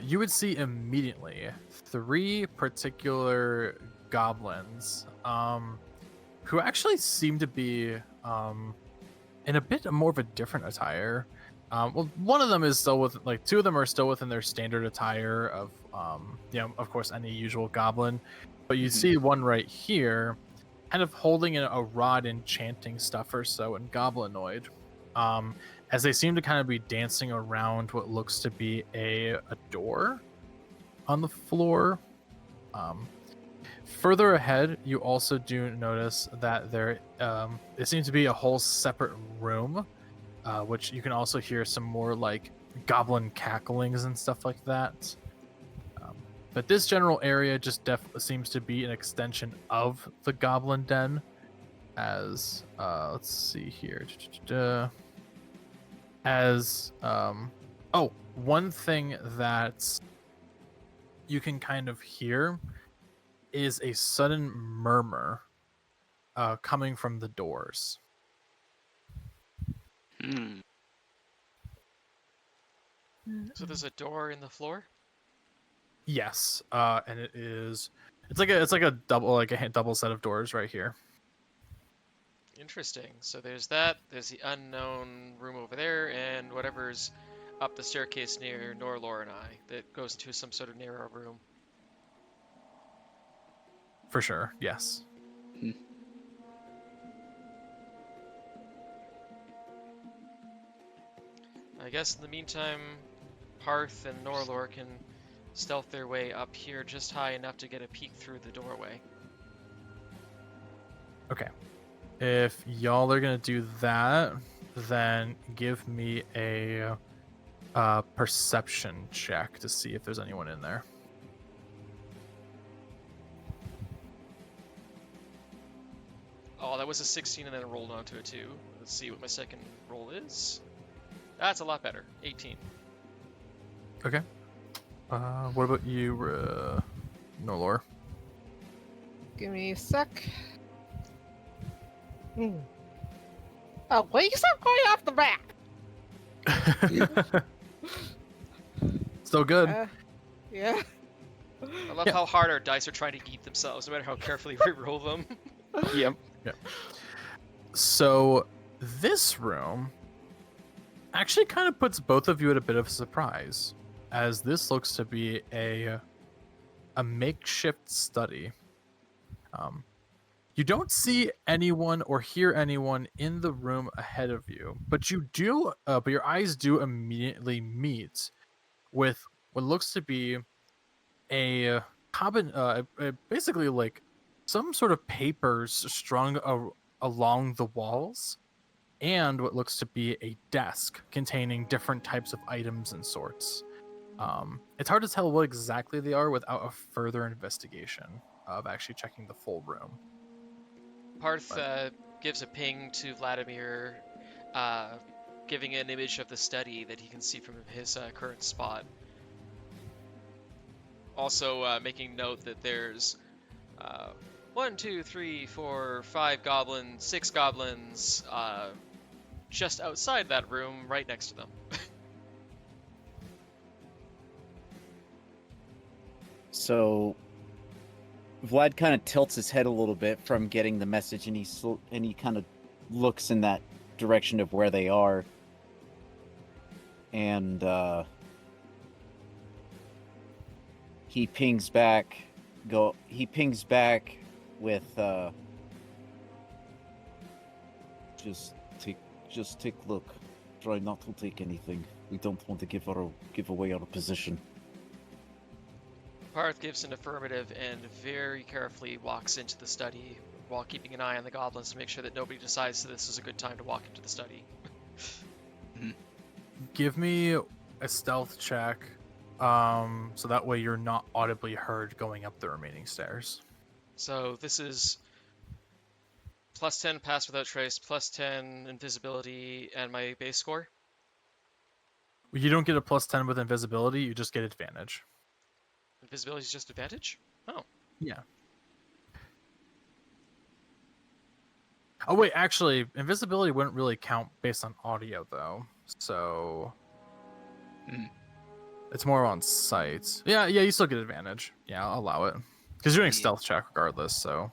you would see immediately 3 particular goblins, who actually seem to be in a bit more of a different attire. Well, one of them is still with, like, 2 of them are still within their standard attire of, of course, any usual goblin. But you see one right here, kind of holding a rod and chanting stuff or so in goblinoid, as they seem to kind of be dancing around what looks to be a door on the floor. Further ahead, you also do notice that there seems to be a whole separate room, which you can also hear some more like goblin cacklings and stuff like that. But this general area just definitely seems to be an extension of the goblin den. As let's see here, one thing that you can kind of hear is a sudden murmur coming from the doors. So there's a door in the floor? Yes, and it's like a double set of doors right here. Interesting. So there's that, there's the unknown room over there, and whatever's up the staircase near Norelor and I that goes to some sort of narrow room. For sure, yes. I guess in the meantime, Paarth and Norelor can stealth their way up here just high enough to get a peek through the doorway. Okay. If y'all are gonna do that, then give me a perception check to see if there's anyone in there. Oh, that was a 16 and then it rolled onto a 2. Let's see what my second roll is. That's a lot better. 18. Okay. What about you, Norelor? Give me a sec. Oh, will you stop going off the map? Still good. Yeah. I love how hard our dice are trying to eat themselves, no matter how carefully we roll them. Yep. So this room actually kind of puts both of you at a bit of a surprise, as this looks to be a makeshift study. You don't see anyone or hear anyone in the room ahead of you, but your eyes do immediately meet with what looks to be a basically like some sort of papers strung along the walls, and what looks to be a desk containing different types of items and sorts. It's hard to tell what exactly they are without a further investigation of actually checking the full room. Paarth gives a ping to Vladimir, giving an image of the study that he can see from his current spot. Also making note that there's 1, 2, 3, 4, 5 goblins, 6 goblins just outside that room, right next to them. So Vlad kind of tilts his head a little bit from getting the message, and he kind of looks in that direction of where they are, and he pings back with just take a look. Try not to take anything. We don't want to give away our position. Paarth gives an affirmative and very carefully walks into the study while keeping an eye on the goblins to make sure that nobody decides that this is a good time to walk into the study. Give me a stealth check, so that way you're not audibly heard going up the remaining stairs. So this is +10 pass without trace, +10 invisibility, and my base score. You don't get a +10 with invisibility, you just get advantage. Invisibility is just advantage? Oh. Yeah. Oh wait, actually, invisibility wouldn't really count based on audio though. So it's more on sight. Yeah, you still get advantage. Yeah, I'll allow it. Because you're doing stealth check regardless, so.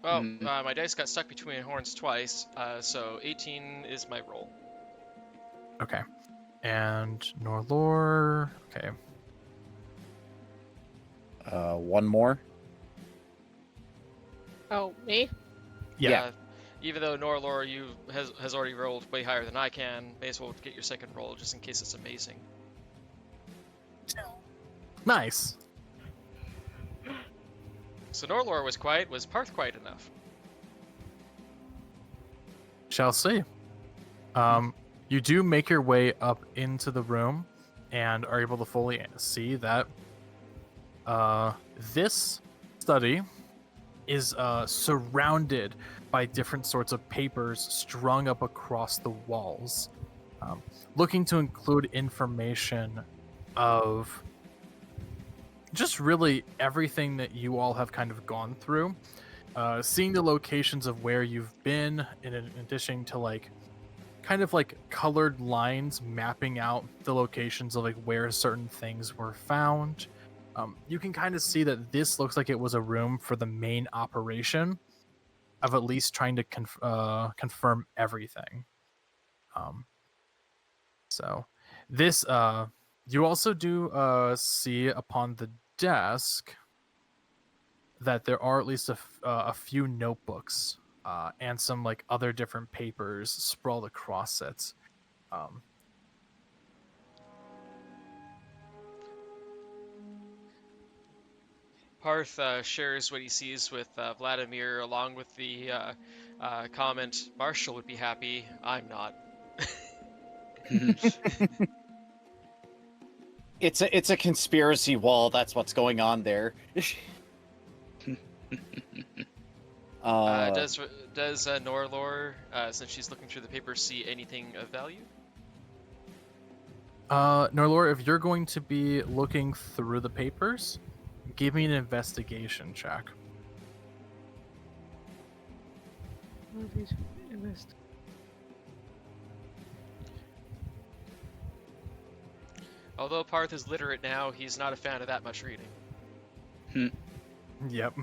Well, my dice got stuck between horns twice, so 18 is my roll. Okay. And Norelor. Okay. One more. Oh, me? Yeah. Even though Norelor has already rolled way higher than I can, may as well get your second roll just in case it's amazing. Nice. So Norelor was quiet. Was Paarth quiet enough? Shall see. You do make your way up into the room and are able to fully see that this study is surrounded by different sorts of papers strung up across the walls, looking to include information of just really everything that you all have kind of gone through, seeing the locations of where you've been, in addition to like kind of like colored lines mapping out the locations of like where certain things were found. You can kind of see that this looks like it was a room for the main operation of at least trying to confirm everything. So this you also do see upon the desk that there are at least a few notebooks and some like other different papers sprawled across it. Paarth shares what he sees with Vladimir, along with the comment, Marshell would be happy, I'm not. It's a conspiracy wall. That's what's going on there. Does Norelor, since she's looking through the papers, see anything of value? Norelor, if you're going to be looking through the papers, give me an investigation check. Although Paarth is literate now, he's not a fan of that much reading. Yep.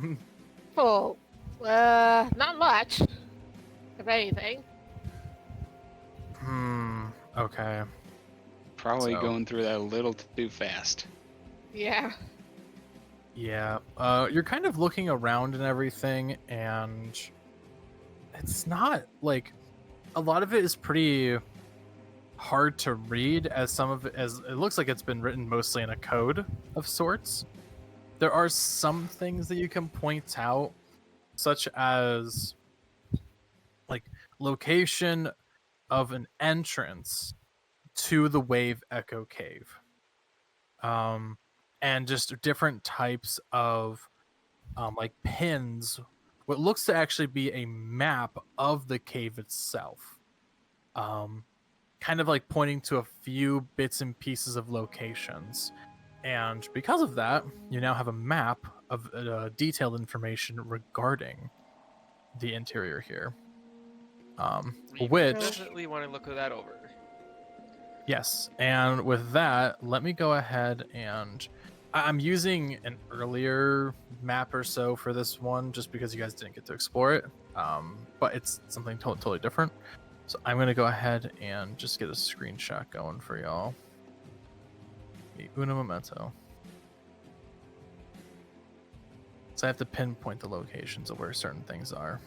Oh, not much. If anything. Okay. Probably So- going through that a little too fast. Yeah. Yeah. You're kind of looking around and everything, and it's not like a lot of it is pretty hard to read, as some of it, as it looks like it's been written mostly in a code of sorts. There are some things that you can point out, such as like location of an entrance to the Wave Echo Cave, and just different types of like pins, what looks to actually be a map of the cave itself, kind of like pointing to a few bits and pieces of locations. And because of that, you now have a map of detailed information regarding the interior here. We Which, definitely want to look that over. yes, and with that, let me go ahead and I'm using an earlier map or so for this one, just because you guys didn't get to explore it. But it's something totally different. So I'm going to go ahead and just get a screenshot going for y'all. Uno momento. So I have to pinpoint the locations of where certain things are.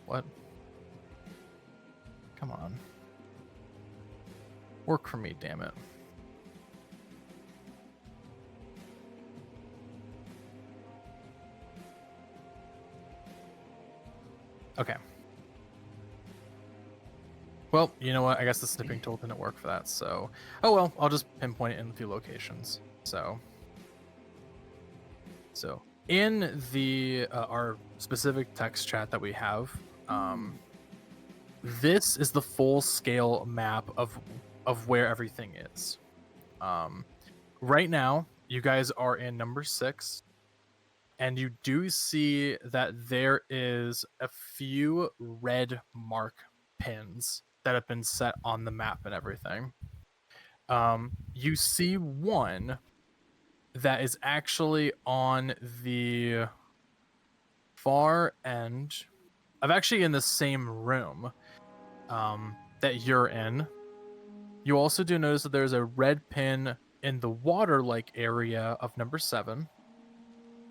What? Come on. Work for me, damn it. Okay. Well, you know what? I guess the snipping tool didn't work for that, so... Oh well, I'll just pinpoint it in a few locations. So in the our specific text chat that we have, this is the full-scale map of where everything is. Right now, you guys are in number 6, and you do see that there is a few red mark pins that have been set on the map and everything. You see one that is actually on the far end of actually in the same room that you're in. You also do notice that there's a red pin in the water-like area of number 7.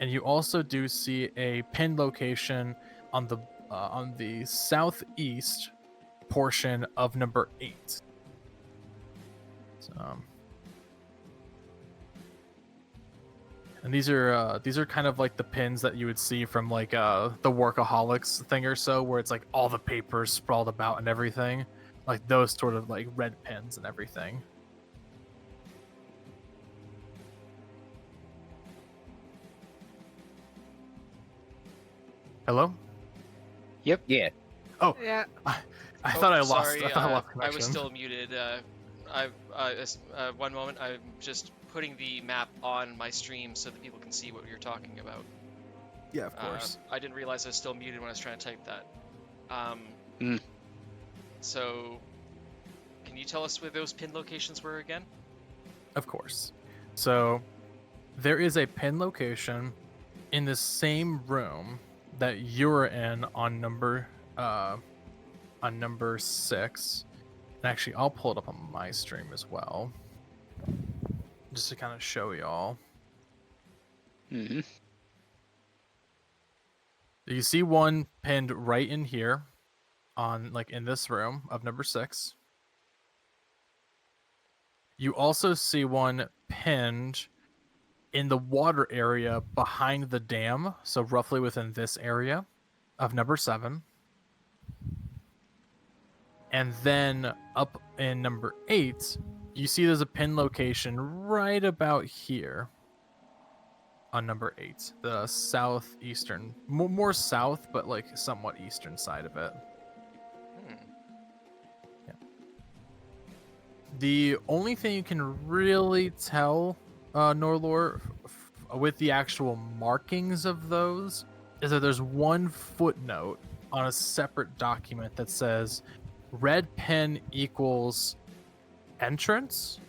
And you also do see a pin location on the southeast portion of number 8. So, and these are kind of like the pins that you would see from like the Workaholics thing or so, where it's like all the papers sprawled about and everything, like those sort of like red pins and everything. Yep. Yeah. Oh, Yeah. I thought I lost. Sorry, I thought I lost I connection. was still muted. One moment. I'm just putting the map on my stream so that people can see what you're talking about. Yeah, of course. I didn't realize I was still muted when I was trying to type that. So, can you tell us where those pin locations were again? Of course. So, there is a pin location in the same room that you're in on number 6. And actually, I'll pull it up on my stream as well, just to kind of show y'all. Mm-hmm. You see one pinned right in here, on like in this room of number 6. You also see one pinned in the water area behind the dam, so roughly within this area of number 7. And then up in number 8, you see there's a pin location right about here on number 8, the southeastern, more south, but like somewhat eastern side of it. Yeah. The only thing you can really tell, Norelor, with the actual markings of those, is that there's one footnote on a separate document that says red pin equals entrance ?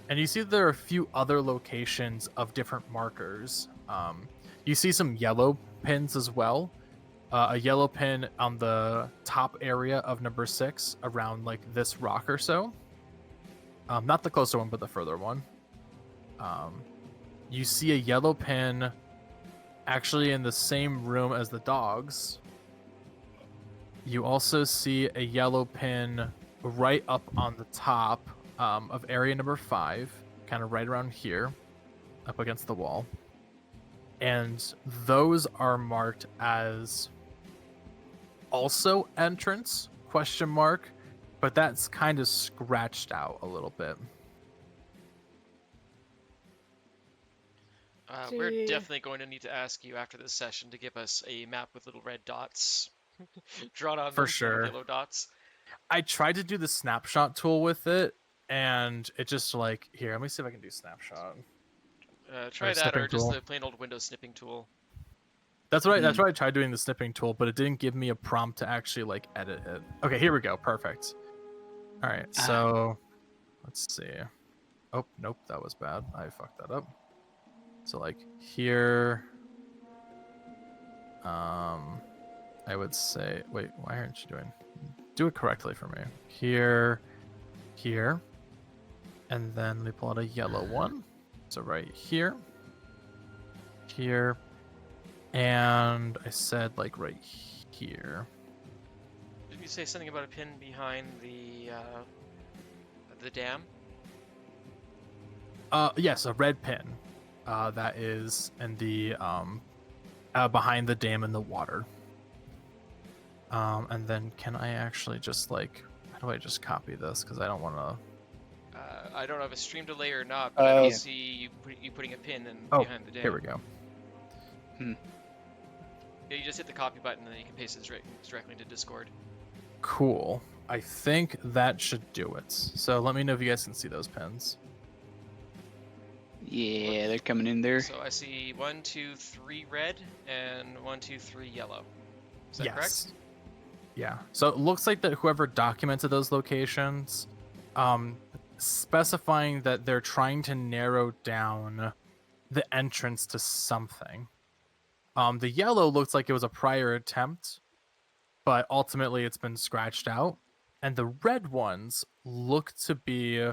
And you see there are a few other locations of different markers. You see some yellow pins as well. A yellow pin on the top area of number 6 around like this rock or so. Not the closer one, but the further one. You see a yellow pin actually in the same room as the dogs. You also see a yellow pin right up on the top of area number 5, kind of right around here, up against the wall. And those are marked as also entrance ? But that's kind of scratched out a little bit. We're Gee. definitely going to need to ask you after this session to give us a map with little red dots drawn on For them, instead of sure. yellow dots. I tried to do the snapshot tool with it, and it just like, here, let me see if I can do snapshot. Try that, snipping or just tool. the plain old Windows snipping tool. That's what I tried doing the snipping tool, but it didn't give me a prompt to actually like edit it. Okay, here we go. Perfect. All right, so let's see. Oh, nope, that was bad. I fucked that up. So like here, I would say, wait, why aren't you doing? Do it correctly for me. Here, and then let me pull out a yellow one. So right here, and I said like right here. you say something about a pin behind the dam? Yes, a red pin. That is in the behind the dam in the water. And then can I actually just like, how do I just copy this? Because I don't want to. I don't know if it's stream delay or not, but I don't Yeah. see you putting a pin in Oh, behind the dam. here we go. Yeah, you just hit the copy button and then you can paste it directly into Discord. Cool. I think that should do it. So let me know if you guys can see those pins. Yeah, they're coming in there. So I see 1, 2, 3 red and 1, 2, 3 yellow. Is that correct? Yeah. So it looks like that whoever documented those locations, specifying that they're trying to narrow down the entrance to something. The yellow looks like it was a prior attempt, but ultimately it's been scratched out. And the red ones look to be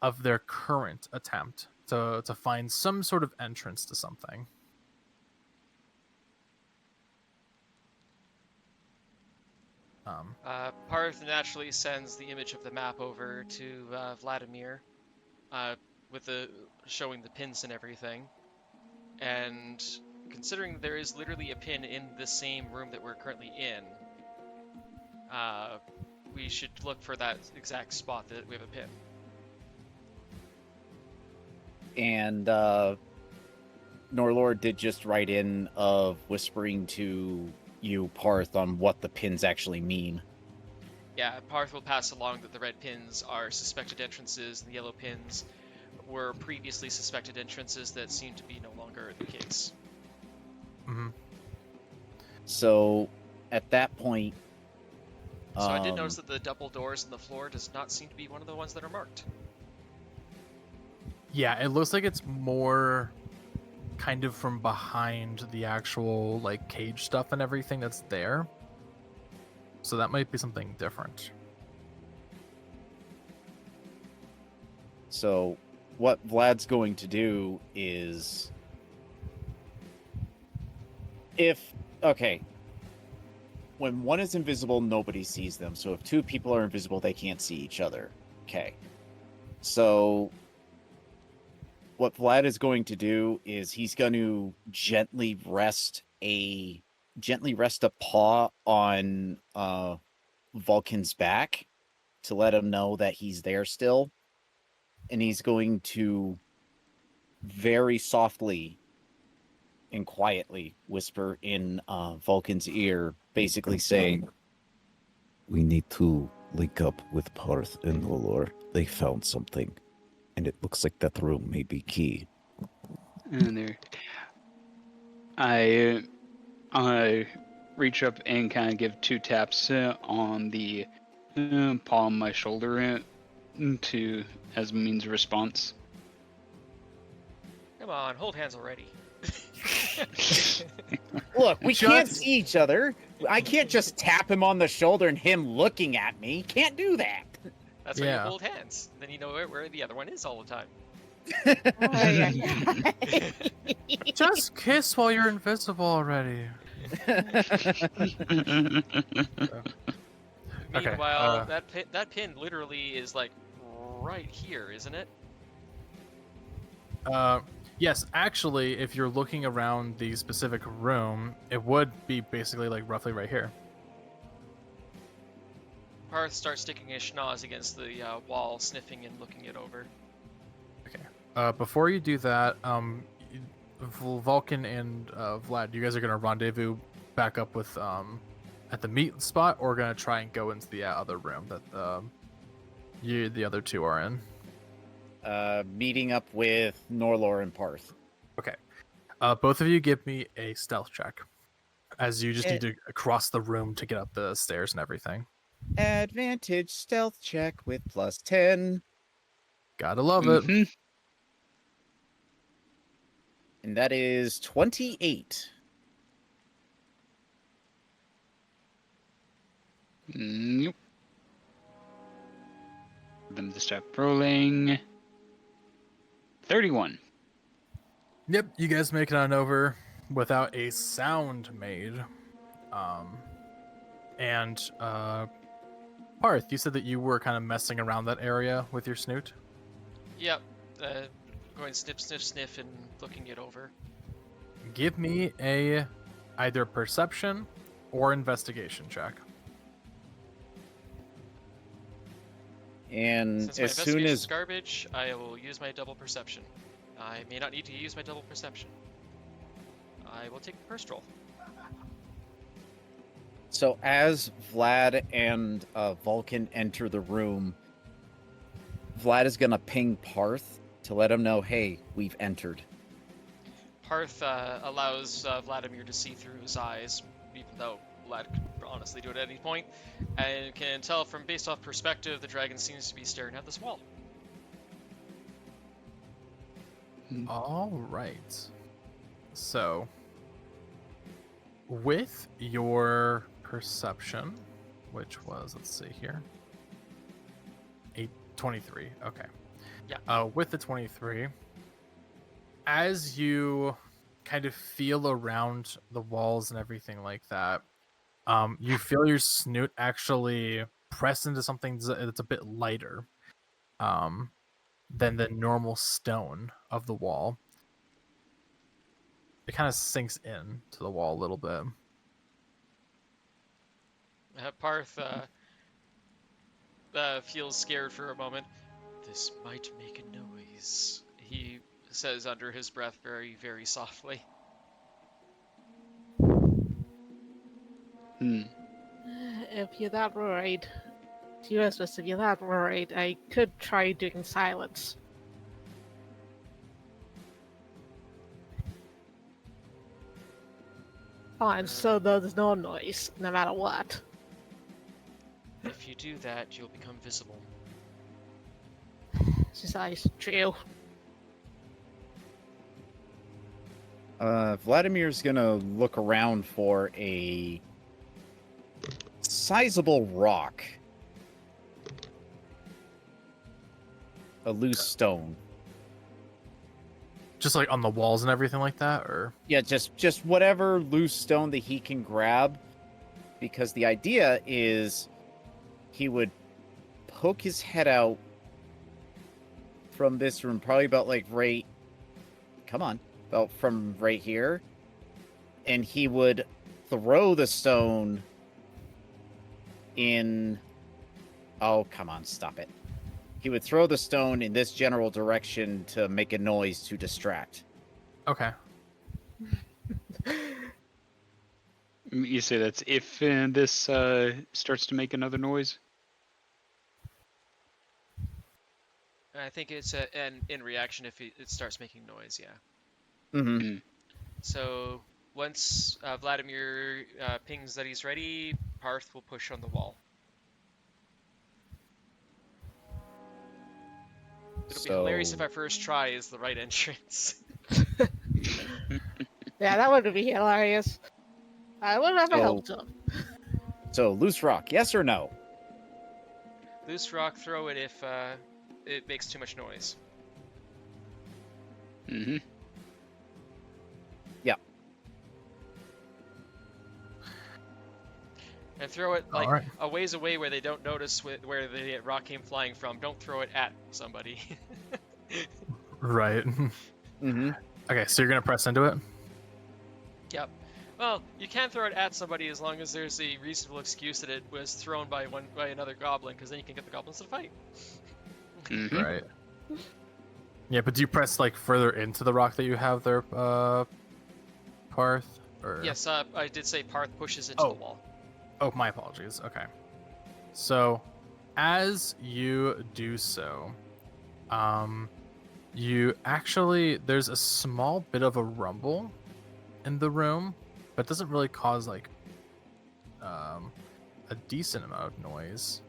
of their current attempt to find some sort of entrance to something. Paarth naturally sends the image of the map over to Vladimir, with showing the pins and everything. And considering there is literally a pin in the same room that we're currently in, we should look for that exact spot that we have a pin. And Norelor did just write in of whispering to you, Paarth, on what the pins actually mean. Yeah, Paarth will pass along that the red pins are suspected entrances, and the yellow pins were previously suspected entrances that seem to be no longer the case. Mm-hmm. So, at that point... So I did notice that the double doors in the floor does not seem to be one of the ones that are marked. Yeah, it looks like it's more kind of from behind the actual like cage stuff and everything that's there. So that might be something different. So, what Vlad's going to do is... When one is invisible, nobody sees them. So if two people are invisible, they can't see each other. Okay. So what Vlad is going to do is he's going to gently rest a paw on Vulcan's back to let him know that he's there still. And he's going to very softly and quietly whisper in Vulcan's ear, basically saying, "We need to link up with Paarth and Norelor. They found something, and it looks like that room may be key." And there, I reach up and kind of give 2 taps on the paw on my shoulder to as a means of response. Come on, hold hands already. Look, we can't see each other. I can't just tap him on the shoulder and him looking at me. Can't do that. That's why you hold hands. Then you know where the other one is all the time. Just kiss while you're invisible already. Meanwhile, that pin literally is like right here, isn't it? Yes, actually, if you're looking around the specific room, it would be basically like roughly right here. Paarth starts sticking his schnoz against the wall, sniffing and looking it over. Okay. Before you do that, Vulcan and Vlad, you guys are gonna rendezvous back up with at the meet spot, or gonna try and go into the other room that the other two are in. Meeting up with Norelor and Paarth. Okay. Both of you give me a stealth check, as you just need to cross the room to get up the stairs and everything. Advantage stealth check with +10. Gotta love it. And that is 28. Nope. Them to start rolling. 31. Yep, you guys make it on over without a sound made. And Paarth, you said that you were kind of messing around that area with your snoot. Yep. Going sniff, sniff, sniff, and looking it over. Give me a either perception or investigation check. And Since my as soon investigation's as garbage, I will use my double perception. I may not need to use my double perception. I will take the first roll. So as Vlad and Vulcan enter the room, Vlad is gonna ping Paarth to let him know, hey, we've entered. Paarth allows Vladimir to see through his eyes, even though Vlad could honestly do it at any point, and can tell from based off perspective, the dragon seems to be staring at this wall. All right. So, with your perception, which was, let's see here, 23. Okay. Yeah. With the 23, as you kind of feel around the walls and everything like that, you feel your snoot actually press into something that's a bit lighter than the normal stone of the wall. It kind of sinks in to the wall a little bit. Paarth feels scared for a moment. This might make a noise, he says under his breath very, very softly. If you're that worried, if you're that worried, I could try doing silence. Fine, so there's no noise, no matter what. If you do that, you'll become visible. This is true. Vladimir's gonna look around for a sizable rock. A loose stone. Just like on the walls and everything like that, or Yeah, just whatever loose stone that he can grab. Because the idea is he would poke his head out from this room, probably about like right... Come on. About from right here. And he would throw the stone in... Oh, come on, stop it. He would throw the stone in this general direction to make a noise to distract. okay. You say that's if this starts to make another noise? I think it's in reaction if it starts making noise, yeah. Mm-hmm. So once Vladimir pings that he's ready, Paarth will push on the wall. It'll be hilarious if our first try is the right entrance. Yeah, that would be hilarious. I would have helped him. So, loose rock, yes or no? Loose rock, throw it if it makes too much noise. Mm-hmm. Yeah. And throw it like Alright. a ways away where they don't notice where the rock came flying from. Don't throw it at somebody. Right. Mm-hmm. Okay, so you're gonna press into it? Yep. Well, you can throw it at somebody as long as there's a reasonable excuse that it was thrown by another goblin, because then you can get the goblins to fight. Mm-hmm. Right. Yeah, but do you press like further into the rock that you have there, Paarth? Or... Yes, I did say Paarth pushes into the wall. Oh, my apologies. Okay. So, as you do so, you actually, there's a small bit of a rumble in the room, but it doesn't really cause like a decent amount of noise.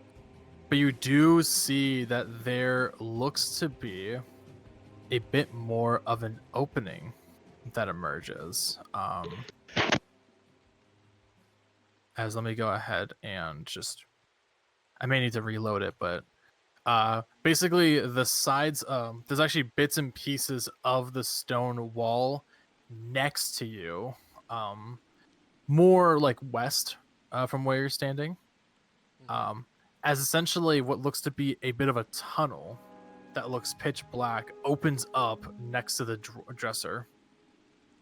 But you do see that there looks to be a bit more of an opening that emerges. As let me go ahead and just, I may need to reload it, but basically the sides, there's actually bits and pieces of the stone wall next to you, more like west from where you're standing, as essentially what looks to be a bit of a tunnel that looks pitch black opens up next to the dresser.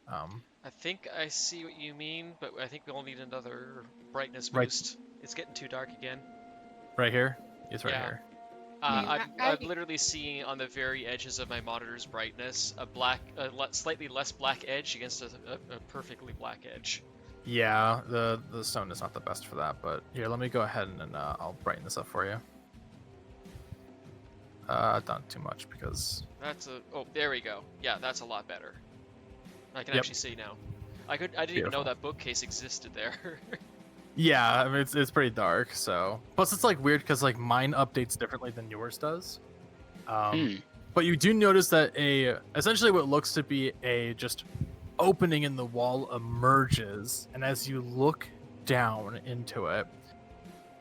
I think I see what you mean, but I think we'll need another brightness Right. boost. It's getting too dark again. Right here? It's right Yeah. here. I'm literally seeing on the very edges of my monitor's brightness a slightly less black edge against a perfectly black edge. Yeah, the stone is not the best for that, but here, let me go ahead and I'll brighten this up for you. Not too much because... Oh, there we go. Yeah, that's a lot better. I can Yep. actually see now. I didn't even know Beautiful. that bookcase existed there. Yeah, I mean, it's pretty dark, so... Plus, it's, like, weird because, like, mine updates differently than yours does. But you do notice that essentially what looks to be a just opening in the wall emerges, and as you look down into it,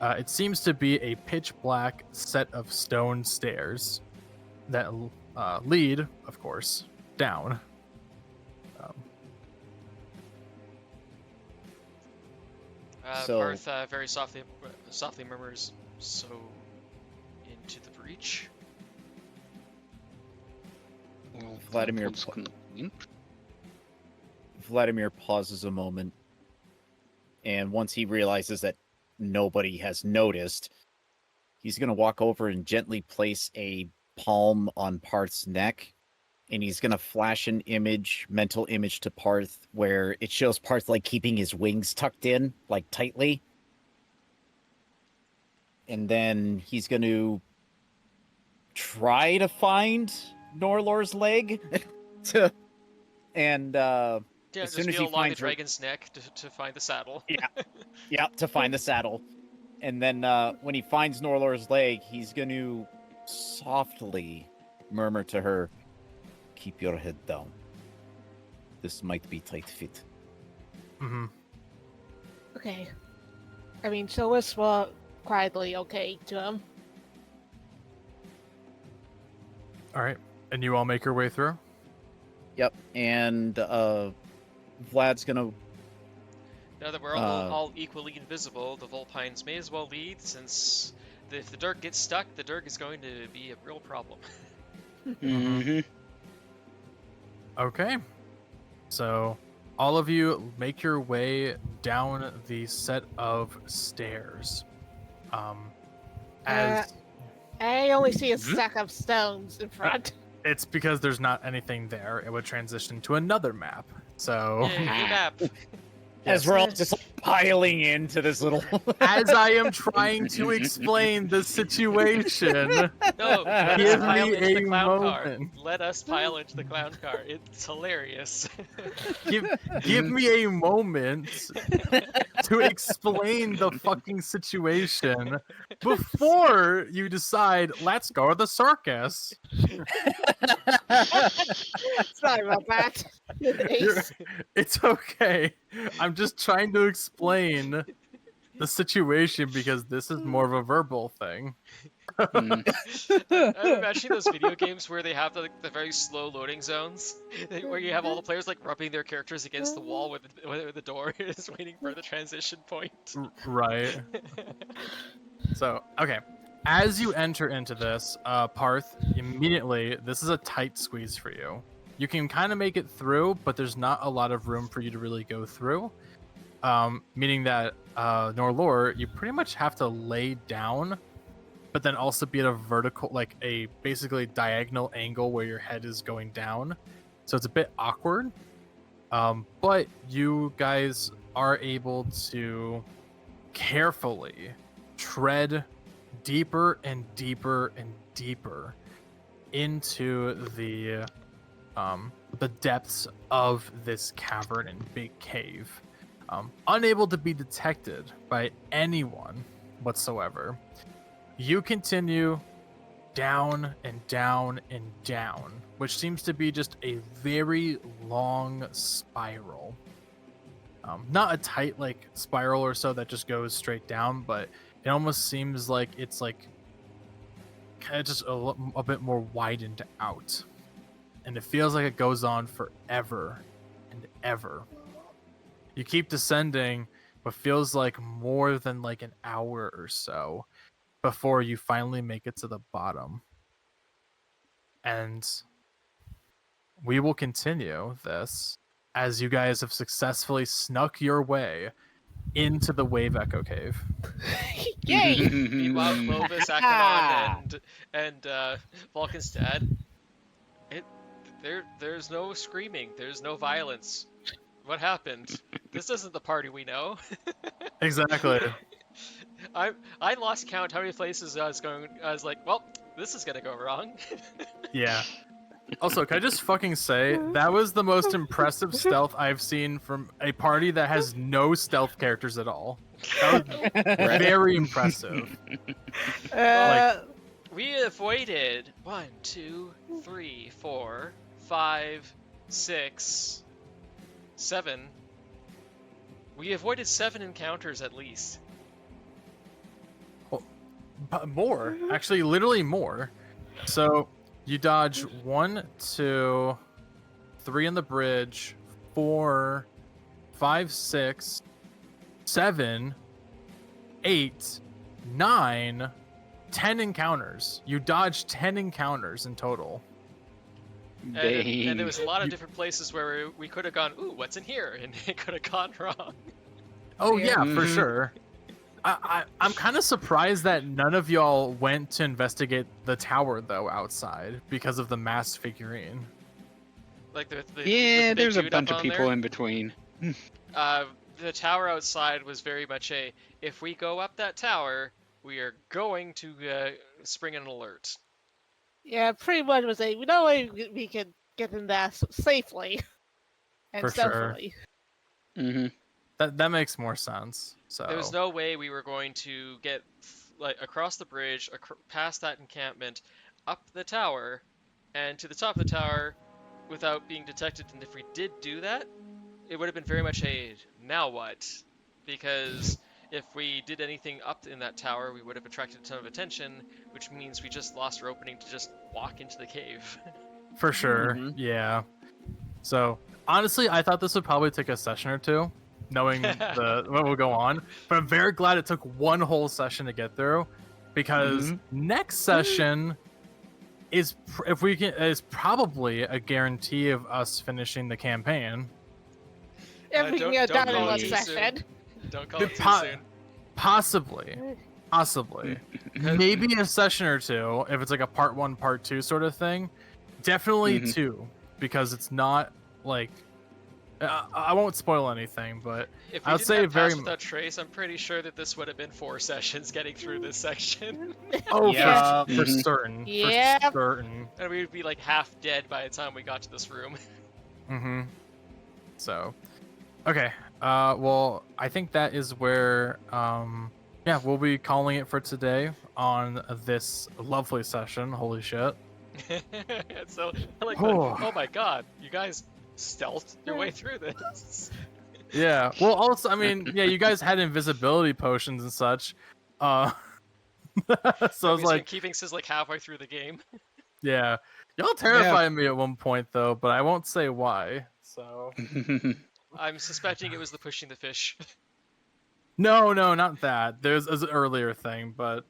it seems to be a pitch black set of stone stairs that lead, of course, down. So- Paarth very softly murmurs, "So, into the breach?" Well, Vladimir that was convenient. Vladimir pauses a moment, and once he realizes that nobody has noticed, he's going to walk over and gently place a palm on Paarth's neck, and he's going to flash an mental image to Paarth, where it shows Paarth like keeping his wings tucked in, like tightly. And then he's going to try to find Norelor's leg, and Yeah, as just soon as feel he along the finds her, dragon's neck to find the saddle. yeah, to find the saddle. And then when he finds Norelor's leg, he's going to softly murmur to her, "Keep your head down. This might be tight fit." Mm-hmm. Okay. I mean, she'll whisper quietly okay to him. All right, and you all make your way through? Yep, and Vlad's going to... Now that we're all equally invisible, the vulpines may as well lead, since if the dirt gets stuck, the dirt is going to be a real problem. Mm-hmm. Okay. So all of you make your way down the set of stairs. As I only see a stack of stones in front. it's because there's not anything there, it would transition to another map. So Yay, new map. As we're all just piling into this little... as I am trying to explain the situation, No, let Give us pile me into the a clown car. moment. Let us pile into the clown car. It's hilarious. give me a moment to explain the fucking situation before you decide, let's go to the circus. Sorry about that. Ace. It's okay. I'm just trying to explain the situation because this is more of a verbal thing. I'm imagining those video games where they have the very slow loading zones, where you have all the players like rubbing their characters against the wall where the door is waiting for the transition point. Right. So, okay. As you enter into this, Paarth, immediately, this is a tight squeeze for you. You can kind of make it through, but there's not a lot of room for you to really go through. Meaning that, Norelor, you pretty much have to lay down, but then also be at a vertical, like a basically diagonal angle where your head is going down. So it's a bit awkward. But you guys are able to carefully tread deeper and deeper and deeper into the depths of this cavern and big cave, unable to be detected by anyone whatsoever. You continue down and down and down, which seems to be just a very long spiral. Not a tight like spiral or so that just goes straight down, but it almost seems like it's like kind of just a bit more widened out. And it feels like it goes on forever and ever. You keep descending, what feels like more than like an hour or so before you finally make it to the bottom. And we will continue this as you guys have successfully snuck your way into the Wave Echo Cave. Yay! Meanwhile, Clovis, Akanon, and Vulcan's dad. There's no screaming. There's no violence. What happened? This isn't the party we know. Exactly. I lost count how many places I was going. I was like, well, this is gonna go wrong. Yeah. Also, can I just fucking say that was the most impressive stealth I've seen from a party that has no stealth characters at all. That was very impressive. We avoided 1, 2, 3, 4, 5, 6, 7. We avoided 7 encounters at least. But more, actually, literally more. So you dodge 1, 2, 3 on the bridge, 4, 5, 6, 7, 8, 9, 10 encounters. You dodged 10 encounters in total. And there was a lot of different places where we could have gone, ooh, what's in here? And it could have gone wrong. Oh yeah, for sure. I'm kind of surprised that none of y'all went to investigate the tower though outside because of the masked figurine. Like there's a bunch of people in between. The tower outside was very much if we go up that tower, we are going to spring an alert. Yeah, pretty much was no way we could get in there safely and For sure. stealthily. Mm-hmm. That makes more sense. So There was no way we were going to get like across the bridge, past that encampment, up the tower, and to the top of the tower without being detected. And if we did do that, it would have been very much now what? Because if we did anything up in that tower, we would have attracted a ton of attention, which means we just lost our opening to just walk into the cave. For sure, yeah. So honestly, I thought this would probably take a session or two, knowing what will go on. But I'm very glad it took one whole session to get through, because next session is probably a guarantee of us finishing the campaign. If we can get done in one session. Don't call it too soon. Possibly. Maybe a session or two, if it's like a part 1, part 2 sort of thing. Definitely 2, because it's not like I won't spoil anything, but if we I'd say very without trace, I'm pretty sure that this would have been 4 sessions getting through this section. Oh yeah, for certain. Yeah. For certain. And we would be like half dead by the time we got to this room. So, okay. Well, I think that is where we'll be calling it for today on this lovely session. Holy shit. So oh my god, you guys stealthed your way through this. Yeah. Well, also, I mean, yeah, you guys had invisibility potions and such. So I was like, keeping since like halfway through the game. Yeah. Y'all terrified me at one point though, but I won't say why. So I'm suspecting it was the pushing the fish. No, not that. There's an earlier thing, but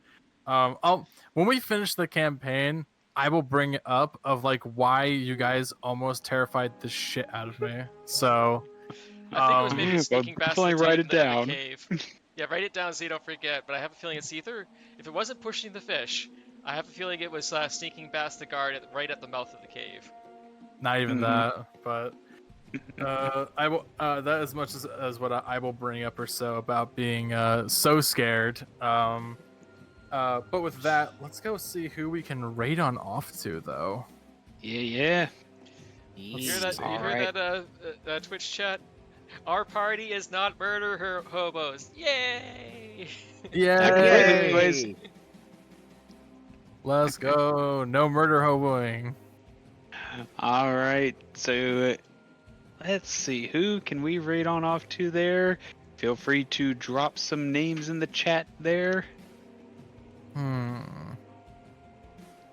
when we finish the campaign, I will bring it up of like why you guys almost terrified the shit out of me. So I think it was maybe sneaking past the cave. Yeah, write it down so you don't forget. But I have a feeling it's either, if it wasn't pushing the fish, I have a feeling it was sneaking past the guard right at the mouth of the cave. Not even that, but I will. That as much as what I will bring up or so about being so scared. But with that, let's go see who we can raid on off to, though. Yeah. You hear that Twitch chat? Our party is not murder hobos. Yay! Yay! Let's go. No murder hoboing. All right. So let's see. Who can we raid on off to there? Feel free to drop some names in the chat there.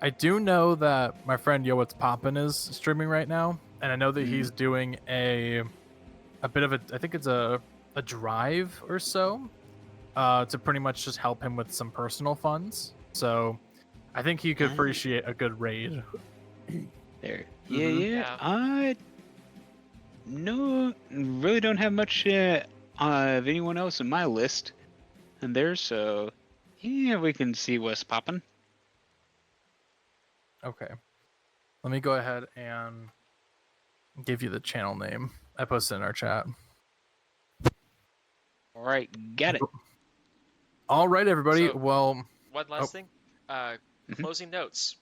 I do know that my friend Yo What's Poppin' is streaming right now, and I know that he's doing a bit of a, I think it's a a drive or so to pretty much just help him with some personal funds. So I think he could appreciate a good raid. There. Mhm. Yeah. Yeah. I no, really don't have much of anyone else in my list. And there, so yeah, we can see what's popping. Okay. Let me go ahead and give you the channel name. I posted in our chat. All right, got it. All right, everybody. So- Well, One last thing. Closing notes.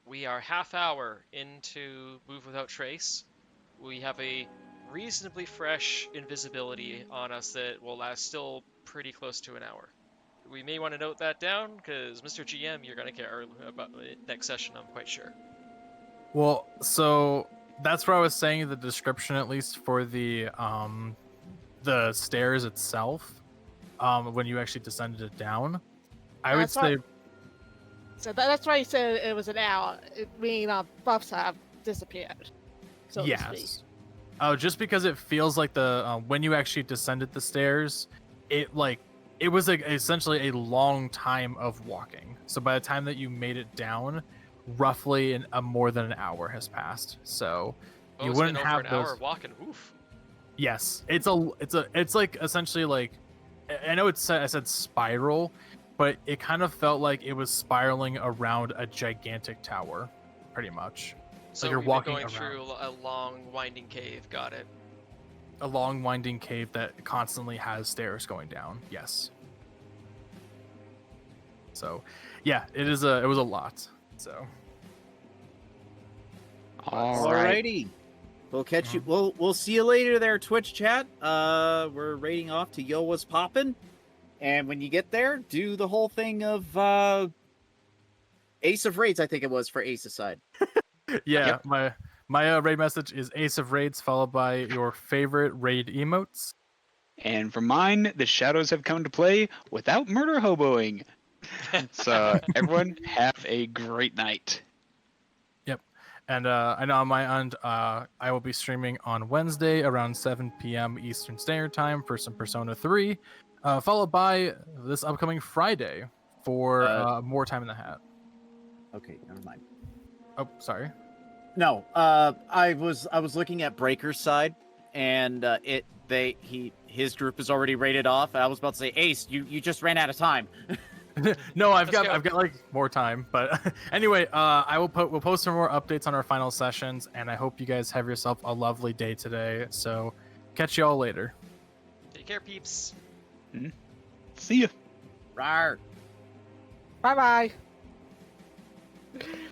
We are half hour into Move Without Trace. We have a reasonably fresh invisibility on us that will last still pretty close to an hour. We may want to note that down because Mr. GM, you're gonna care about it next session. I'm quite sure. well, so that's what I was saying. The description, at least for the stairs itself, when you actually descended it down, I would That's what- say So that's why he said it was an hour. It mean buffs have disappeared. So to speak. yes. Oh, just because it feels like the when you actually descended the stairs, it was like essentially a long time of walking. So by the time that you made it down, roughly more than an hour has passed. So Oh, you it's wouldn't been have over an those. hour walking. Oof. Yes, it's like essentially like I know I said spiral, but it kind of felt like it was spiraling around a gigantic tower, pretty much. So you're we've walking been going around. through a long winding cave. Got it. A long winding cave that constantly has stairs going down. Yes. So, yeah, it was a lot. So, All right. Alrighty. We'll catch you. We'll see you later there, Twitch chat. We're raiding off to Yo Was Poppin'. And when you get there, do the whole thing of Ace of Raids, I think it was for Ace's side. yeah, my raid message is Ace of Raids followed by your favorite raid emotes. And for mine, the shadows have come to play without murder hoboing. So everyone have a great night. And I know on my end, I will be streaming on Wednesday around 7 p.m. Eastern Standard Time for some Persona 3, followed by this upcoming Friday for more Time in the Hat. Okay, never mind. Oh, sorry. No, I was looking at Breaker's side, and his group is already rated off. I was about to say, Ace, you just ran out of time. No, I've Let's got like more time, but anyway, we'll post some more updates on our final sessions, and I hope you guys have yourself a lovely day today. So, catch y'all later. Take care, peeps. See ya. Rawr. Bye bye.